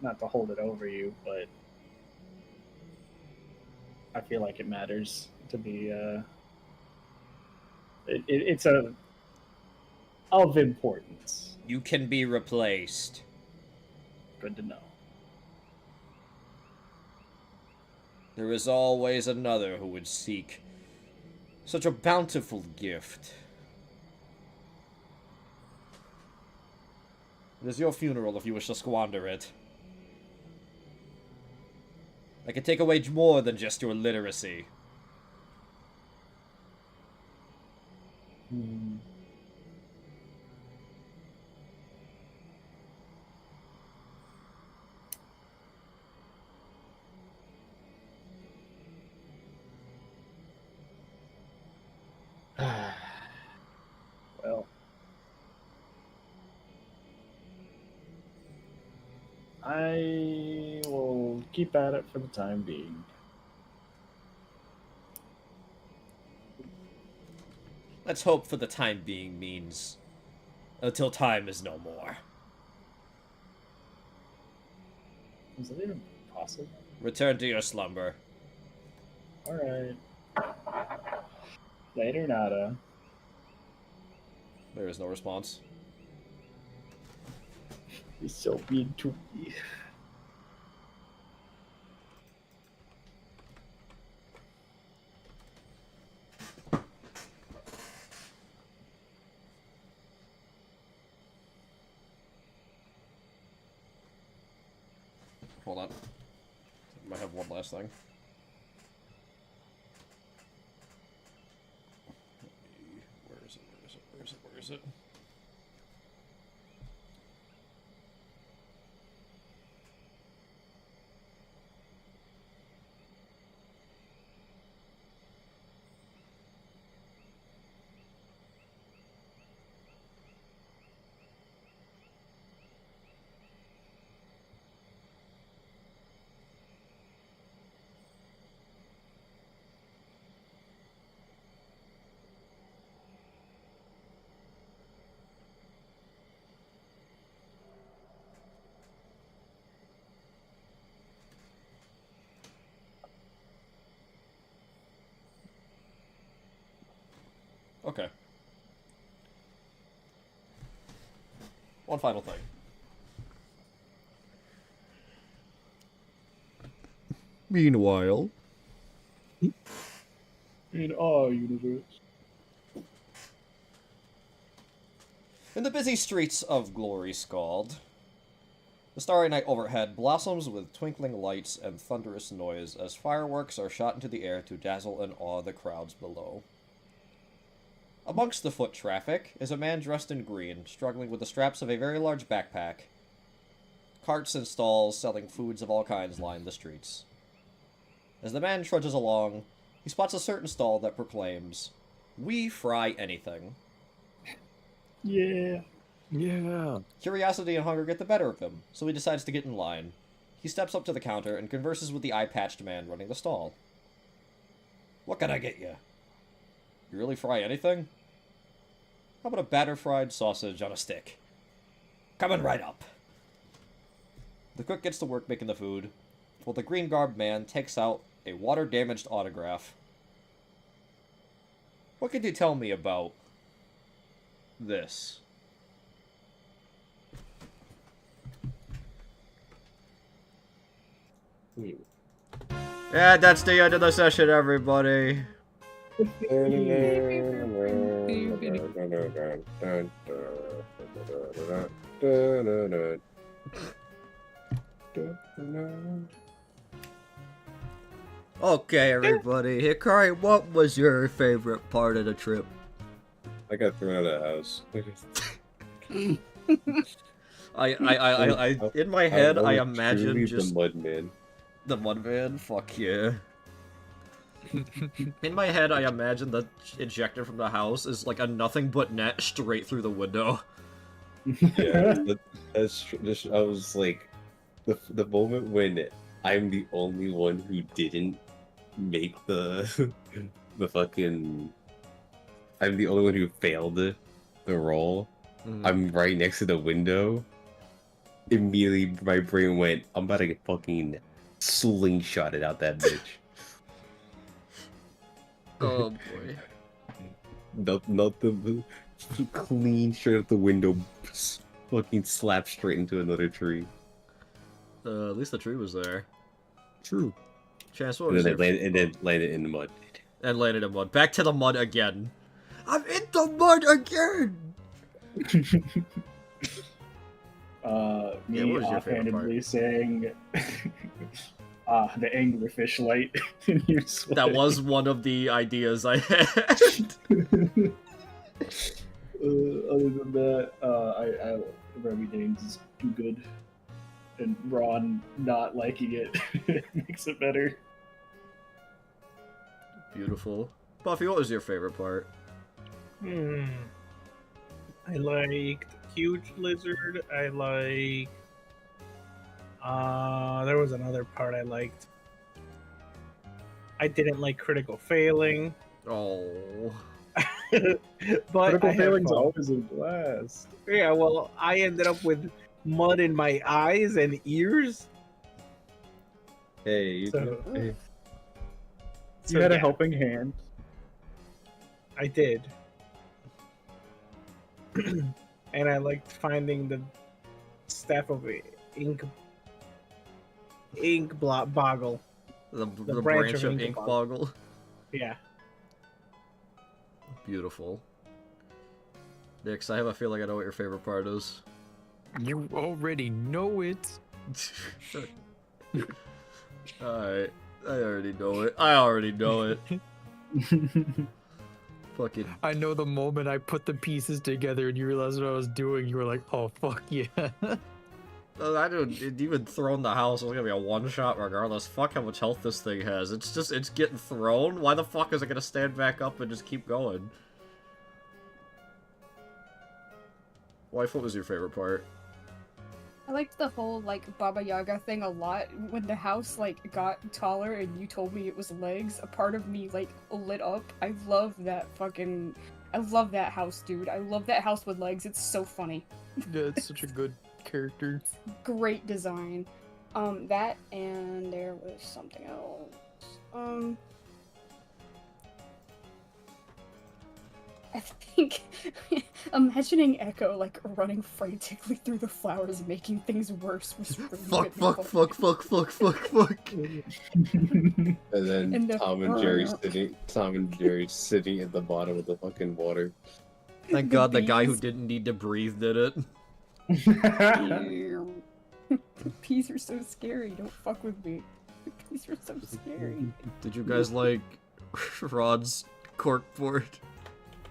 Not to hold it over you, but I feel like it matters to be it's of importance. You can be replaced. Good to know. There is always another who would seek such a bountiful gift. It is your funeral if you wish to squander it. I can take away more than just your literacy. Hmm. Well, I will keep at it for the time being. Let's hope for the time being means until time is no more. Is that even possible? Return to your slumber. Alright. Later, nada. There is no response. He's so mean to me. Hold on. Might have one last thing. Where is it? Where is it? Where is it? Where is it? Okay. One final thing. Meanwhile, In our universe. in the busy streets of Glory Scald, the starry night overhead blossoms with twinkling lights and thunderous noise as fireworks are shot into the air to dazzle and awe the crowds below. Amongst the foot traffic is a man dressed in green, struggling with the straps of a very large backpack. Carts and stalls selling foods of all kinds line the streets. As the man trudges along, he spots a certain stall that proclaims, "We fry anything." Yeah. Yeah. Curiosity and hunger get the better of him, so he decides to get in line. He steps up to the counter and converses with the eye-patched man running the stall. "What can I get you? You really fry anything? How about a batter-fried sausage on a stick? Coming right up." The cook gets to work making the food, while the green-garbed man takes out a water-damaged autograph. What could you tell me about this? Yeah, that's the end of the session, everybody. Okay, everybody. Hikari, what was your favorite part of the trip? I got thrown out of the house. In my head, I was imagine truly just the Mudman. the Mudman. Fuck yeah. In my head, I imagine the ejector from the house is like a nothing but net straight through the window. Yeah, that's just. I was like, the moment when I'm the only one who didn't make the the fucking. I'm the only one who failed the roll. I'm right next to the window. Immediately, my brain went, "I'm about to get fucking slingshotted out that bitch." Oh boy. Not the clean straight out the window, fucking slap straight into another tree. At least the tree was there. True. Chance, what And was then, your... landed in the mud. And landed in mud. Back to the mud again. I'm in the mud again! Me what was your favorite offhandedly saying, the anglerfish light in your sweat. That was one of the ideas I had. Other than that, I Remy Danes is too good, and Ron not liking it makes it better. Beautiful. Buffy, what was your favorite part? I liked Huge Lizard. I liked... there was another part I liked. I didn't like Critical Failing. Oh. But Critical I had failing's fun. always a blast. Yeah, well, I ended up with mud in my eyes and ears. Hey, you So, hey. You had a yeah, helping hand. I did. And I liked finding the staff of boggle. The branch branch of of Ink Ink Boggle. Boggle. Yeah. Beautiful. Nix, I have a feeling I know what your favorite part is. You already know it. Alright. I already know it. I already know it. Fucking. I know the moment I put the pieces together and you realized what I was doing, you were like, oh, fuck yeah. I didn't even thrown the house. It was gonna be a one-shot regardless. Fuck how much health this thing has. It's getting thrown. Why the fuck is it gonna stand back up and just keep going? Wife, what was your favorite part? I liked the whole, like, Baba Yaga thing a lot. When the house, like, got taller and you told me it was legs, a part of me, like, lit up. I love that house, dude. I love that house with legs. It's so funny. Yeah, it's such a good character. Great design. That, and there was something else. I think imagining Echo like running frantically through the flowers, making things worse was really Fuck. And then And the- Tom and Jerry sitting at the bottom of the fucking water. Thank The God the guy who bees. didn't need to breathe did it. The peas are so scary. Don't fuck with me. The peas are so scary. Did you guys like Rod's corkboard?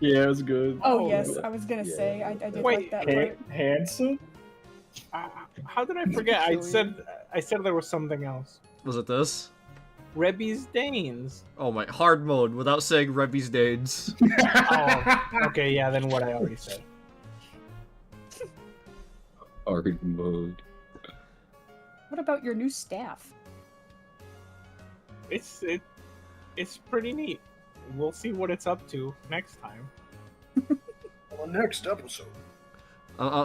Yeah, it was good. Oh yes, yeah. I was gonna Yeah. say I did Wait, like that part. Handsome? How did I forget? I said there was something else. Was it this? Rebby's Danes. Oh my, hard mode without saying Rebby's Danes. Oh, okay, yeah, then what I already said. Hard mode. What about your new staff? It's pretty neat. We'll see what it's up to next time. On the next episode.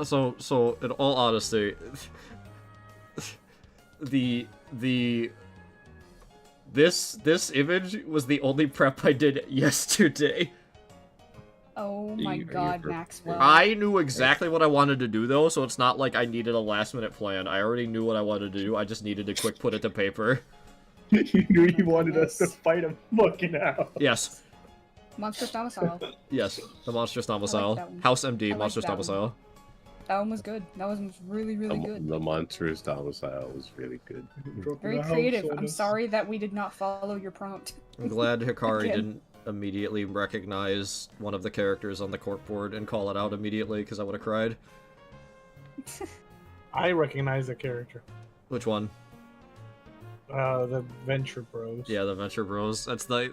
So in all honesty, this image was the only prep I did yesterday. Oh my You- God, you're- Maxwell. I knew exactly what I wanted to do though, so it's not like I needed a last minute plan. I already knew what I wanted to do. I just needed to quick put it to paper. You knew you wanted us to fight him fucking out. Yes, Monstrous Domicile. yes, the Monstrous Domicile, that one. House MD, I like Monstrous that one. Domicile. That one was good. That one was really, really good. The monstrous domicile was really good. Very creative. I'm sorry that we did not follow your prompt. I'm glad Hikari Again. didn't immediately recognize one of the characters on the corkboard and call it out immediately, because I would have cried. I recognize the character. Which one? The Venture Bros. Yeah, the Venture Bros. That's I-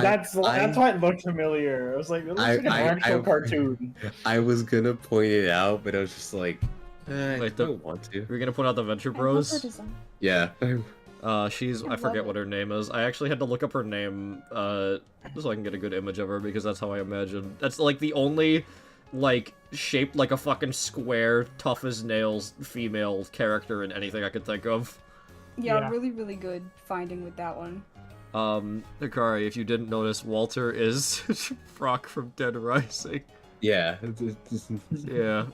That's why it looked familiar. I was like, it looks like an actual cartoon. I was gonna point it out, but I was just like, I Wait, don't want to. We're gonna put out the Venture I love her Bros. design. Yeah. She's, I I love forget it. what her name is. I actually had to look up her name, so I can get a good image of her, because that's how I imagine. That's, like, the only, like, shaped like a fucking square, tough as nails female character in anything I could think of. Yeah, really, really good finding with that one. Hikari, if you didn't notice, Walter is Brock from Dead Rising. Yeah. Yeah.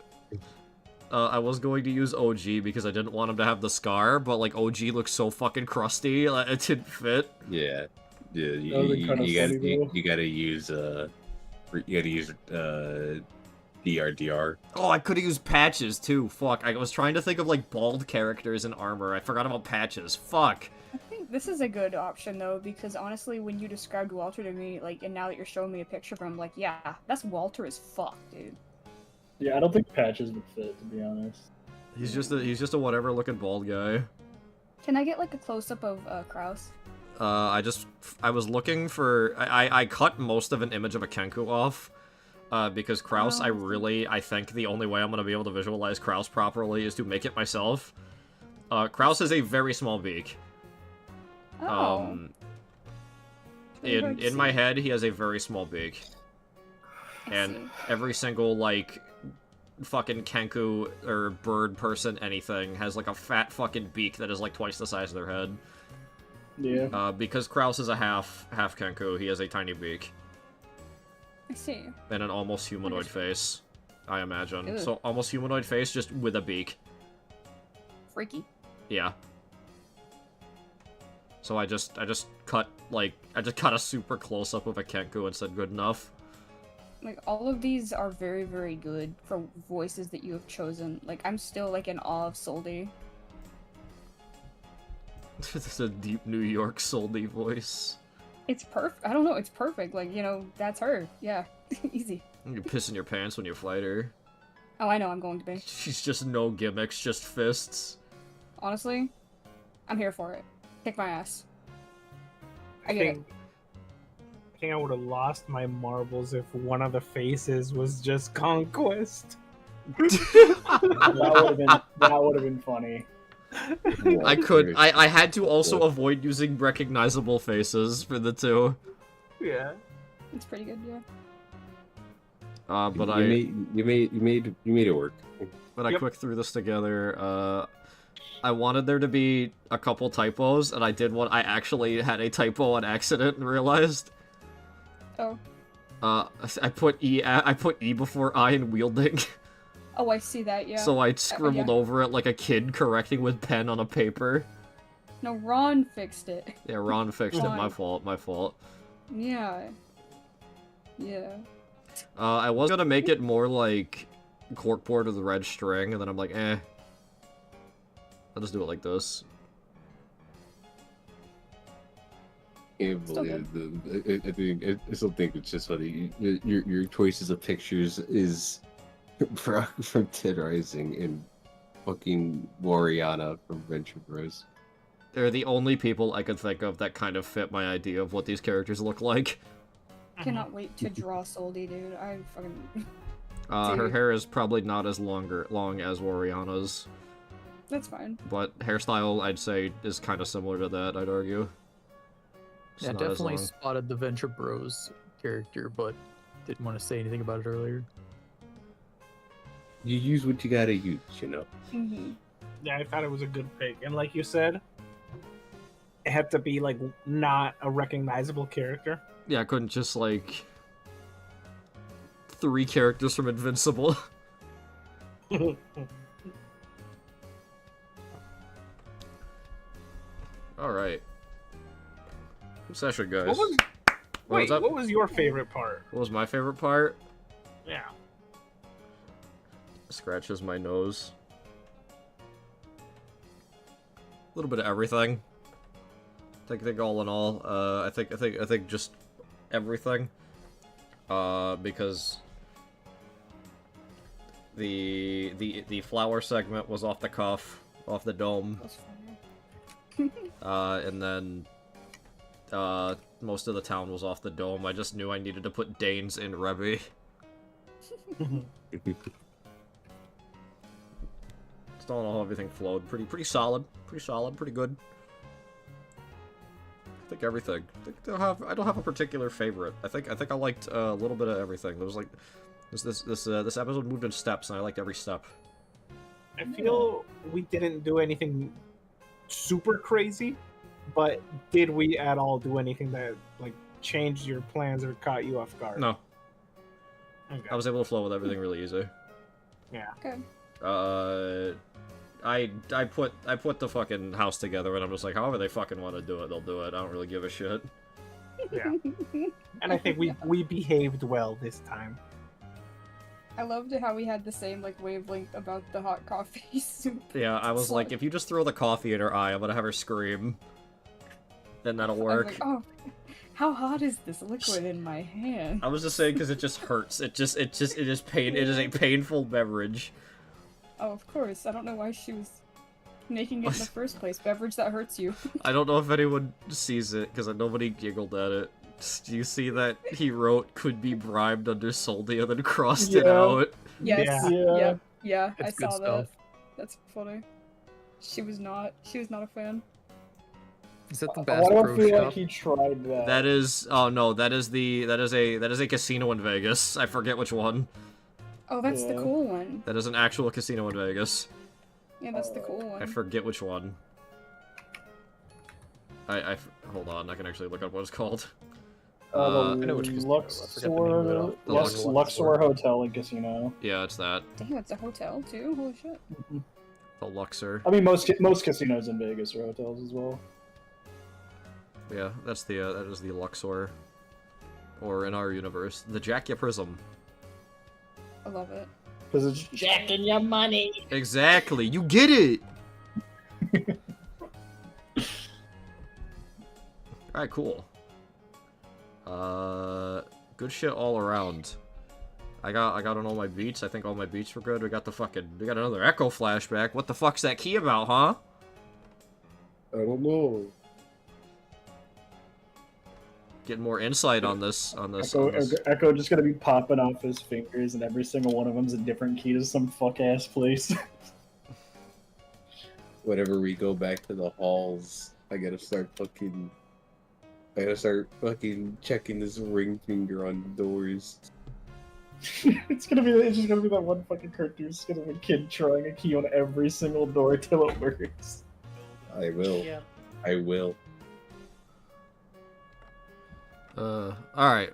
I was going to use OG because I didn't want him to have the scar, but, like, OG looks so fucking crusty, like, it didn't fit. Yeah. Yeah. That would've been kinda funny, though. You gotta use DRDR. Oh, I could have used Patches, too. Fuck, I was trying to think of, like, bald characters in armor. I forgot about Patches. Fuck. I think this is a good option though, because honestly, when you described Walter to me, like, and now that you're showing me a picture of him, like, yeah, that's Walter as fuck, dude. Yeah, I don't think patches would fit, to be honest. He's just a whatever-looking bald guy. Can I get like a close-up of Kraus? I was looking for... I cut most of an image of a Kenku off. Because Kraus, Oh. I think the only way I'm going to be able to visualize Kraus properly is to make it myself. Kraus has a very small beak. Oh. Really hard to In my see. head, he has a very small beak. I And see. every single, like, fucking Kenku or bird person anything has, like, a fat fucking beak that is, like, twice the size of their head. Yeah. Because Kraus is a half Kenku, he has a tiny beak. I see. And an almost humanoid face, I imagine. Ew. So, almost humanoid face, just with a beak. Freaky. Yeah. So I just cut, like, a super close-up of a Kenku and said good enough. Like, all of these are very, very good for voices that you have chosen. Like, I'm still, like, in awe of Soldi. It's a deep New York soul-y voice. It's perfect. I don't know. It's perfect. Like, that's her. Yeah. Easy. You're pissing your pants when you fight her. Oh, I know I'm going to be. She's just no gimmicks, just fists. Honestly, I'm here for it. Kick my ass. I I get it. think I would have lost my marbles if one of the faces was just Conquest. That would have been funny. I had to also avoid using recognizable faces for the two. Yeah. It's pretty good, yeah. But you made it work. I Yep. clicked through this together. I wanted there to be a couple typos, and I actually had a typo on accident and realized. Oh. I put E before I in wielding. Oh, I see that, yeah. So I scribbled yeah. over it like a kid correcting with pen on a paper. No, Ron fixed it. Yeah, Ron fixed it. My Ron. fault. Yeah. Yeah. I was gonna make it more like corkboard with red string, and then I'm like, I'll just do it like this. Can't Still believe I still think it's just funny. Your choices of pictures is Brock from Dead Rising and fucking Wariana from Venture Bros. They're the only people I could think of that kind of fit my idea of what these characters look like. Cannot wait to draw Soldy, dude. I fucking... Her Dude. hair is probably not as long as Wariana's, That's fine. but hairstyle I'd say is kind of similar to that. I'd argue. It's Yeah, not as definitely long. spotted the Venture Bros character, but didn't want to say anything about it earlier. You use what you gotta use, you know. Mm-hmm. Yeah, I thought it was a good pick. And like you said, it had to be like not a recognizable character. Yeah, I couldn't just like 3 characters from Invincible. All right. Good session, guys. What was, What was wait, up? what was your favorite part? What was my favorite part? Yeah. Scratches my nose. A little bit of everything. I think all in all, I think just everything. Because the flower segment was off the cuff, off the dome, That's funny. and then most of the town was off the dome. I just knew I needed to put Danes in Rebby. Still in all, everything flowed pretty solid, pretty good. I think everything. I don't have a particular favorite. I think I liked a little bit of everything. There was like this episode moved in steps, and I liked every step. I feel we didn't do anything super crazy, but did we at all do anything that like changed your plans or caught you off guard? No, Okay. I was able to flow with everything really easy. Yeah. Okay. I put the fucking house together, and I'm just like, however they fucking want to do it, they'll do it. I don't really give a shit. Yeah. And I think we behaved well this time. I loved how we had the same like wavelength about the hot coffee soup. Yeah, I was like, if you just throw the coffee in her eye, I'm gonna have her scream. Then that'll I was work. like, oh, how hot is this liquid in my hand? I was just saying because it just hurts. It is pain. It is a painful beverage. Oh, of course. I don't know why she was making it in the first place. Beverage that hurts you. I don't know if anyone sees it because nobody giggled at it. Do you see that he wrote "could be bribed under Soldi" and then crossed it Yeah. out? Yes. Yeah. Yeah. I It's good saw stuff. that. That's funny. She was not a fan. Is that the I Bass don't Pro feel Shop? like he tried that. That is. Oh no, that is a casino in Vegas. I forget which one. Oh, that's the Yeah. cool one. That is an actual casino in Vegas. Yeah, that's the cool one. I forget which one. Hold on. I can actually look up what it's called. the I know which casino. I forgot the name of it off- The Luxor Hotel and Casino. Yeah, it's that. Damn, it's a hotel too. Holy shit. The Luxor. I mean, most casinos in Vegas are hotels as well. Yeah, that is the Luxor. Or in our universe, the Jackia Prism. I love it. Because it's jacking your money. Exactly. You get it. Alright, cool. Good shit all around. I got on all my beats. I think all my beats were good. We got another echo flashback. What the fuck's that key about, huh? I don't know. Getting more insight on this. Echo just gonna be popping off his fingers, and every single one of them's a different key to some fuck ass place. Whenever we go back to the halls, I gotta start fucking checking this ring finger on doors. It's just gonna be that one fucking cartoon. It's gonna be a kid trying a key on every single door till it works. I will. Yeah. I will. Alright.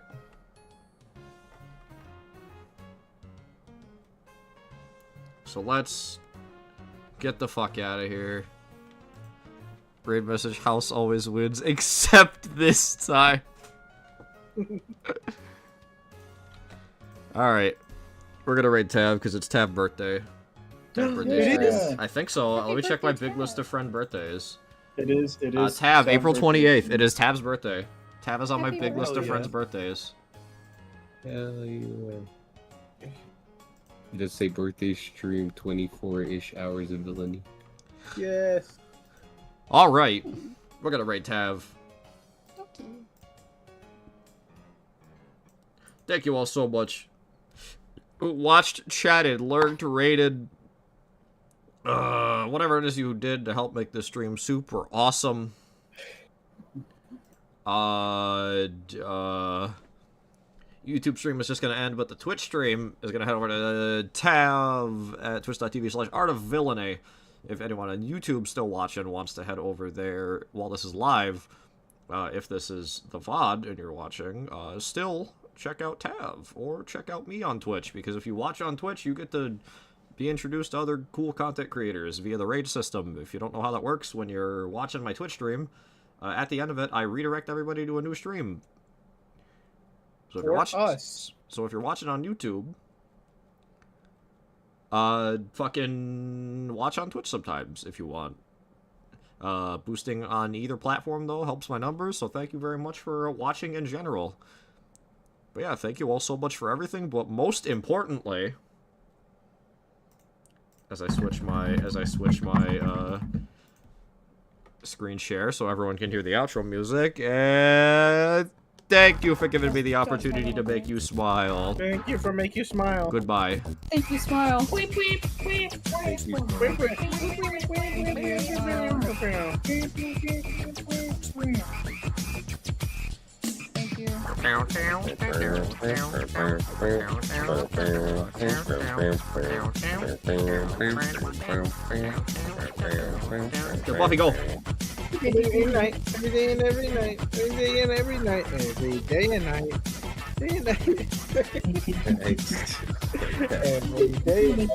So let's get the fuck out of here. Raid message, house always wins, except this time. Alright. We're gonna raid Tab, because it's Tab birthday. Tab birthday. It is. I think so. Happy Let me check my birthday, big Tab. list of friend birthdays. It is. Tab, April birthday. 28th. It is Tab's birthday. Tab is on my Happy big list of birthday. friends' birthdays. Hell yeah. Just say birthday stream 24-ish hours of villainy. Yes. Alright. We're gonna raid Tab. Okay. Thank you all so much. Watched, chatted, lurked, rated, whatever it is you did to help make this stream super awesome. YouTube stream is just gonna end, but the Twitch stream is gonna head over to Tab at twitch.tv/artofvillainy. If anyone on YouTube still watching wants to head over there while this is live, if this is the VOD and you're watching, still check out Tab or check out me on Twitch, because if you watch on Twitch, you get to be introduced to other cool content creators via the raid system. If you don't know how that works, when you're watching my Twitch stream, at the end of it, I redirect everybody to a new stream. So if you're watching us. So if you're watching on YouTube, fucking watch on Twitch sometimes if you want. Boosting on either platform, though, helps my numbers, so thank you very much for watching in general. But yeah, thank you all so much for everything, but most importantly, as I switch my screen share so everyone can hear the outro music, and thank you for giving me the opportunity to make you smile. Thank you for making you smile. Goodbye. Thank you, smile. Thank you. Go, Buffy, go. Every day and night, every day and every night, every day and every night, every day and night, day and night, every day and night,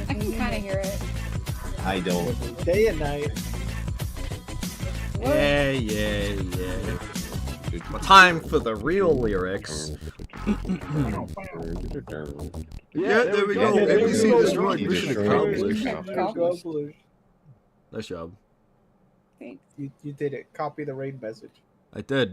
I can kind of hear it. I don't. every day and night. Yeah. Well, time for the real lyrics. Yeah, there we go. ABC destroyed. Mission accomplished. Accomplished. Nice job. Thanks. You did it. Copy the raid message. I did.